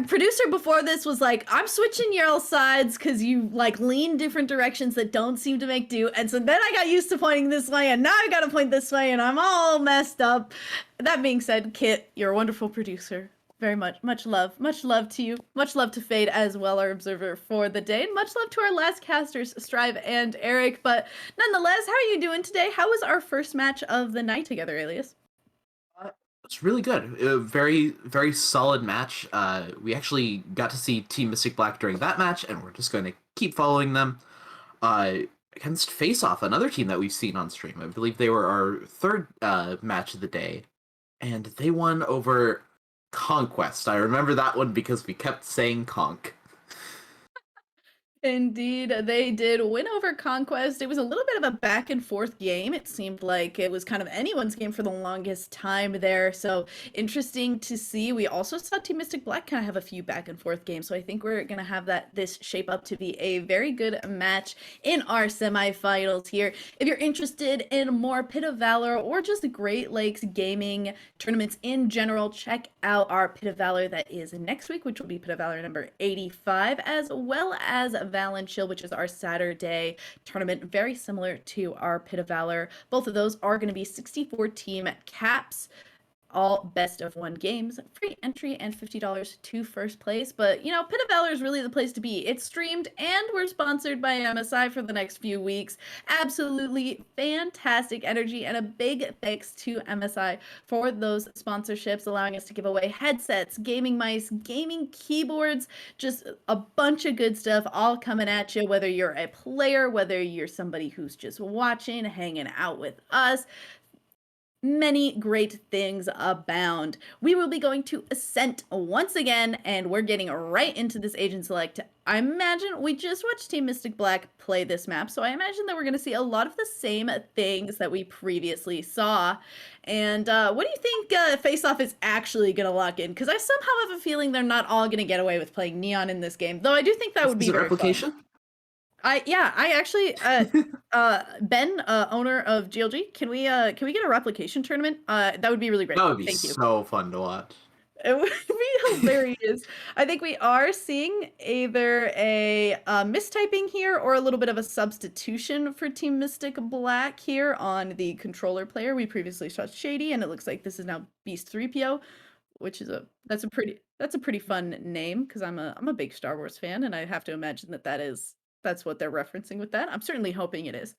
producer before this was like, I'm switching your sides because you like lean different directions that don't seem to make do. And so then I got used to pointing this way, and now I gotta point this way, and I'm all messed up. That being said, Kit, you're a wonderful producer. Very much love to you. Much love to Fade as well, our observer for the day. And much love to our last casters, Strive and Eric. But nonetheless, how are you doing today? How was our first match of the night together, Alias? It's really good. A very solid match. We actually got to see Team Mystic Black during that match, and we're just going to keep following them. Against Face Off, another team that we've seen on stream. I believe they were our third match of the day, and they won over Conquest. I remember that one because we kept saying Conk. Indeed, they did win over Conquest. It was a little bit of a back and forth game. It seemed like it was kind of anyone's game for the longest time there. So interesting to see. We also saw Team Mystic Black kind of have a few back and forth games. So I think we're going to have this shape up to be a very good match in our semifinals here. If you're interested in more Pit of Valor or just the Great Lakes gaming tournaments in general, check out our Pit of Valor that is next week, which will be Pit of Valor number 85, as well as Valor Chill, which is our Saturday tournament, very similar to our Pit of Valor. Both of those are going to be 64 team caps. all best of 1 games, free entry, and $50 to first place. But, you know, Pit of Valor is really the place to be. It's streamed and we're sponsored by MSI for the next few weeks. Absolutely fantastic energy, and a big thanks to MSI for those sponsorships, allowing us to give away headsets, gaming mice, gaming keyboards, just a bunch of good stuff all coming at you, whether you're a player, whether you're somebody who's just watching, hanging out with us. Many great things abound. We will be going to Ascent once again, and we're getting right into this Agent Select. I imagine we just watched Team Mystic Black play this map, so I imagine that we're going to see a lot of the same things that we previously saw. And what do you think Face Off is actually going to lock in? Because I somehow have a feeling they're not all going to get away with playing Neon in this game, though I do think that would be very replication? fun. I actually Ben, owner of GLG, can we get a replication tournament? That would be really great. That would be Thank you. so fun to watch. It would be hilarious. I think we are seeing either a mistyping here or a little bit of a substitution for Team Mystic Black here on the controller player. We previously saw Shady, and it looks like this is now Beast 3PO, which is that's a pretty fun name, because I'm a big Star Wars fan, and I have to imagine that's what they're referencing with that. I'm certainly hoping it is.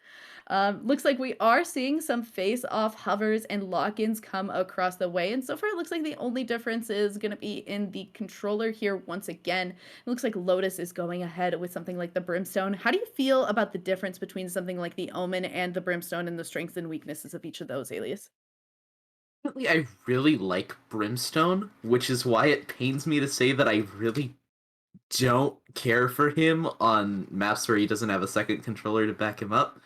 Looks like we are seeing some face-off hovers and lock-ins come across the way. And so far, it looks like the only difference is going to be in the controller here once again. It looks like Lotus is going ahead with something like the Brimstone. How do you feel about the difference between something like the Omen and the Brimstone, and the strengths and weaknesses of each of those, Alias? I really like Brimstone, which is why it pains me to say that I really don't care for him on maps where he doesn't have a second controller to back him up.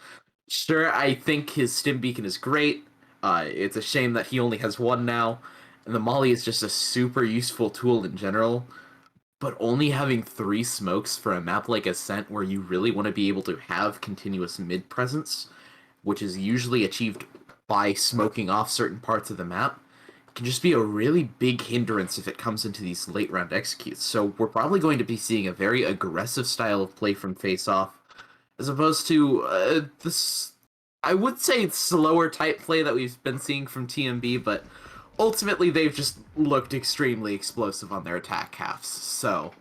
Sure, I think his stim beacon is great. It's a shame that he only has one now, and the molly is just a super useful tool in general. But only having 3 smokes for a map like Ascent, where you really want to be able to have continuous mid presence, which is usually achieved by smoking off certain parts of the map, can just be a really big hindrance if it comes into these late round executes. So we're probably going to be seeing a very aggressive style of play from Face Off, as opposed to this, I would say, slower type play that we've been seeing from TMB, but ultimately they've just looked extremely explosive on their attack halves. So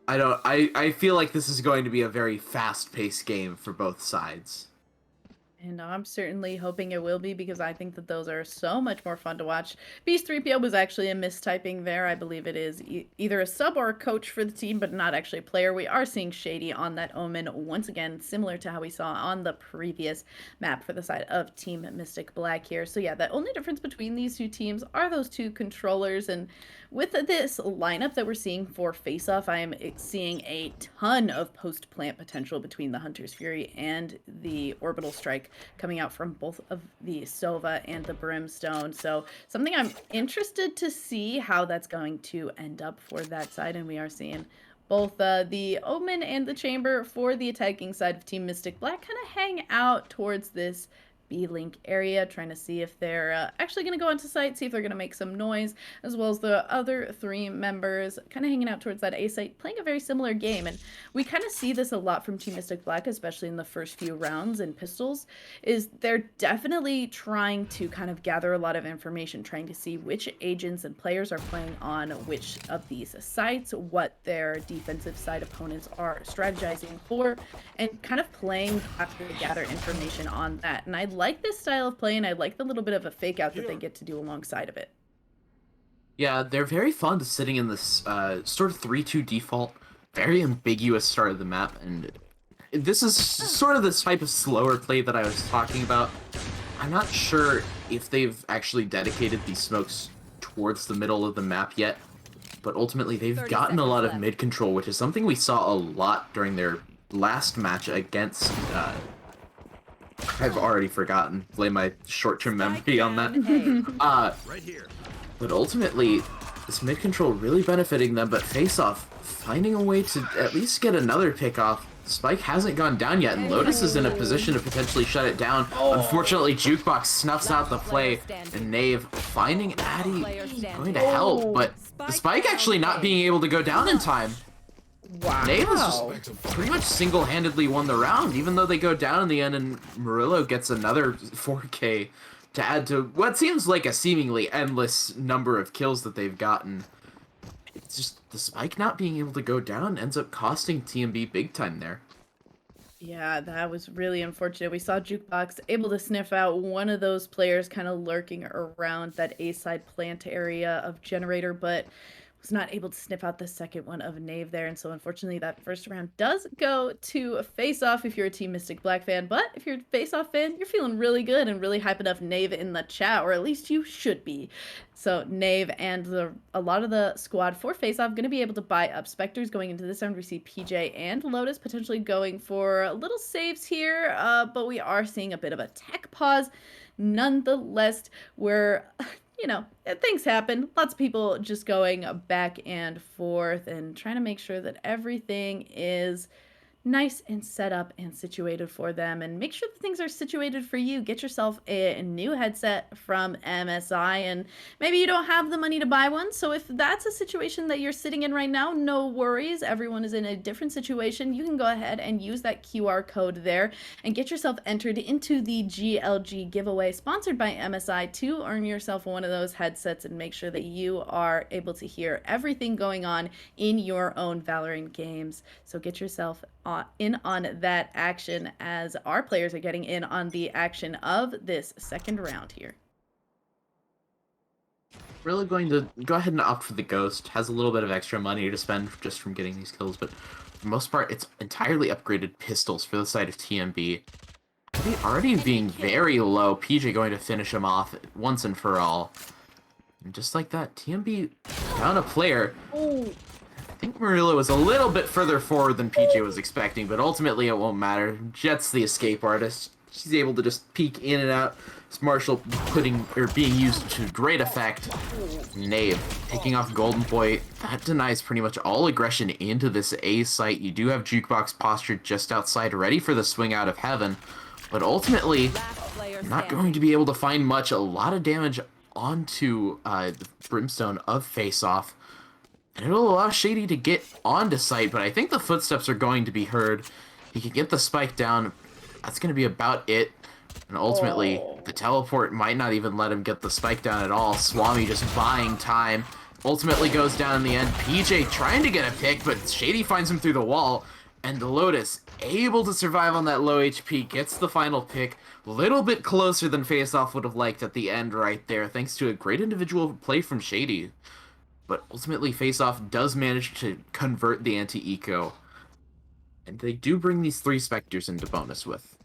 I feel like this is going to be a very fast-paced game for both sides. And I'm certainly hoping it will be, because I think that those are so much more fun to watch. Beast 3PO was actually a mistyping there. I believe it is either a sub or a coach for the team, but not actually a player. We are seeing Shady on that Omen once again, similar to how we saw on the previous map for the side of Team Mystic Black here. So yeah, the only difference between these two teams are those 2 controllers. And with this lineup that we're seeing for Face Off, I am seeing a ton of post-plant potential between the Hunter's Fury and the Orbital Strike coming out from both of the Sova and the Brimstone. So something I'm interested to see how that's going to end up for that side. And we are seeing both the Omen and the Chamber for the attacking side of Team Mystic Black kind of hang out towards this B-Link area, trying to see if they're actually going to go onto site, see if they're going to make some noise, as well as the other 3 members kind of hanging out towards that A site, playing a very similar game. And we kind of see this a lot from Team Mystic Black, especially in the first few rounds in Pistols, is they're definitely trying to kind of gather a lot of information, trying to see which agents and players are playing on which of these sites, what their defensive side opponents are strategizing for, and kind of playing after to gather information on that. And I like this style of play, and I like the little bit of a fake out that they get to do alongside of it. Yeah, they're very fond of sitting in this sort of 3-2 default, very ambiguous start of the map, and this is sort of this type of slower play that I was talking about. I'm not sure if they've actually dedicated these smokes towards the middle of the map yet, but ultimately they've gotten a lot of mid control, which is something we saw a lot during their last match against I've already forgotten. Blame my short-term memory on that. Right here. But ultimately, this mid control really benefiting them, but Face Off finding a way to at least get another pick off. Spike hasn't gone down yet, and Lotus is in a position to potentially shut it down. Unfortunately, Jukebox snuffs out the play, and Knave finding Addy going to help, but the Spike actually not being able to go down in time. Wow. Knave has just pretty much single-handedly won the round, even though they go down in the end, and Murillo gets another 4K. to add to what seems like a seemingly endless number of kills that they've gotten. It's just the spike not being able to go down ends up costing TMB big time there. Yeah, that was really unfortunate. We saw Jukebox able to sniff out one of those players kind of lurking around that A side plant area of Generator, but was not able to sniff out the second one of Knave there. And so unfortunately that first round does go to a face off if you're a Team Mystic Black fan. But if you're a face off fan, you're feeling really good and really hyping up Knave in the chat, or at least you should be. So Knave and a lot of the squad for face off going to be able to buy up Spectres going into this round. We see PJ and Lotus potentially going for little saves here, but we are seeing a bit of a tech pause. Nonetheless, we're things happen. Lots of people just going back and forth and trying to make sure that everything is nice and set up and situated for them, and make sure that things are situated for you. Get yourself a new headset from MSI, and maybe you don't have the money to buy one, so if that's a situation that you're sitting in right now, no worries. Everyone is in a different situation. You can go ahead and use that QR code there and get yourself entered into the GLG giveaway sponsored by MSI to earn yourself one of those headsets and make sure that you are able to hear everything going on in your own Valorant games. So get yourself in on that action as our players are getting in on the action of this second round here. Really going to go ahead and opt for the Ghost. Has a little bit of extra money to spend just from getting these kills, but for the most part, it's entirely upgraded pistols for the side of TMB. Already being very low, PJ going to finish him off once and for all. And just like that, TMB found a player. I think Murillo was a little bit further forward than PJ was expecting, but ultimately it won't matter. Jet's the escape artist. She's able to just peek in and out. It's Marshall being used to great effect. Knave picking off Golden Boy. That denies pretty much all aggression into this A site. You do have Jukebox postured just outside, ready for the swing out of heaven, but ultimately not going to be able to find much. A lot of damage onto the Brimstone of Face Off. And it'll allow Shady to get onto site, but I think the footsteps are going to be heard. He can get the spike down. That's going to be about it. And ultimately, the teleport might not even let him get the spike down at all. Swami just buying time. Ultimately goes down in the end. PJ trying to get a pick, but Shady finds him through the wall. And the Lotus able to survive on that low HP, gets the final pick. A little bit closer than Face Off would have liked at the end right there, thanks to a great individual play from Shady. But ultimately, Face Off does manage to convert the anti-eco. And they do bring these 3 Spectres into bonus with.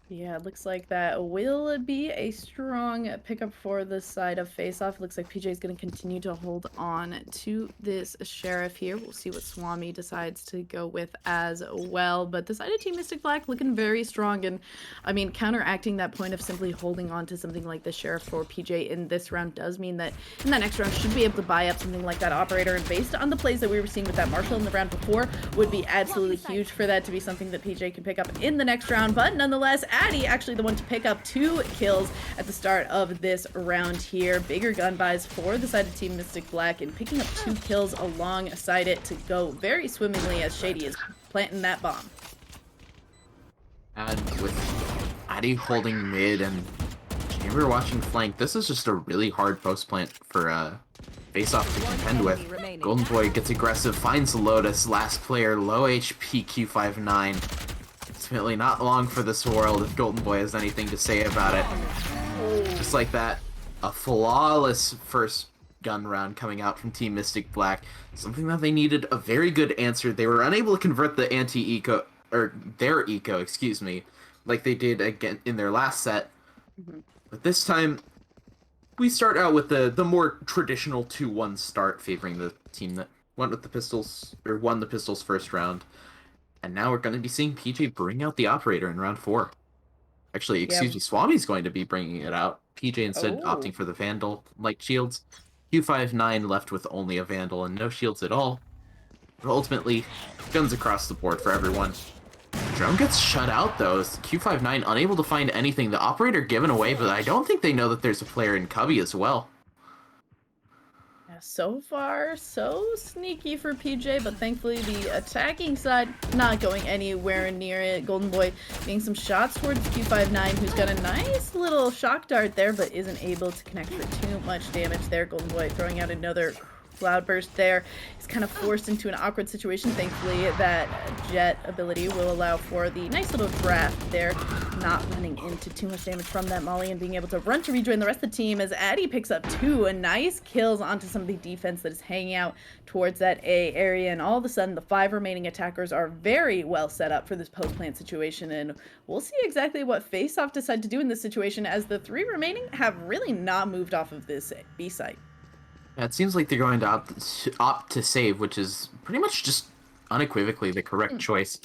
Yeah, it looks like that will be a strong pickup for the side of Face Off. Looks like PJ is going to continue to hold on to this Sheriff here. We'll see what Swami decides to go with as well. But the side of Team Mystic Black looking very strong. And, I mean, counteracting that point of simply holding on to something like the Sheriff for PJ in this round does mean that in that next round should be able to buy up something like that Operator. And based on the plays that we were seeing with that Marshall in the round before, would be absolutely huge for that to be something that PJ can pick up in the next round. But nonetheless, Addy actually the one to pick up 2 kills at the start of this round here. Bigger gun buys for the side of Team Mystic Black and picking up 2 kills alongside it to go very swimmingly as Shady is planting that bomb. And with Addy holding mid and Chamber watching flank, this is just a really hard post plant for Face Off to contend with. Golden Boy gets aggressive, finds Lotus, last player, low HP Q59. Ultimately not long for this world if Golden Boy has anything to say about it. Just like that, a flawless first gun round coming out from Team Mystic Black. Something that they needed a very good answer. They were unable to convert the anti-eco, or their eco, excuse me, like they did again in their last set. But this time, we start out with the more traditional 2-1 start, favoring the team that went with the pistols, or won the pistols first round. And now we're going to be seeing PJ bring out the Operator in round 4. Actually, excuse me, Swami's going to be bringing it out. PJ instead opting for the Vandal light shields. Q59 left with only a Vandal and no shields at all. But ultimately, guns across the board for everyone. Drone gets shut out though. Q59 unable to find anything. The Operator given away, but I don't think they know that there's a player in Cubby as well. So far, so sneaky for PJ, but thankfully the attacking side not going anywhere near it. Golden Boy getting some shots towards Q59, who's got a nice little shock dart there, but isn't able to connect for too much damage there. Golden Boy throwing out another Cloudburst there. He's kind of forced into an awkward situation. Thankfully, that jet ability will allow for the nice little draft there, not running into too much damage from that Molly and being able to run to rejoin the rest of the team as Addy picks up 2 nice kills onto some of the defense that is hanging out towards that A area. And all of a sudden, the 5 remaining attackers are very well set up for this post-plant situation. And we'll see exactly what Face-Off decide to do in this situation, as the 3 remaining have really not moved off of this B site. Yeah, it seems like they're going to opt to save, which is pretty much just unequivocally the correct choice.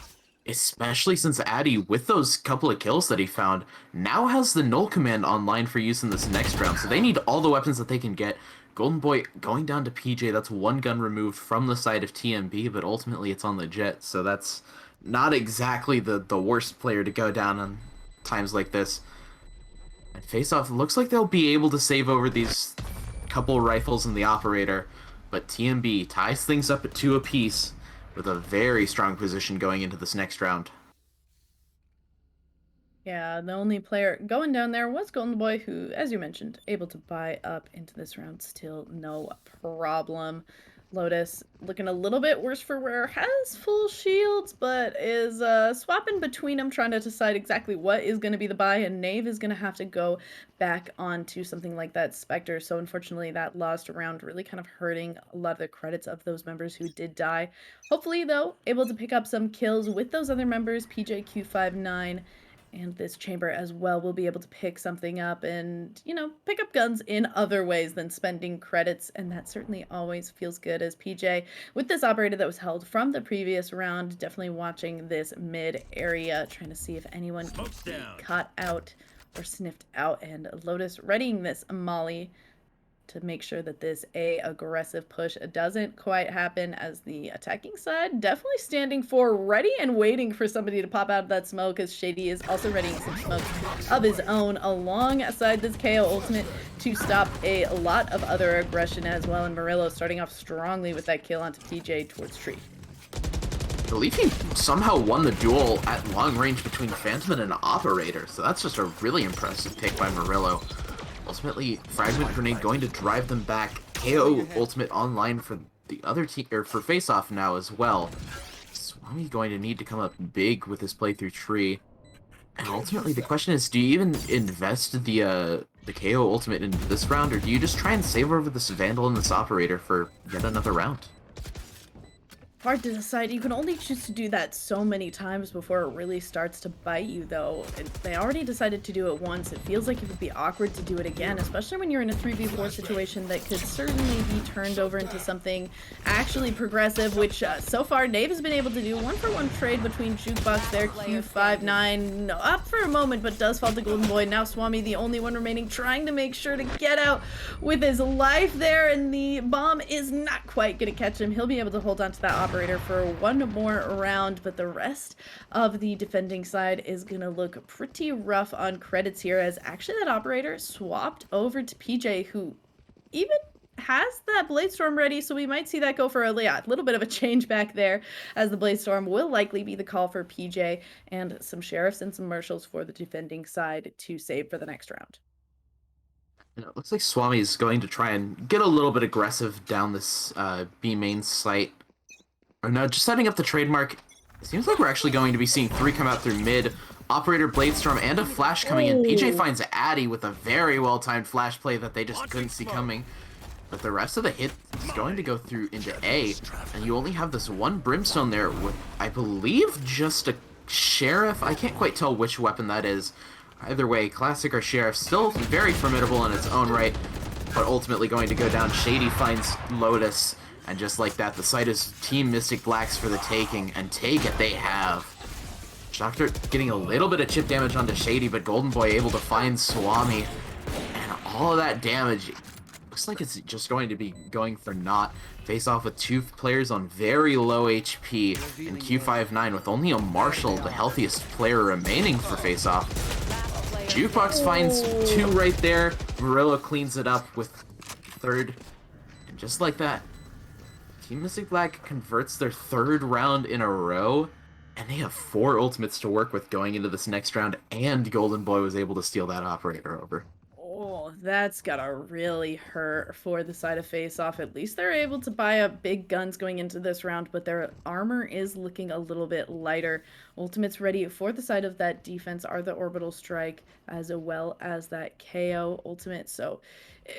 Especially since Addy, with those couple of kills that he found, now has the null command online for use in this next round. So they need all the weapons that they can get. Golden Boy going down to PJ, that's 1 gun removed from the side of TMB, but ultimately it's on the Jet. So that's not exactly the worst player to go down on times like this. And Face-Off looks like they'll be able to save over these couple rifles and the operator, but TMB ties things up at 2 apiece with a very strong position going into this next round. Yeah, the only player going down there was Golden Boy, who, as you mentioned, able to buy up into this round. Still no problem. Lotus looking a little bit worse for wear, has full shields, but is swapping between them, trying to decide exactly what is going to be the buy, and Knave is going to have to go back onto something like that Spectre. So unfortunately, that lost round really kind of hurting a lot of the credits of those members who did die. Hopefully, though, able to pick up some kills with those other members, PJQ59, and this chamber as well will be able to pick something up and, you know, pick up guns in other ways than spending credits. And that certainly always feels good, as PJ, with this operator that was held from the previous round, definitely watching this mid area, trying to see if anyone can be caught out or sniffed out. And Lotus readying this Molly to make sure that this aggressive push doesn't quite happen, as the attacking side definitely standing for ready and waiting for somebody to pop out of that smoke, as Shady is also readying some smoke of his own alongside this KO ultimate to stop a lot of other aggression as well. And Murillo starting off strongly with that kill onto PJ towards Tree. I believe he somehow won the duel at long range between Phantom and an Operator, so that's just a really impressive pick by Murillo. Ultimately, Fragment Grenade going to drive them back. KO ultimate online for the other team, or for Face-Off now as well. Swami going to need to come up big with his playthrough Tree. And ultimately, the question is, do you even invest the KO ultimate into this round, or do you just try and save over this Vandal and this Operator for yet another round? Hard to decide. You can only choose to do that so many times before it really starts to bite you, though. They already decided to do it once. It feels like it would be awkward to do it again, especially when you're in a 3v4 situation that could certainly be turned over into something actually progressive, which so far Knave has been able to do. 1-for-1 trade between Jukebox there, Q59 up for a moment, but does fall to Golden Boy. Now Swami, the only one remaining, trying to make sure to get out with his life there, and the bomb is not quite going to catch him. He'll be able to hold on to that operator for 1 more round, but the rest of the defending side is gonna look pretty rough on credits here, as actually that operator swapped over to PJ, who even has that Bladestorm ready, so we might see that go for a little bit of a change back there, as the Bladestorm will likely be the call for PJ, and some Sheriffs and some Marshals for the defending side to save for the next round. And it looks like Swami is going to try and get a little bit aggressive down this B main site. Or no, just setting up the trademark. It seems like we're actually going to be seeing 3 come out through mid. Operator, Bladestorm, and a flash coming in. PJ finds Addy with a very well-timed flash play that they just couldn't see coming. But the rest of the hit is going to go through into A, and you only have this one Brimstone there with, I believe, just a Sheriff. I can't quite tell which weapon that is. Either way, Classic or Sheriff, still very formidable in its own right, but ultimately going to go down. Shady finds Lotus. And just like that, the site is Team Mystic Blacks for the taking, and take it they have. Doctor getting a little bit of chip damage onto Shady, but Golden Boy able to find Swami. And all of that damage, looks like it's just going to be going for naught. Face off with 2 players on very low HP, and Q59 with only a Marshal, the healthiest player remaining for Face Off. Jukebox finds 2 right there. Murillo cleans it up with 3rd. just like that, Team Mystic Black converts their 3rd round in a row, and they have 4 ultimates to work with going into this next round, and Golden Boy was able to steal that operator over. Oh, that's gotta really hurt for the side of Face Off. At least they're able to buy up big guns going into this round, but their armor is looking a little bit lighter. Ultimates ready for the side of that defense are the Orbital Strike, as well as that KO ultimate. So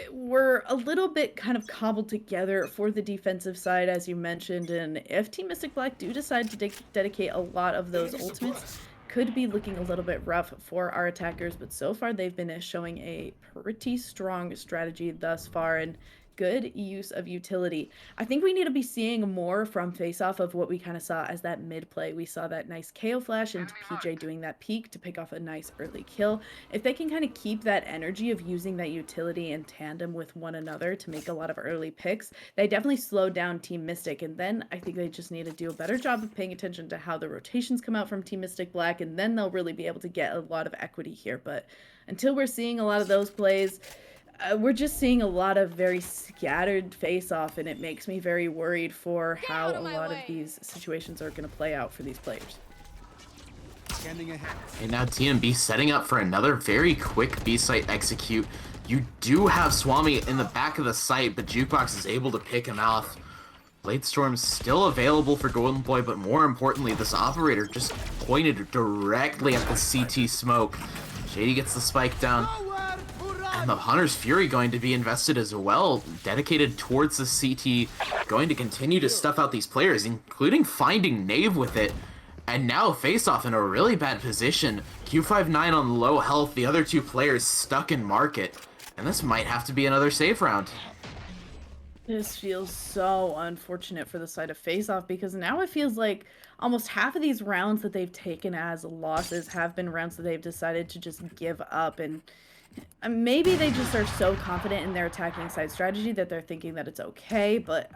we're a little bit kind of cobbled together for the defensive side, as you mentioned. And if Team Mystic Black do decide to dedicate a lot of those ultimates, could be looking a little bit rough for our attackers, but so far they've been showing a pretty strong strategy thus far and good use of utility. I think we need to be seeing more from Face Off of what we kind of saw as that mid play. We saw that nice KO flash into PJ doing that peek to pick off a nice early kill. If they can kind of keep that energy of using that utility in tandem with one another to make a lot of early picks, they definitely slow down Team Mystic. And then I think they just need to do a better job of paying attention to how the rotations come out from Team Mystic Black, and then they'll really be able to get a lot of equity here. But until we're seeing a lot of those plays, we're just seeing a lot of very scattered face-off, and it makes me very worried for how a lot of these situations are going to play out for these players. And now TMB setting up for another very quick B-site execute. You do have Swami in the back of the site, but Jukebox is able to pick him off. Blade Storm's still available for Golden Boy, but more importantly, this operator just pointed directly at the CT smoke. Shady gets the spike down. And the Hunter's Fury going to be invested as well, dedicated towards the CT, going to continue to stuff out these players, including finding Knave with it. And now Face Off in a really bad position. Q59 on low health, the other 2 players stuck in market. And this might have to be another save round. This feels so unfortunate for the side of Face Off, because now it feels like almost half of these rounds that they've taken as losses have been rounds that they've decided to just give up. And maybe they just are so confident in their attacking side strategy that they're thinking that it's okay, but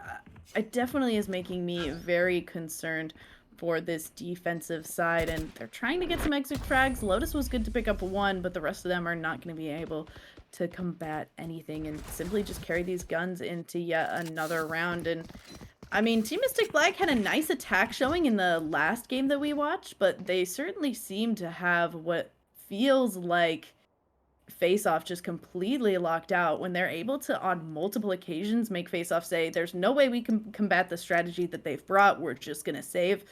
it definitely is making me very concerned for this defensive side, and they're trying to get some exit frags. Lotus was good to pick up 1, but the rest of them are not going to be able to combat anything and simply just carry these guns into yet another round. And I mean, Team Mystic Black had a nice attack showing in the last game that we watched, but they certainly seem to have what feels like Face Off just completely locked out when they're able to, on multiple occasions, make Face Off say, there's no way we can combat the strategy that they've brought, we're just gonna save.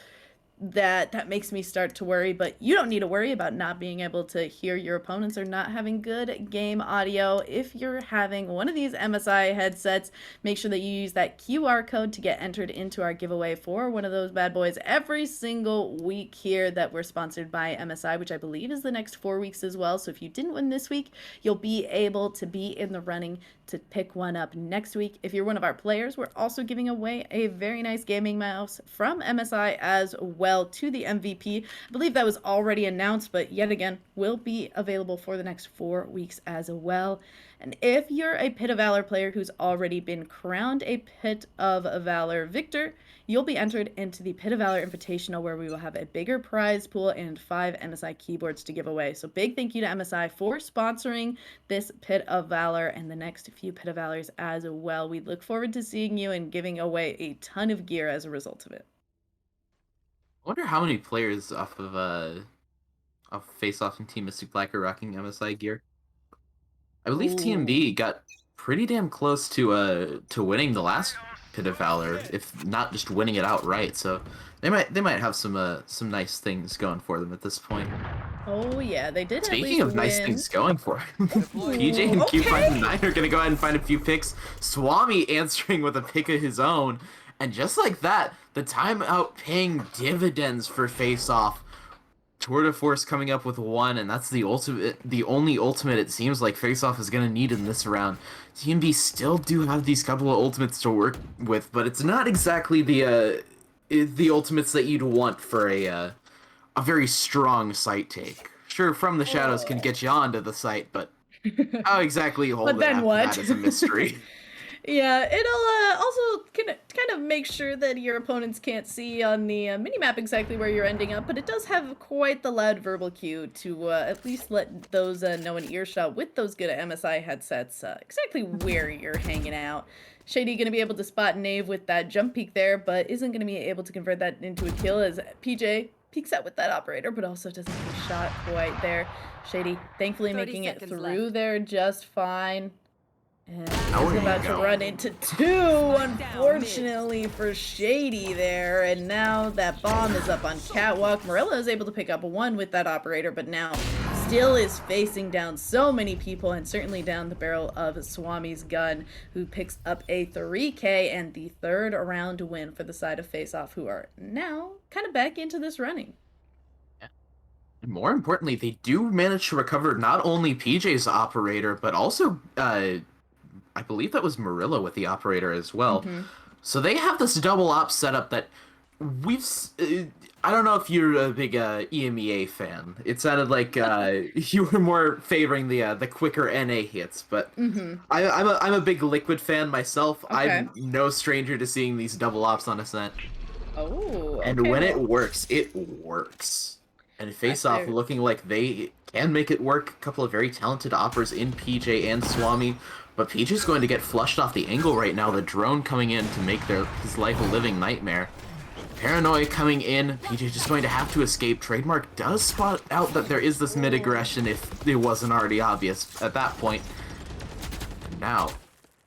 That makes me start to worry, but you don't need to worry about not being able to hear your opponents or not having good game audio. If you're having one of these MSI headsets, make sure that you use that QR code to get entered into our giveaway for one of those bad boys every single week here that we're sponsored by MSI, which I believe is the next 4 weeks as well. So if you didn't win this week, you'll be able to be in the running to pick one up next week. If you're one of our players, we're also giving away a very nice gaming mouse from MSI as well to the MVP. I believe that was already announced, but yet again, will be available for the next 4 weeks as well. And if you're a Pit of Valor player who's already been crowned a Pit of Valor victor, you'll be entered into the Pit of Valor Invitational, where we will have a bigger prize pool and 5 MSI keyboards to give away. So big thank you to MSI for sponsoring this Pit of Valor and the next few Pit of Valors as well. We look forward to seeing you and giving away a ton of gear as a result of it. I wonder how many players off Face Off and Team Mystic Black are rocking MSI gear. I believe TMB got pretty damn close to winning the last Pit of Valor, if not just winning it outright. So they might have some nice things going for them at this point. Oh yeah, they did. Speaking of nice things going for him, PJ and Q59 are gonna go ahead and find a few picks. Swami answering with a pick of his own, and just like that, the timeout paying dividends for Face Off. Tour de Force coming up with 1, and that's the only ultimate it seems like Face Off is gonna need in this round. TMB still do have these couple of ultimates to work with, but it's not exactly the ultimates that you'd want for a very strong site take. Sure, From the Shadows can get you onto the site, but how exactly you hold But it then after what? that is a mystery. Yeah, it'll also kind of make sure that your opponents can't see on the minimap exactly where you're ending up, but it does have quite the loud verbal cue to at least let those know in earshot with those good MSI headsets exactly where you're hanging out. Shady gonna be able to spot Knave with that jump peek there, but isn't gonna be able to convert that into a kill as PJ peeks out with that operator, but also doesn't get a shot quite there. Shady thankfully 30 making it seconds through left. there just fine. And Oh, is there about you to go. run into two, unfortunately for Shady there. And now that bomb is up on Catwalk. Morella is able to pick up one with that operator, but now still is facing down so many people and certainly down the barrel of Swami's gun, who picks up a 3K and the third round win for the side of Face Off, who are now kind of back into this running. And more importantly, they do manage to recover not only PJ's operator, but also I believe that was Marilla with the operator as well. So they have this double op setup that I don't know if you're a big EMEA fan. It sounded like you were more favoring the quicker NA hits, but I'm a big Liquid fan myself. Okay. I'm no stranger to seeing these double ops on Ascent. Oh, okay. And when it works, it works. And Face Off fair. looking like they can make it work. A couple of very talented operas in PJ and Swami. But PJ's going to get flushed off the angle right now. The drone coming in to make his life a living nightmare. Paranoia coming in. PJ just going to have to escape. Trademark does spot out that there is this mid-aggression if it wasn't already obvious at that point. And now,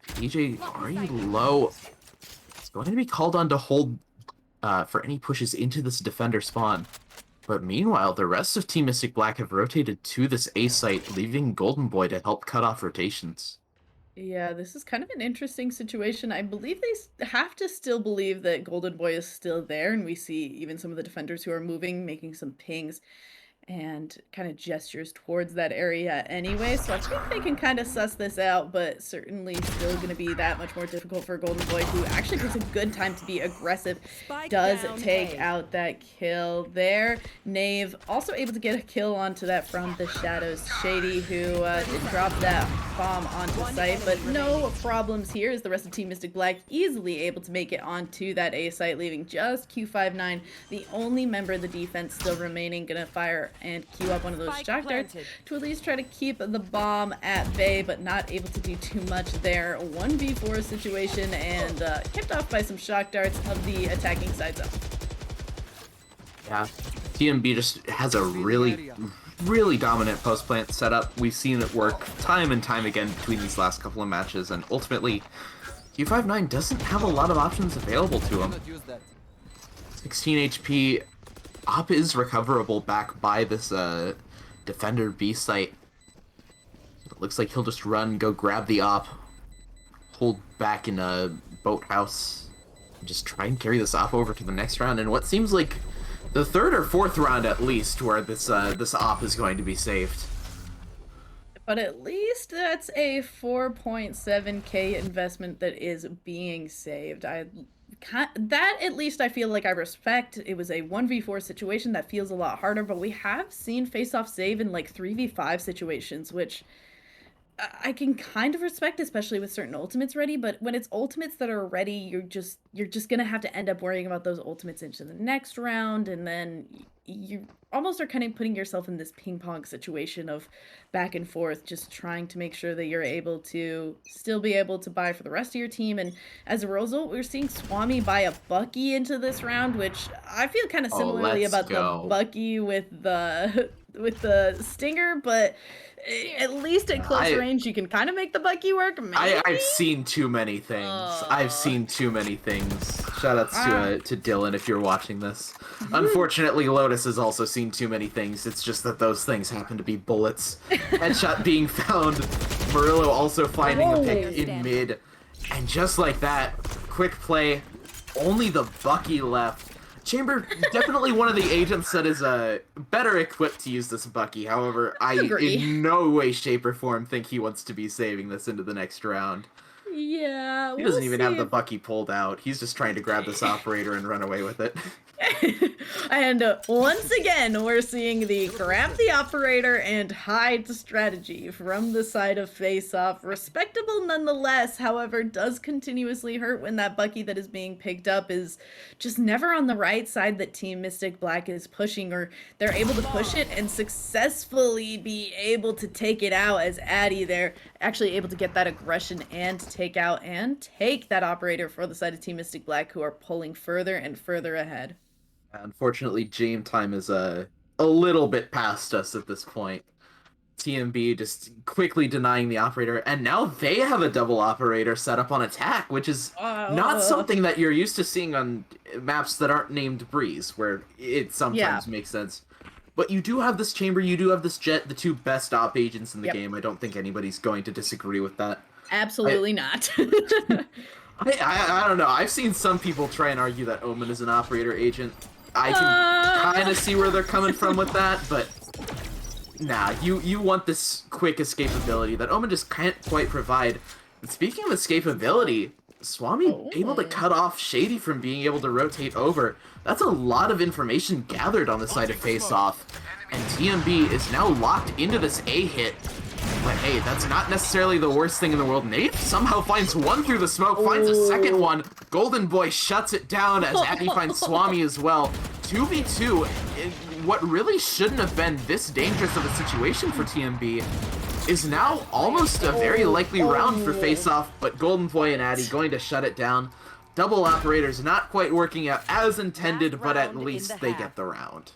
PJ already low. It's going to be called on to hold for any pushes into this defender spawn. But meanwhile, the rest of Team Mystic Black have rotated to this A site, leaving Golden Boy to help cut off rotations. Yeah, this is kind of an interesting situation. I believe they have to still believe that Golden Boy is still there, and we see even some of the defenders who are moving, making some pings and kind of gestures towards that area anyway. So I think they can kind of suss this out, but certainly still going to be that much more difficult for Golden Boy, who actually takes a good time to be aggressive. Does take out that kill there. Knave also able to get a kill onto that from the shadows. Shady, who did drop that bomb onto site, but no problems here as the rest of Team Mystic Black easily able to make it onto that A site, leaving just Q59, the only member of the defense still remaining, gonna fire and queue up one of those shock darts to at least try to keep the bomb at bay, but not able to do too much there. 1v4 situation and kept off by some shock darts of the attacking side zone. Yeah, TMB just has a really dominant post plant setup. We've seen it work time and time again between these last couple of matches, and ultimately, Q59 doesn't have a lot of options available to him. 16 HP. Op is recoverable back by this defender B site. It looks like he'll just run, go grab the op, hold back in a boathouse, and just try and carry this op over to the next round. And what seems like the third or fourth round at least, where this op is going to be saved. But at least that's a 4.7k investment that is being saved. That at least I feel like I respect. It was a 1v4 situation that feels a lot harder, but we have seen Face Off save in like 3v5 situations, which I can kind of respect, especially with certain ultimates ready. But when it's ultimates that are ready, you're just gonna have to end up worrying about those ultimates into the next round, and then you almost are kind of putting yourself in this ping pong situation of back and forth, just trying to make sure that you're able to still be able to buy for the rest of your team. And as a result, we're seeing Swami buy a Bucky into this round, which I feel kind of similarly about the Bucky with the Stinger, but at least at close range, you can kind of make the Bucky work. I've seen too many things. I've seen too many things. Shoutouts to Dylan if you're watching this. Unfortunately, Lotus has also seen too many things. It's just that those things happen to be bullets. Headshot being found. Murillo also finding a pick in mid. And just like that, quick play. Only the Bucky left. Chamber, definitely one of the agents that is better equipped to use this Bucky. However, I in no way, shape, or form think he wants to be saving this into the next round. Yeah, He we'll doesn't even see. have the Bucky pulled out. He's just trying to grab this operator and run away with it. And once again, we're seeing the grab the operator and hide strategy from the side of Face Off. Respectable nonetheless, however, does continuously hurt when that Bucky that is being picked up is just never on the right side that Team Mystic Black is pushing, or they're able to push it and successfully be able to take it out as Addy there, actually able to get that aggression and take out and take that operator for the side of Team Mystic Black, who are pulling further and further ahead. Unfortunately, game time is a little bit past us at this point. TMB just quickly denying the operator, and now they have a double operator set up on attack, which is not something that you're used to seeing on maps that aren't named Breeze, where it sometimes makes sense. But you do have this chamber, you do have this jet, the two best op agents in the game. I don't think anybody's going to disagree with that. Absolutely not. I don't know. I've seen some people try and argue that Omen is an operator agent. I can kind of see where they're coming from with that, but nah, you want this quick escapability that Omen just can't quite provide. And speaking of escapability, Swami able to cut off Shady from being able to rotate over. That's a lot of information gathered on the side of Face Off, and TMB is now locked into this A hit. But hey, that's not necessarily the worst thing in the world. Nate somehow finds one through the smoke, finds a second one. Golden Boy shuts it down as Addy finds Swami as well. 2v2 in what really shouldn't have been this dangerous of a situation for TMB is now almost a very likely round for Face Off, but Golden Boy and Addy going to shut it down. Double operators not quite working out as intended, but at least they get the round.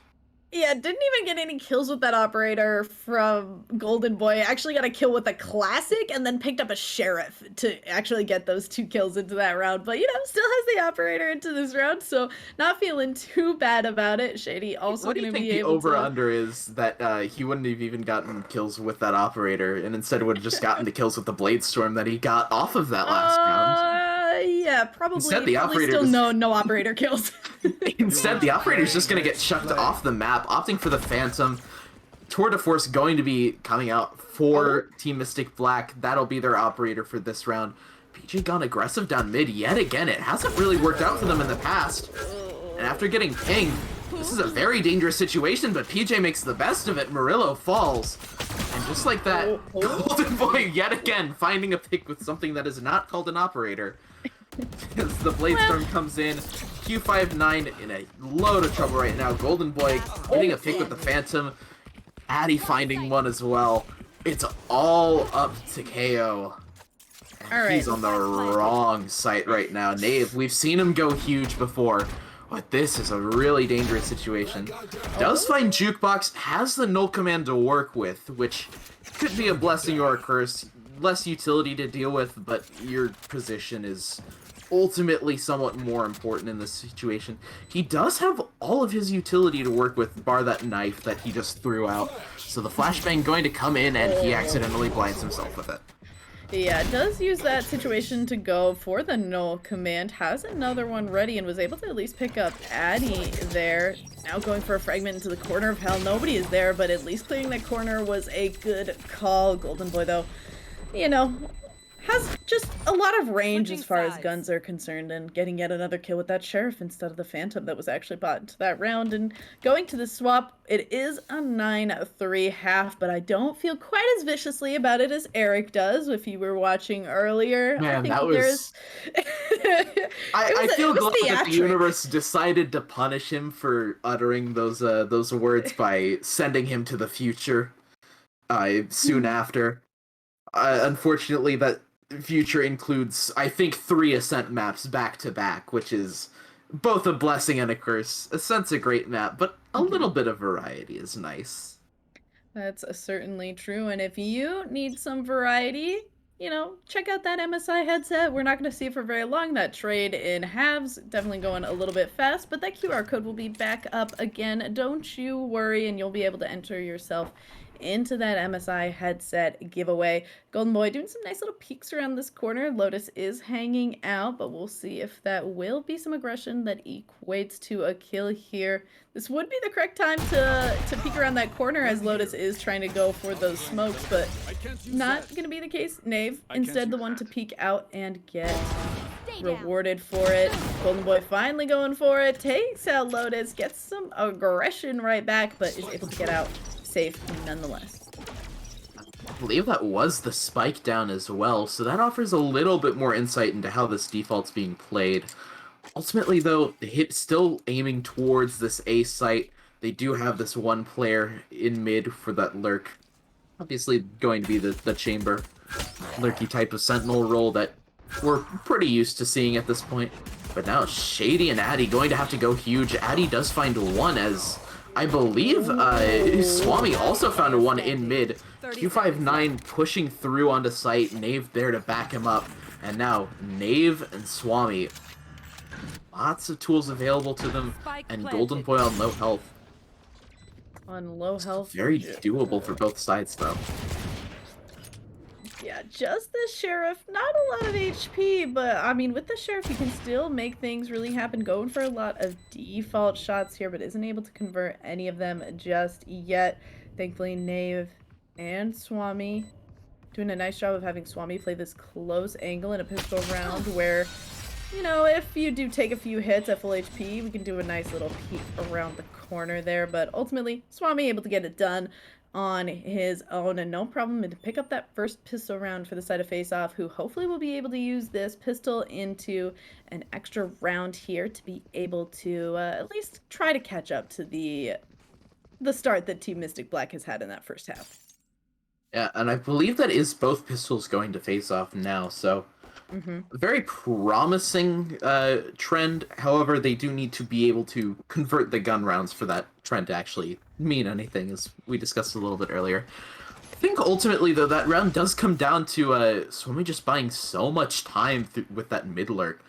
Yeah, didn't even get any kills with that operator from Golden Boy. Actually got a kill with a classic and then picked up a sheriff to actually get those 2 kills into that round. But, still has the operator into this round, so not feeling too bad about it. Shady also going to be able to... What do you think the over-under is that he wouldn't have even gotten kills with that operator and instead would have just gotten the kills with the Blade Storm that he got off of that last round? Yeah, probably. Instead, the operator still no operator kills. Instead, the operator's just going to get chucked off the map, opting for the Phantom. Tour de Force going to be coming out for Team Mystic Black. That'll be their operator for this round. PJ gone aggressive down mid yet again. It hasn't really worked out for them in the past. And after getting pinged, this is a very dangerous situation, but PJ makes the best of it. Murillo falls. And just like that, Golden Boy yet again finding a pick with something that is not called an operator. As the Blade Storm comes in, Q59 in a load of trouble right now. Golden Boy getting a pick with the Phantom. Addy finding one as well. It's all up to KO. And he's on the wrong site right now. Nave, we've seen him go huge before, but this is a really dangerous situation. Does find Jukebox, has the null command to work with, which could be a blessing or a curse. Less utility to deal with, but your position is ultimately somewhat more important in this situation. He does have all of his utility to work with, bar that knife that he just threw out. So the flashbang going to come in, and he accidentally blinds himself with it. Yeah, does use that situation to go for the null command, has another one ready, and was able to at least pick up Addy there. Now going for a fragment into the corner of hell. Nobody is there, but at least clearing that corner was a good call. Golden Boy, though, has just a lot of range as far as guns are concerned, and getting yet another kill with that sheriff instead of the Phantom that was actually bought into that round. And going to the swap, it is a 9-3 half, but I don't feel quite as viciously about it as Eric does. If you were watching earlier, man, that was... I feel glad that the universe decided to punish him for uttering those words by sending him to the future soon after. Unfortunately, that future includes, I think, 3 Ascent maps back-to-back, which is both a blessing and a curse. Ascent's a great map, but a little bit of variety is nice. That's certainly true, and if you need some variety, check out that MSI headset. We're not going to see it for very long. That trade in halves, definitely going a little bit fast, but that QR code will be back up again. Don't you worry, and you'll be able to enter yourself into that MSI headset giveaway. Golden Boy doing some nice little peeks around this corner. Lotus is hanging out, but we'll see if that will be some aggression that equates to a kill here. This would be the correct time to peek around that corner as Lotus is trying to go for those smokes, but not going to be the case. Knave instead the one to peek out and get rewarded for it. Golden Boy finally going for it, takes out Lotus, gets some aggression right back, but is able to get out safe nonetheless. I believe that was the spike down as well, so that offers a little bit more insight into how this default's being played. Ultimately, though, the hit still aiming towards this A site. They do have this one player in mid for that lurk. Obviously going to be the chamber lurky type of sentinel role that we're pretty used to seeing at this point. But now Shady and Addy going to have to go huge. Addy does find one, as I believe Swami also found a one in mid. Q59 pushing through onto site. Knave there to back him up. And now Knave and Swami, lots of tools available to them, and Golden Boy on low health. On low health. Very doable for both sides, though. Yeah, just the Sheriff. Not a lot of HP, but I mean, with the Sheriff, you can still make things really happen. Going for a lot of default shots here, but isn't able to convert any of them just yet. Thankfully, Knave and Swami doing a nice job of having Swami play this close angle in a pistol round where, you know, if you do take a few hits at full HP, we can do a nice little peek around the corner there. But ultimately, Swami able to get it done on his own, and no problem to pick up that first pistol round for the side of Face Off, who hopefully will be able to use this pistol into an extra round here to be able to at least try to catch up to the start that Team Mystic Black has had in that first half. Yeah, and I believe that is both pistols going to Face Off now, so very promising trend. However, they do need to be able to convert the gun rounds for that trend to actually mean anything, as we discussed a little bit earlier. I think ultimately, though, that round does come down to Swami just buying so much time with that mid lurk.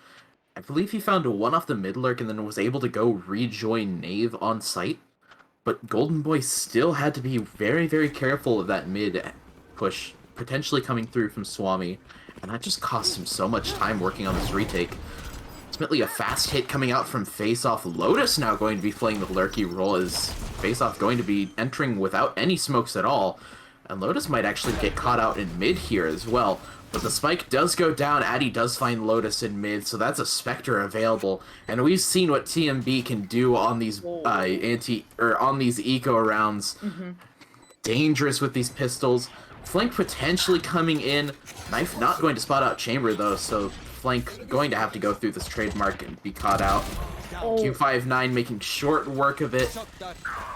I believe he found a one off the mid lurk and then was able to go rejoin Knave on site. But Golden Boy still had to be very, very careful of that mid push potentially coming through from Swami. And that just cost him so much time working on this retake. Ultimately, a fast hit coming out from Face Off. Lotus now going to be playing the lurky role, as Face Off going to be entering without any smokes at all. And Lotus might actually get caught out in mid here as well. But the spike does go down. Addy does find Lotus in mid, so that's a Spectre available. And we've seen what TMB can do on these on these eco rounds. Dangerous with these pistols. Flank potentially coming in. Knife not going to spot out Chamber, though, so Flank going to have to go through this trademark and be caught out. Q59 making short work of it.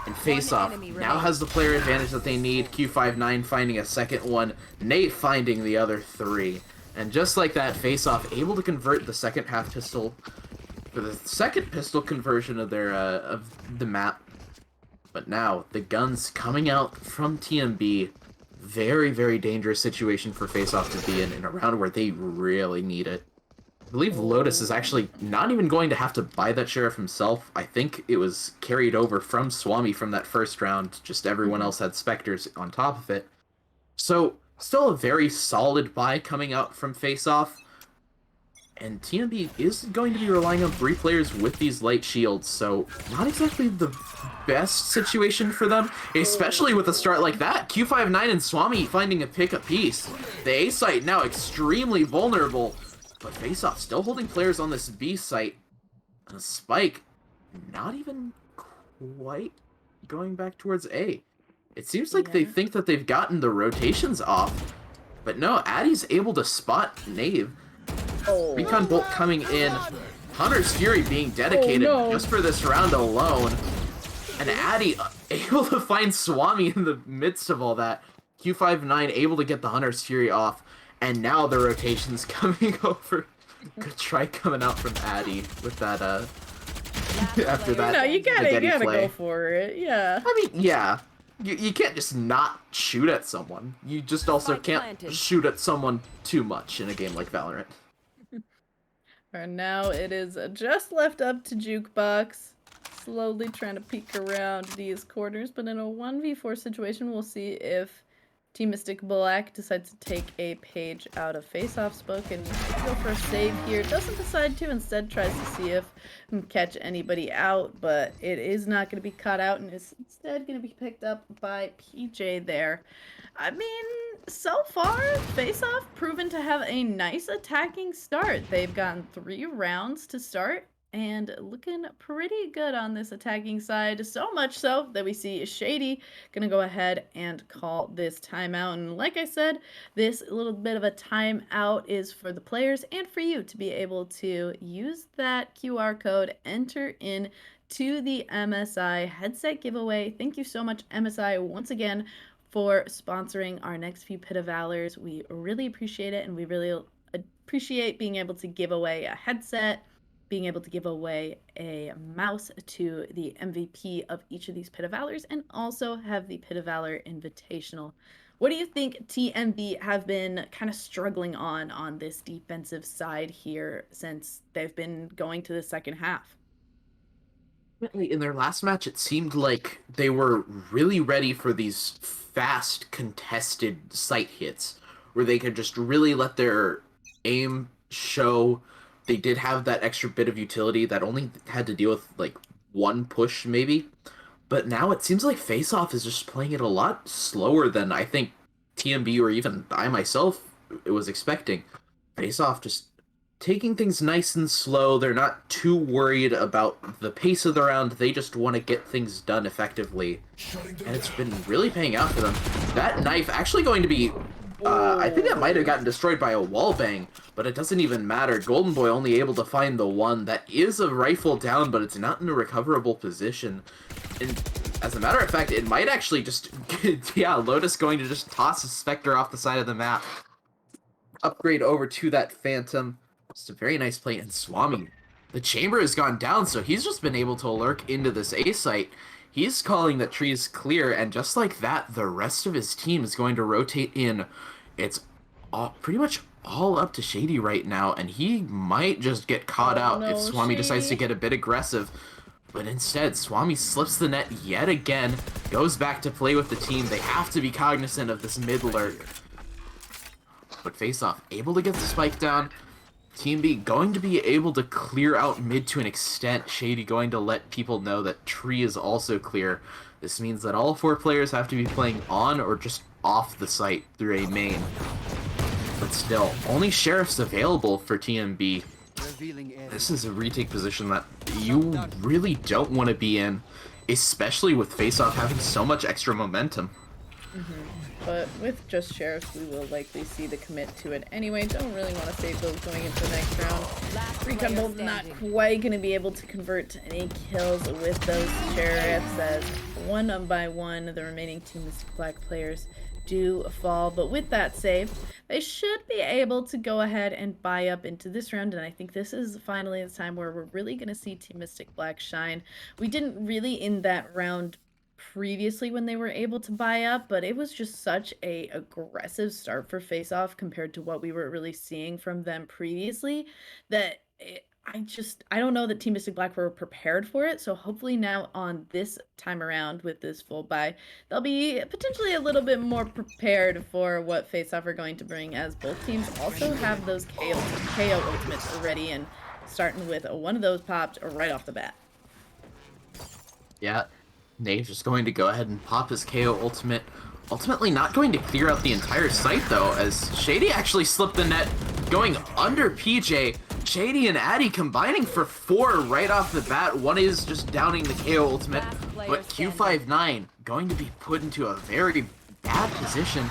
And Face Off now has the player advantage that they need. Q59 finding a second one. Nate finding the other three. And just like that, Face Off able to convert the second half pistol for the second pistol conversion of their of the map. But now the guns coming out from TMB. Very, very dangerous situation for Face Off to be in a round where they really need it. I believe Lotus is actually not even going to have to buy that Sheriff himself. I think it was carried over from Swami from that first round. Just everyone else had Spectres on top of it. So, still a very solid buy coming out from Face Off. And TMB is going to be relying on 3 players with these light shields, so not exactly the best situation for them, especially with a start like that. Q59 and Swami finding a pick apiece. The A site now extremely vulnerable, but Face Off still holding players on this B site. And a Spike not even quite going back towards A. It seems like they think that they've gotten the rotations off, but no, Addy's able to spot Knave. Recon Bolt coming in. Hunter's Fury being dedicated just for this round alone. And Addy able to find Swami in the midst of all that. Q59 able to get the Hunter's Fury off. And now the rotation's coming over. Good try coming out from Addy with that, after that. No, you gotta go for it, yeah. I mean, yeah. You can't just not shoot at someone. You just also can't shoot at someone too much in a game like Valorant. And now it is just left up to Jukebox. slowly trying to peek around these corners, but in a 1v4 situation, we'll see if Team Mystic Black decides to take a page out of Face-Off's book and go for a save here. Doesn't decide to, instead tries to see if catch anybody out, but it is not going to be caught out and is instead going to be picked up by PJ there. I mean, so far, Face-Off proven to have a nice attacking start. They've gotten 3 rounds to start and looking pretty good on this attacking side. So much so that we see Shady gonna go ahead and call this timeout. And like I said, this little bit of a timeout is for the players and for you to be able to use that QR code, enter in to the MSI headset giveaway. Thank you so much, MSI, once again for sponsoring our next few Pit of Valors. We really appreciate it, and we really appreciate being able to give away a headset, being able to give away a mouse to the MVP of each of these Pit of Valors, and also have the Pit of Valor Invitational. What do you think TMB have been kind of struggling on this defensive side here since they've been going to the second half? In their last match, it seemed like they were really ready for these fast, contested sight hits, where they could just really let their aim show. They did have that extra bit of utility that only had to deal with, like, one push, maybe. But now it seems like Face-Off is just playing it a lot slower than I think TMB or even I myself was expecting. Face-Off just taking things nice and slow. They're not too worried about the pace of the round. They just want to get things done effectively. And it's been really paying out for them. That knife actually going to be... I think that might have gotten destroyed by a wall bang, but it doesn't even matter. Golden Boy only able to find the one. That is a rifle down, but it's not in a recoverable position. And as a matter of fact, it might actually just... yeah, Lotus going to just toss a Spectre off the side of the map. Upgrade over to that Phantom. It's a very nice play, and Swami, the chamber has gone down, so he's just been able to lurk into this A site. He's calling that tree is clear, and just like that, the rest of his team is going to rotate in. It's pretty much all up to Shady right now, and he might just get caught out if Swami decides to get a bit aggressive. But instead, Swami slips the net yet again, goes back to play with the team. They have to be cognizant of this mid lurk. But Face-Off able to get the spike down. Team B going to be able to clear out mid to an extent. Shady going to let people know that tree is also clear. This means that all 4 players have to be playing on or just off the site through a main. But still, only Sheriff's available for TMB. This is a retake position that you really don't want to be in, especially with Face-Off having so much extra momentum. But with just Sheriffs, we will likely see the commit to it anyway. Don't really want to save those going into the next round. Recon both not quite going to be able to convert any kills with those Sheriffs, as one by one the remaining Team Mystic Black players do fall. But with that save, they should be able to go ahead and buy up into this round, and I think this is finally the time where we're really going to see Team Mystic Black shine. We didn't really in that round previously when they were able to buy up, but it was just such a aggressive start for Face-Off compared to what we were really seeing from them previously that I don't know that Team Mystic Black were prepared for it. So hopefully now on this time around with this full buy, they'll be potentially a little bit more prepared for what Face-Off are going to bring, as both teams also have those KO ultimates ready, and starting with one of those popped right off the bat. Yeah, Nave's just going to go ahead and pop his KO ultimate. Ultimately not going to clear out the entire site though, as Shady actually slipped the net, going under PJ. Shady and Addy combining for 4 right off the bat. One is just downing the KO ultimate, but Q59 going to be put into a very bad position.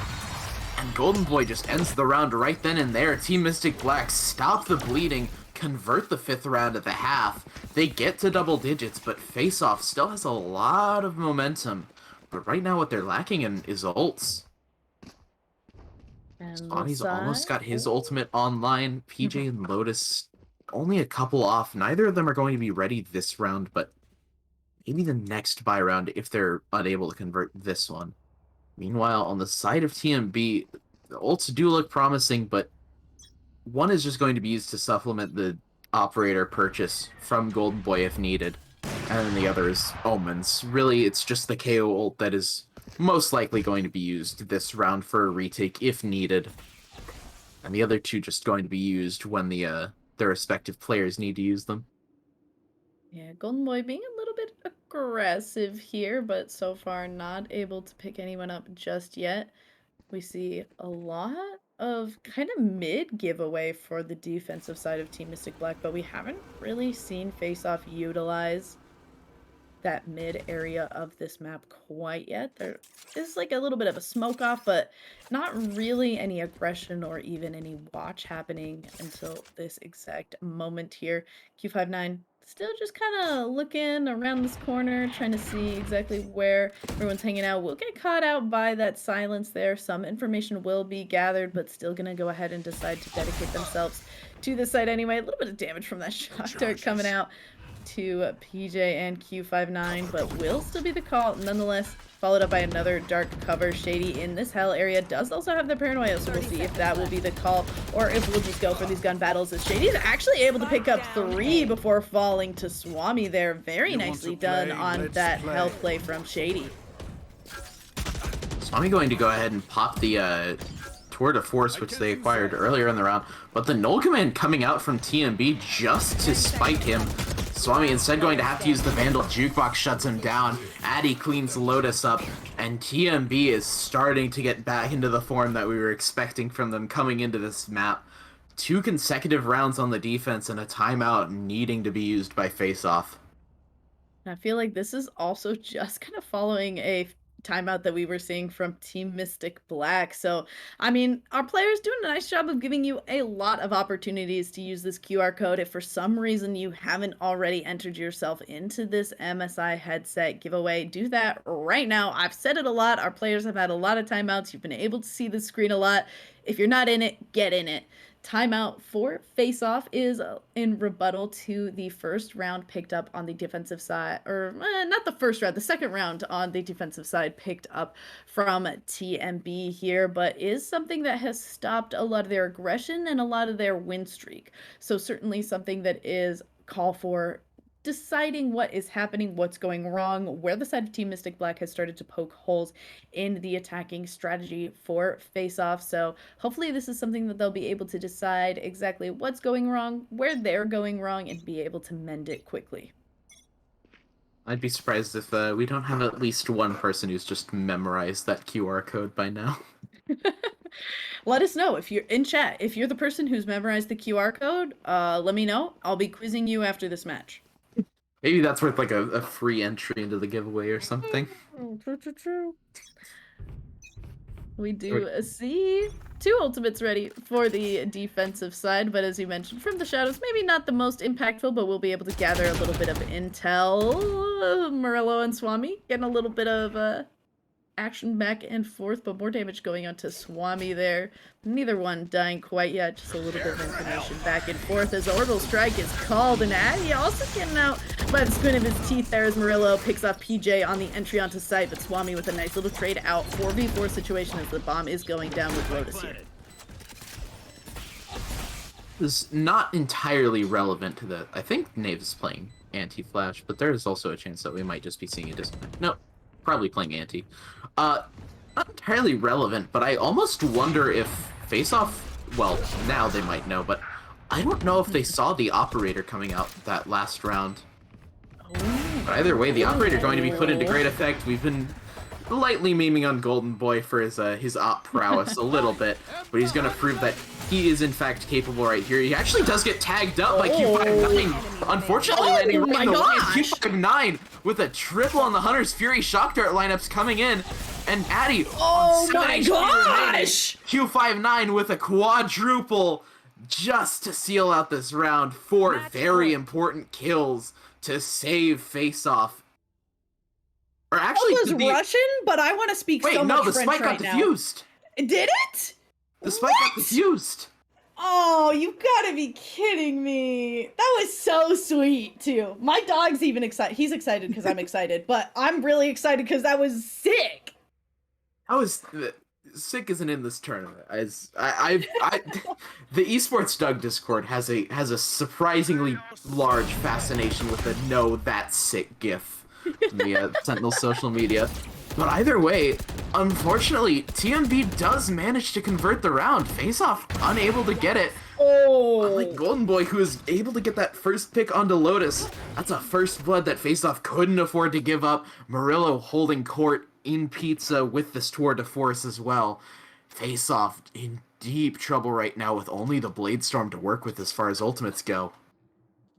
And Golden Boy just ends the round right then and there. Team Mystic Black stop the bleeding, convert the 5th round at the half. They get to double digits, but Face-Off still has a lot of momentum. But right now what they're lacking in is ults. Bonnie's almost got his ultimate online. PJ and Lotus only a couple off. Neither of them are going to be ready this round, but maybe the next buy round if they're unable to convert this one. Meanwhile, on the side of TMB, the ults do look promising, but one is just going to be used to supplement the operator purchase from Golden Boy if needed. and then the other is Omens. Really, it's just the KO ult that is most likely going to be used this round for a retake if needed. And the other two just going to be used when their respective players need to use them. Yeah, Golden Boy being a little bit aggressive here, but so far not able to pick anyone up just yet. We see a lot of kind of mid giveaway for the defensive side of Team Mystic Black, but we haven't really seen Face Off utilize that mid area of this map quite yet. There is like a little bit of a smoke off, but not really any aggression or even any watch happening until this exact moment here. Q59 still just kind of looking around this corner, trying to see exactly where everyone's hanging out. Will get caught out by that silence there. Some information will be gathered, but still gonna go ahead and decide to dedicate themselves to the site anyway. A little bit of damage from that shock dart coming out to PJ and Q59, but will still be the call nonetheless, followed up by another dark cover. Shady in this hell area does also have the paranoia, so we'll see if that will be the call or if we'll just go for these gun battles, as Shady is actually able to pick up 3 before falling to Swami there. Very nicely done on that health play from Shady. Swami going to go ahead and pop the Tour de Force, which they acquired earlier in the round, but the Null Command coming out from TMB just to spite him. Swami instead going to have to use the Vandal. Jukebox shuts him down. Addy cleans Lotus up, and TMB is starting to get back into the form that we were expecting from them coming into this map. 2 consecutive rounds on the defense and a timeout needing to be used by Face Off. I feel like this is also just kind of following a timeout that we were seeing from Team Mystic Black. So, I mean, our players doing a nice job of giving you a lot of opportunities to use this QR code. If for some reason you haven't already entered yourself into this MSI headset giveaway, do that right now. I've said it a lot. Our players have had a lot of timeouts. You've been able to see the screen a lot. If you're not in it, get in it. Timeout for Face Off is in rebuttal to the first round picked up on the defensive side, or not the first round, the second round on the defensive side picked up from TMB here, but is something that has stopped a lot of their aggression and a lot of their win streak. So certainly something that is call for deciding what is happening, what's going wrong, where the side of Team Mystic Black has started to poke holes in the attacking strategy for Face Off. So hopefully this is something that they'll be able to decide exactly what's going wrong, where they're going wrong, and be able to mend it quickly. I'd be surprised if we don't have at least one person who's just memorized that QR code by now. Let us know if you're in chat. If you're the person who's memorized the QR code, let me know. I'll be quizzing you after this match. Maybe that's worth like a free entry into the giveaway or something. True. We do see 2 ultimates ready for the defensive side, but as you mentioned, from the shadows, maybe not the most impactful, but we'll be able to gather a little bit of intel. Murillo and Swami getting a little bit of action back and forth, but more damage going on to Swami there. Neither one dying quite yet, just a little bit of information back and forth as Orbital Strike is called, and Addy also getting out by the squint of his teeth there as Murillo picks off PJ on the entry onto site, but Swami with a nice little trade out 4v4 situation as the bomb is going down with Lotus here. Is not entirely relevant to the... I think Knave is playing anti-flash, but there is also a chance that we might just be seeing a disconnect. No, probably playing anti. Not entirely relevant, but I almost wonder if Face Off, well, now they might know, but I don't know if they saw the operator coming out that last round. But either way, the operator going to be put into great effect. We've been lightly memeing on Golden Boy for his op prowess a little bit, but he's going to prove that he is in fact capable right here. He actually does get tagged up by Q59, unfortunately landing right in the line. Q59 with a triple on the Hunter's Fury Shock Dart lineups coming in, and Addy on 7 HP remaining. Q59 with a quadruple just to seal out this round. 4 very important kills to save Face Off. Or actually, was Russian, but I want to speak so much the French spike got defused. Did it? The spike got defused. Oh, you gotta be kidding me. That was so sweet, too. My dog's even excited. He's excited because I'm excited, but I'm really excited because that was sick. That was... Sick isn't in this tournament. As the esports Doug Discord has a surprisingly large fascination with the "No, that's Sick" gif in the Sentinel social media. But either way, unfortunately, TMB does manage to convert the round. Face Off unable to get it. Unlike Golden Boy, who is able to get that first pick onto Lotus. That's a first blood that Face Off couldn't afford to give up. Murillo holding court in Pizza with this tour de force as well. Face Off in deep trouble right now with only the Bladestorm to work with as far as ultimates go.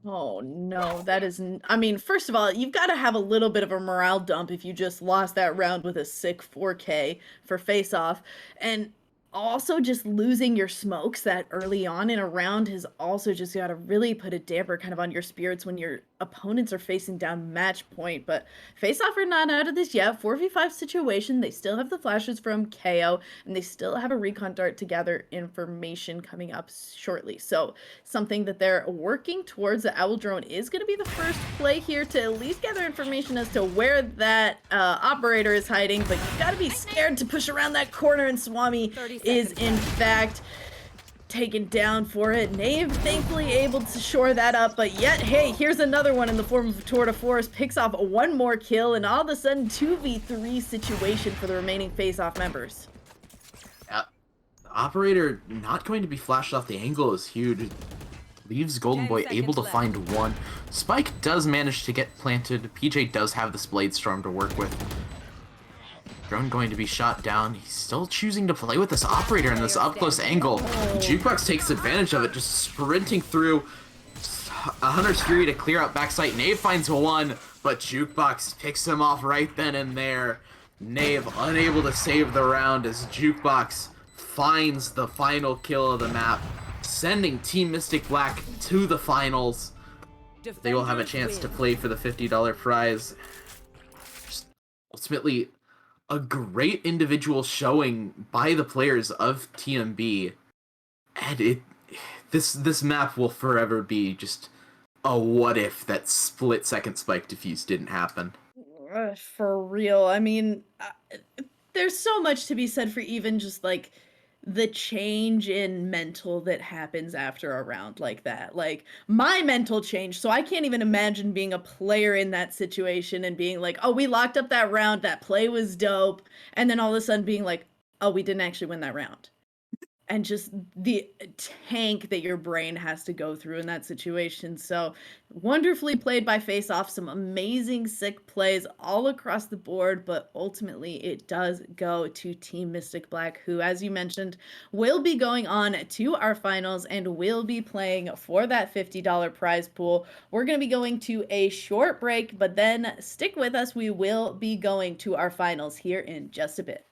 Oh no, that is. I mean, first of all, you've got to have a little bit of a morale dump if you just lost that round with a sick 4K for face off. And also, just losing your smokes that early on in a round has also just got to really put a damper kind of on your spirits when your opponents are facing down match point. But face off are not out of this yet. 4v5 situation. They still have the flashes from KO, and they still have a recon dart to gather information coming up shortly. So something that they're working towards. The Owl Drone is going to be the first play here to at least gather information as to where that operator is hiding, but you've got to be scared to push around that corner, and Swami is in fact taken down for it. Nave thankfully able to shore that up, but yet, hey, here's another one in the form of a tour de force, picks off one more kill, and all of a sudden 2v3 situation for the remaining face-off members. The operator not going to be flashed off the angle is huge. Leaves Golden Boy able to find one. Spike does manage to get planted. PJ does have this Bladestorm to work with. Drone going to be shot down. He's still choosing to play with this operator in this up-close angle. Jukebox takes advantage of it, just sprinting through. A Hunter's Fury to clear out backside. Nave finds one, but Jukebox picks him off right then and there. Nave unable to save the round as Jukebox finds the final kill of the map, sending Team Mystic Black to the finals. They will have a chance to play for the $50 prize. Just ultimately, a great individual showing by the players of TMB, and this map will forever be just a what if that split-second spike defuse didn't happen. For real. I mean, there's so much to be said for even just like the change in mental that happens after a round like that. Like my mental change, so I can't even imagine being a player in that situation and being like, oh, we locked up that round, that play was dope, and then all of a sudden being like, oh, we didn't actually win that round. And just the tank that your brain has to go through in that situation. So wonderfully played by Face Off, some amazing sick plays all across the board, but ultimately it does go to Team Mystic Black, who, as you mentioned, will be going on to our finals and will be playing for that $50 prize pool. We're going to be going to a short break, but then stick with us. We will be going to our finals here in just a bit.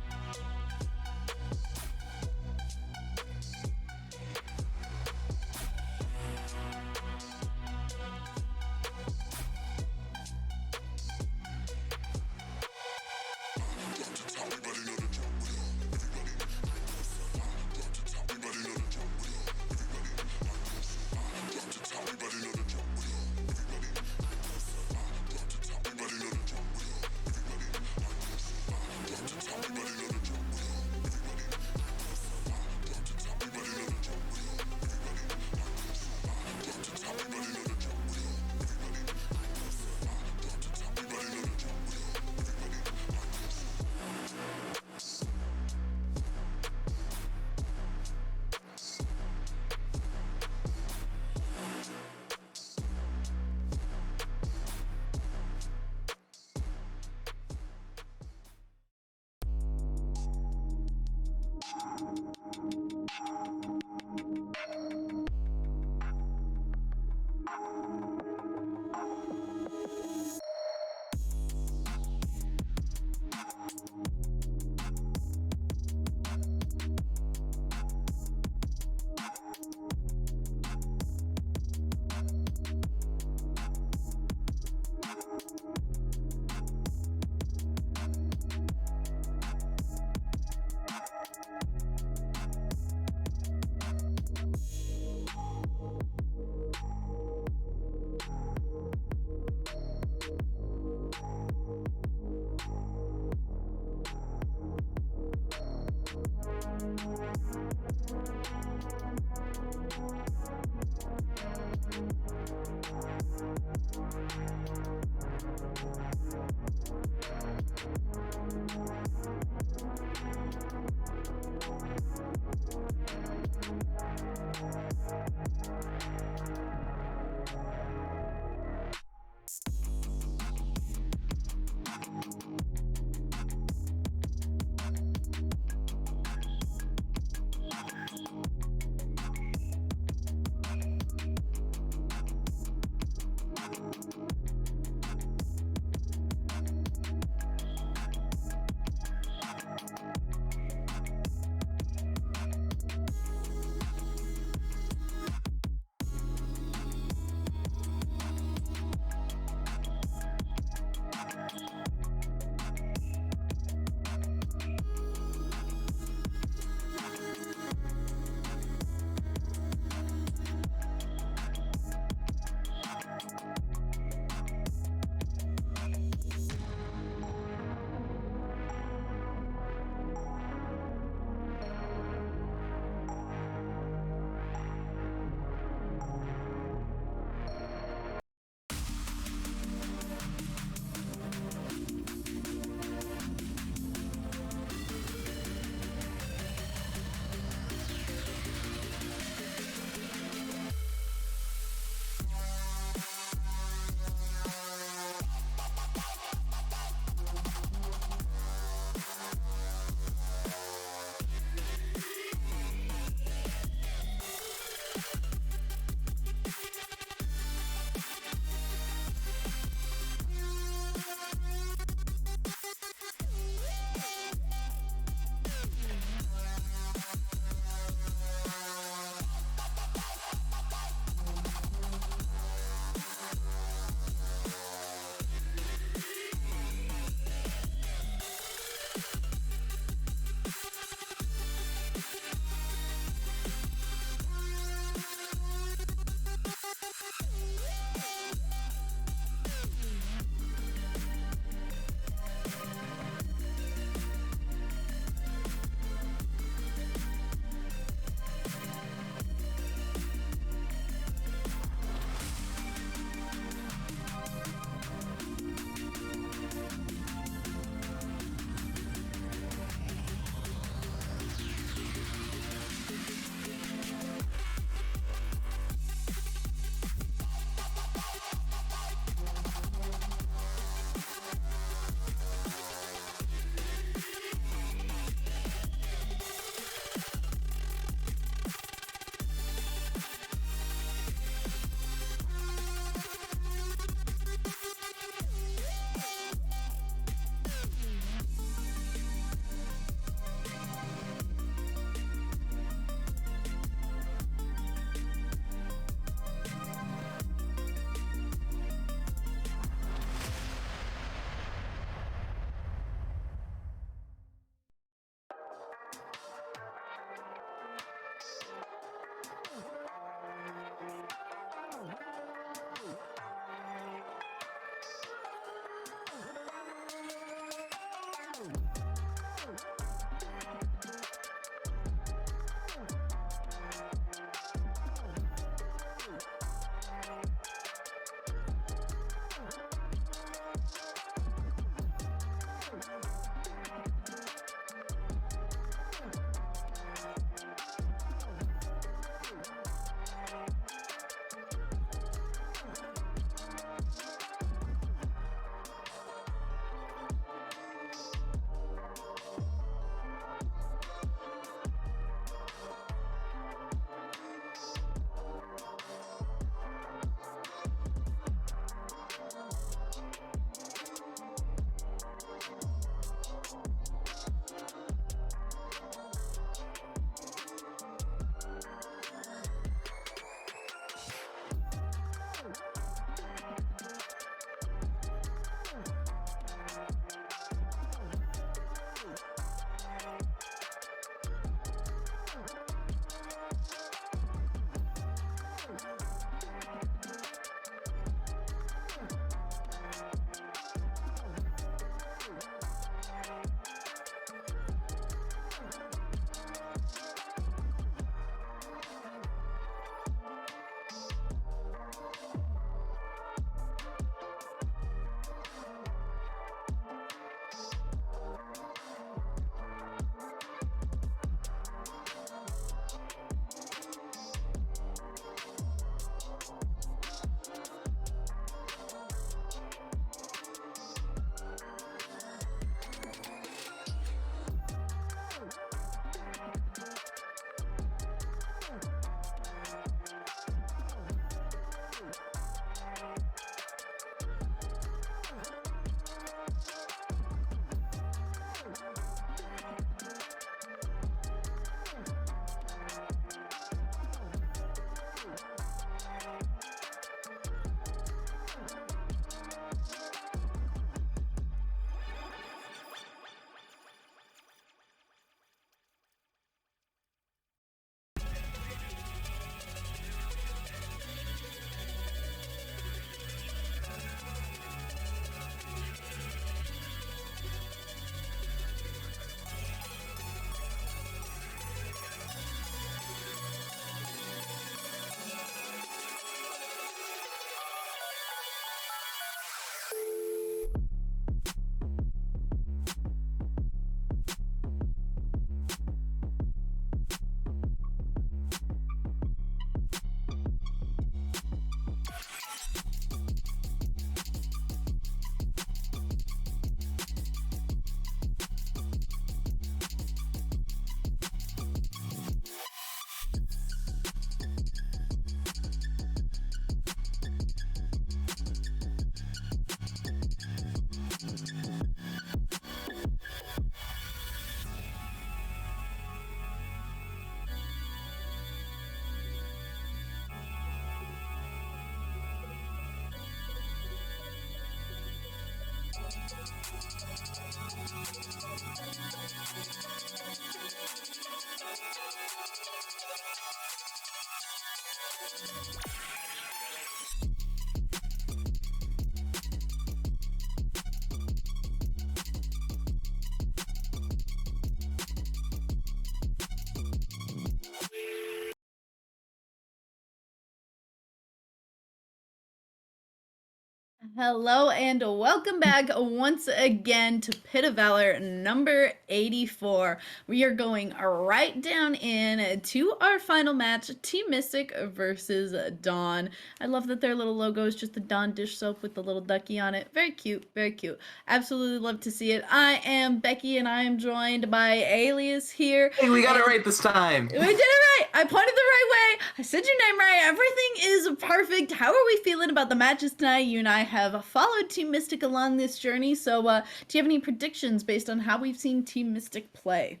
Hello and welcome back once again to Pit of Valor number 84. We are going right down in to our final match, Team Mystic versus Dawn. I love that their little logo is just the Dawn dish soap with the little ducky on it. Very cute, very cute. Absolutely love to see it. I am Becky and I am joined by Alias here. Hey, we got it right this time. We did it right. I pointed the right way. I said your name right. Everything is perfect. How are we feeling about the matches tonight? You and I have followed Team Mystic along this journey. So, do you have any predictions based on how we've seen Team Mystic play?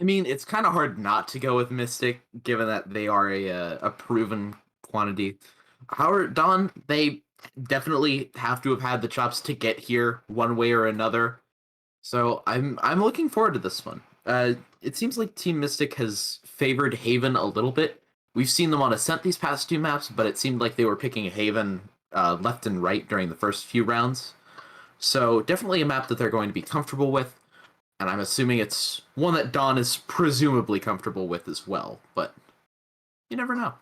I mean, it's kind of hard not to go with Mystic, given that they are a proven quantity. However, Dawn, they definitely have to have had the chops to get here one way or another. So I'm looking forward to this one. It seems like Team Mystic has favored Haven a little bit. We've seen them on Ascent these past two maps, but it seemed like they were picking Haven left and right during the first few rounds. So definitely a map that they're going to be comfortable with, and I'm assuming it's one that Dawn is presumably comfortable with as well, but you never know.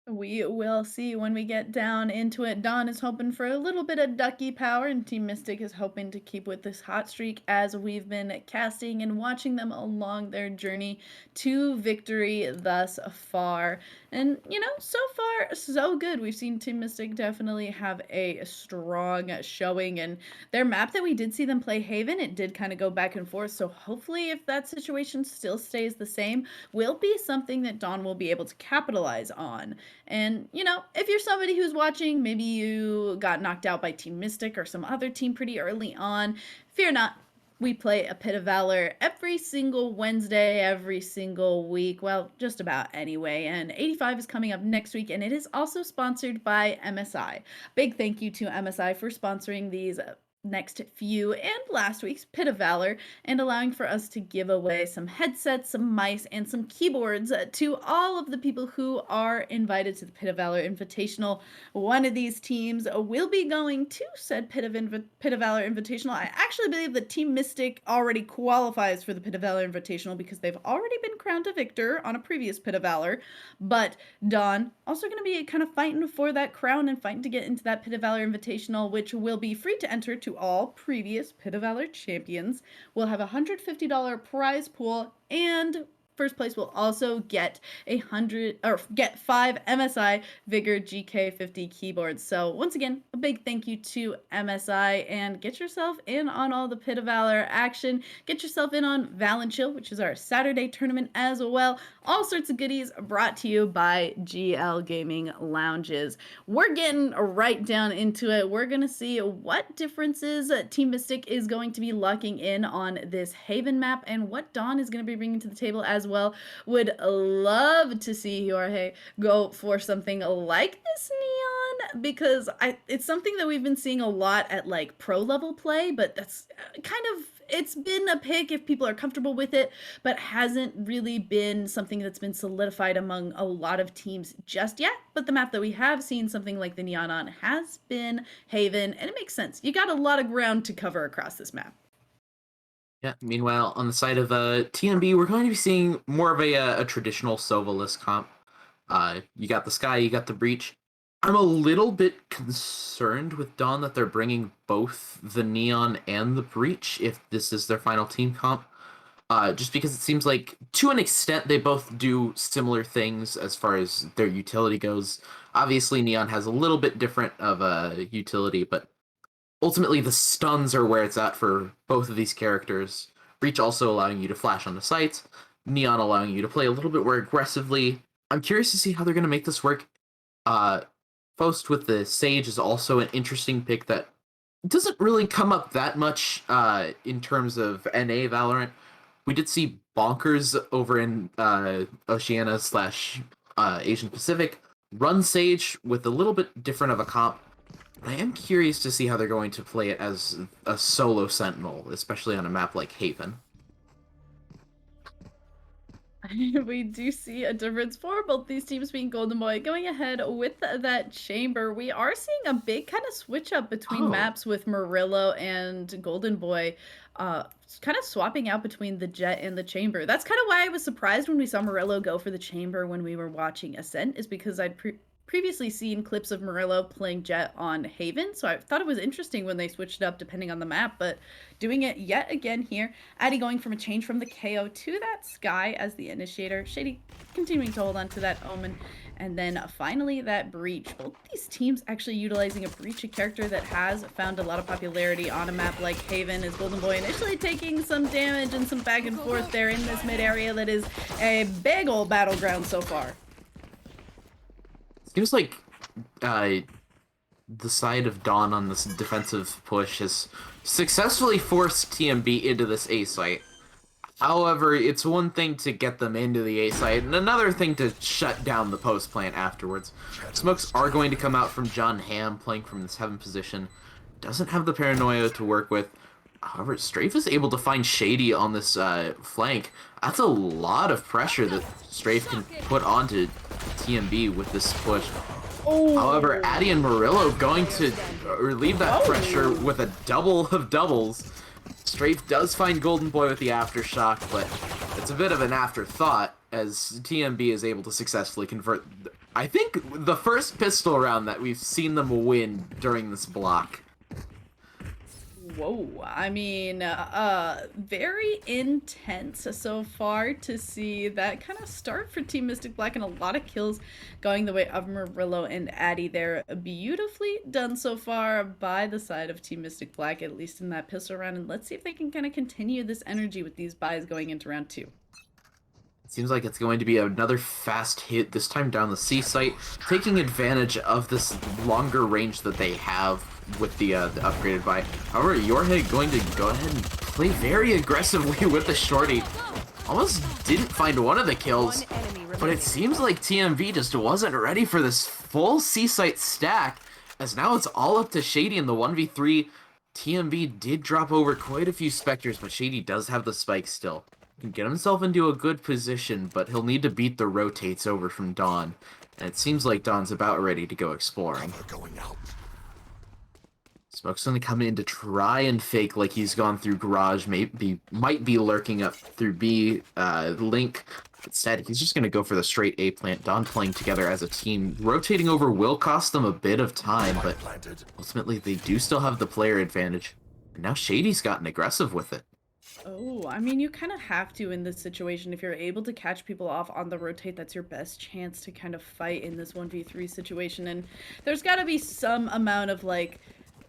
We will see when we get down into it. Dawn is hoping for a little bit of ducky power, and Team Mystic is hoping to keep with this hot streak as we've been casting and watching them along their journey to victory thus far. And, you know, so far, so good. We've seen Team Mystic definitely have a strong showing, and their map that we did see them play, Haven, it did kind of go back and forth. So hopefully, if that situation still stays the same, will be something that Dawn will be able to capitalize on. And, you know, if you're somebody who's watching, maybe you got knocked out by Team Mystic or some other team pretty early on, fear not. We play a Pit of Valor every single Wednesday, every single week. Well, just about anyway. And 85 is coming up next week, and it is also sponsored by MSI. Big thank you to MSI for sponsoring these next few and last week's Pit of Valor and allowing for us to give away some headsets, some mice, and some keyboards to all of the people who are invited to the Pit of Valor Invitational. One of these teams will be going to said Pit of Valor Invitational. I actually believe that Team Mystic already qualifies for the Pit of Valor Invitational because they've already been crowned a victor on a previous Pit of Valor. But Dawn also going to be kind of fighting for that crown and fighting to get into that Pit of Valor Invitational, which will be free to enter to all previous Pit of Valor champions. We'll have a $150 prize pool, and first place will also get get 5 MSI Vigor GK50 keyboards. So once again, a big thank you to MSI, and get yourself in on all the Pit of Valor action. Get yourself in on Val and Chill, which is our Saturday tournament as well. All sorts of goodies brought to you by GL Gaming Lounges. We're getting right down into it. We're going to see what differences Team Mystic is going to be locking in on this Haven map and what Dawn is going to be bringing to the table as well. Would love to see Jorge go for something like this neon, because it's something that we've been seeing a lot at like pro level play, but that's kind of, it's been a pick if people are comfortable with it, but hasn't really been something that's been solidified among a lot of teams just yet. But the map that we have seen something like the neon on has been Haven, and it makes sense. You got a lot of ground to cover across this map. Yeah, meanwhile, on the side of TMB, we're going to be seeing more of a traditional Sovalist comp. You got the Sky, you got the Breach. I'm a little bit concerned with Dawn that they're bringing both the Neon and the Breach if this is their final team comp. Just because it seems like, to an extent, they both do similar things as far as their utility goes. Obviously, Neon has a little bit different of a utility, but ultimately the stuns are where it's at for both of these characters. Breach also allowing you to flash on the sights, Neon allowing you to play a little bit more aggressively. I'm curious to see how they're going to make this work. Faust with the Sage is also an interesting pick that doesn't really come up that much in terms of NA Valorant. We did see Bonkers over in Oceania / Asian Pacific run Sage with a little bit different of a comp. I am curious to see how they're going to play it as a solo sentinel, especially on a map like Haven. We do see a difference for both these teams being Golden Boy going ahead with that chamber. We are seeing a big kind of switch up between maps with Murillo and Golden Boy, kind of swapping out between the Jet and the chamber. That's kind of why I was surprised when we saw Murillo go for the chamber when we were watching Ascent, is because I'd previously seen clips of Murillo playing Jet on Haven, so I thought it was interesting when they switched it up depending on the map, but doing it yet again here. Addy going from a change from the KO to that Sky as the initiator. Shady continuing to hold on to that Omen. And then finally that Breach. Both these teams actually utilizing a Breach, a character that has found a lot of popularity on a map like Haven, as Golden Boy initially taking some damage and some back and forth there in this mid area that is a big old battleground so far. Seems like the side of Dawn on this defensive push has successfully forced TMB into this A site. However, it's one thing to get them into the A site, and another thing to shut down the post plant afterwards. Smokes are going to come out from John Hamm, playing from this Heaven position. Doesn't have the paranoia to work with. However, Strafe is able to find Shady on this flank. That's a lot of pressure that Strafe can put onto TMB with this push. Oh. However, Addy and Murillo going to relieve that pressure with a double of doubles. Strafe does find Golden Boy with the aftershock, but it's a bit of an afterthought as TMB is able to successfully convert, I think, the first pistol round that we've seen them win during this block. Whoa, I mean, very intense so far to see that kind of start for Team Mystic Black, and a lot of kills going the way of Murillo and Addy there. Beautifully done so far by the side of Team Mystic Black, at least in that pistol round, and let's see if they can kind of continue this energy with these buys going into round 2. It seems like it's going to be another fast hit, this time down the C site, taking advantage of this longer range that they have with the upgraded buy. However, Yorhe going to go ahead and play very aggressively with the shorty. Almost didn't find one of the kills, but it seems like TMV just wasn't ready for this full C site stack, as now it's all up to Shady in the 1v3. TMV did drop over quite a few Spectres, but Shady does have the spike still. Can get himself into a good position, but he'll need to beat the rotates over from Dawn. And it seems like Dawn's about ready to go exploring. Smoke's gonna come in to try and fake like he's gone through Garage, might be lurking up through B, Link. Instead, he's just gonna go for the straight A plant. Dawn playing together as a team. Rotating over will cost them a bit of time, but ultimately they do still have the player advantage. And now Shady's gotten aggressive with it. Oh, I mean, you kind of have to in this situation. If you're able to catch people off on the rotate, that's your best chance to kind of fight in this 1v3 situation. And there's got to be some amount of, like,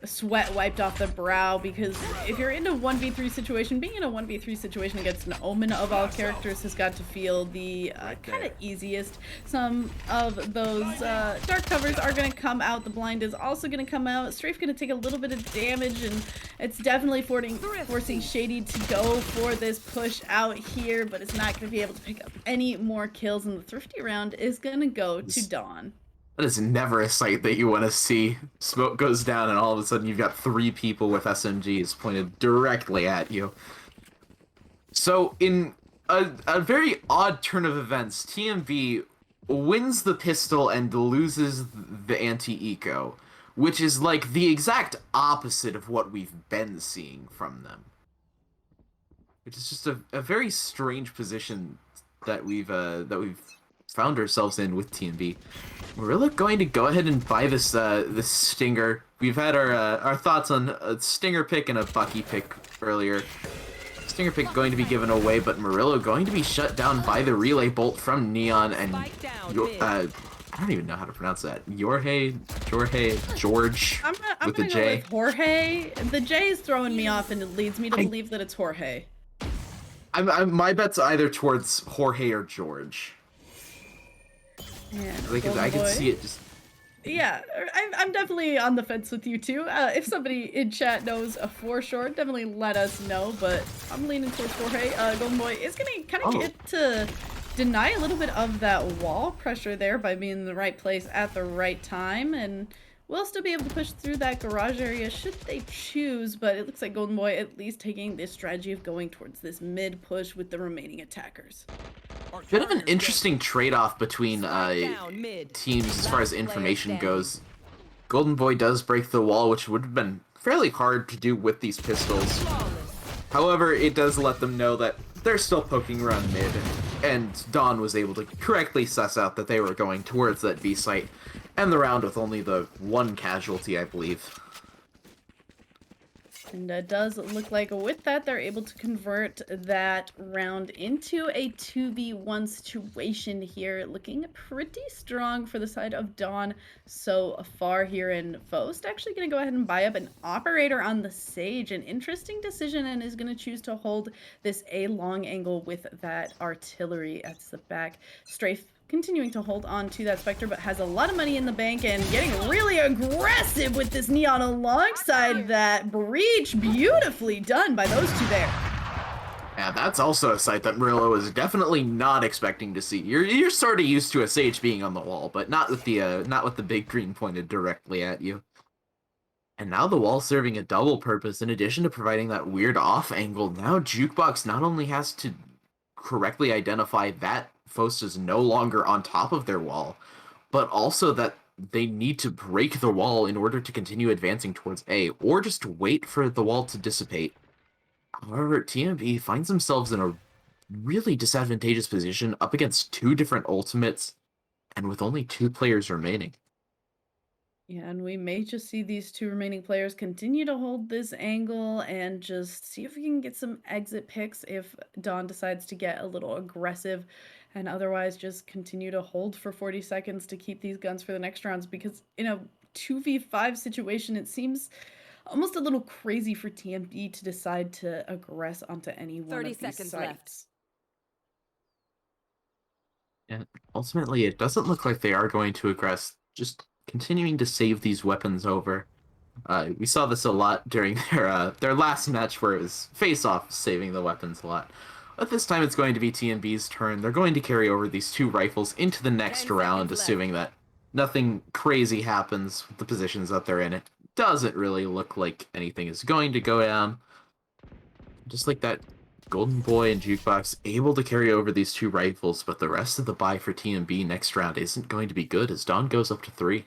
sweat wiped off the brow, because if you're in a 1v3 situation, being in a 1v3 situation against an Omen of all characters has got to feel the kind of easiest. Some of those dark covers are going to come out. The blind is also going to come out. Strafe going to take a little bit of damage, and it's definitely forcing Shady to go for this push out here, but it's not going to be able to pick up any more kills, and the thrifty round is going to go to Dawn. That is never a sight that you want to see. Smoke goes down and all of a sudden you've got 3 people with SMGs pointed directly at you. So in a very odd turn of events, TMV wins the pistol and loses the anti-eco, which is like the exact opposite of what we've been seeing from them. Which is just a very strange position that we've found ourselves in with TMV. Murillo going to go ahead and buy this this Stinger. We've had our thoughts on a Stinger pick and a Bucky pick earlier. Stinger pick going to be given away, but Murillo going to be shut down by the relay bolt from Neon, and I don't even know how to pronounce that. Jorge, George, I'm with the gonna J. go with Jorge. The J is throwing me off, and it leads me to believe that it's Jorge. My bet's either towards Jorge or George. I can see it just... Yeah, I'm definitely on the fence with you too. If somebody in chat knows a for sure, definitely let us know, but I'm leaning towards Jorge. Golden Boy is going to kind of get to deny a little bit of that wall pressure there by being in the right place at the right time, and will still be able to push through that garage area should they choose, but it looks like Golden Boy at least taking this strategy of going towards this mid push with the remaining attackers. Bit of an interesting trade-off between teams as far as information goes. Golden Boy does break the wall, which would have been fairly hard to do with these pistols. However, it does let them know that they're still poking around mid, and Dawn was able to correctly suss out that they were going towards that B site, and the round with only the one casualty, I believe. And it does look like with that, they're able to convert that round into a 2v1 situation here. Looking pretty strong for the side of Dawn so far here in Faust. Actually going to go ahead and buy up an operator on the Sage. An interesting decision, and is going to choose to hold this A long angle with that artillery at the back. Strafe continuing to hold on to that Spectre, but has a lot of money in the bank and getting really aggressive with this Neon alongside that breach. Beautifully done by those two there. Yeah, that's also a sight that Murillo was definitely not expecting to see. You're sort of used to a Sage being on the wall, but not with the big green pointed directly at you. And now the wall serving a double purpose. In addition to providing that weird off angle, now Jukebox not only has to correctly identify that Faust is no longer on top of their wall, but also that they need to break the wall in order to continue advancing towards A, or just wait for the wall to dissipate. However, TMB finds themselves in a really disadvantageous position up against two different ultimates, and with only 2 players remaining. Yeah, and we may just see these two remaining players continue to hold this angle and just see if we can get some exit picks if Dawn decides to get a little aggressive, and otherwise just continue to hold for 40 seconds to keep these guns for the next rounds, because in a 2v5 situation, it seems almost a little crazy for TMB to decide to aggress onto any one 30 of these seconds sites. And ultimately, it doesn't look like they are going to aggress, just continuing to save these weapons over. We saw this a lot during their last match, where it was face-off saving the weapons a lot. But this time it's going to be TMB's turn. They're going to carry over these 2 rifles into the next round, assuming that nothing crazy happens with the positions that they're in. It doesn't really look like anything is going to go down. Just like that, Golden Boy and Jukebox able to carry over these 2 rifles, but the rest of the buy for TMB next round isn't going to be good as Dawn goes up to 3.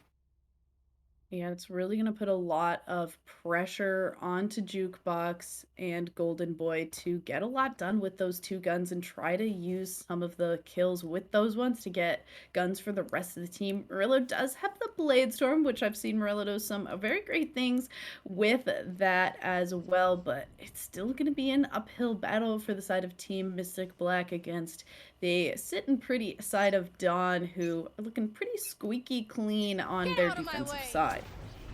Yeah, it's really going to put a lot of pressure onto Jukebox and Golden Boy to get a lot done with those 2 guns and try to use some of the kills with those ones to get guns for the rest of the team. Murillo does have the Blade Storm, which I've seen Murillo do some very great things with that as well, but it's still going to be an uphill battle for the side of Team Mystic Black against the sitting pretty side of Dawn, who are looking pretty squeaky clean on their defensive side.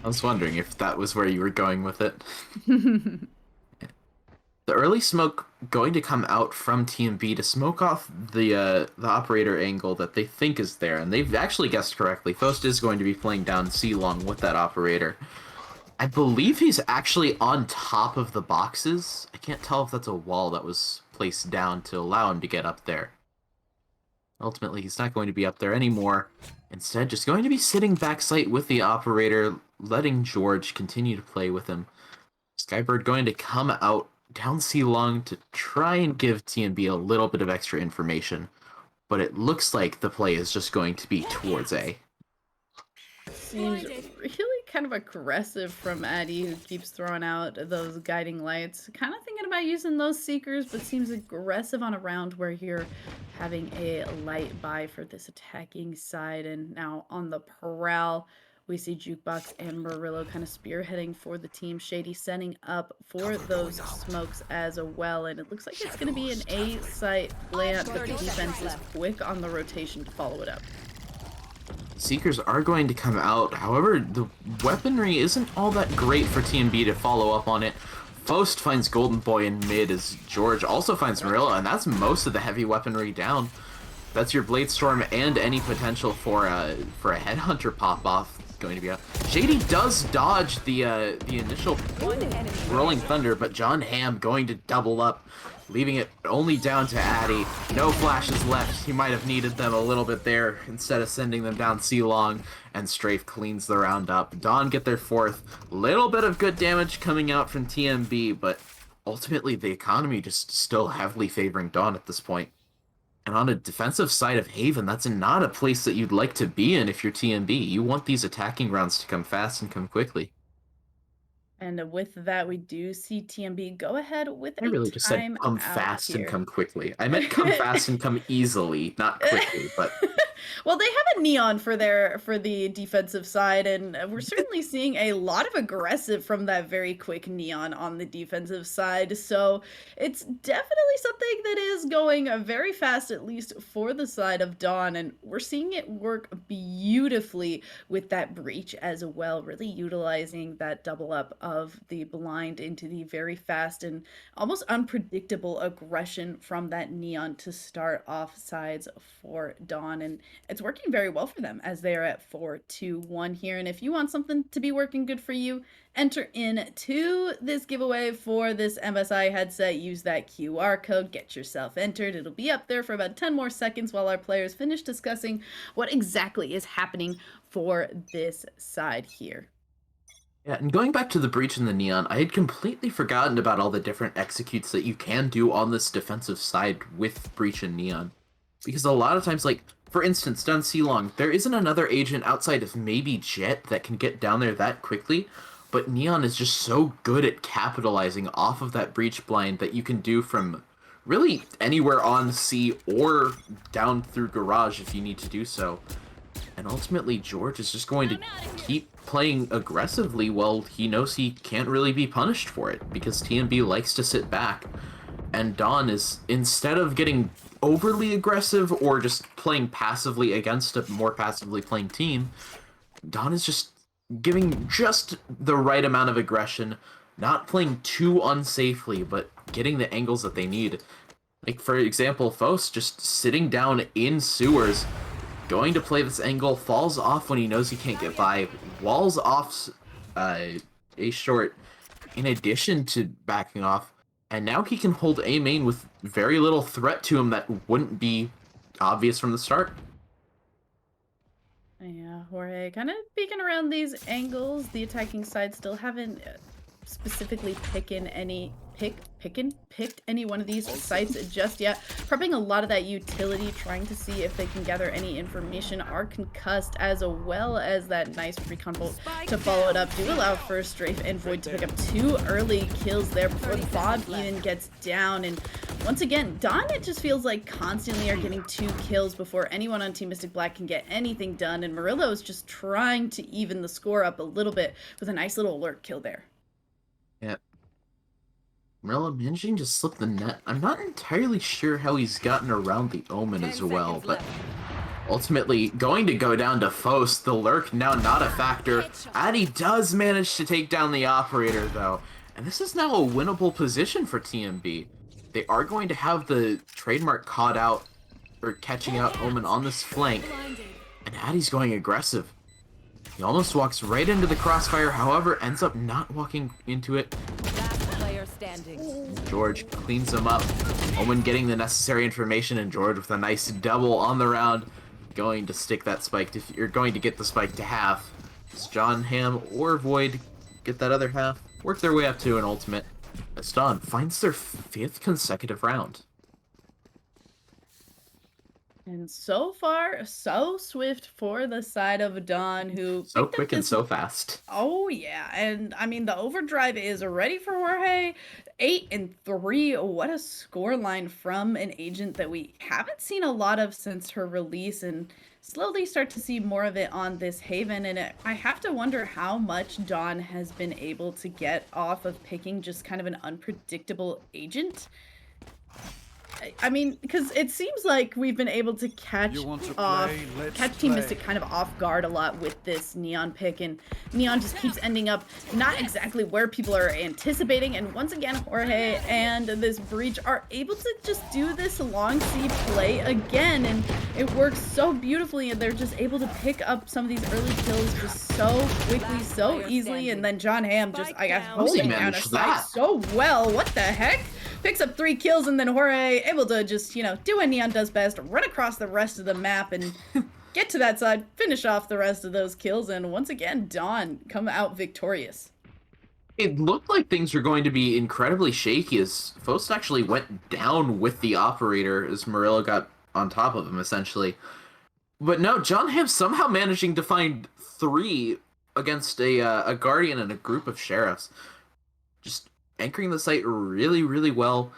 I was wondering if that was where you were going with it. The early smoke going to come out from TMB to smoke off the operator angle that they think is there, and they've actually guessed correctly. Faust is going to be playing down C-Long with that operator. I believe he's actually on top of the boxes. I can't tell if that's a wall that was placed down to allow him to get up there. Ultimately, he's not going to be up there anymore. Instead, just going to be sitting backside with the operator, letting George continue to play with him. Skybird going to come out down C-Long to try and give TMB a little bit of extra information, but it looks like the play is just going to be towards A. Seems really kind of aggressive from Addy, who keeps throwing out those guiding lights. Kind of thinking about using those Seekers, but seems aggressive on a round where you're having a light buy for this attacking side. And now on the prowl, we see Jukebox and Murillo kind of spearheading for the team. Shady setting up for those smokes as well. And it looks like it's going to be an A site plant, but the defense is quick on the rotation to follow it up. Seekers are going to come out. However, the weaponry isn't all that great for TMB to follow up on it. Faust finds Golden Boy in mid as George also finds Murillo, and that's most of the heavy weaponry down. That's your Blade Storm and any potential for a Headhunter pop-off going to be out. Shady does dodge the initial Rolling Thunder, but John Hamm going to double up, leaving it only down to Addy. No flashes left. He might have needed them a little bit there instead of sending them down C-Long, and Strafe cleans the round up. Dawn get their 4th. Little bit of good damage coming out from TMB, but ultimately the economy just still heavily favoring Dawn at this point. And on a defensive side of Haven, that's not a place that you'd like to be in if you're TMB. You want these attacking rounds to come fast and come quickly. And with that, we do see TMB go ahead with I really just said time come out fast and here. come quickly. I meant come fast and come easily, not quickly, but... Well, they have a neon for the defensive side, and we're certainly seeing a lot of aggressive from that very quick neon on the defensive side. So it's definitely something that is going very fast, at least for the side of Dawn, and we're seeing it work beautifully with that breach as well, really utilizing that double up of the blind into the very fast and almost unpredictable aggression from that neon to start off sides for Dawn. And it's working very well for them as they are at 4-2-1 here. And if you want something to be working good for you, enter into this giveaway for this MSI headset. Use that QR code, get yourself entered. It'll be up there for about 10 more seconds while our players finish discussing what exactly is happening for this side here. Yeah, and going back to the breach and the neon, I had completely forgotten about all the different executes that you can do on this defensive side with breach and neon. Because a lot of times, like, for instance, down C-Long, there isn't another agent outside of maybe Jet that can get down there that quickly, but Neon is just so good at capitalizing off of that breach blind that you can do from really anywhere on C or down through Garage if you need to do so. And ultimately, George is just going to keep playing aggressively while he knows he can't really be punished for it, because TMB likes to sit back. And Dawn is, instead of getting overly aggressive or just playing passively against a more passively playing team, Dawn is just giving just the right amount of aggression, not playing too unsafely, but getting the angles that they need. Like, for example, Faust just sitting down in sewers, going to play this angle, falls off when he knows he can't get by, walls off a short, in addition to backing off, and now he can hold A main with very little threat to him that wouldn't be obvious from the start. Yeah, Jorge kind of peeking around these angles. The attacking side still haven't specifically picked any one of these sites just yet. Prepping a lot of that utility, trying to see if they can gather any information. Are concussed, as well as that nice recon bolt to follow it up. Do allow first Strafe and Void to pick up 2 early kills there before the Bob even gets down. And once again, Dawn, it just feels like constantly are getting 2 kills before anyone on Team Mystic Black can get anything done. And Murillo is just trying to even the score up a little bit with a nice little alert kill there. Yeah. Murillo managing to slip the net. I'm not entirely sure how he's gotten around the Omen as well, but ultimately going to go down to Faust. The lurk now not a factor. Addy does manage to take down the operator though, and this is now a winnable position for TMB. They are going to have the trademark caught out, or catching out Omen on this flank, and Addy's going aggressive. He almost walks right into the crossfire, however, ends up not walking into it. George cleans him up. Omen getting the necessary information, and George with a nice double on the round. Going to stick that spike. If you're going to get the spike to half, does John Hamm or Void get that other half? Work their way up to an ultimate. As Dawn finds their 5th consecutive round. And so far, so swift for the side of Dawn, who... So quick and so fast. Oh, yeah. And, I mean, the overdrive is ready for Jorge. 8-3. What a score line from an agent that we haven't seen a lot of since her release, and slowly start to see more of it on this Haven. And I have to wonder how much Dawn has been able to get off of picking just kind of an unpredictable agent. I mean, because it seems like we've been able to catch You want to off, play? Let's catch Team play. Mystic kind of off guard a lot with this Neon pick, and Neon just keeps ending up not exactly where people are anticipating. And once again, Jorge and this Breach are able to just do this long C play again, and it works so beautifully. And they're just able to pick up some of these early kills just so quickly, so easily. And then John Hamm just, I guess, holding down a site so well. What the heck? Picks up 3 kills, and then Jorge able to just, you know, do what Neon does best, run across the rest of the map and get to that side, finish off the rest of those kills, and once again, Dawn come out victorious. It looked like things were going to be incredibly shaky as Faust actually went down with the operator as Murillo got on top of him, essentially. But no, John Hamm somehow managing to find 3 against a Guardian and a group of Sheriffs. Just anchoring the site really, really well.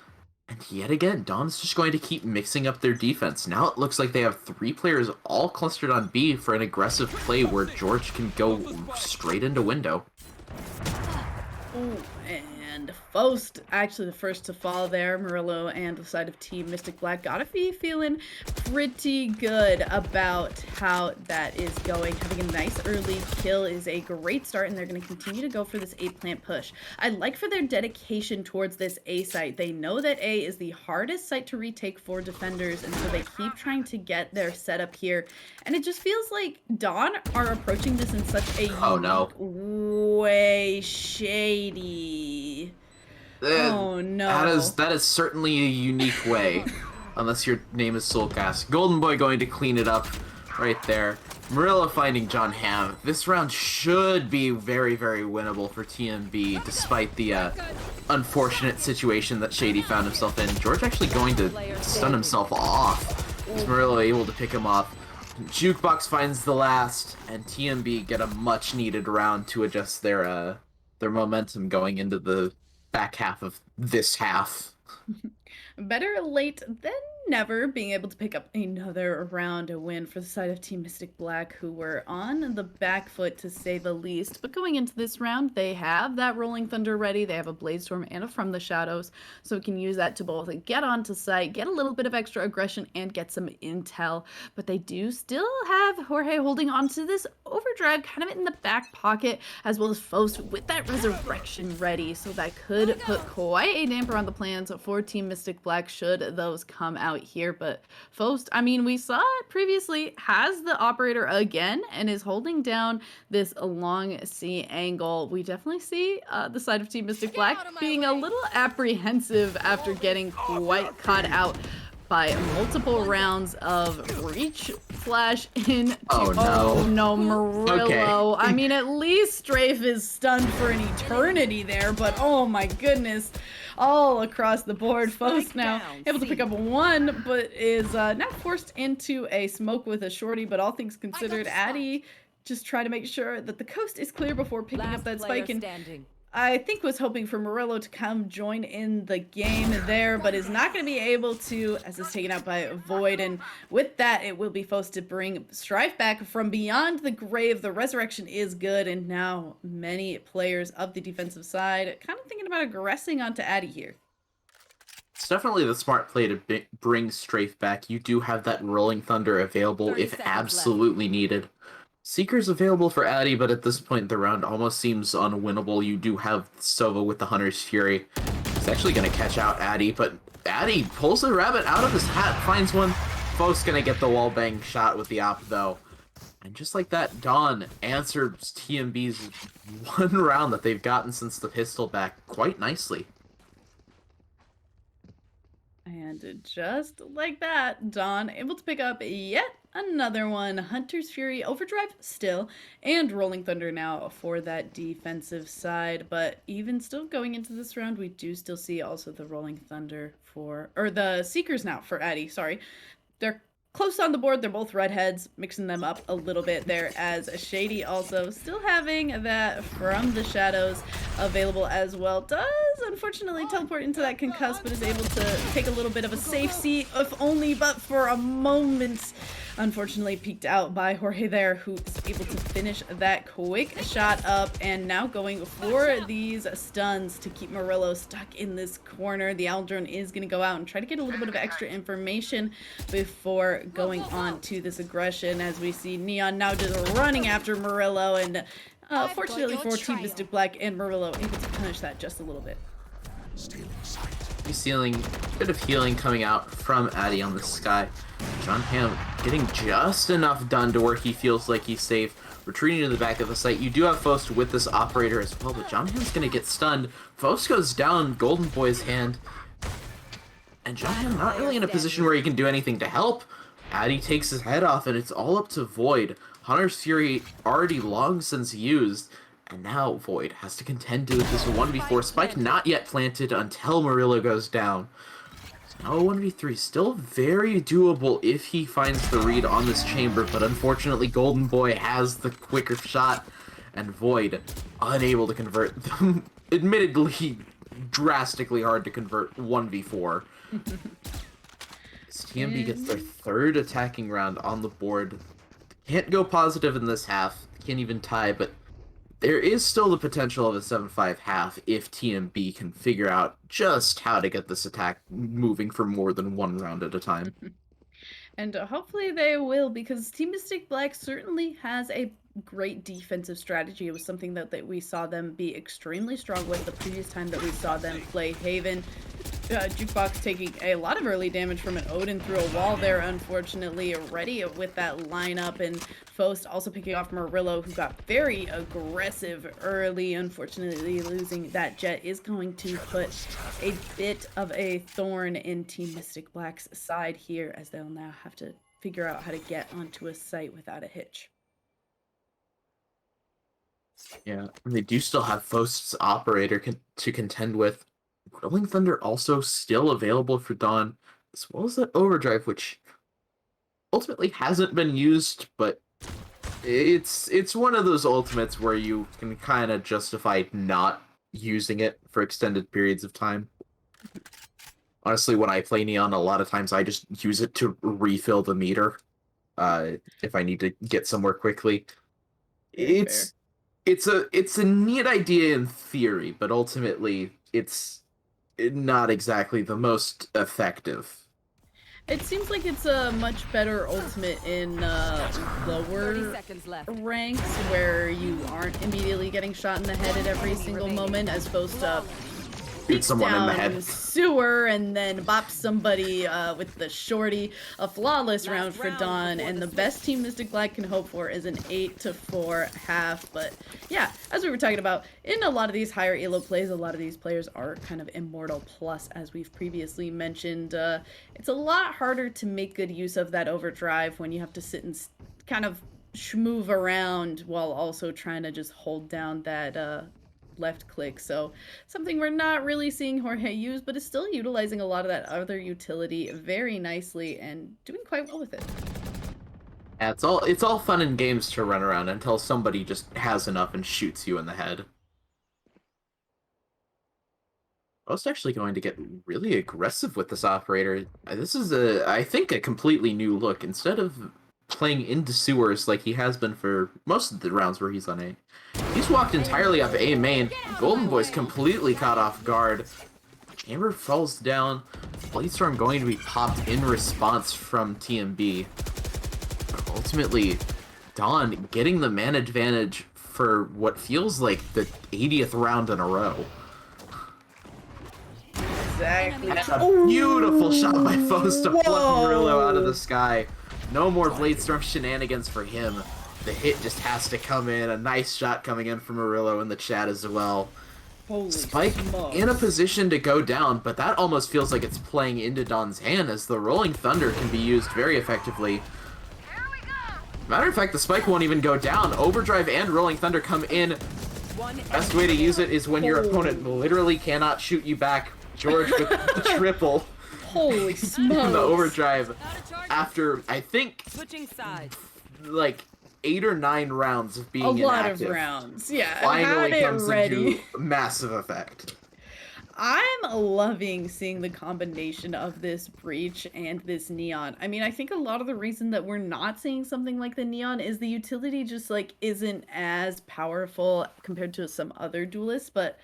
And yet again, Dawn's just going to keep mixing up their defense. Now it looks like they have 3 players all clustered on B for an aggressive play where George can go straight into window. Ooh, and Faust actually the first to fall there. Murillo and the side of Team Mystic Black gotta be feeling pretty good about how that is going. Having a nice early kill is a great start, and they're going to continue to go for this A plant push. I like for their dedication towards this A site. They know that A is the hardest site to retake for defenders, and so they keep trying to get their setup here. And it just feels like Dawn are approaching this in such a unique way. Shady. Oh no. That is certainly a unique way. Unless your name is Soulcast. Golden Boy going to clean it up right there. Murillo finding John Hamm. This round should be very, very winnable for TMB despite the unfortunate situation that Shady found himself in. George actually going to stun himself off. Is Murillo able to pick him off? Jukebox finds the last, and TMB get a much needed round to adjust their momentum going into the back half of this half. Better late than never, being able to pick up another round a win for the side of Team Mystic Black, who were on the back foot to say the least. But going into this round, they have that Rolling Thunder ready. They have a Blade Storm and a From the Shadows, so we can use that to both get onto site, get a little bit of extra aggression, and get some intel. But they do still have Jorge holding on to this overdrive kind of in the back pocket, as well as Faust with that Resurrection ready, so that could put quite a damper on the plans for Team Mystic Black should those come out here. But Faust, I mean, we saw it previously, has the operator again and is holding down this long C angle. We definitely see the side of Team Mystic Black being a little apprehensive after getting quite caught out by multiple rounds of reach flash into oh no Murillo. Okay. I mean, at least Strafe is stunned for an eternity there, but oh my goodness, all across the board. Faust now able to pick up 1, but is now forced into a smoke with a shorty. But all things considered, Addy just try to make sure that the coast is clear before picking up that spike, and I think was hoping for Murillo to come join in the game there, but is not going to be able to, as it's taken out by Void. And with that, it will be forced to bring Strife back from beyond the grave. The resurrection is good, and now many players of the defensive side kind of thinking about aggressing onto Addy here. It's definitely the smart play to bring Strafe back. You do have that Rolling Thunder available if absolutely needed. Seeker's available for Addy, but at this point the round almost seems unwinnable. You do have Sova with the Hunter's Fury. He's actually going to catch out Addy, but Addy pulls a rabbit out of his hat, finds one. Faust's going to get the wallbang shot with the op, though. And just like that, Dawn answers TMB's 1 round that they've gotten since the pistol back quite nicely. And just like that, Dawn able to pick up yet another one. Hunter's Fury, Overdrive still, and Rolling Thunder now for that defensive side. But even still going into this round, we do still see also the Rolling Thunder for, or the Seekers now for Addy, sorry. They're close on the board. They're both redheads, mixing them up a little bit there, as Shady also still having that From the Shadows available as well. Does unfortunately teleport into that concuss, but is able to take a little bit of a safe seat, if only but for a moment. Unfortunately peeked out by Jorge there, who is able to finish that quick shot up, and now going for these stuns to keep Murillo stuck in this corner. The Aldrone is going to go out and try to get a little bit of extra information before going on to this aggression, as we see Neon now just running after Murillo, and fortunately for Team Mystic Black and Murillo, able to punish that just a little bit. Healing, a bit of healing coming out from Addy on the sky. John Hamm getting just enough done to where he feels like he's safe. Retreating to the back of the site. You do have Faust with this operator as well, but John Hamm's gonna get stunned. Faust goes down, Golden Boy's hand. And John Hamm not really in a position where he can do anything to help. Addy takes his head off, and it's all up to Void. Hunter's Fury already long since used. And now Void has to contend with this 1v4. Spike not yet planted until Murillo goes down. Now 1v3, still very doable if he finds the read on this chamber, but unfortunately Golden Boy has the quicker shot, and Void unable to convert them. Admittedly, drastically hard to convert 1v4. As TMB gets their third attacking round on the board. Can't go positive in this half, can't even tie, but there is still the potential of a 7-5 half if TMB can figure out just how to get this attack moving for more than one round at a time. And hopefully they will, because Team Mystic Black certainly has a great defensive strategy. It was something that we saw them be extremely strong with the previous time that we saw them play Haven. Jukebox taking a lot of early damage from an Odin through a wall there, unfortunately, ready with that lineup, and Faust also picking off Murillo, who got very aggressive early. Unfortunately, losing that Jet is going to put a bit of a thorn in Team Mystic Black's side here, as they'll now have to figure out how to get onto a site without a hitch. Yeah, and they do still have Faust's operator to contend with. Rolling Thunder also still available for Dawn, as well as that Overdrive, which ultimately hasn't been used, but it's one of those ultimates where you can kind of justify not using it for extended periods of time. Honestly, when I play Neon, a lot of times I just use it to refill the meter if I need to get somewhere quickly. It's a neat idea in theory, but ultimately it's not exactly the most effective. It seems like it's a much better ultimate in lower ranks, where you aren't immediately getting shot in the head at every single moment, as opposed to Shoot someone in the head. Sewer and then bop somebody with the shorty. A flawless round for Dawn, and the best Team Mystic Black can hope for is an 8-4 half. But yeah, as we were talking about, in a lot of these higher elo plays, a lot of these players are kind of Immortal Plus, as we've previously mentioned. It's a lot harder to make good use of that overdrive when you have to sit and kind of move around while also trying to just hold down that left click. So something we're not really seeing Jorge use, but is still utilizing a lot of that other utility very nicely and doing quite well with it. Yeah, it's all fun and games to run around until somebody just has enough and shoots you in the head. I was actually going to get really aggressive with this operator. This is I think a completely new look. Instead of playing into sewers like he has been for most of the rounds where he's on A, he's walked entirely off A main. Golden Boy's completely caught off guard. Chamber falls down. Bladestorm going to be popped in response from TMB. But ultimately, Dawn getting the man advantage for what feels like the 80th round in a row. Exactly. That's a beautiful shot by Faust to pluck Murillo out of the sky. No more Bladestorm shenanigans for him. The hit just has to come in. A nice shot coming in from Murillo in the chat as well. Holy Spike smokes. in a position to go down, but that almost feels like it's playing into Dawn's hand, as the Rolling Thunder can be used very effectively. Matter of fact, the Spike won't even go down. Overdrive and Rolling Thunder come in. Best way to use it is when your opponent literally cannot shoot you back. George with the triple. Holy smokes. The overdrive after, I think, like 8 or 9 rounds of being a lot inactive. of rounds, yeah. Finally had it comes ready. into massive effect. I'm loving seeing the combination of this Breach and this Neon. I mean, I think a lot of the reason that we're not seeing something like the Neon is the utility just like isn't as powerful compared to some other duelists, but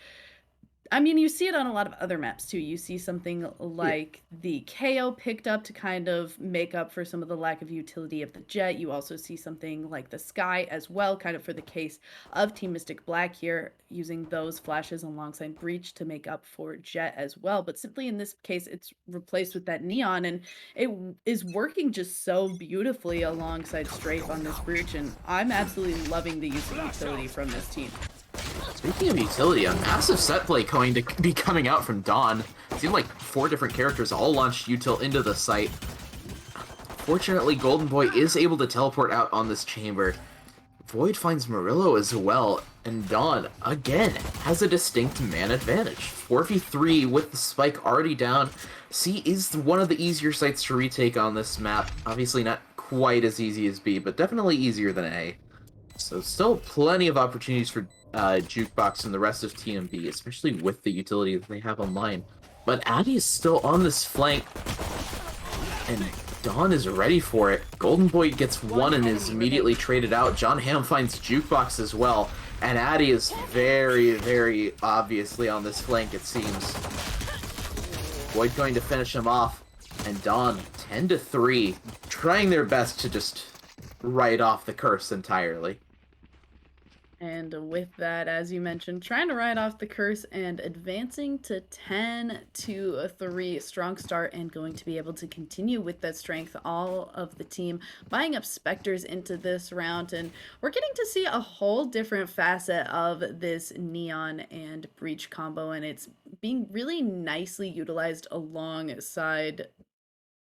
I mean, you see it on a lot of other maps too. You see something like the KO picked up to kind of make up for some of the lack of utility of the Jet. You also see something like the Sky as well, kind of for the case of Team Mystic Black here, using those flashes alongside Breach to make up for Jet as well. But simply in this case, it's replaced with that Neon, and it is working just so beautifully alongside Strafe on this Breach, and I'm absolutely loving the use of utility from this team. Speaking of utility, a massive set play going to be coming out from Dawn. It seemed like 4 different characters all launched util into the site. Fortunately, Golden Boy is able to teleport out on this chamber. Void finds Murillo as well, and Dawn, again, has a distinct man advantage. 4v3 with the spike already down. C is one of the easier sites to retake on this map. Obviously not quite as easy as B, but definitely easier than A. So still plenty of opportunities for Jukebox and the rest of TMB, especially with the utility that they have online. But Addy is still on this flank, and Dawn is ready for it. Golden Boy gets one and is immediately traded out. John Hamm finds Jukebox as well, and Addy is very, very obviously on this flank, it seems. Void going to finish him off, and Dawn 10-3, trying their best to just write off the curse entirely. And with that, as you mentioned, trying to ride off the curse and advancing to 10-3, strong start, and going to be able to continue with that strength. All of the team buying up Spectres into this round, and we're getting to see a whole different facet of this Neon and Breach combo, and it's being really nicely utilized alongside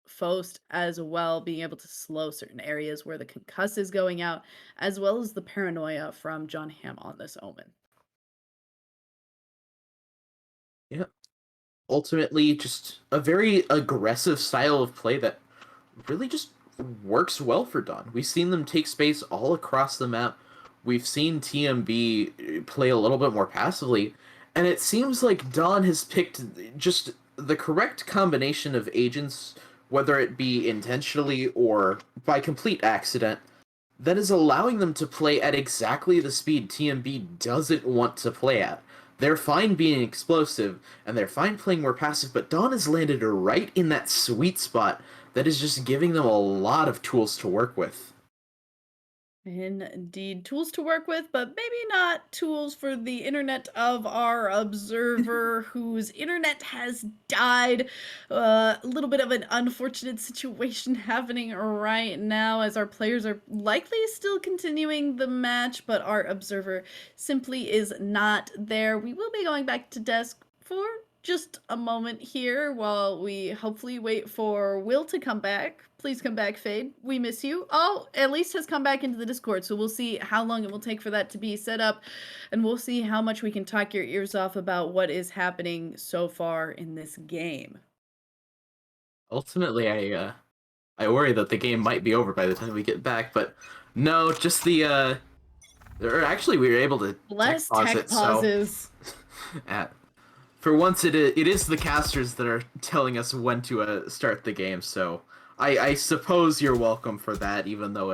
Faust as well, being able to slow certain areas where the concuss is going out, as well as the paranoia from John Hamm on this Omen. Yeah. Ultimately, just a very aggressive style of play that really just works well for Dawn. We've seen them take space all across the map. We've seen TMB play a little bit more passively, and it seems like Dawn has picked just the correct combination of agents, whether it be intentionally or by complete accident, that is allowing them to play at exactly the speed TMB doesn't want to play at. They're fine being explosive, and they're fine playing more passive, but Dawn has landed right in that sweet spot that is just giving them a lot of tools to work with. Indeed, tools to work with, but maybe not tools for the internet of our observer, whose internet has died. A little bit of an unfortunate situation happening right now, as our players are likely still continuing the match, but our observer simply is not there. We will be going back to desk for just a moment here while we hopefully wait for Will to come back. Please come back, Fade. We miss you. Oh, at least has come back into the Discord, so we'll see how long it will take for that to be set up, and we'll see how much we can talk your ears off about what is happening so far in this game. Ultimately, I worry that the game might be over by the time we get back, but no, just the or actually we were able to Less pause tech it, pauses. So for once it is the casters that are telling us when to start the game, so I suppose you're welcome for that, even though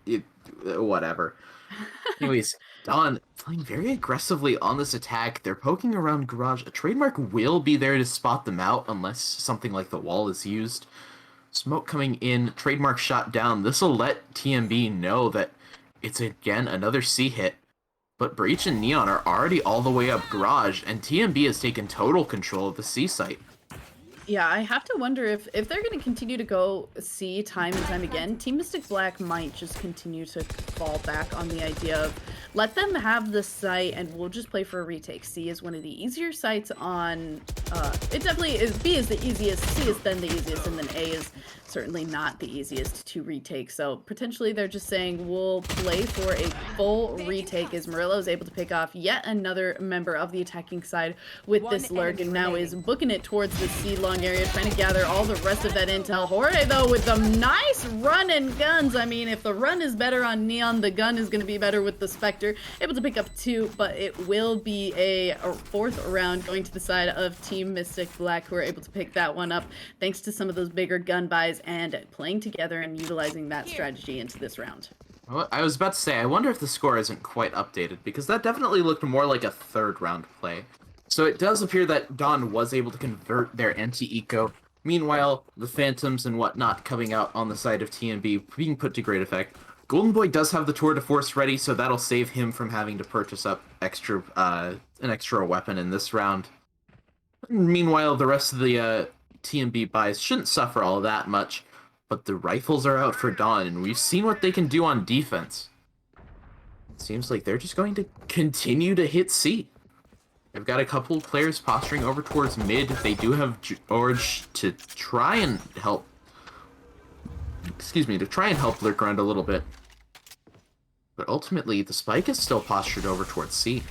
it whatever. Anyways, Dawn playing very aggressively on this attack. They're poking around Garage. A trademark will be there to spot them out unless something like the wall is used. Smoke coming in, trademark shot down. This will let TMB know that it's again another C hit. But Breach and Neon are already all the way up Garage, and TMB has taken total control of the C site. Yeah, I have to wonder if they're going to continue to go C time and time again, Team Mystic Black might just continue to fall back on the idea of let them have the site and we'll just play for a retake. C is one of the easier sites on, it definitely is, B is the easiest, C is then the easiest, and then A is certainly not the easiest to retake. So potentially they're just saying we'll play for a full retake as Murillo is able to pick off yet another member of the attacking side with this lurk, and now is booking it towards the C long area, trying to gather all the rest of that intel. Jorge, though, with the nice run and guns. I mean, if the run is better on Neon, the gun is going to be better with the Spectre. Able to pick up 2, but it will be a 4th round going to the side of Team Mystic Black, who are able to pick that one up thanks to some of those bigger gun buys and playing together and utilizing that strategy into this round. Well, I was about to say, I wonder if the score isn't quite updated, because that definitely looked more like a 3rd round play. So it does appear that Dawn was able to convert their anti-eco. Meanwhile, the Phantoms and whatnot coming out on the side of TMB being put to great effect. Golden Boy does have the Tour de Force ready, so that'll save him from having to purchase up an extra weapon in this round. Meanwhile, the rest of the TMB buys shouldn't suffer all that much, but the rifles are out for Dawn, and we've seen what they can do on defense. It seems like they're just going to continue to hit C. They've got a couple players posturing over towards mid. They do have George to try and help. To try and help lurk around a little bit. But ultimately, the spike is still postured over towards C.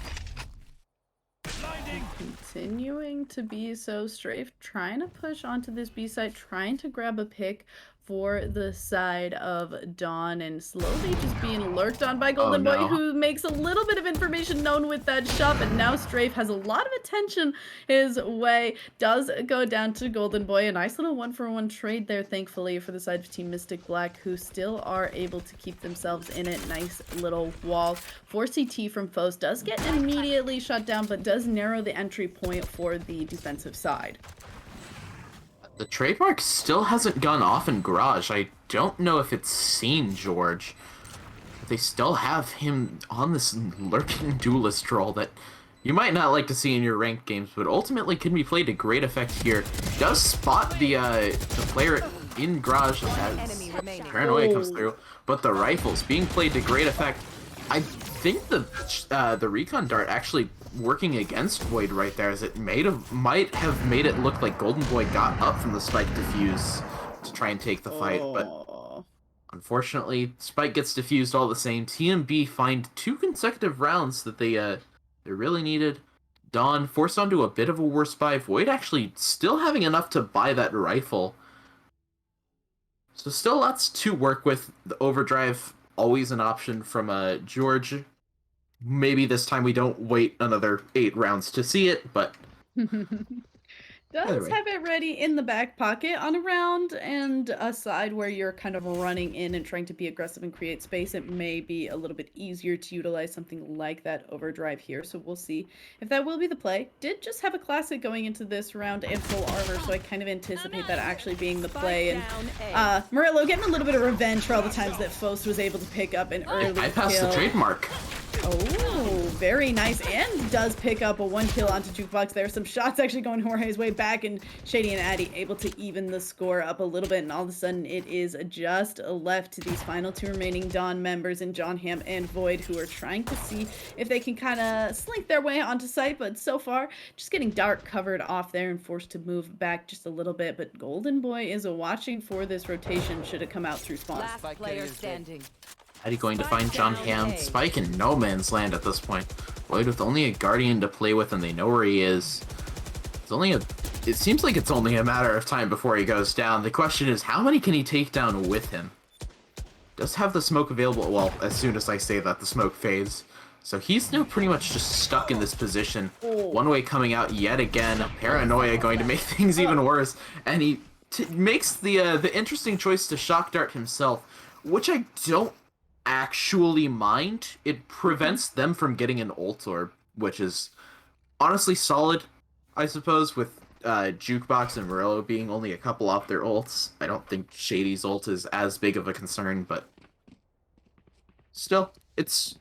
Continuing to be so strafe, trying to push onto this B side, trying to grab a pick for the side of Dawn, and slowly just being lurked on by Golden Boy, who makes a little bit of information known with that shot, but now Strafe has a lot of attention his way. Does go down to Golden Boy. A nice little 1-for-1 trade there, thankfully, for the side of Team Mystic Black, who still are able to keep themselves in it. Nice little wall. 4CT from Foes does get immediately shut down, but does narrow the entry point for the defensive side. The trademark still hasn't gone off in Garage. I don't know if it's seen George. They still have him on this lurking duelist role that you might not like to see in your ranked games, but ultimately can be played to great effect here. Does spot the player in Garage as Paranoia comes through, but the rifles being played to great effect. I think the recon dart actually working against Void right there, as it might have made it look like Golden Boy got up from the spike defuse to try and take the fight, but unfortunately, spike gets defused all the same. TMB find 2 consecutive rounds that they really needed. Dawn forced onto a bit of a worse buy. Void actually still having enough to buy that rifle. So still lots to work with. The overdrive always an option from George. Maybe this time we don't wait another 8 rounds to see it, but Does have it ready in the back pocket on a round and a side where you're kind of running in and trying to be aggressive and create space. It may be a little bit easier to utilize something like that overdrive here, so we'll see if that will be the play. Did just have a classic going into this round and full armor, so I kind of anticipate that actually being the play. And Murillo getting a little bit of revenge for all the times that Faust was able to pick up an early I passed kill. the trademark. Oh, very nice, and does pick up a 1 kill onto Jukebox there. Some shots actually going Jorge's way back, and Shady and Addy able to even the score up a little bit, and all of a sudden it is just left to these final 2 remaining Dawn members in John Ham and Void, who are trying to see if they can kind of slink their way onto site, but so far just getting dark covered off there and forced to move back just a little bit. But Golden Boy is watching for this rotation should it come out through spawn. Last player standing. Addy going to find John Ham. Spike in no man's land at this point. Void with only a Guardian to play with, and they know where he is. It seems like it's only a matter of time before he goes down. The question is, how many can he take down with him? Does have the smoke available. Well, as soon as I say that, the smoke fades. So he's now pretty much just stuck in this position. One way coming out yet again. Paranoia going to make things even worse. And he makes the interesting choice to shock dart himself, which I don't actually mind. It prevents them from getting an ult orb, which is honestly solid, I suppose, with Jukebox and Murillo being only a couple off their ults. I don't think Shady's ult is as big of a concern, but still, it's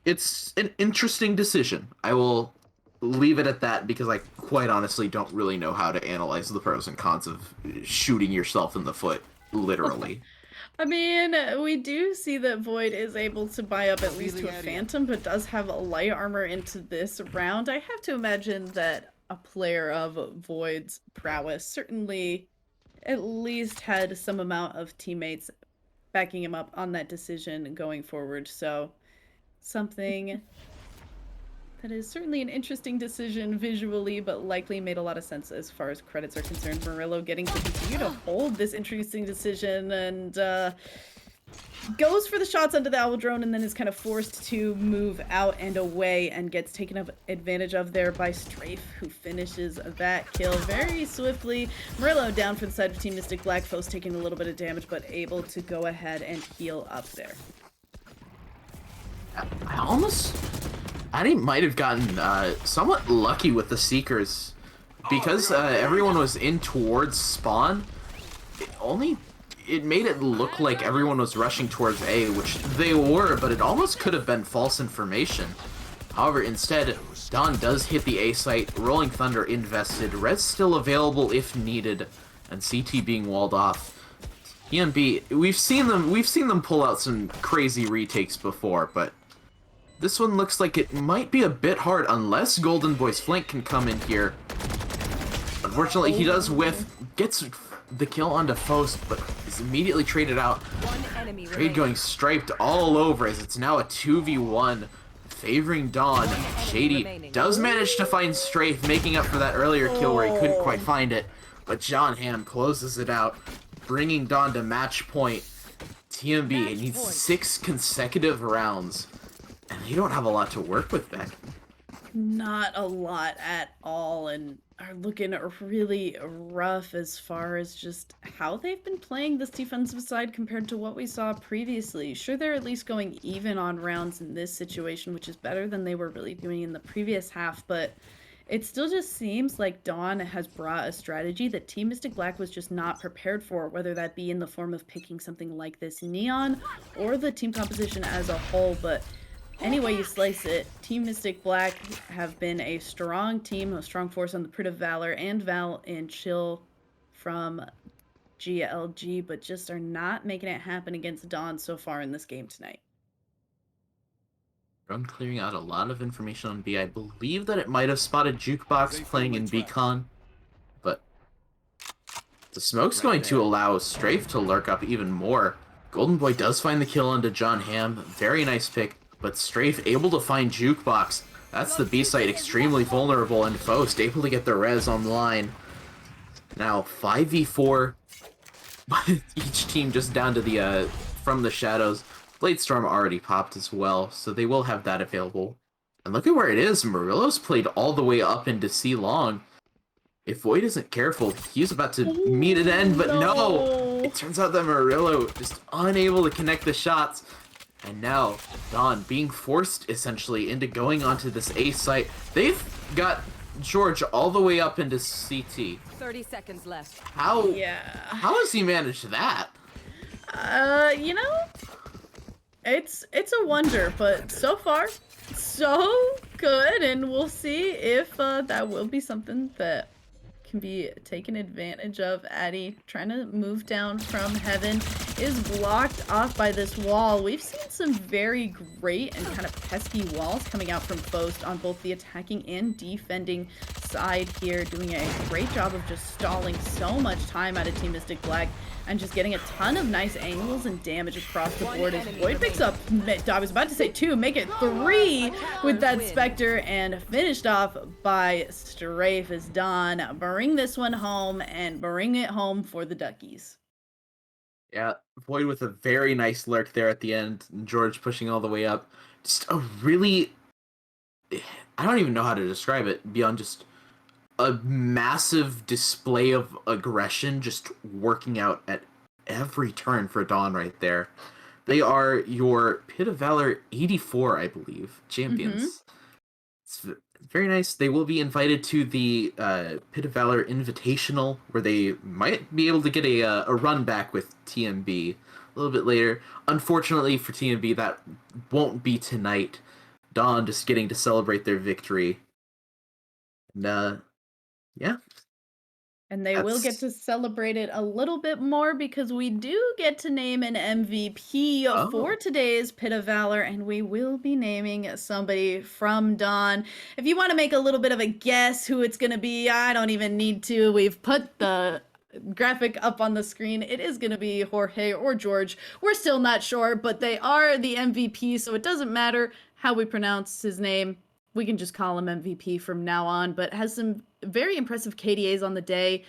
an interesting decision. I will leave it at that, because I quite honestly don't really know how to analyze the pros and cons of shooting yourself in the foot, literally. I mean, we do see that Void is able to buy up at least to a Phantom, but does have a light armor into this round. I have to imagine that a player of Void's prowess certainly at least had some amount of teammates backing him up on that decision going forward. So something that is certainly an interesting decision visually, but likely made a lot of sense as far as credits are concerned. Murillo getting to continue to hold this interesting decision and goes for the shots onto the owl drone and then is kind of forced to move out and away and gets taken advantage of there by Strafe, who finishes that kill very swiftly. Murillo down for the side of Team Mystic Black. Foe's taking a little bit of damage, but able to go ahead and heal up there. I might have gotten somewhat lucky with the Seekers because everyone was in towards spawn. It made it look like everyone was rushing towards A, which they were, but it almost could have been false information. However, instead, Dawn does hit the A site, Rolling Thunder invested, Res still available if needed, and CT being walled off. EMB, we've seen them pull out some crazy retakes before, but this one looks like it might be a bit hard unless Golden Boy's flank can come in here. Unfortunately, he does gets the kill onto Faust, but is immediately traded out. Trade going striped all over as it's now a 2v1 favoring Dawn. Shady does manage to find Strafe, making up for that earlier kill where he couldn't quite find it, but John Hamm closes it out, bringing Dawn to match point. TMB needs 6 consecutive rounds, and they don't have a lot to work with, Beck. Not a lot at all, and are looking really rough as far as just how they've been playing this defensive side compared to what we saw previously. Sure, they're at least going even on rounds in this situation, which is better than they were really doing in the previous half, but it still just seems like Dawn has brought a strategy that Team Mystic Black was just not prepared for, whether that be in the form of picking something like this Neon or the team composition as a whole. But any way you slice it, Team Mystic Black have been a strong team, a strong force on the Pit of Valor, and Val and Chill from GLG, but just are not making it happen against Dawn so far in this game tonight. I'm clearing out a lot of information on B. I believe that it might have spotted Jukebox playing in Beacon, but the smoke's going to allow Strafe to lurk up even more. Golden Boy does find the kill onto John Hamm. Very nice pick, but Strafe able to find Jukebox. That's the B site, extremely vulnerable, and Faust able to get the res on the line. Now 5v4, but each team just down to the from the shadows. Bladestorm already popped as well, so they will have that available. And look at where it is. Murillo's played all the way up into C long. If Void isn't careful, he's about to meet an end, but no! It turns out that Murillo just unable to connect the shots. And now, Dawn being forced, essentially, into going onto this A site. They've got George all the way up into CT. 30 seconds left. How has he managed that? You know, it's a wonder, but so far, so good, and we'll see if that will be something that can be taken advantage of. Addy trying to move down from heaven is blocked off by this wall. We've seen some very great and kind of pesky walls coming out from Faust on both the attacking and defending side here, doing a great job of just stalling so much time out of Team Mystic Black and just getting a ton of nice angles and damage across the board as Void picks up, I was about to say 2, make it 3 with that Spectre, and finished off by Strafe as Dawn bring this one home and bring it home for the Duckies. Yeah, Void with a very nice lurk there at the end, and George pushing all the way up. Just a really... I don't even know how to describe it beyond just a massive display of aggression just working out at every turn for Dawn right there. They are your Pit of Valor 84, I believe, champions. It's very nice. They will be invited to the Pit of Valor Invitational, where they might be able to get a run back with TMB a little bit later. Unfortunately for TMB, that won't be tonight. Dawn just getting to celebrate their victory. And, yeah. And they will get to celebrate it a little bit more because we do get to name an MVP for today's Pit of Valor, and we will be naming somebody from Dawn. If you want to make a little bit of a guess who it's going to be, I don't even need to. We've put the graphic up on the screen, it is going to be Jorge or George. We're still not sure, but they are the MVP, so it doesn't matter how we pronounce his name. We can just call him MVP from now on, but has some very impressive KDAs on the day.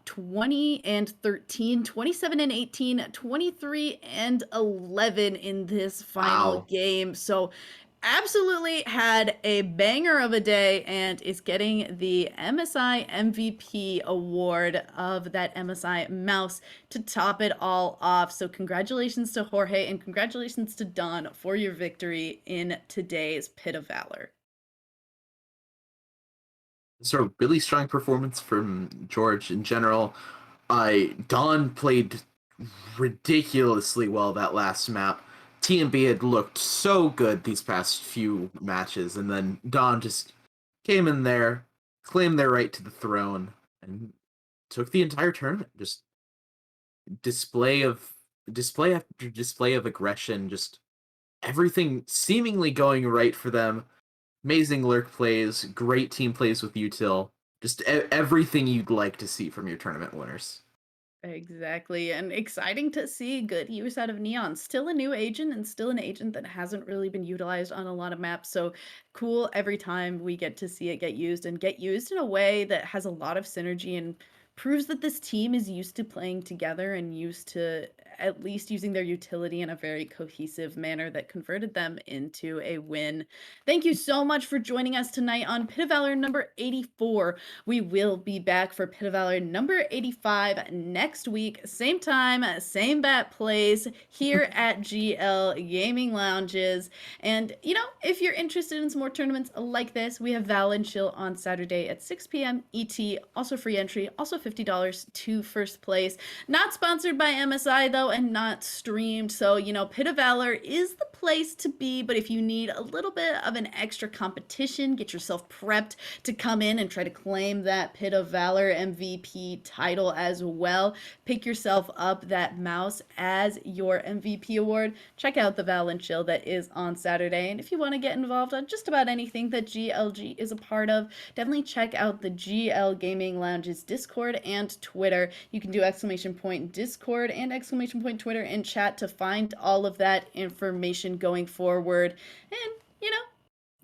20 and 13, 27 and 18, 23 and 11 in this final Wow. game. So absolutely had a banger of a day and is getting the MSI MVP award of that MSI mouse to top it all off. So congratulations to Jorge and congratulations to Don for your victory in today's Pit of Valor. So a really strong performance from George in general. Don played ridiculously well that last map. TMB had looked so good these past few matches, and then Don just came in there, claimed their right to the throne, and took the entire tournament. Just display after display of aggression, just everything seemingly going right for them. Amazing lurk plays, great team plays with util, just everything you'd like to see from your tournament winners. Exactly, and exciting to see good use out of Neon. Still a new agent and still an agent that hasn't really been utilized on a lot of maps, so cool every time we get to see it get used and get used in a way that has a lot of synergy and proves that this team is used to playing together and used to at least using their utility in a very cohesive manner that converted them into a win. Thank you so much for joining us tonight on Pit of Valor number 84. We will be back for Pit of Valor number 85 next week. Same time, same bat place here at GL Gaming Lounges. And, you know, if you're interested in some more tournaments like this, we have Val and Chill on Saturday at 6 p.m. ET. Also free entry, also $50 to first place. Not sponsored by MSI, though, and not streamed. So, you know, Pit of Valor is the place to be. But if you need a little bit of an extra competition, get yourself prepped to come in and try to claim that Pit of Valor MVP title as well. Pick yourself up that mouse as your MVP award. Check out the Val and Chill that is on Saturday. And if you want to get involved on just about anything that GLG is a part of, definitely check out the GL Gaming Lounge's Discord and Twitter. You can do ! Discord and ! Twitter in chat to find all of that information going forward. And, you know,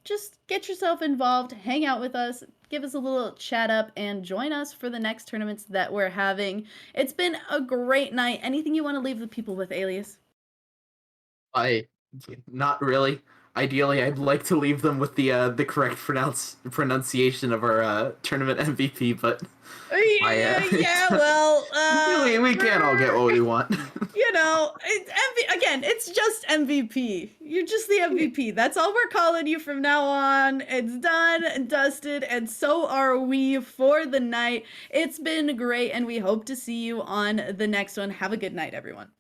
just get yourself involved, hang out with us, give us a little chat up, and join us for the next tournaments that we're having. It's been a great night. Anything you want to leave the people with, Alias? I Not really. Ideally, I'd like to leave them with the correct pronunciation of our tournament MVP, but Well, we can't all get what we want. You know, it's just MVP. You're just the MVP. That's all we're calling you from now on. It's done and dusted, and so are we for the night. It's been great, and we hope to see you on the next one. Have a good night, everyone.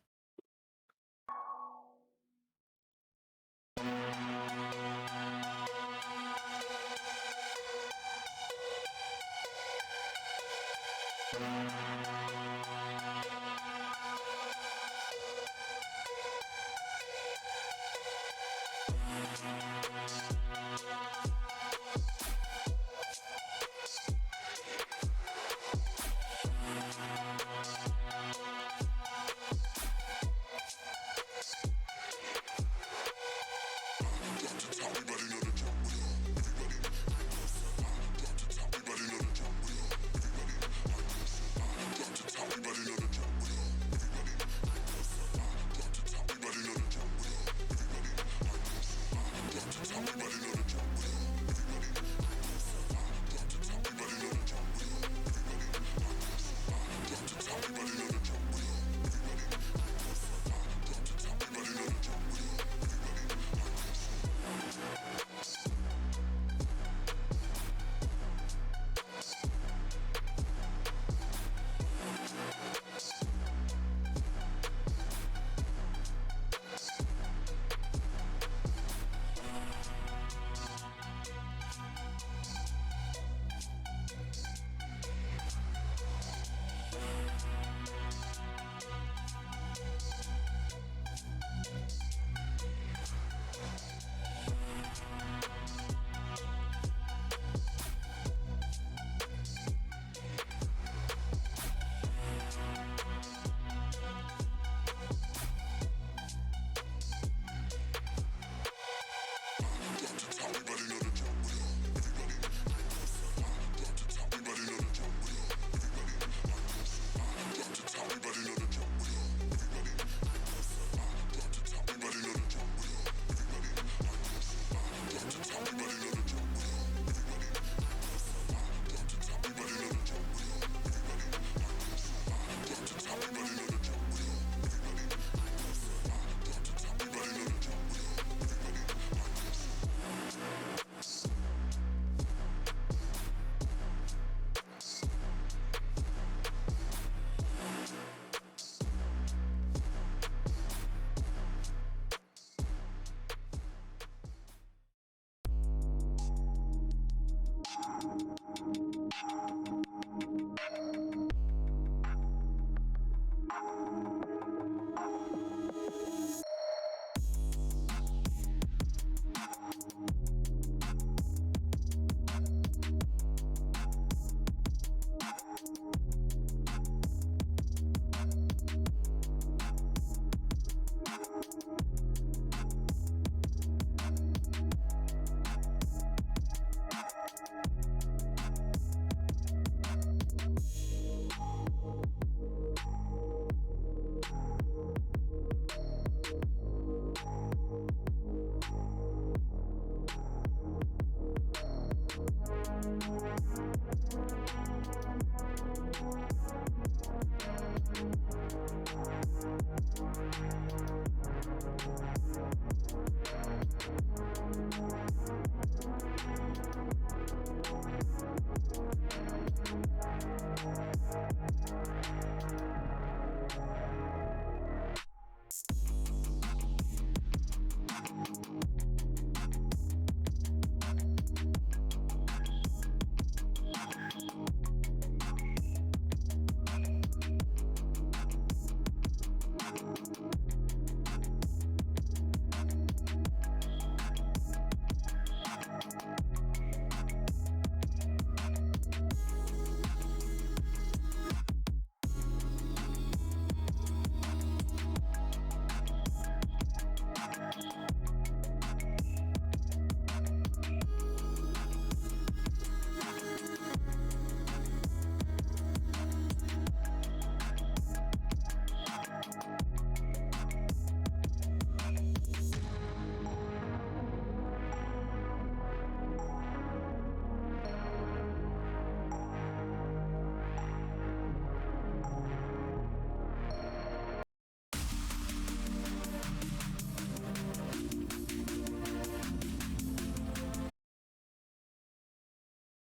Everybody know the